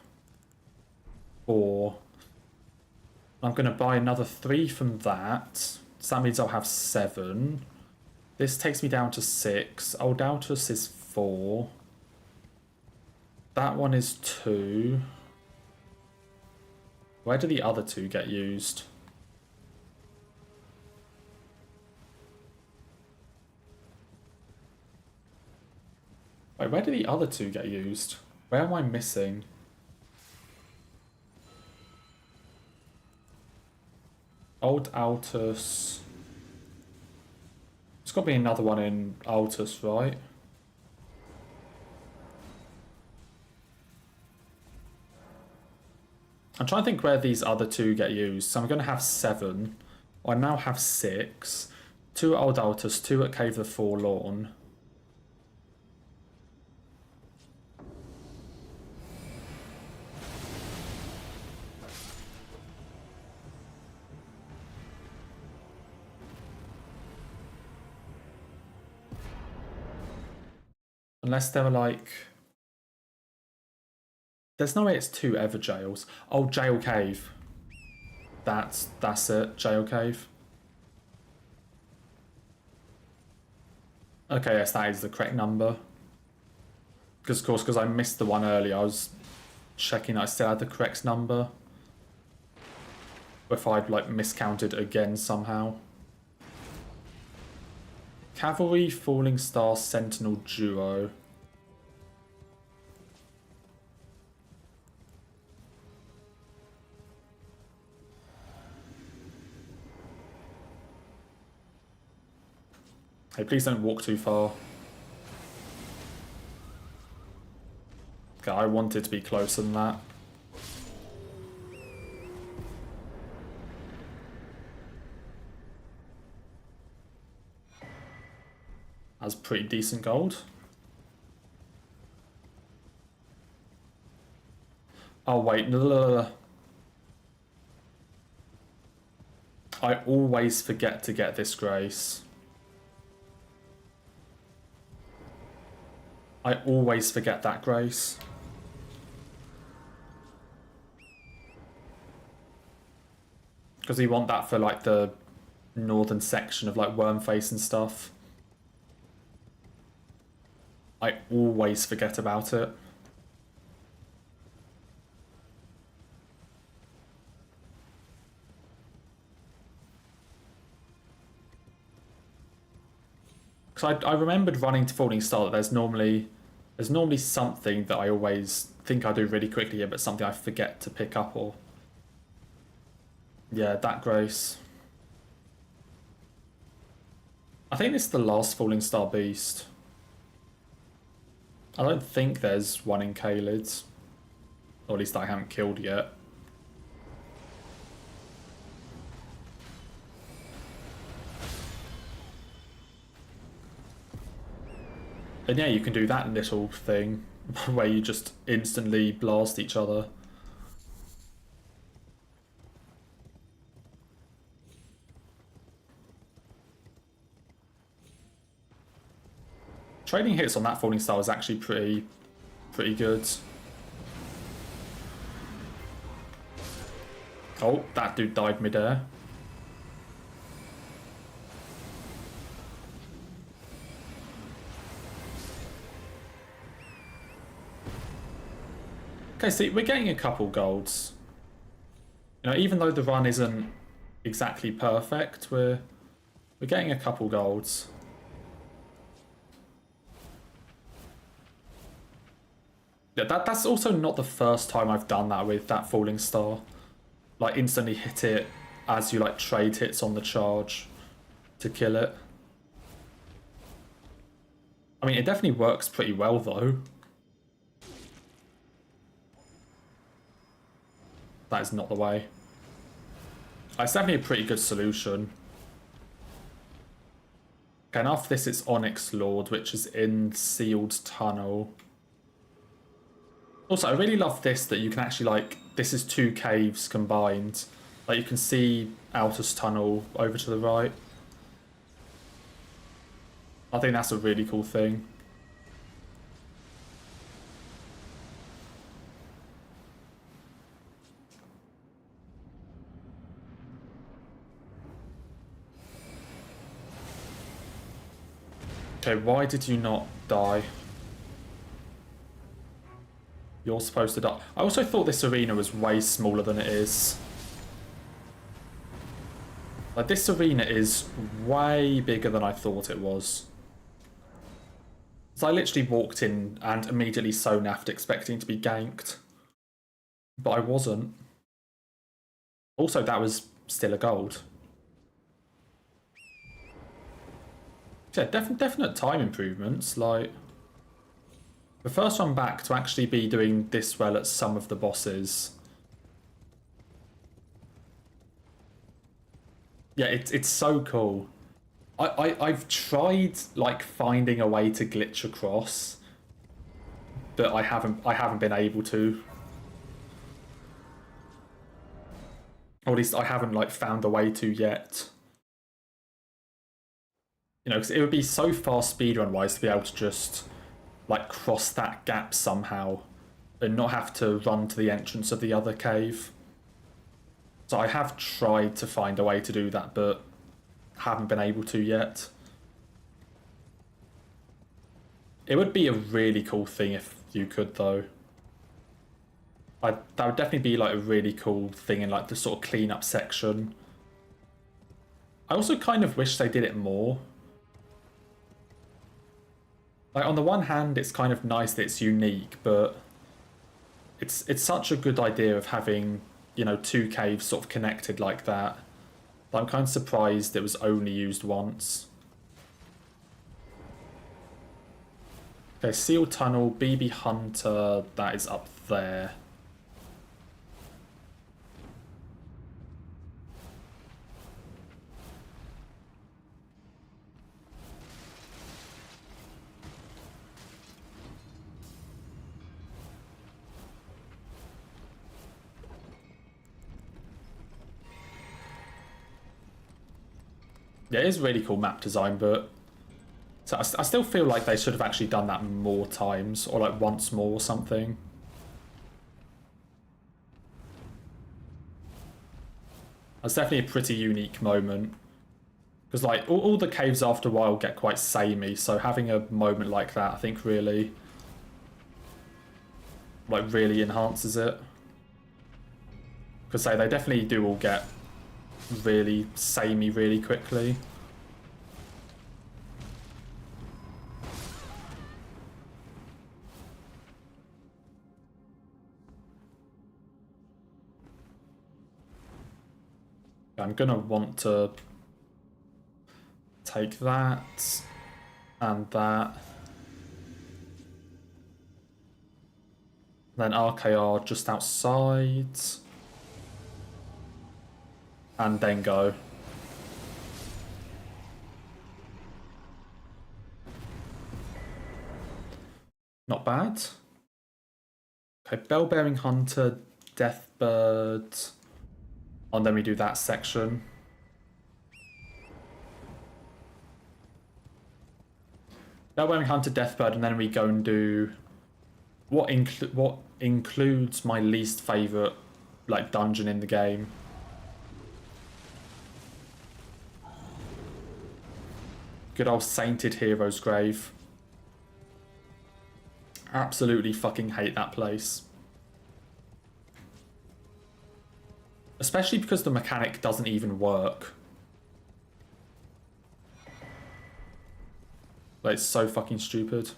4. I'm going to buy another 3 from that. So that means I'll have 7. This takes me down to 6. Old Altus is 4. That one is 2. Where do the other 2 get used? Wait, where do the other 2 get used? Where am I missing? Old Altus. There's got to be another one in Altus, right? I'm trying to think where these other 2 get used. So I'm going to have 7. I now have 6. 2 at Old Altus, 2 at Cave of the Forlorn. Unless they were like... There's no way it's 2 ever jails. Oh, Jail Cave. That's it. Jail Cave. Okay, yes, that is the correct number. Because, of course, because I missed the one earlier, I was checking I still had the correct number. If I'd, like, miscounted again somehow. Cavalry, Falling Star, Sentinel duo. Hey, please don't walk too far. Okay, I wanted to be closer than that. That's pretty decent gold. Oh wait, no. I always forget to get this grace. I always forget that grace. Because we want that for like the northern section of like Wormface and stuff. I always forget about it. Because I remembered running to Falling Star that there's normally something that I always think I do really quickly here, but something I forget to pick up or... Yeah, that grace. I think this is the last Falling Star beast. I don't think there's one in Caelid. Or at least I haven't killed yet. And yeah, you can do that little thing where you just instantly blast each other. Trading hits on that Falling Star is actually pretty good. Oh, that dude died midair. Okay, see, we're getting a couple golds. You know, even though the run isn't exactly perfect, we're getting a couple golds. Yeah, that's also not the first time I've done that with that falling star. Like, instantly hit it as you, like, trade hits on the charge to kill it. I mean, it definitely works pretty well, though. That is not the way. It's definitely a pretty good solution. Okay, and after this, it's Onyx Lord, which is in Sealed Tunnel. Also, I really love this, that you can actually, like, this is 2 caves combined. Like, you can see Altus Tunnel over to the right. I think that's a really cool thing. Okay, why did you not die? You're supposed to die. I also thought this arena was way smaller than it is. Like, this arena is way bigger than I thought it was. So I literally walked in and immediately sonaffed expecting to be ganked. But I wasn't. Also, that was still a gold. Yeah, definite time improvements. Like, the first one back to actually be doing this well at some of the bosses. Yeah, it's so cool. I've tried, like, finding a way to glitch across, but I haven't been able to. Or at least I haven't, like, found a way to yet. You know, because it would be so fast speedrun wise to be able to just, like, cross that gap somehow and not have to run to the entrance of the other cave. So I have tried to find a way to do that, but haven't been able to yet. It would be a really cool thing if you could, though. That would definitely be, like, a really cool thing in, like, the sort of cleanup section. I also kind of wish they did it more. Like, on the one hand, it's kind of nice that it's unique, but it's such a good idea of having, you know, 2 caves sort of connected like that. I'm kind of surprised it was only used once. Okay, Seal Tunnel, BB Hunter, that is up there. Yeah, it is really cool map design, but so I still feel like they should have actually done that more times, or like once more or something. That's definitely a pretty unique moment. Because like all the caves after a while get quite samey, so having a moment like that I think really enhances it. Because say they definitely do all get really samey really quickly. I'm gonna want to take that and that. Then RKR just outside. And then go. Not bad. Okay, Bell-Bearing Hunter, Deathbird. And then we do that section. Bell-Bearing Hunter, Deathbird, and then we go and do what includes my least favourite like dungeon in the game. Good old Sainted Hero's Grave. Absolutely fucking hate that place. Especially because the mechanic doesn't even work. Like, it's so fucking stupid.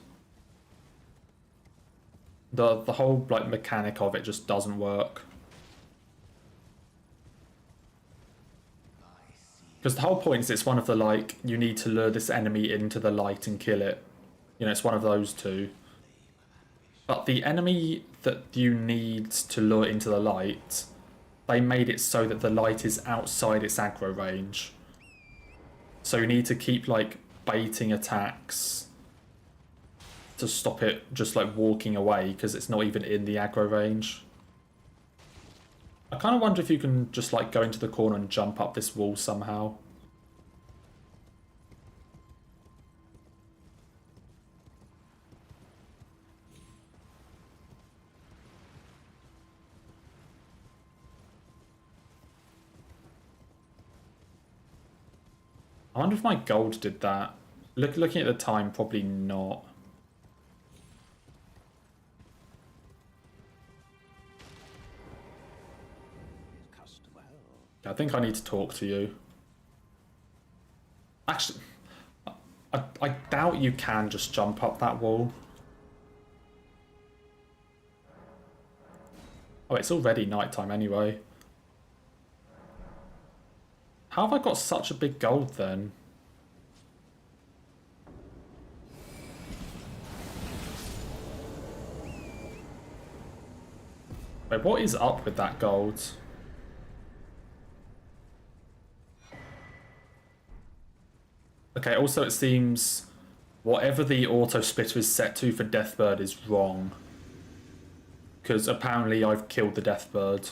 The whole like mechanic of it just doesn't work. Because the whole point is it's one of the like, you need to lure this enemy into the light and kill it. You know, it's one of those two. But the enemy that you need to lure into the light, they made it so that the light is outside its aggro range. So you need to keep like baiting attacks to stop it just like walking away because it's not even in the aggro range. I kind of wonder if you can just like go into the corner and jump up this wall somehow. I wonder if my gold did that. Looking at the time, probably not. I think I need to talk to you. Actually, I doubt you can just jump up that wall. Oh, it's already nighttime anyway. How have I got such a big gold then? Wait, what is up with that gold? Okay, also it seems whatever the auto splitter is set to for Deathbird is wrong. Because apparently I've killed the Deathbird.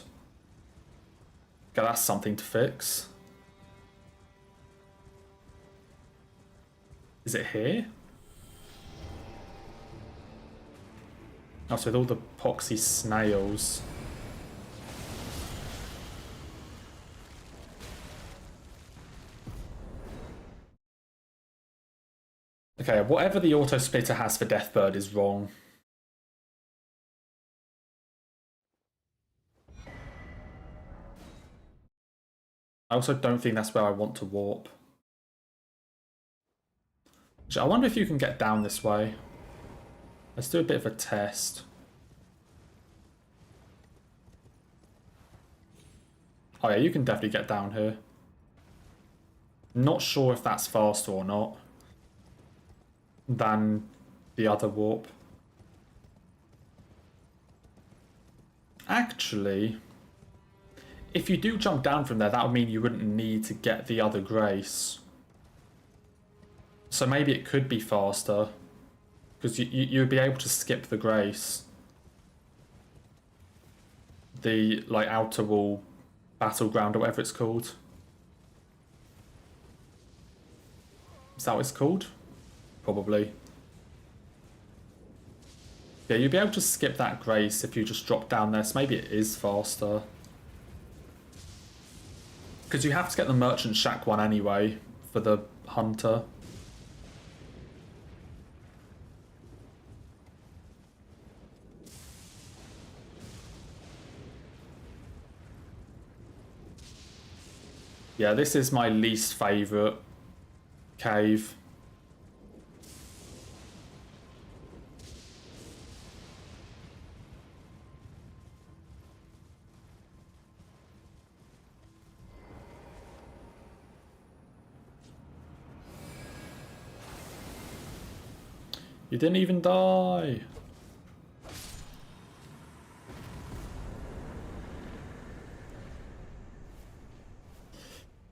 Okay, that's something to fix. Is it here? Oh, so with all the poxy snails. Okay, whatever the auto splitter has for Deathbird is wrong. I also don't think that's where I want to warp. I wonder if you can get down this way. Let's do a bit of a test. Oh yeah, you can definitely get down here. Not sure if that's faster or not than the other warp. Actually, if you do jump down from there, that would mean you wouldn't need to get the other grace. So maybe it could be faster. Because you'd be able to skip the grace. The like outer wall battleground or whatever it's called. Is that what it's called? Probably. Yeah, you'd be able to skip that grace if you just drop down there, so maybe it is faster. Because you have to get the Merchant Shack one anyway, for the Hunter. Yeah, this is my least favourite cave. You didn't even die.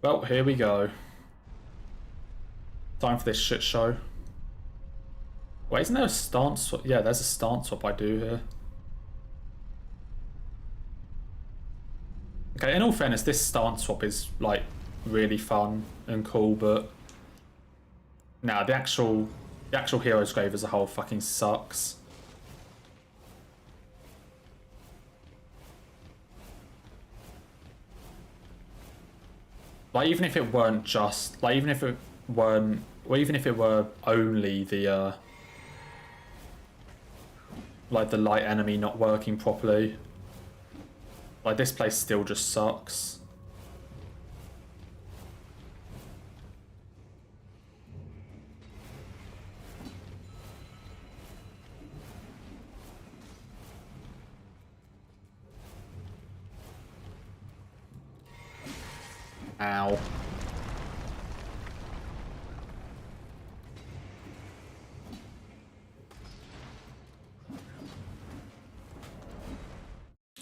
Well, here we go. Time for this shit show. Wait, isn't there a stance swap? Yeah, there's a stance swap I do here. Okay, in all fairness, this stance swap is, like, really fun and cool, but... Nah, the actual Hero's Grave as a whole fucking sucks. Like, even if it weren't just... Like, even if it weren't... Or even if it were only the, like, the light enemy not working properly. Like, this place still just sucks. Ow.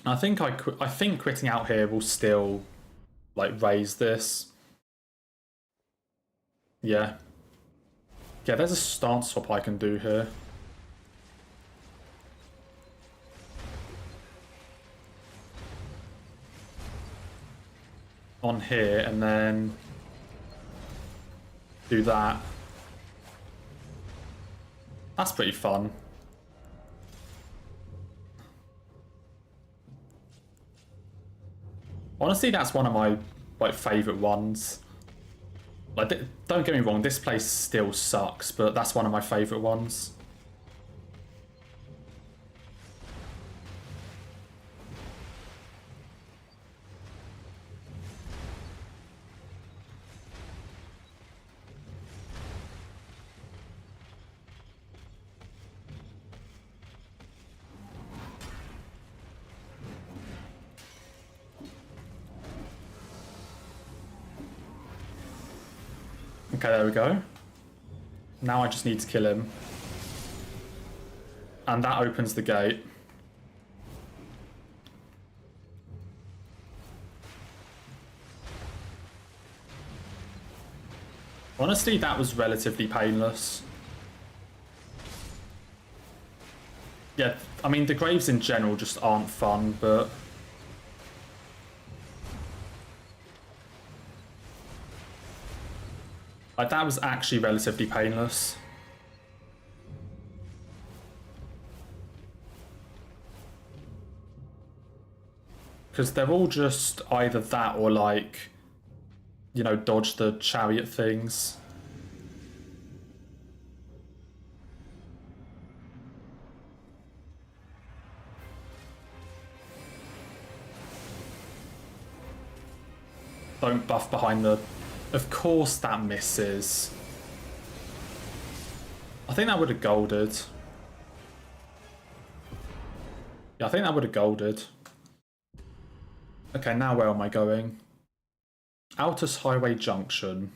I think I think quitting out here will still like raise this. Yeah. Yeah, there's a stance swap I can do here. On here and then do that. That's pretty fun. Honestly, that's one of my like favorite ones. Like, don't get me wrong, this place still sucks, but that's one of my favorite ones. Okay, there we go. Now I just need to kill him. And that opens the gate. Honestly, that was relatively painless. Yeah, I mean, the graves in general just aren't fun, but... like, that was actually relatively painless. Because they're all just either that or, like, you know, dodge the chariot things. Don't buff behind the... Of course that misses. I think that would have golded. Yeah, I think that would have golded. Okay, now where am I going? Altus Highway Junction.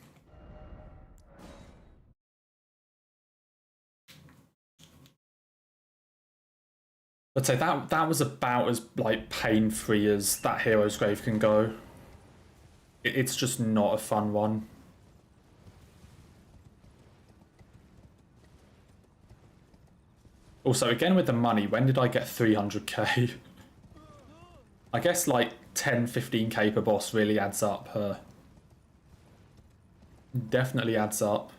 I'd say that was about as like pain-free as that hero's grave can go. It's just not a fun one. Also, again with the money, when did I get 300k? I guess like 10, 15k per boss really adds up. Definitely adds up.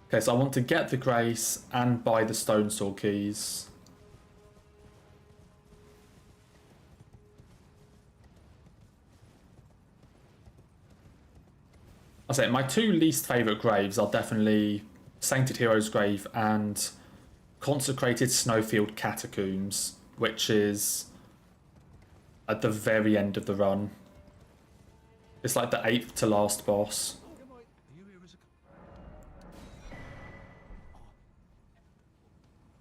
Okay, so I want to get the Grace and buy the Stone Sword keys. I say my two least favourite graves are definitely Sainted Hero's Grave and Consecrated Snowfield Catacombs, which is at the very end of the run. It's like the 8th to last boss.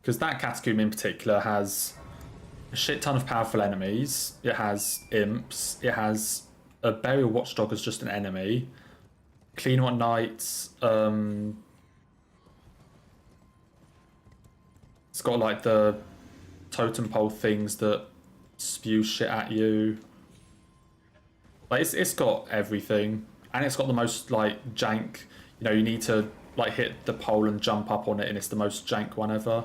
Because that catacomb in particular has a shit ton of powerful enemies. It has imps. It has a Burial Watchdog as just an enemy. Clean One Knights. It's got like the totem pole things that spew shit at you. Like it's got everything, and it's got the most like jank. You know, you need to like hit the pole and jump up on it, and it's the most jank one ever.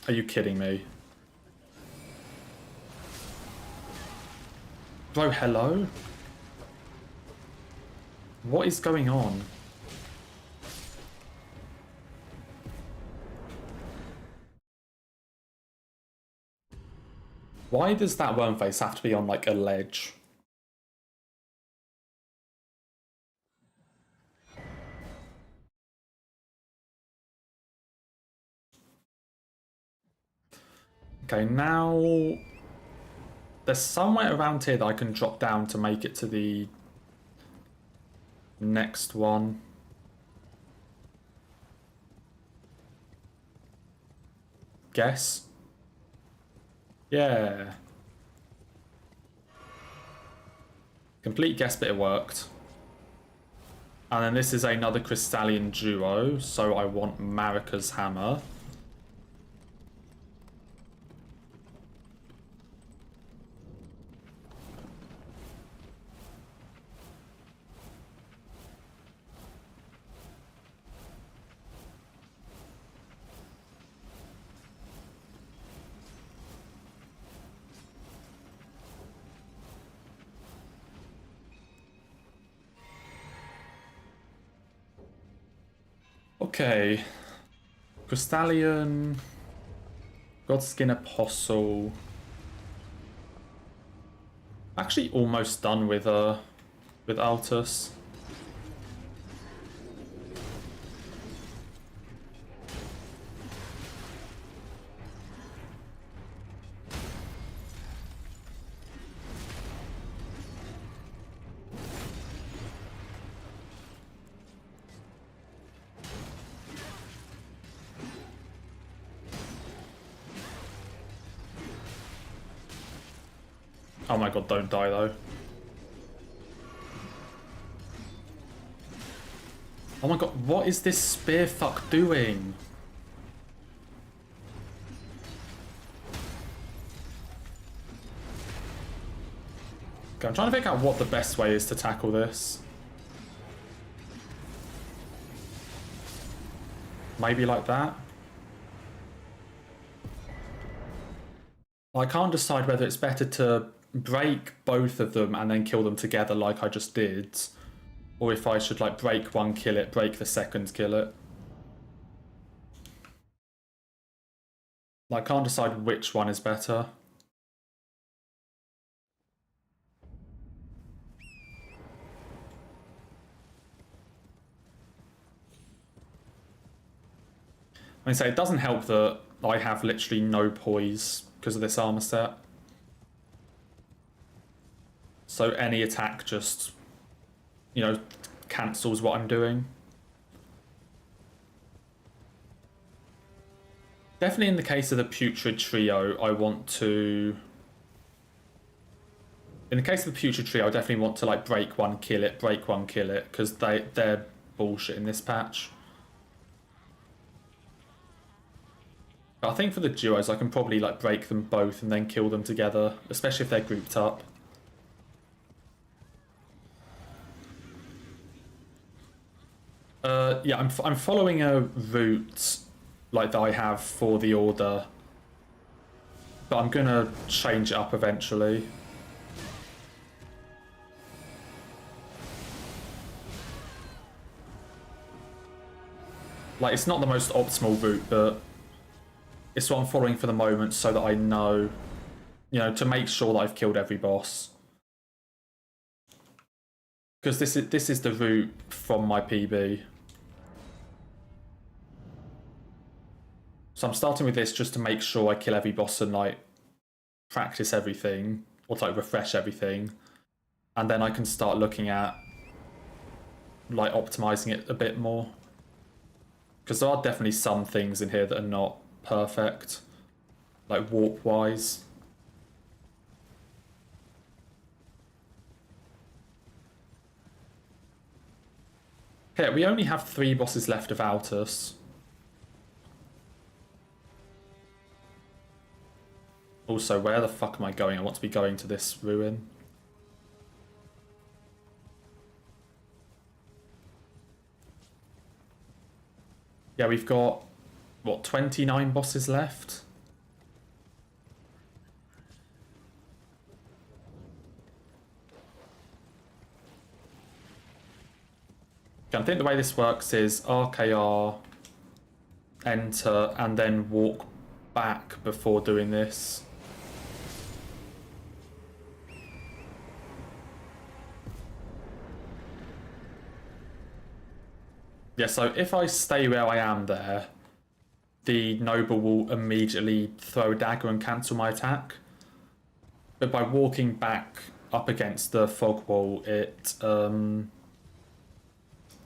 Are you kidding me? Bro, hello? What is going on? Why does that worm face have to be on like a ledge? Okay, now there's somewhere around here that I can drop down to make it to the next one. Guess? Yeah. Complete guess, but it worked. And then this is another Crystallian duo, so I want Marika's hammer. Okay. Crystallian. Godskin Apostle. Actually almost done with Altus. Oh my god, don't die though. Oh my god, what is this spear fuck doing? Okay, I'm trying to figure out what the best way is to tackle this. Maybe like that? I can't decide whether it's better to break both of them and then kill them together like I just did, or if I should like break one, kill it, break the second, kill it. I can't decide which one is better. I mean, so it doesn't help that I have literally no poise because of this armor set. So any attack just, you know, cancels what I'm doing. Definitely in the case of the Putrid Trio, I want to... In the case of the Putrid Trio, I definitely want to like break one, kill it, break one, kill it, because they're bullshit in this patch. But I think for the duos, I can probably like break them both and then kill them together, especially if they're grouped up. Yeah, I'm following a route like that I have for the order, but I'm gonna change it up eventually. Like, it's not the most optimal route, but it's what I'm following for the moment so that I know, you know, to make sure that I've killed every boss. Because this is the route from my PB. So I'm starting with this just to make sure I kill every boss and like practice everything, or to like refresh everything. And then I can start looking at like optimizing it a bit more. Because there are definitely some things in here that are not perfect, like warp wise. Okay, we only have 3 bosses left of Altus. Also, where the fuck am I going? I want to be going to this ruin. Yeah, we've got, what, 29 bosses left? Okay, I think the way this works is RKR, enter, and then walk back before doing this. Yeah, so if I stay where I am there, the noble will immediately throw a dagger and cancel my attack. But by walking back up against the fog wall, it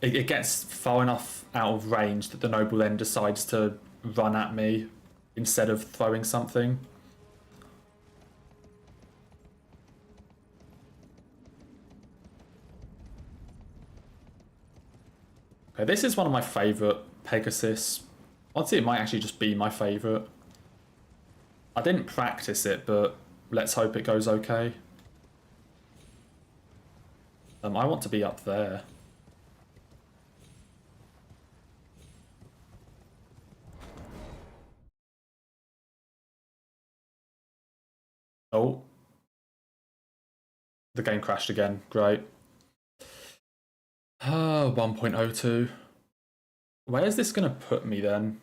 gets far enough out of range that the noble then decides to run at me instead of throwing something. Okay, this is one of my favourite Pegasus. I'd say it might actually just be my favourite. I didn't practice it, but let's hope it goes okay. I want to be up there. Oh. The game crashed again. Great. 1.02. Where's this going to put me then?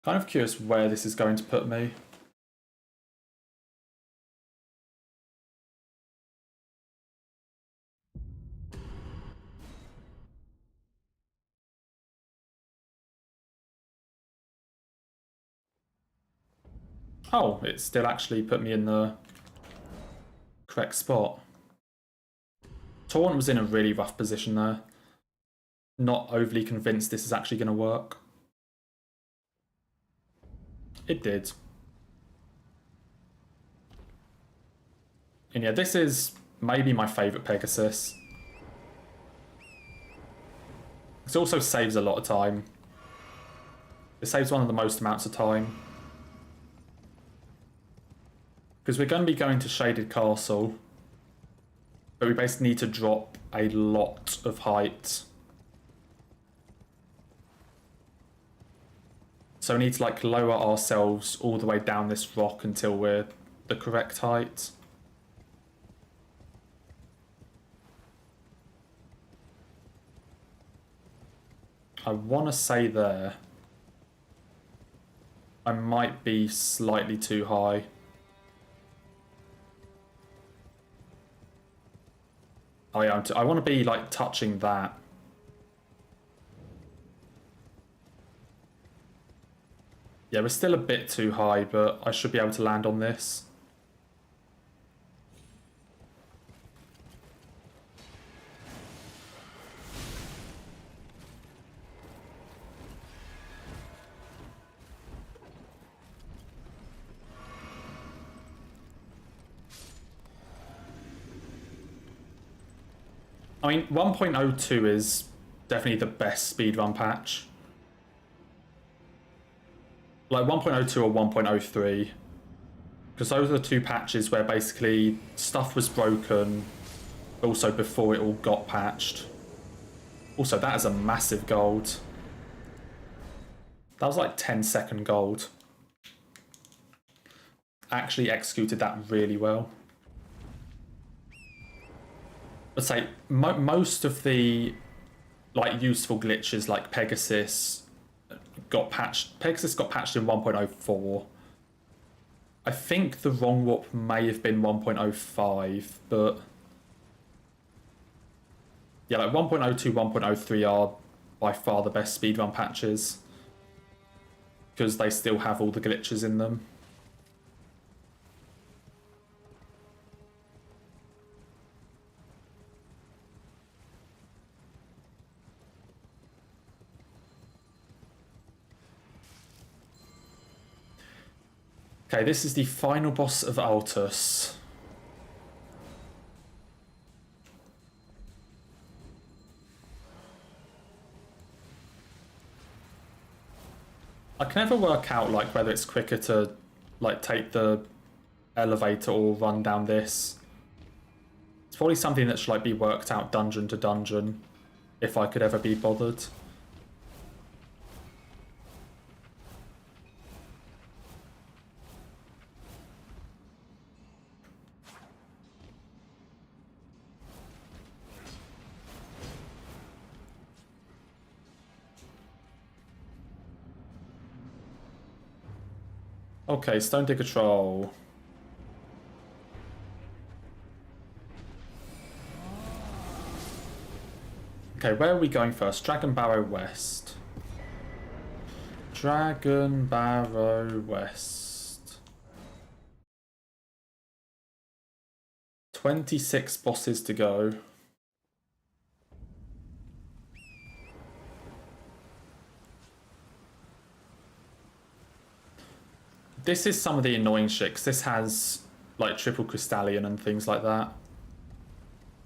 Kind of curious where this is going to put me. Oh, it still actually put me in the correct spot. Torrent was in a really rough position there. Not overly convinced this is actually going to work. It did. And yeah, this is maybe my favourite Pegasus. It also saves a lot of time. It saves one of the most amounts of time. Because we're going to be going to Shaded Castle. But we basically need to drop a lot of height. So we need to like lower ourselves all the way down this rock until we're the correct height. I want to say there. I might be slightly too high. Oh yeah, I want to be like touching that. Yeah, we're still a bit too high, but I should be able to land on this. I mean, 1.02 is definitely the best speedrun patch. Like 1.02 or 1.03. Because those are the two patches where basically stuff was broken, also before it all got patched. Also, that is a massive gold. That was like 10-second gold. Actually executed that really well. Let's say most of the like useful glitches like Pegasus got patched. Pegasus got patched in 1.04. I think the wrong warp may have been 1.05, but yeah, like 1.02, 1.03 are by far the best speedrun patches because they still have all the glitches in them. Okay, this is the final boss of Altus. I can never work out like whether it's quicker to like take the elevator or run down this. It's probably something that should like be worked out dungeon to dungeon if I could ever be bothered. Okay, Stone Digger Troll. Okay, where are we going first? Dragon Barrow West. Dragon Barrow West. 26 bosses to go. This is some of the annoying shit, 'cause this has like triple crystallion and things like that.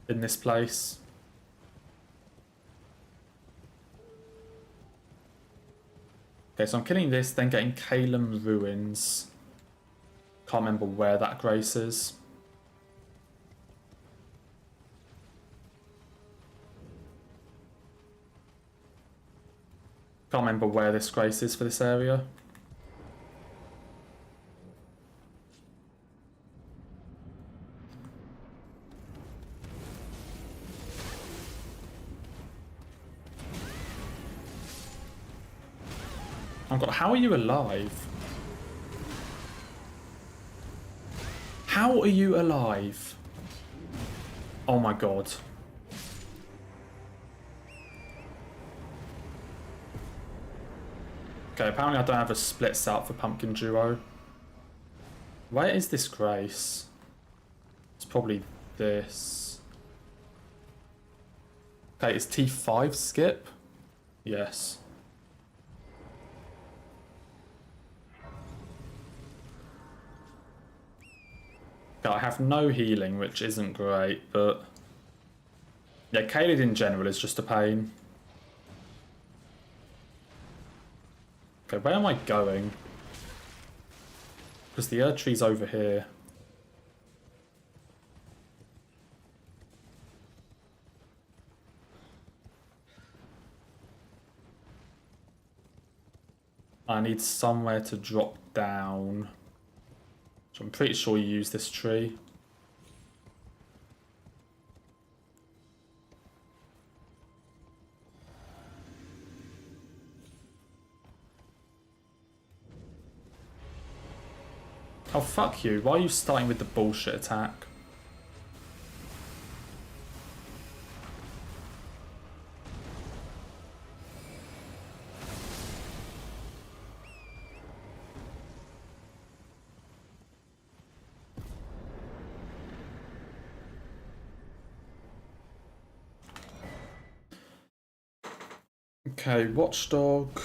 in this place. Okay, so I'm killing this, then getting Calum Ruins. Can't remember where that grace is. Can't remember where this grace is for this area. Oh god, how are you alive? How are you alive? Oh my god. Okay, apparently I don't have a split set for Pumpkin Duo. Where is this grace? It's probably this. Okay, is T5 skip? Yes. Okay, I have no healing, which isn't great, but... yeah, Caelid in general is just a pain. Okay, where am I going? Because the Erdtree's over here. I need somewhere to drop down. So I'm pretty sure you use this tree. Oh, fuck you. Why are you starting with the bullshit attack? Okay, Watchdog.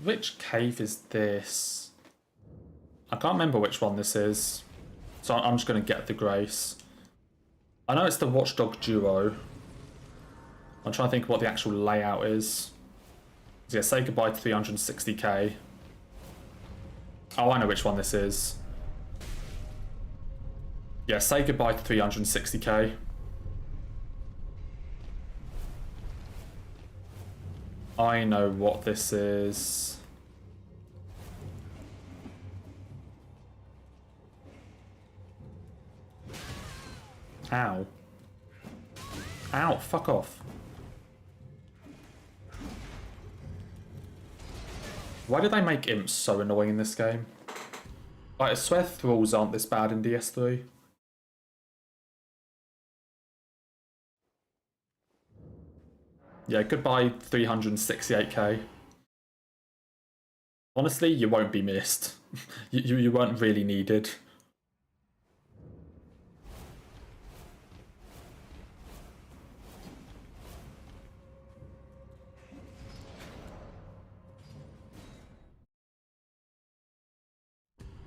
Which cave is this? I can't remember which one this is. So I'm just going to get the grace. I know it's the Watchdog Duo. I'm trying to think what the actual layout is. So yeah, say goodbye to 360k. Oh, I know which one this is. Yeah, say goodbye to 360k. I know what this is. Ow. Ow, fuck off. Why did they make imps so annoying in this game? I swear thralls aren't this bad in DS3. Yeah, goodbye 368k. Honestly, you won't be missed. you weren't really needed.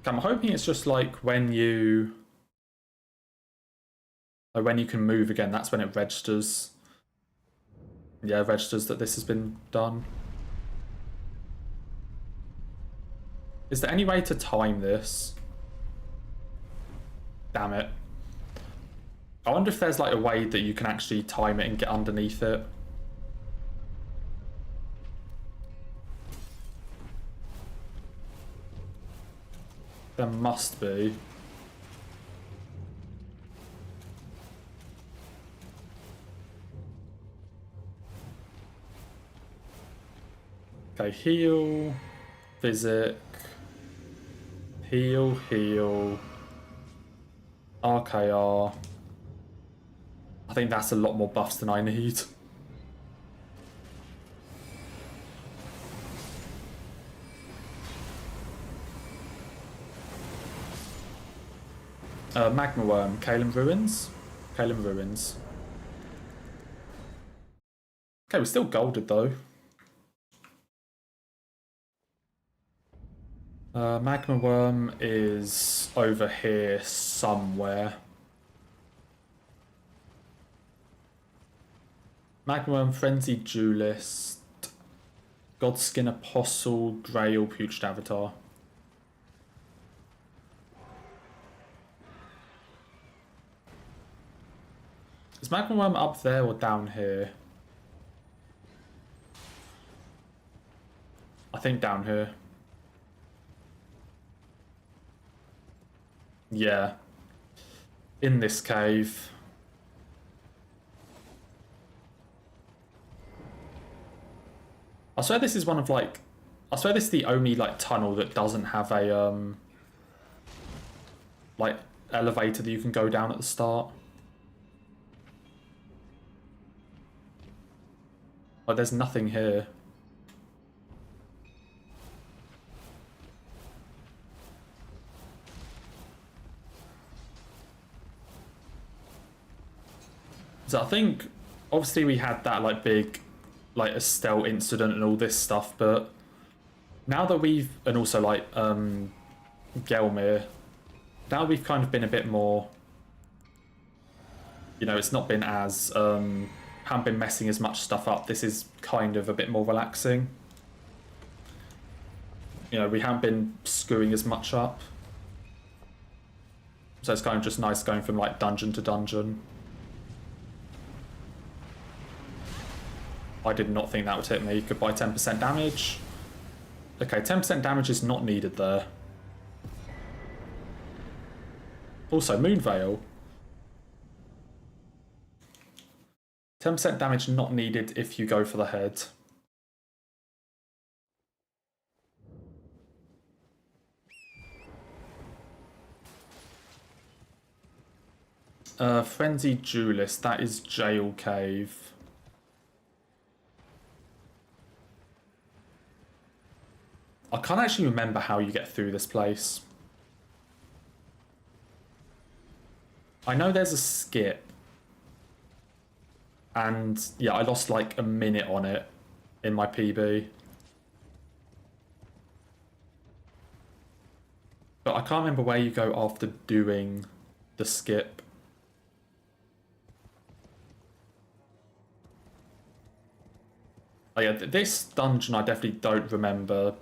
I'm hoping it's just like when you can move again, that's when it registers. Yeah, it registers that this has been done. Is there any way to time this? Damn it. I wonder if there's like a way that you can actually time it and get underneath it. There must be. Okay, heal, physic, heal, RKR. I think that's a lot more buffs than I need. Magma Worm, Calum Ruins? Calum Ruins. Okay, we're still golded though. Magma Worm is over here somewhere. Magma Worm, Frenzied Duelist, Godskin Apostle, Grail, Putrid Avatar. Is Magma Worm up there or down here? I think down here. Yeah. In this cave. I swear this is one of like... I swear this is the only like tunnel that doesn't have a like elevator that you can go down at the start. Like there's nothing here. So I think obviously we had that like big like Estelle incident and all this stuff, but now that we've, and also like Gelmir, now we've kind of been a bit more, you know, it's not been as haven't been messing as much stuff up. This is kind of a bit more relaxing. You know, we haven't been screwing as much up. So it's kind of just nice going from like dungeon to dungeon. I did not think that would hit me. Goodbye 10% damage. Okay, 10% damage is not needed there. Also, Moon Veil. 10% damage not needed if you go for the head. Frenzied Duelist, that is Jail Cave. I can't actually remember how you get through this place. I know there's a skip. And yeah, I lost like a minute on it in my PB. But I can't remember where you go after doing the skip. Oh yeah, this dungeon I definitely don't remember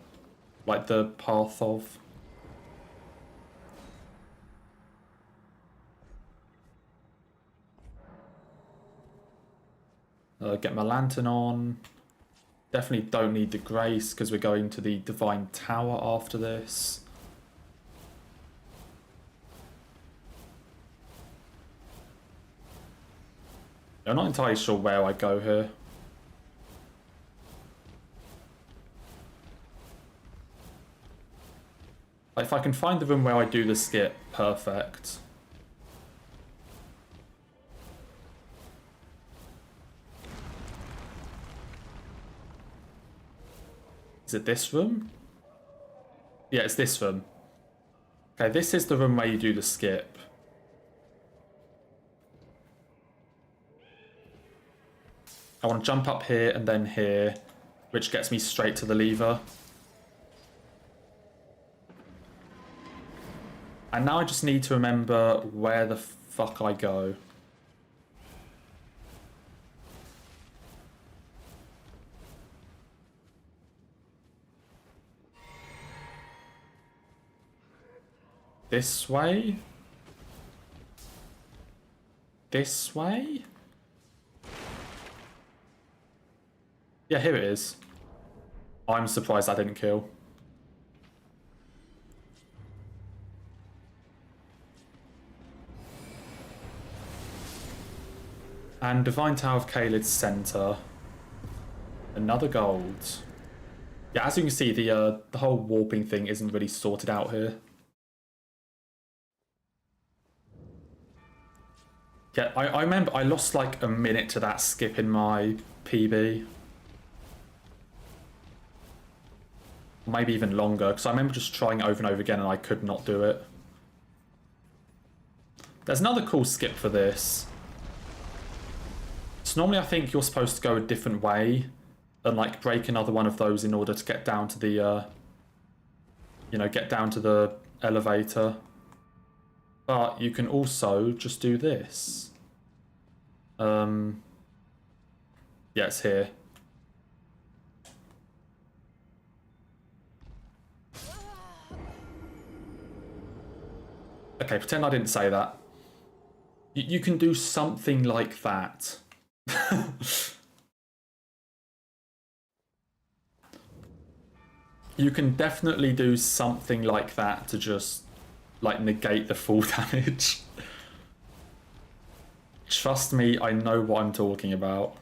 like the path of. Get my lantern on. Definitely don't need the grace because we're going to the Divine Tower after this. I'm not entirely sure where I go here. If I can find the room where I do the skip, perfect. Is it this room? Yeah, it's this room. Okay, this is the room where you do the skip. I want to jump up here and then here, which gets me straight to the lever. And now I just need to remember where the fuck I go. This way? This way? Yeah, here it is. I'm surprised I didn't kill. And Divine Tower of Kalid's Center. Another gold. Yeah, as you can see, the whole warping thing isn't really sorted out here. Yeah, I remember I lost like a minute to that skip in my PB. Maybe even longer, because I remember just trying it over and over again and I could not do it. There's another cool skip for this. So normally I think you're supposed to go a different way and like break another one of those in order to get down to the you know, get down to the elevator. But you can also just do this. Yeah, it's here. Okay, pretend I didn't say that. You can do something like that. You can definitely do something like that to just, like, negate the full damage. Trust me, I know what I'm talking about.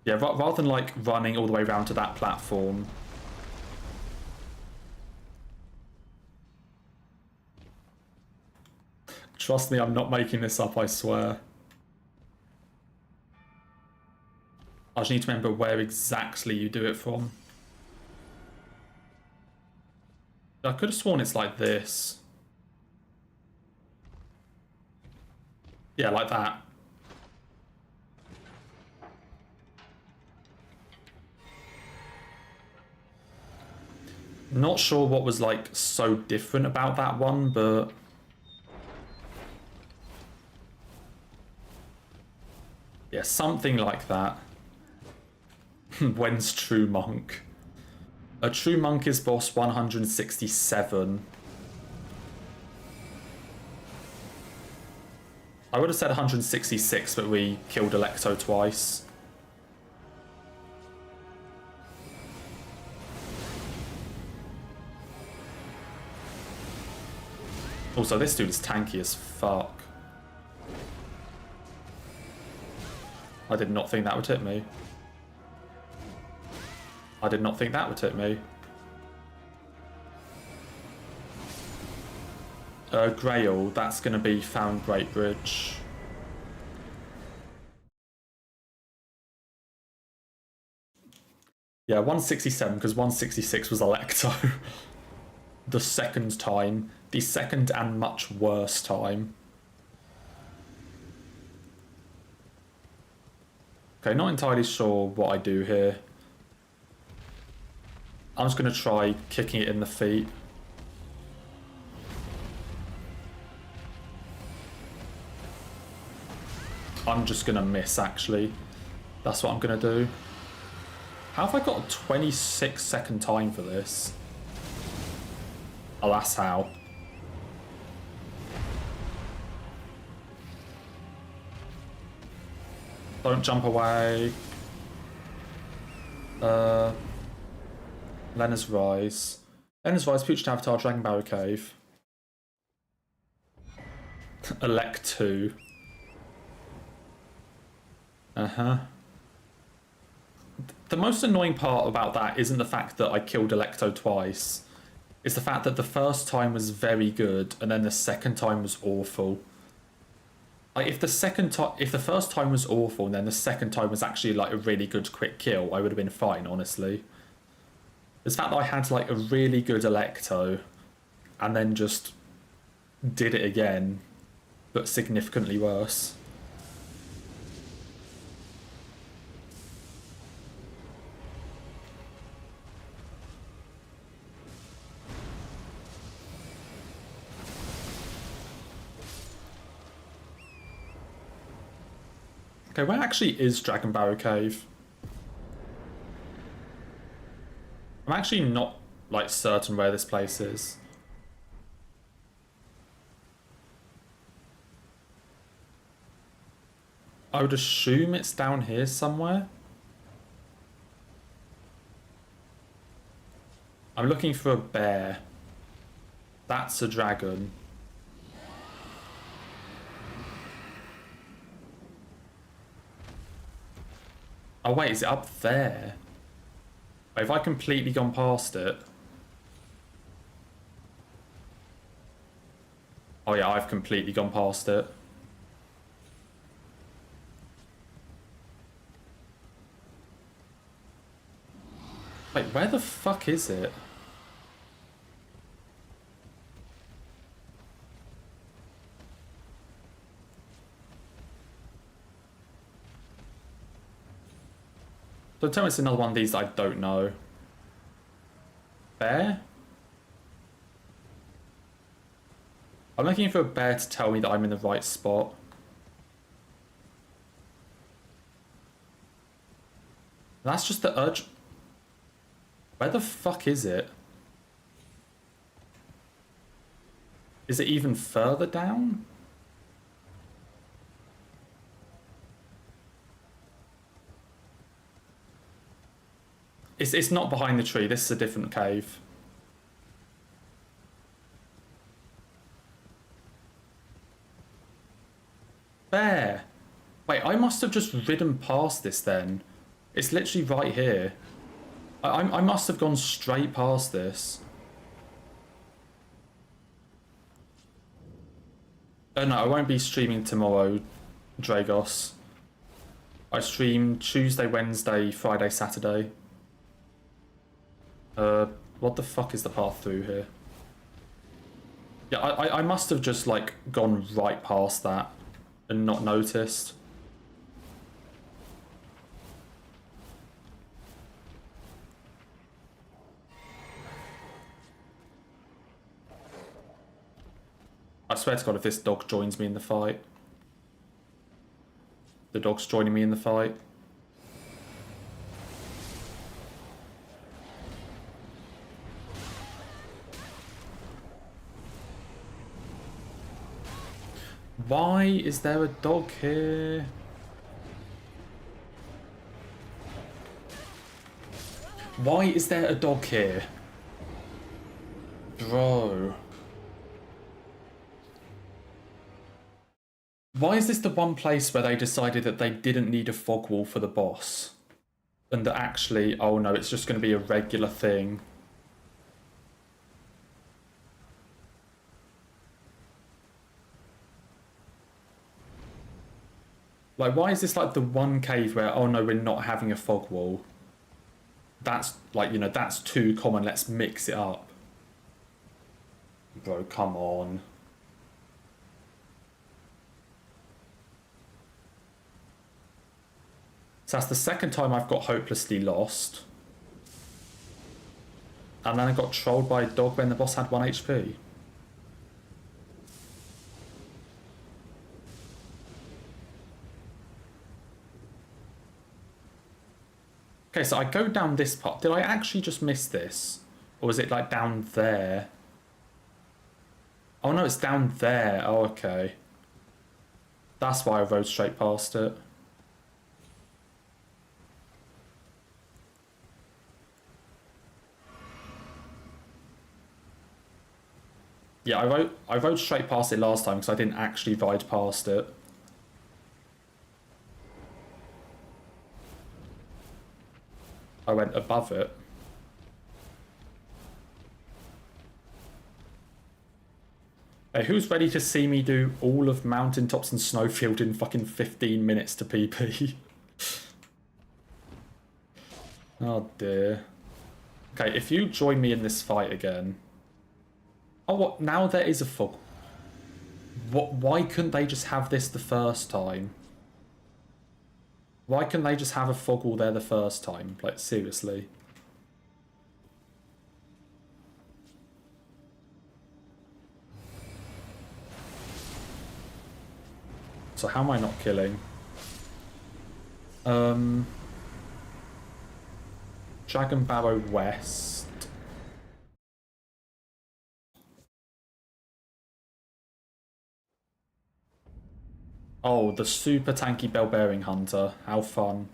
Yeah, rather than, like, running all the way around to that platform. Trust me, I'm not making this up, I swear. I just need to remember where exactly you do it from. I could have sworn it's like this. Yeah, like that. Not sure what was, like, so different about that one, but... yeah, something like that. When's True Monk? A True Monk is boss 167. I would have said 166, but we killed Electo twice. Also, this dude is tanky as fuck. I did not think that would hit me. I did not think that would hit me. Grail, that's going to be Found Great Bridge. Yeah, 167, because 166 was Electo. The second time. The second and much worse time. Okay, not entirely sure what I do here. I'm just going to try kicking it in the feet. I'm just going to miss, actually. That's what I'm going to do. How have I got a 26-second time for this? Oh, that's how. Don't jump away. Lena's Rise. Lena's Rise, Future Avatar, Dragon Barrow Cave. Elect 2. Uh-huh. The most annoying part about that isn't the fact that I killed Electo twice. It's the fact that the first time was very good, and then the second time was awful. Like, if the first time was awful, and then the second time was actually, like, a really good quick kill, I would have been fine, honestly. It's the fact that I had, like, a really good Electo, and then just did it again, but significantly worse. Okay, where actually is Dragon Barrow Cave? I'm actually not, like, certain where this place is. I would assume it's down here somewhere. I'm looking for a bear. That's a dragon. Oh wait, is it up there? Wait, have I completely gone past it? Oh yeah, I've completely gone past it. Wait, where the fuck is it? Don't tell me it's another one of these that I don't know. bear? I'm looking for a bear to tell me that I'm in the right spot. That's just the urge. Where the fuck is it? Is it even further down? It's not behind the tree. This is a different cave. Bear. Wait, I must have just ridden past this then. It's literally right here. I must have gone straight past this. Oh no, I won't be streaming tomorrow, Dragos. I stream Tuesday, Wednesday, Friday, Saturday. What the fuck is the path through here? Yeah, I must have just, like, gone right past that and not noticed. I swear to God, if this dog joins me in the fight. The dog's joining me in the fight. Why is there a dog here? Why is there a dog here? Bro. Why is this the one place where they decided that they didn't need a fog wall for the boss? And that actually, oh no, it's just going to be a regular thing. Like, why is this like the one cave where, oh no, we're not having a fog wall? That's, like, you know, that's too common, let's mix it up. Bro, come on. So that's the second time I've got hopelessly lost. And then I got trolled by a dog when the boss had 1 HP. Okay, so I go down this part. Did I actually just miss this? Or was it like down there? Oh no, it's down there. Oh, okay. That's why I rode straight past it. Yeah, I rode straight past it last time because I didn't actually ride past it. I went above it. Hey, who's ready to see me do all of Mountaintops and Snowfield in fucking 15 minutes to PP? Oh dear. Okay, if you join me in this fight again... Oh, what? Now there is a fog. What? Why couldn't they just have this the first time? Why couldn't they just have a fog wall there the first time? Like, seriously. So how am I not killing? Dragon Barrow West. Oh, the super tanky bell bearing hunter. How fun.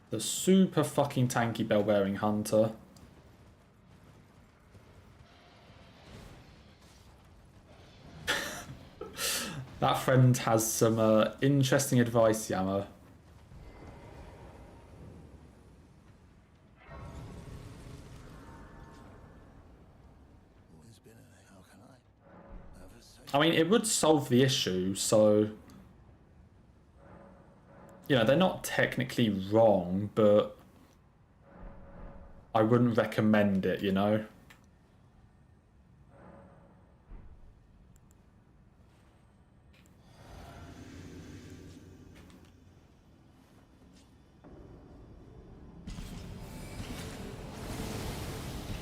The super fucking tanky bell bearing hunter. That friend has some interesting advice, Yammer. I mean, it would solve the issue, so... You know, they're not technically wrong, but... I wouldn't recommend it, you know?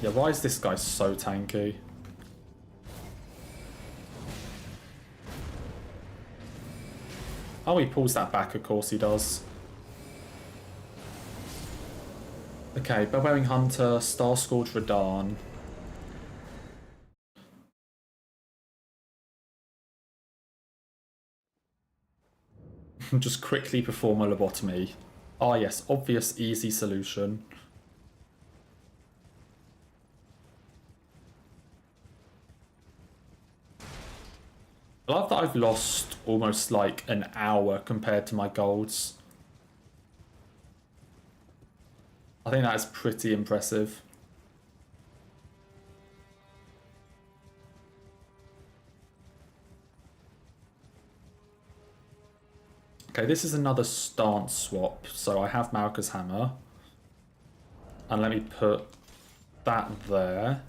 Yeah, why is this guy so tanky? Oh, he pulls that back, of course he does. Okay, Bell-Bearing Hunter, Star Scourge Radahn. Just quickly perform a lobotomy. Ah yes, obvious, easy solution. I love that I've lost almost like an hour compared to my golds. I think that is pretty impressive. Okay, this is another stance swap. So I have Marika's Hammer. And let me put that there.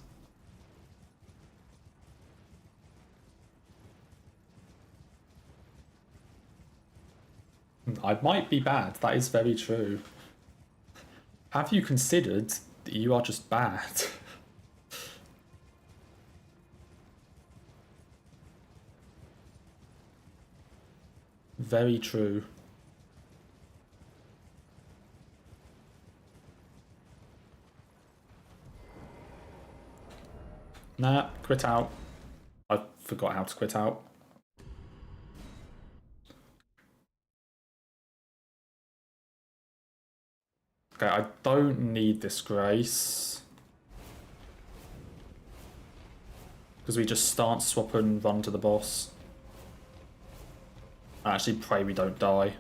I might be bad, that is very true. Have you considered that you are just bad? Very true. Nah, quit out. I forgot how to quit out. Okay, I don't need this Grace. Because we just start, swap and run to the boss. I actually pray we don't die.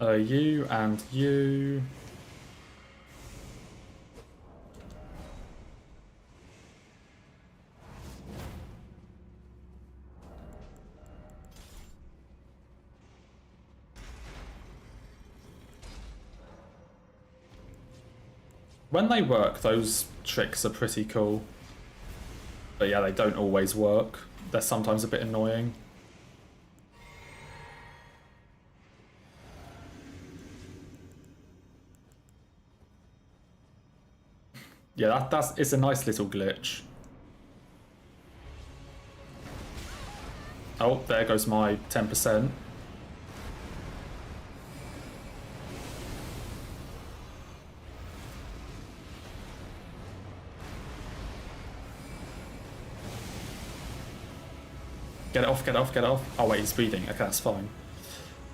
You and you. When they work, those tricks are pretty cool. But yeah, they don't always work. They're sometimes a bit annoying. Yeah, it's a nice little glitch. Oh, there goes my 10%. Get it off, get it off, get it off. Oh wait, he's breathing. Okay, that's fine.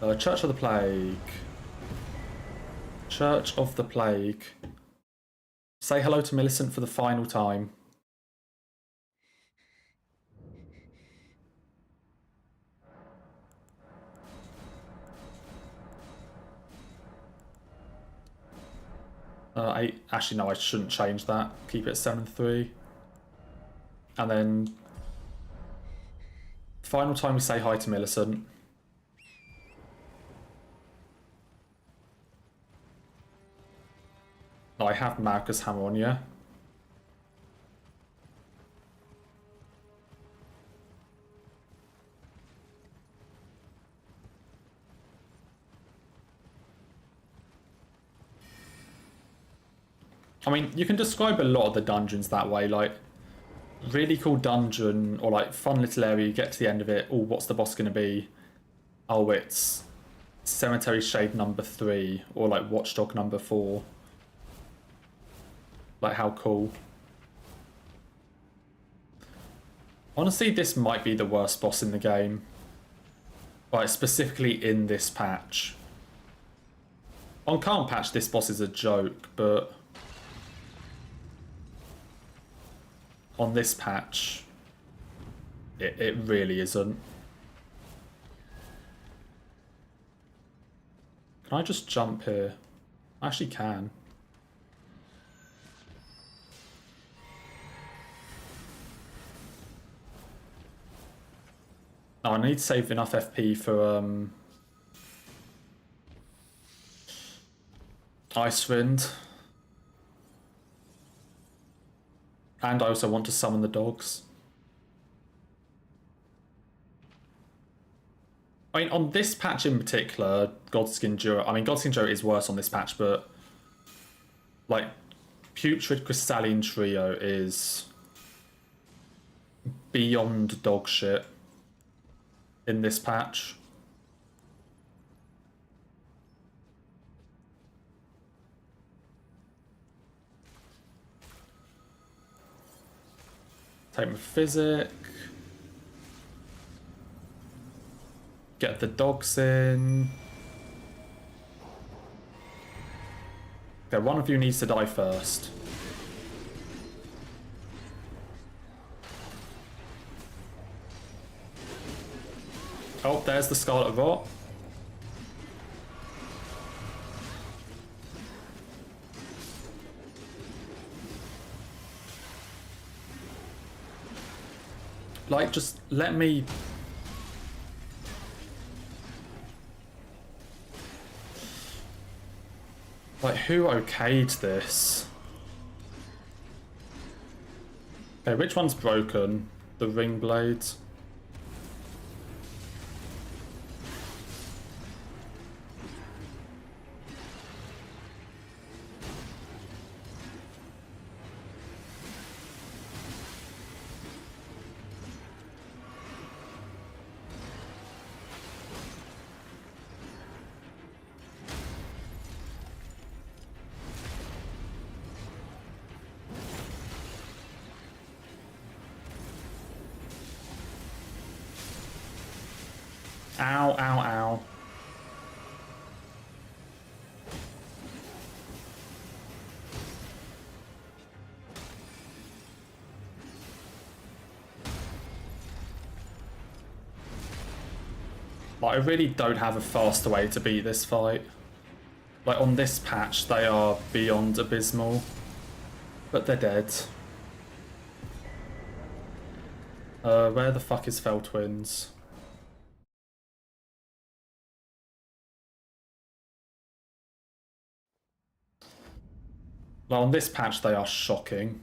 Church of the Plague. Church of the Plague. Say hello to Millicent for the final time. Actually, no, I shouldn't change that. Keep it at 7-3. And then final time we say hi to Millicent. I have Marika's Hammer on you. I mean, you can describe a lot of the dungeons that way, like really cool dungeon or like fun little area, you get to the end of it, oh, what's the boss going to be? Oh, it's Cemetery Shade number 3 or like Watchdog number 4. Like, how cool. Honestly, this might be the worst boss in the game. Like, specifically in this patch. On current patch, this boss is a joke, but on this patch, it really isn't. Can I just jump here? I actually can. Oh, I need to save enough FP for Icewind. And I also want to summon the dogs. I mean, on this patch in particular, Godskin Duo... I mean, Godskin Duo is worse on this patch, but... Like, Putrid Crystalline Trio is... beyond dog shit in this patch. Take my physic. Get the dogs in. Okay, one of you needs to die first. Oh, there's the Scarlet Rot. Like, just let me... Like, who okayed this? Okay, which one's broken? The ring blades. Ow, ow, ow. Like, I really don't have a faster way to beat this fight. Like, on this patch, they are beyond abysmal. But they're dead. Where the fuck is Fell Twins? Well, on this patch, they are shocking.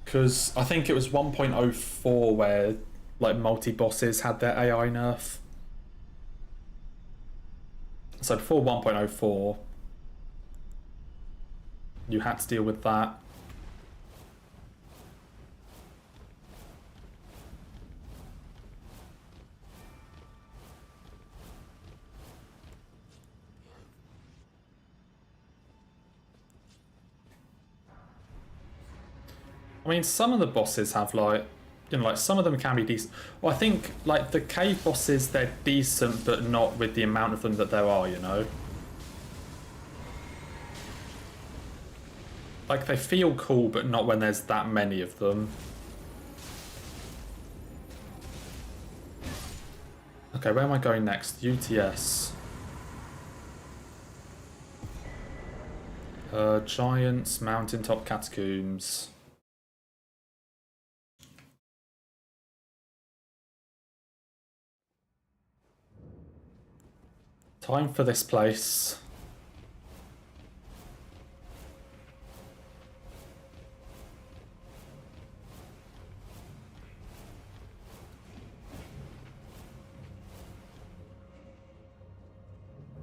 Because I think it was 1.04 where like multi-bosses had their AI nerf. So before 1.04, you had to deal with that. I mean, some of the bosses have like, you know, like some of them can be decent. Well, I think like the cave bosses, they're decent, but not with the amount of them that there are, you know? Like they feel cool, but not when there's that many of them. Okay, where am I going next? UTS. Giants, mountaintop catacombs. Time for this place.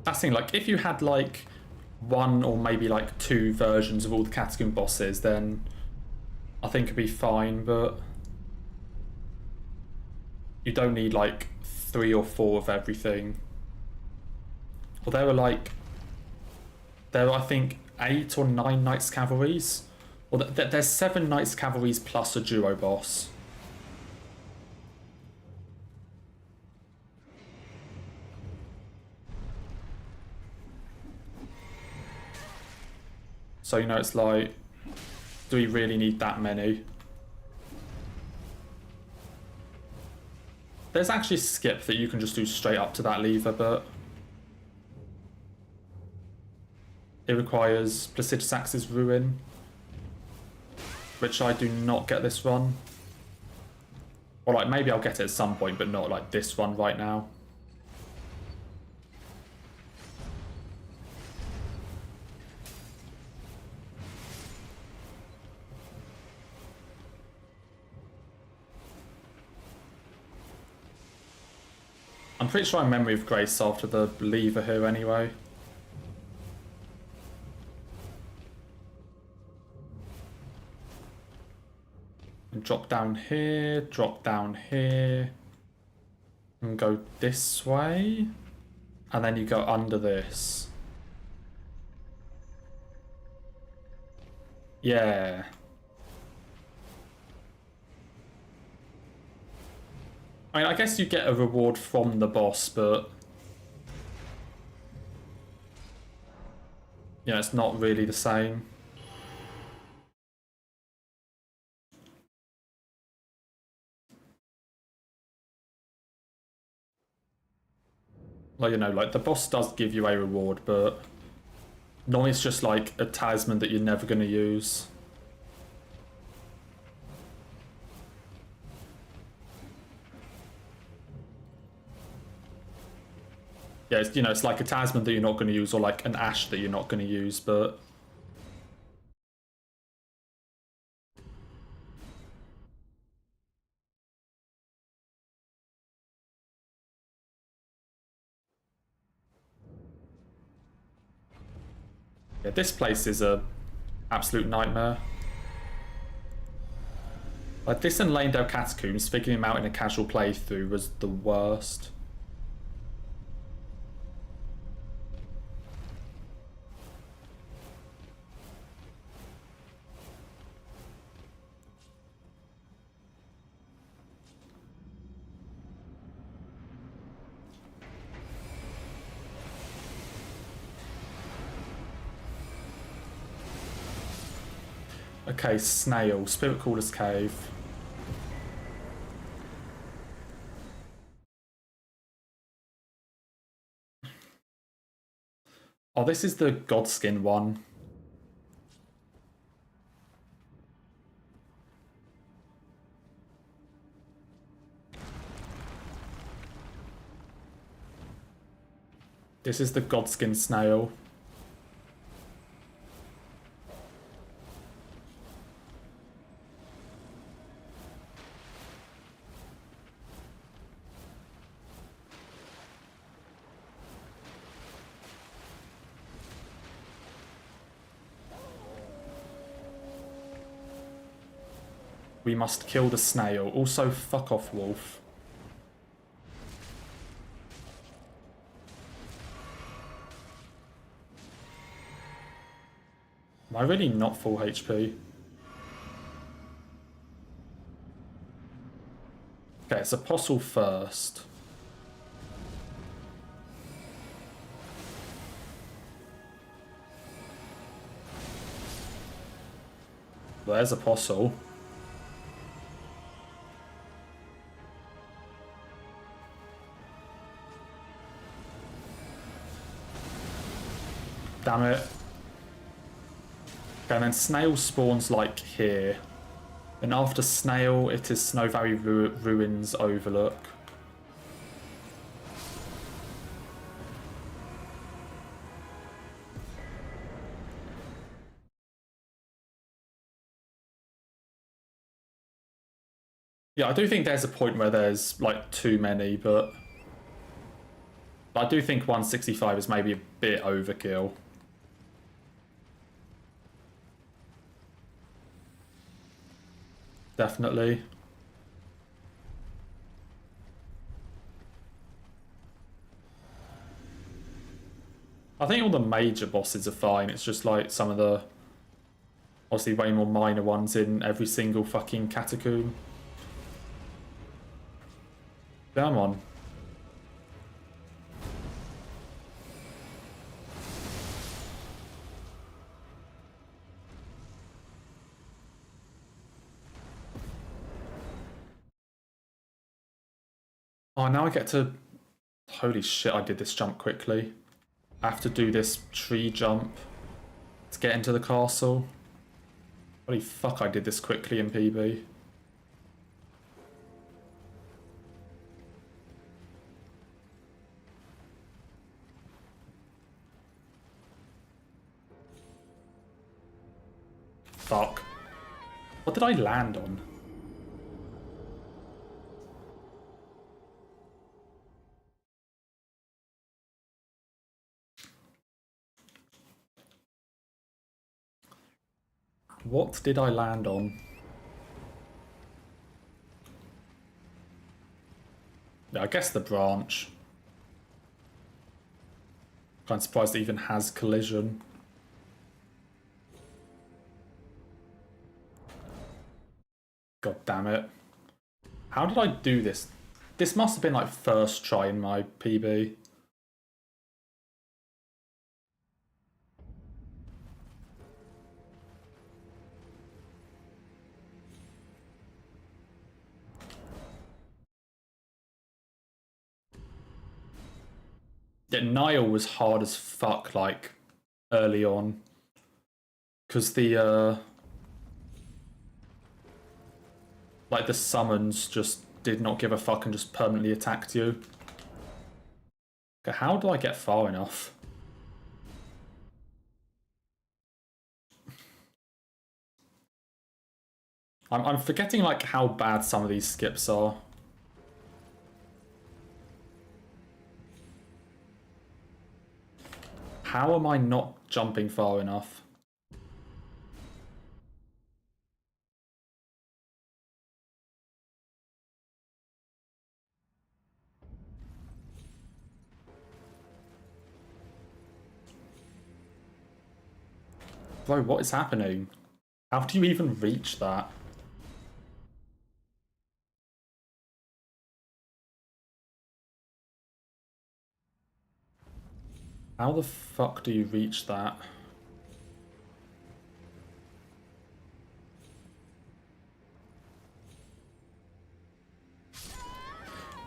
That's the thing, like, if you had, like, one or maybe, like, two versions of all the catacomb bosses, then I think it'd be fine, but you don't need, like, 3 or 4 of everything. Well, there were like, there are I think 8 or 9 Knights Cavalries. Well, there's 7 Knights Cavalries plus a duo boss. So, you know, it's like, do we really need that many? There's actually skip that you can just do straight up to that lever, but it requires Placidusax's Ruin, which I do not get this run. Or like maybe I'll get it at some point, but not like this one right now. I'm pretty sure I'm Memory of Grace after the lever here anyway. And drop down here, and go this way. And then you go under this. Yeah. I mean, I guess you get a reward from the boss, but yeah, it's not really the same. Like, you know, like the boss does give you a reward, but normally it's just like a talisman that you're never going to use. Yeah, it's, you know, it's like a talisman that you're not going to use, or like an ash that you're not going to use, but yeah, this place is a absolute nightmare. Like this and Lanedale Catacombs, figuring them out in a casual playthrough was the worst. Okay, Snail, Spirit Caller's Cave. Oh, this is the Godskin one. This is the Godskin Snail. We must kill the snail. Also, fuck off, wolf. Am I really not full HP? Okay, it's Apostle first. There's Apostle. Damn it. Okay, and then Snail spawns like here. And after Snail, it is Snow Valley Ruins Overlook. Yeah, I do think there's a point where there's like too many, but I do think 165 is maybe a bit overkill. Definitely. I think all the major bosses are fine. It's just like some of the obviously way more minor ones in every single fucking catacomb. Come on. Oh, now I get to... Holy shit, I did this jump quickly. I have to do this tree jump to get into the castle. Holy fuck, I did this quickly in PB. Fuck. What did I land on? What did I land on? Yeah, I guess the branch. Kind of surprised it even has collision. God damn it. How did I do this? This must have been like first try in my PB. Yeah, Nile was hard as fuck, like, early on. Because the, like, the summons just did not give a fuck and just permanently attacked you. Okay, how do I get far enough? I'm forgetting, like, how bad some of these skips are. How am I not jumping far enough? Bro, what is happening? How do you even reach that? How the fuck do you reach that?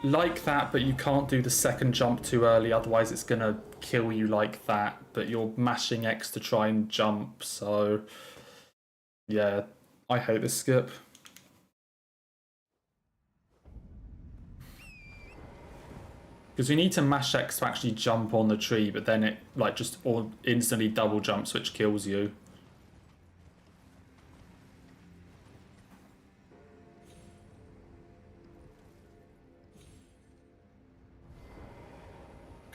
Like that, but you can't do the second jump too early, otherwise it's gonna kill you like that, but you're mashing X to try and jump, so... Yeah, I hate this skip. Because you need to mash X to actually jump on the tree, but then it, like, just all instantly double jumps, which kills you.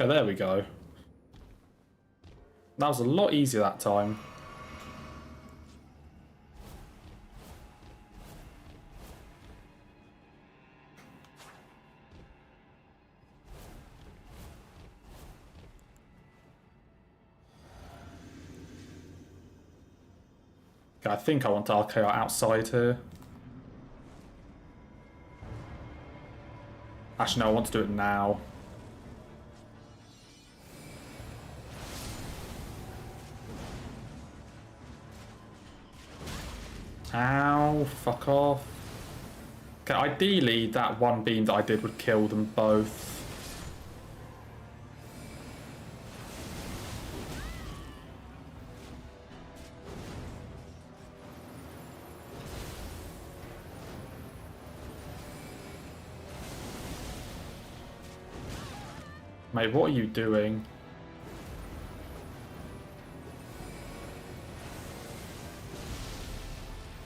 Okay, there we go. That was a lot easier that time. Okay, I think I want to RKO outside here. Actually, no, I want to do it now. Ow, fuck off. Okay, ideally that one beam that I did would kill them both. Mate, what are you doing?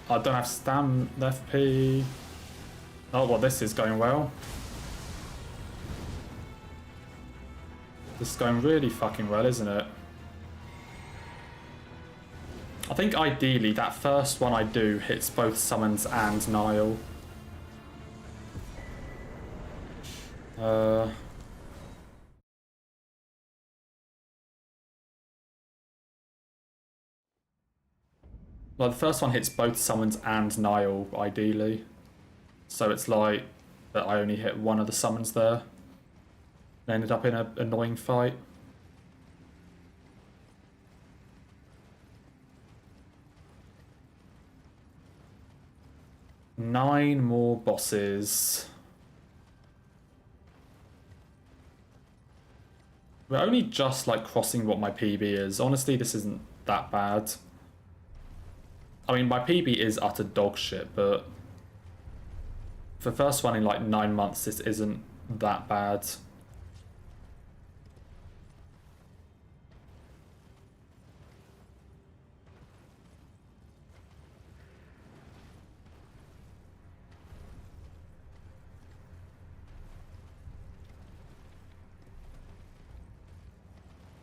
I don't have stam FP. Oh, well, this is going well. This is going really fucking well, isn't it? I think ideally that first one I do hits both summons and Nile. Well, the first one hits both summons and Nile, ideally. So it's like that I only hit one of the summons there. I ended up in an annoying fight. Nine more bosses. We're only just like crossing what my PB is. Honestly, this isn't that bad. I mean, my PB is utter dog shit, but for the first one in like 9 months, this isn't that bad.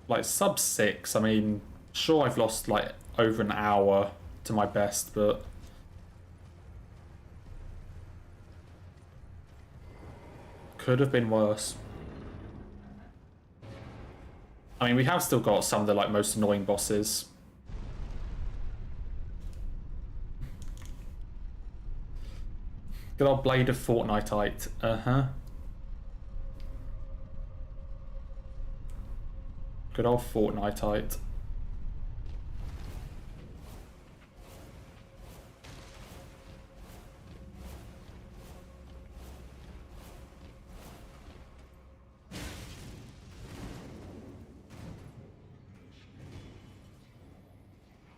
Like sub 6, I mean, sure I've lost like over an hour to my best, but could have been worse. I mean, we have still got some of the like most annoying bosses. Good old Blade of Fortniteite. Uh-huh. Good old Fortniteite.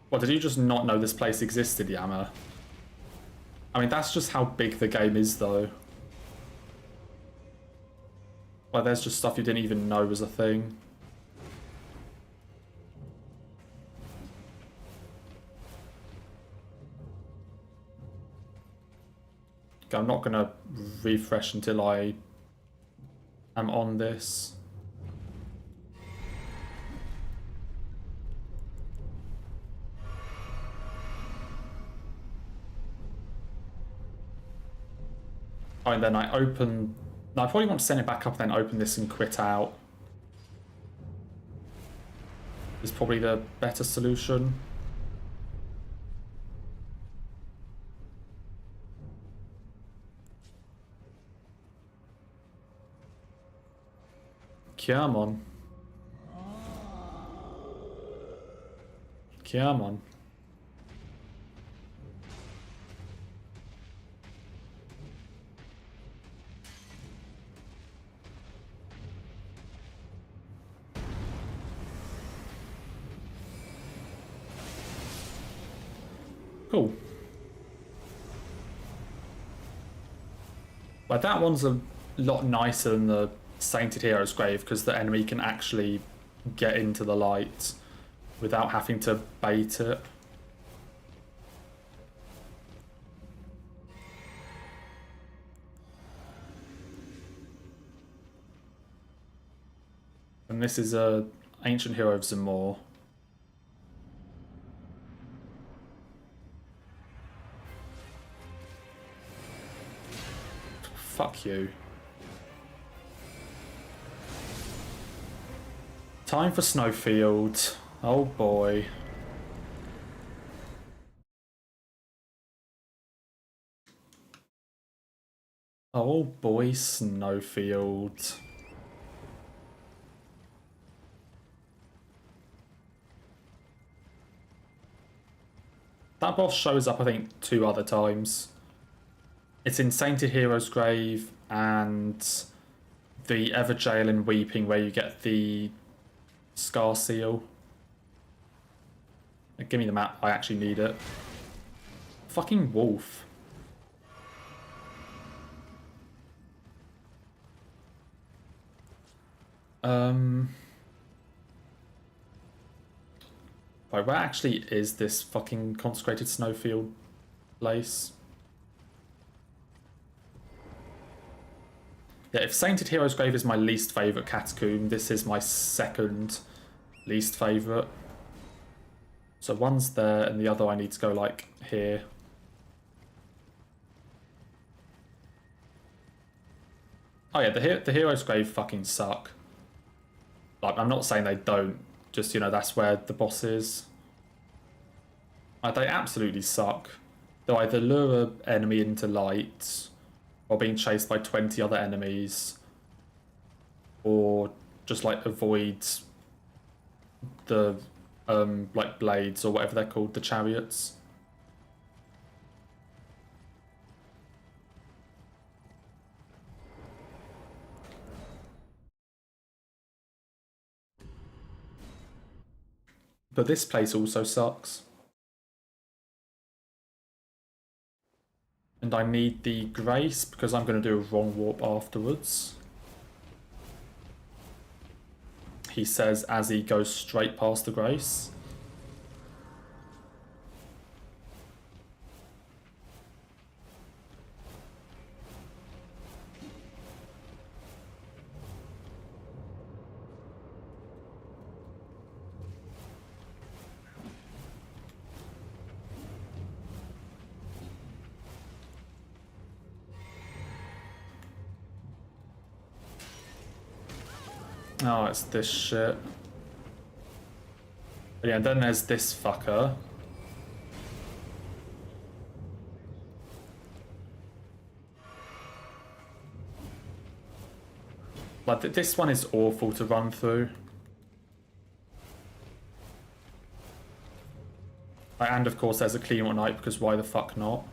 What, did you just not know this place existed, Yama? I mean, that's just how big the game is, though. Like, there's just stuff you didn't even know was a thing. Okay, I'm not gonna refresh until I am on this. Oh, and then I open... No, I probably want to send it back up and then open this and quit out. Is probably the better solution. Come on. Come on. Cool. But that one's a lot nicer than the Sainted Hero's Grave because the enemy can actually get into the light without having to bait it. And this is a Ancient Hero of Zamor. Fuck you. Time for Snowfield. Oh boy. Oh boy, Snowfield. That boss shows up, I think, 2 other times. It's in Sainted Hero's Grave and the Everjail in Weeping where you get the Scar Seal. Give me the map, I actually need it. Fucking wolf. Right, where actually is this fucking consecrated snowfield place? Yeah, if Sainted Hero's Grave is my least favourite catacomb, this is my second least favourite. So one's there and the other I need to go like here. Oh yeah, the Hero's Grave fucking suck. Like, I'm not saying they don't, just, you know, that's where the boss is. They absolutely suck. They'll either lure an enemy into light, or being chased by 20 other enemies, or just like avoid the like blades or whatever they're called, the chariots. But this place also sucks. And I need the grace because I'm going to do a wrong warp afterwards. He says as he goes straight past the grace. Oh, it's this shit. But yeah, then there's this fucker. Like, this one is awful to run through. And of course there's a clean one night because why the fuck not?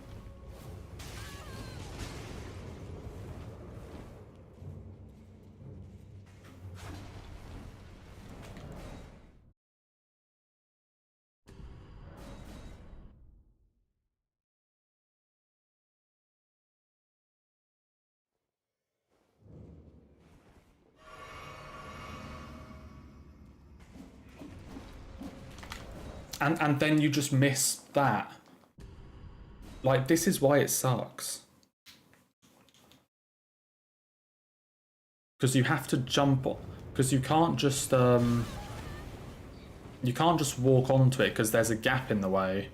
And then you just miss that. Like, this is why it sucks. Because you have to jump on, because you can't just walk onto it because there's a gap in the way.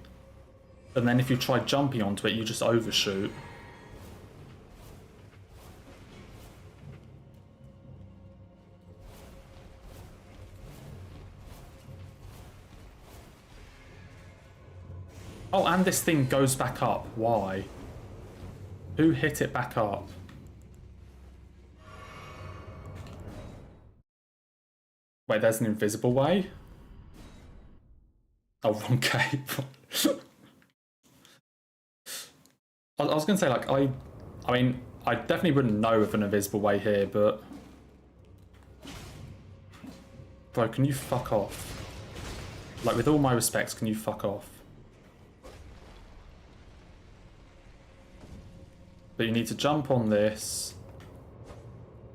And then if you try jumping onto it, you just overshoot. Oh, and this thing goes back up. Why? Who hit it back up? Wait, there's an invisible way? Oh, wrong cape. I was going to say, like, I mean, I definitely wouldn't know of an invisible way here, but... Bro, can you fuck off? Like, with all my respects, can you fuck off? But you need to jump on this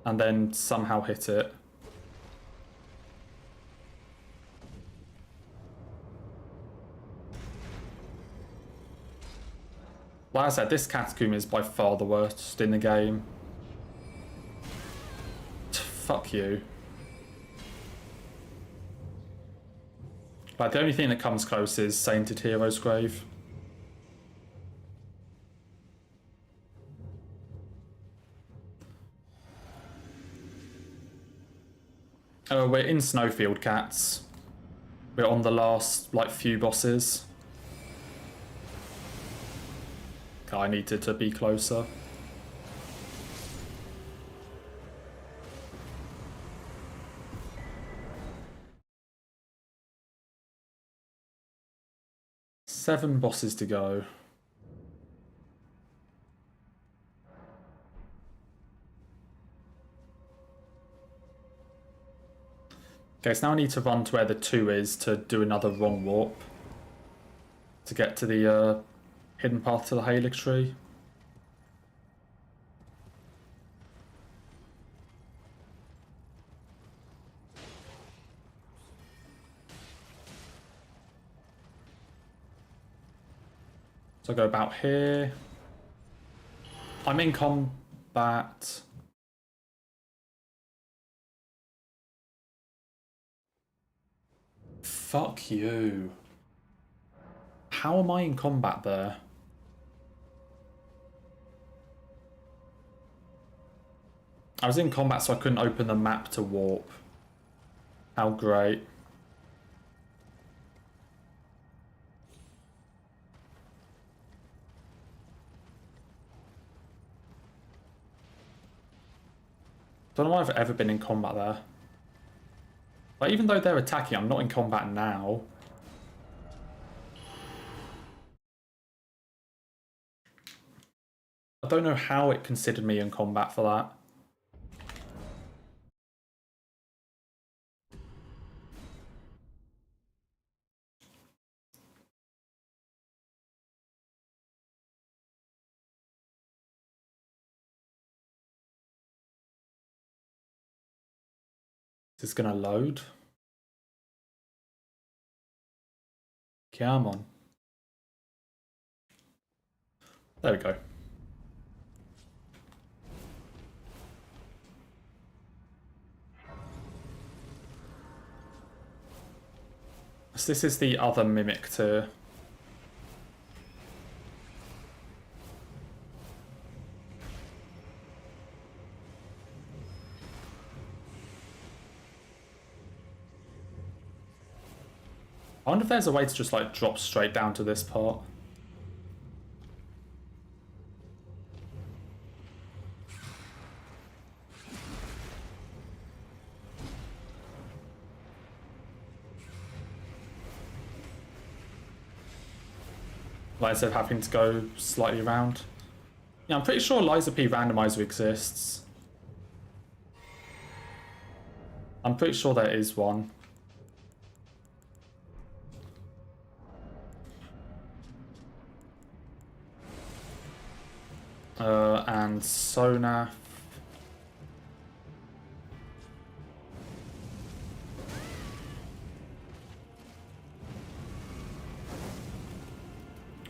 and then somehow hit it. Like I said, this catacomb is by far the worst in the game. Fuck you. Like, the only thing that comes close is Sainted Hero's Grave. Oh, we're in Snowfield, cats. We're on the last, like, few bosses. I needed to be closer. Seven bosses to go. Okay, so now I need to run to where the 2 is to do another wrong warp. To get to the hidden path to the Helix tree. So I go about here. I'm in combat. Fuck you. How am I in combat there? I was in combat so I couldn't open the map to warp. How great. Don't know why I've ever been in combat there. Like, even though they're attacking, I'm not in combat now. I don't know how it considered me in combat for that. Is this gonna load? Come on. There we go. So this is the other mimic tier. I wonder if there's a way to just like drop straight down to this part. Like instead of having to go slightly around. Yeah, I'm pretty sure Liza P randomizer exists. I'm pretty sure there is one. And Sonaf.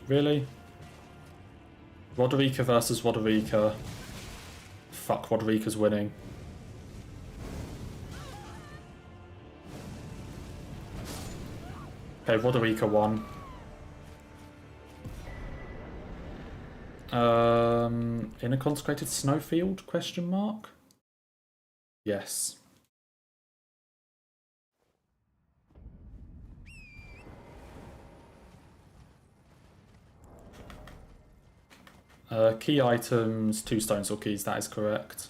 Really? Roderica versus Roderica. Fuck, Roderica's winning. Okay, Roderica won. In a consecrated snowfield? Question mark? Yes. Key items, 2 stone sword keys, that is correct.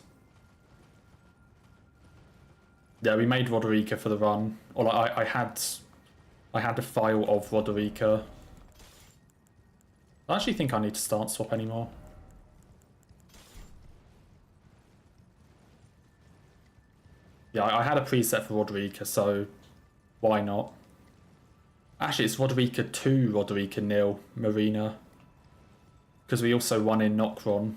Yeah, we made Roderica for the run. Or like, I had a file of Roderica. I actually think I need to start swap anymore. Yeah, I had a preset for Roderica, so why not? Actually, it's Roderica 2, Roderica 0, Marina. Because we also won in Nocron.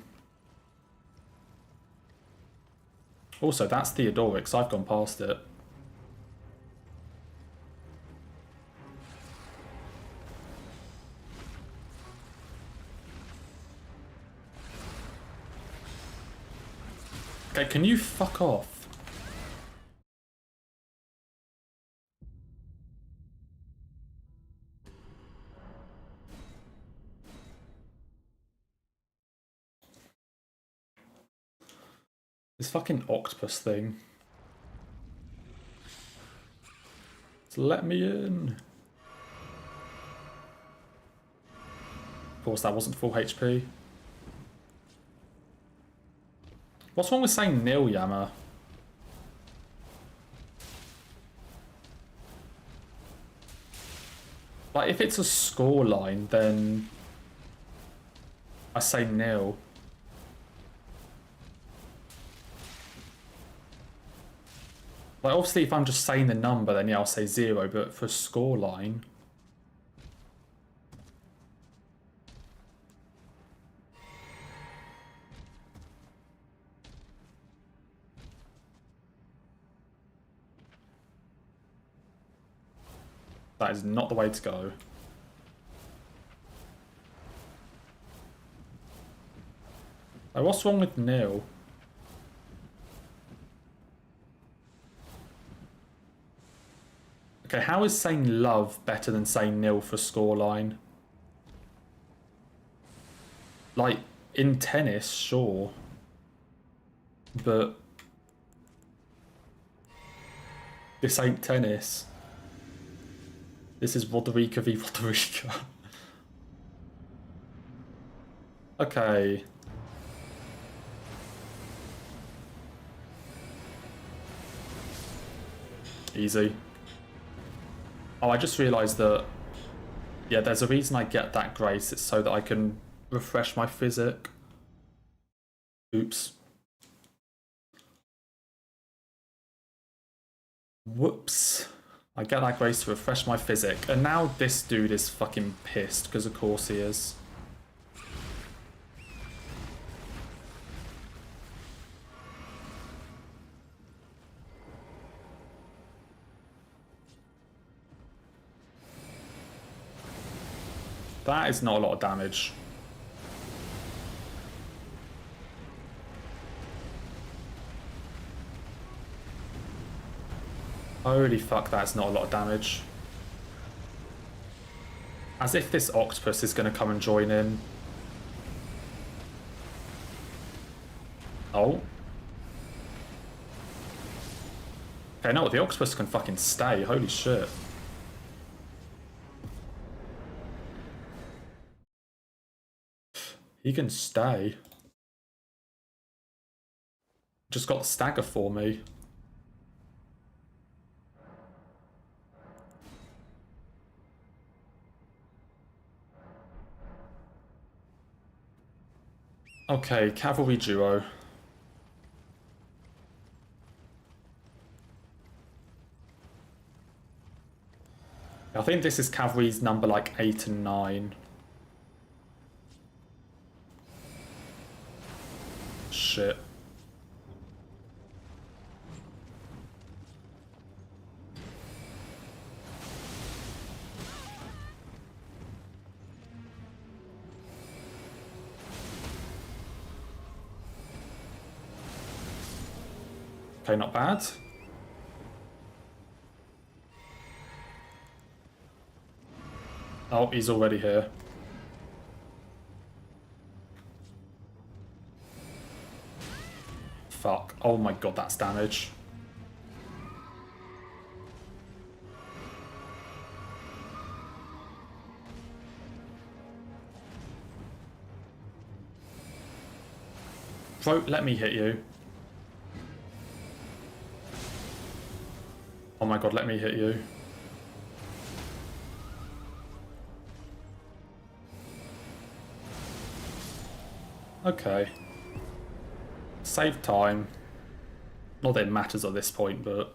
Also, that's Theodoric, so I've gone past it. Okay, can you fuck off? This fucking octopus thing. Just let me in. Of course, that wasn't full HP. What's wrong with saying nil, Yama? Like, if it's a scoreline, then I say nil. Like, obviously, if I'm just saying the number, then yeah, I'll say 0, but for scoreline... That is not the way to go. Like, what's wrong with nil? Okay, how is saying love better than saying nil for scoreline? Like, in tennis, sure. But this ain't tennis. This is Roderica v Roderica. Okay. Easy. Oh, I just realised that... Yeah, there's a reason I get that grace. It's so that I can refresh my physic. Oops. Whoops. I get that grace to refresh my physic. And now this dude is fucking pissed, because of course he is. That is not a lot of damage. Holy fuck, that's not a lot of damage. As if this octopus is going to come and join in. Oh. Okay, no, the octopus can fucking stay. Holy shit. He can stay. Just got the stagger for me. Okay, cavalry duo. I think this is cavalry's number like 8 and 9. Shit. Okay, not bad. Oh, he's already here. Fuck. Oh my god, that's damage. Bro, let me hit you. Oh my god, let me hit you. Okay. Save time. Not that it matters at this point, but...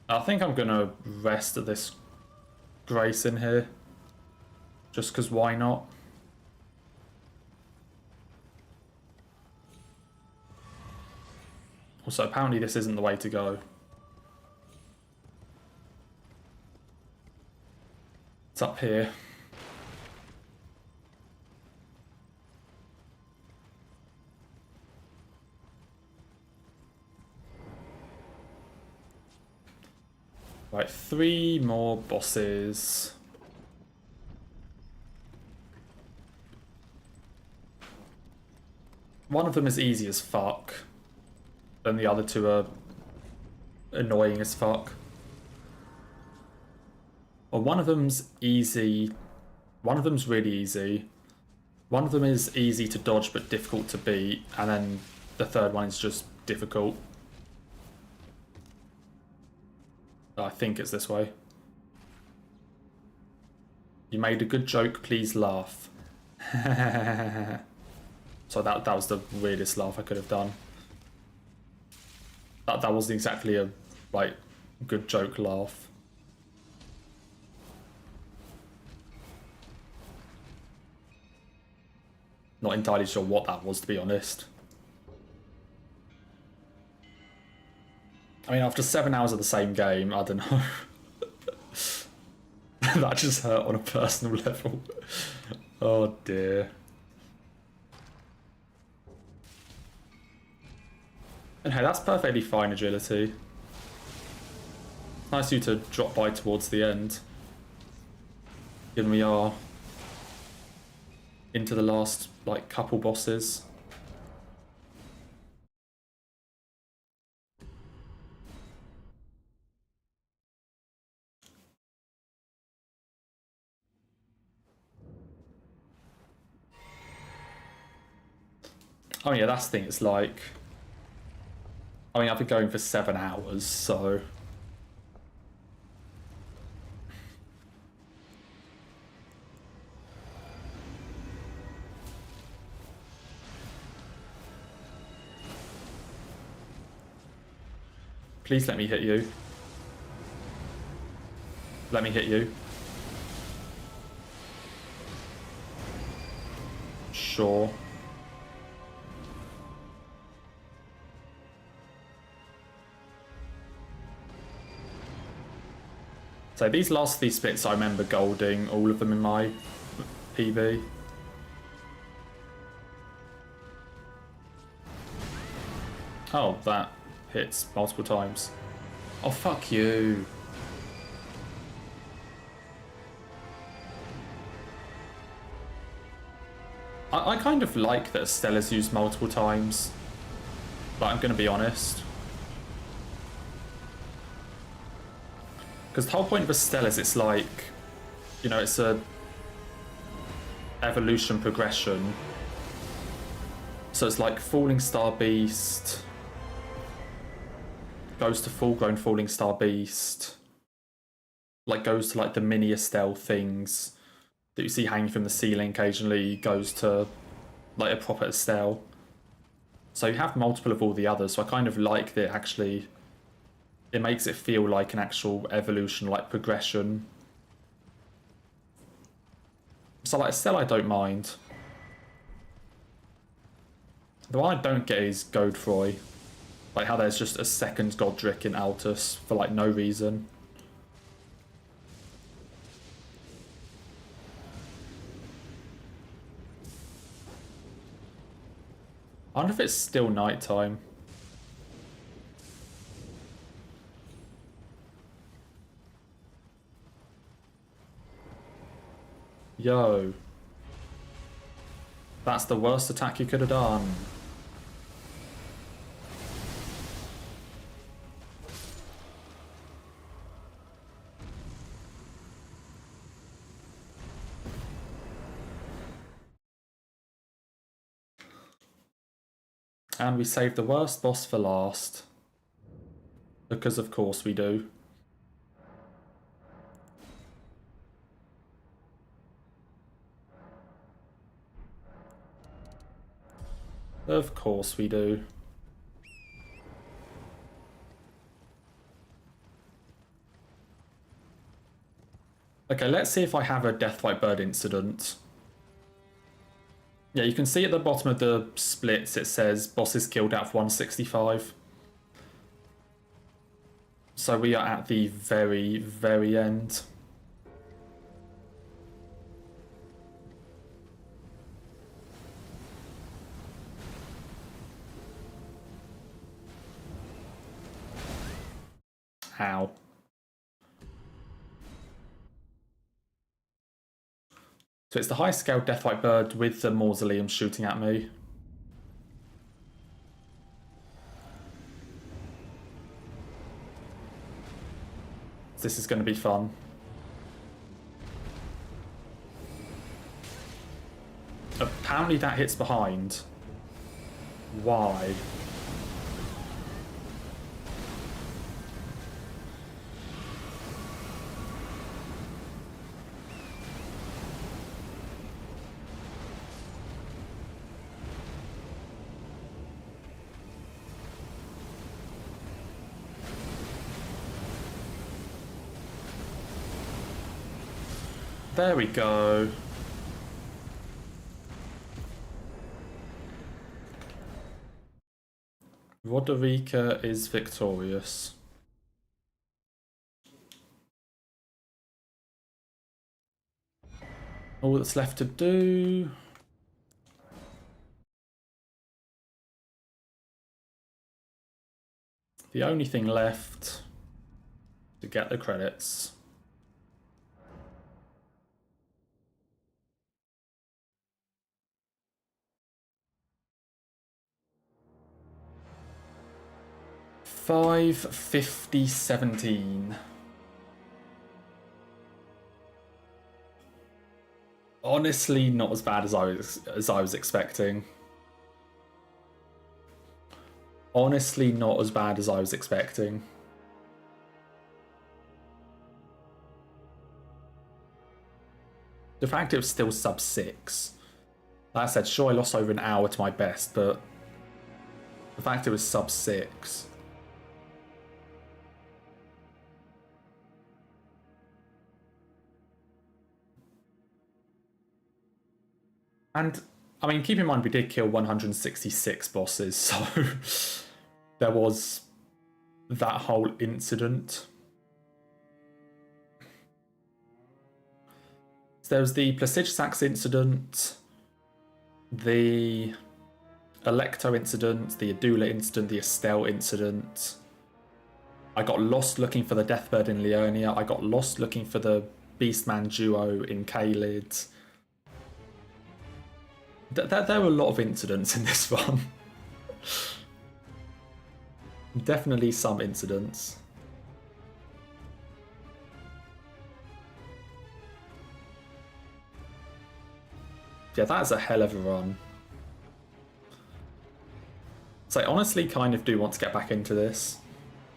I think I'm gonna rest at this Grace in here. Just because why not? Also, apparently this isn't the way to go. It's up here. Right, 3 more bosses. One of them is easy as fuck. And the other 2 are annoying as fuck. Well, one of them's easy. One of them's really easy. One of them is easy to dodge but difficult to beat. And then the third one is just difficult. I think it's this way. You made a good joke, please laugh. So that was the weirdest laugh I could have done. That wasn't exactly a, like, good joke laugh. Not entirely sure what that was, to be honest. I mean, after 7 hours of the same game, I don't know. That just hurt on a personal level. Oh dear. And hey, that's perfectly fine agility. Nice of you to drop by towards the end. Given we are into the last, like, couple bosses. Oh yeah, that's the thing, it's like... I mean, I've been going for 7 hours, so... Please let me hit you. Let me hit you. Sure. So these last 3 splits, I remember golding all of them in my PB. Oh, that hits multiple times. Oh, fuck you. I kind of like that Stella's used multiple times. But I'm going to be honest. Because the whole point of Estelle is it's like, you know, it's a evolution progression. So it's like Falling Star Beast goes to full-grown Falling Star Beast, like goes to like the mini Estelle things that you see hanging from the ceiling occasionally, goes to like a proper Estelle. So you have multiple of all the others, so I kind of like that actually. It makes it feel like an actual evolution, like progression. So like Estelle I don't mind. The one I don't get is Godefroy. Like how there's just a second Godric in Altus for like no reason. I wonder if it's still nighttime. Yo. That's the worst attack you could have done. And we saved the worst boss for last. Because of course we do. Of course we do. Okay, let's see if I have a Deathlight Bird incident. Yeah, you can see at the bottom of the splits it says bosses killed out of 165. So we are at the very, very end. Ow. So it's the high scale Deathlight Bird with the Mausoleum shooting at me. This is going to be fun. Apparently that hits behind. Why? There we go. Roderica is victorious. All that's left to do... The only thing left to get the credits. $5.50.17. Honestly, not as bad as I was expecting. Honestly, not as bad as I was expecting. The fact it was still sub 6. Like I said, sure, I lost over an hour to my best, but the fact it was sub 6. And, I mean, keep in mind we did kill 166 bosses, so there was that whole incident. So there was the Placidusax incident, the Electo incident, the Adula incident, the Estelle incident. I got lost looking for the Deathbird in Leonia. I got lost looking for the Beastman duo in Caelid. There were a lot of incidents in this one. Definitely some incidents. Yeah, that's a hell of a run. So I honestly kind of do want to get back into this.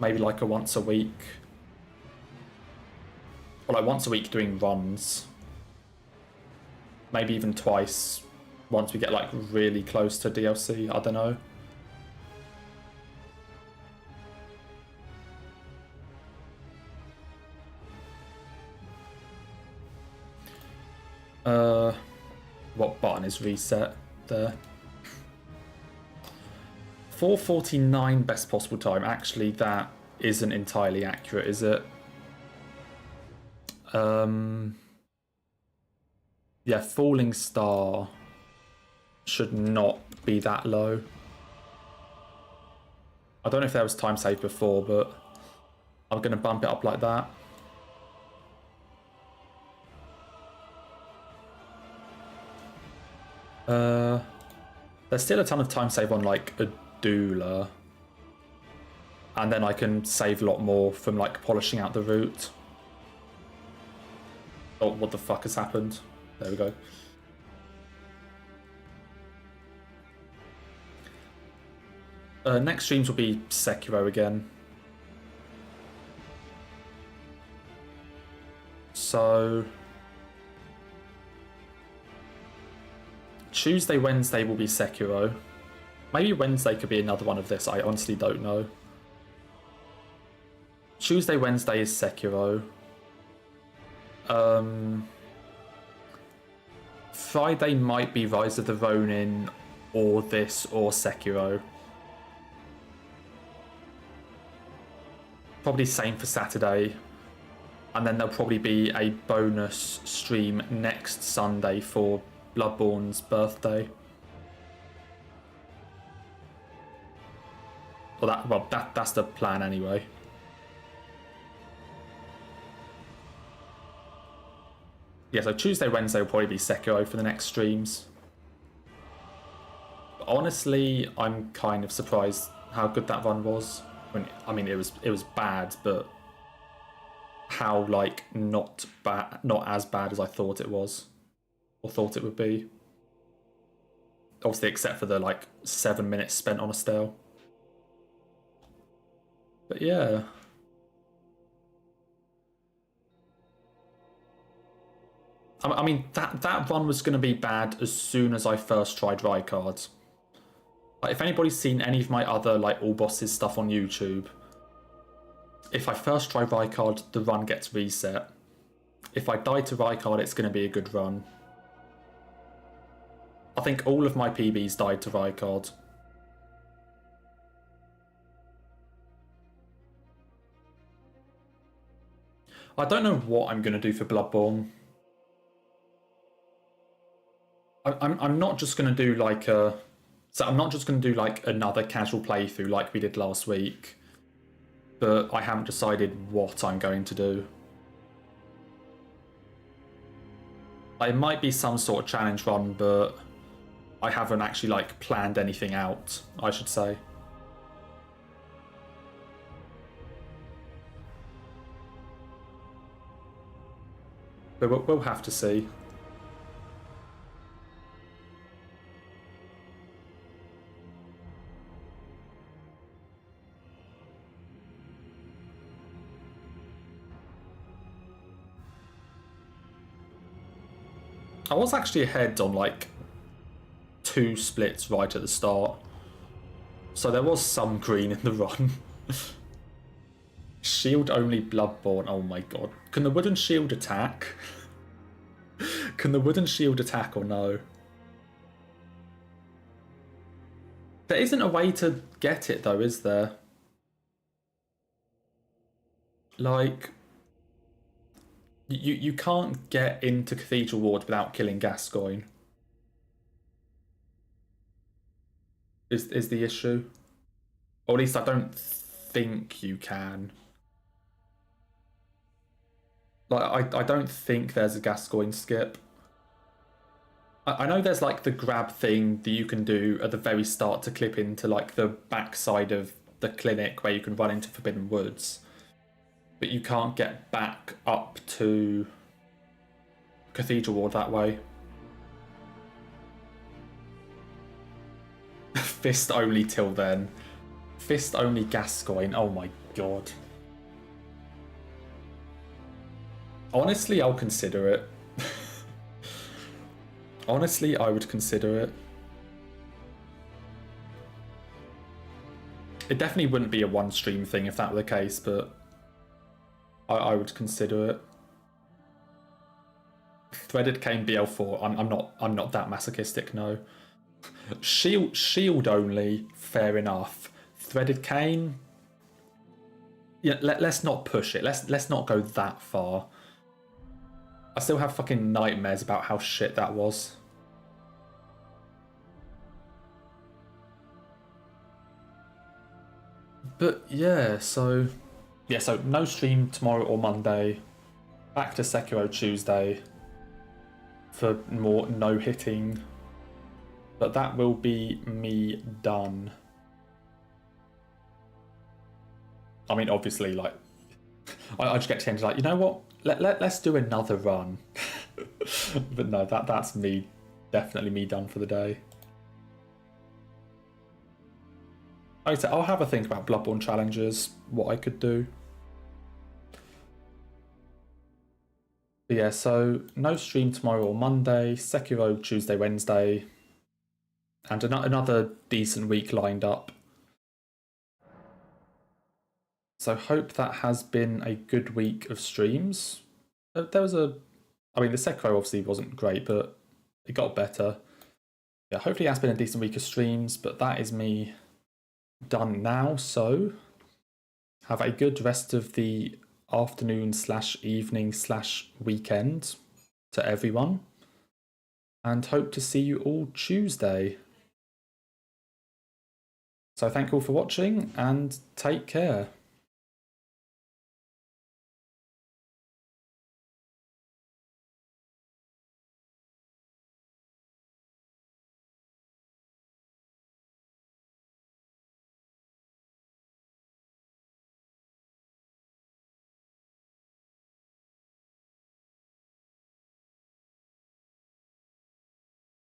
Maybe like a once a week. Or like once a week doing runs. Maybe even twice once we get like really close to DLC. I don't know. What button is reset there? 4:49 best possible time. Actually, that isn't entirely accurate, is it? Yeah, Falling Star should not be that low. I don't know if there was time save before, but I'm going to bump it up like that. There's still a ton of time save on like Adula. And then I can save a lot more from like polishing out the route. Oh, what the fuck has happened? There we go. Next streams will be Sekiro again. So Tuesday, Wednesday will be Sekiro. Maybe Wednesday could be another one of this. I honestly don't know. Tuesday, Wednesday is Sekiro. Friday might be Rise of the Ronin or this or Sekiro. Probably same for Saturday. And then there'll probably be a bonus stream next Sunday for Bloodborne's birthday. Well, that's the plan anyway. Yeah, so Tuesday, Wednesday will probably be Sekiro for the next streams. But honestly, I'm kind of surprised how good that run was. I mean, it was bad, but how like not as bad as I thought it was, or thought it would be. Obviously, except for the like 7 minutes spent on Estelle. But yeah. I mean, that run was going to be bad as soon as I first tried Rykard. Like, if anybody's seen any of my other like all bosses stuff on YouTube, if I first try Rykard, the run gets reset. If I die to Rykard, it's going to be a good run. I think all of my PBs died to Rykard. I don't know what I'm going to do for Bloodborne. I'm not just going to do like a... So I'm not just going to do like another casual playthrough like we did last week. But I haven't decided what I'm going to do. It might be some sort of challenge run, but I haven't actually like planned anything out, I should say. But we'll have to see. I was actually ahead on like 2 splits right at the start. So there was some green in the run. Shield only Bloodborne, oh my god. Can the wooden shield attack? Can the wooden shield attack or no? There isn't a way to get it though, is there? Like... You can't get into Cathedral Ward without killing Gascoigne. Is the issue. Or at least I don't think you can. Like, I don't think there's a Gascoigne skip. I know there's like the grab thing that you can do at the very start to clip into like the backside of the clinic where you can run into Forbidden Woods. But you can't get back up to Cathedral Ward that way. Fist only till then. Fist only Gascoigne. Oh my god. Honestly, I'll consider it. Honestly, I would consider it. It definitely wouldn't be a one stream thing if that were the case, but I would consider it. Threaded Cane BL4. I'm not that masochistic, no. Shield only, fair enough. Threaded Cane. Yeah, let's not push it. Let's not go that far. I still have fucking nightmares about how shit that was. But yeah, so no stream tomorrow or Monday. Back to Sekiro Tuesday for more no-hitting. But that will be me done. I mean, obviously, like, I just get tempted, like, you know what? Let's do another run. But no, that's me, definitely me done for the day. Like I said, I'll have a think about Bloodborne challenges, what I could do. But yeah, so no stream tomorrow or Monday, Sekiro Tuesday, Wednesday, and another decent week lined up. So hope that has been a good week of streams. There was I mean, the Sekiro obviously wasn't great, but it got better. Yeah, hopefully it has been a decent week of streams, but that is me done now. So have a good rest of the afternoon / evening / weekend to everyone, and hope to see you all Tuesday. So thank you all for watching and take care.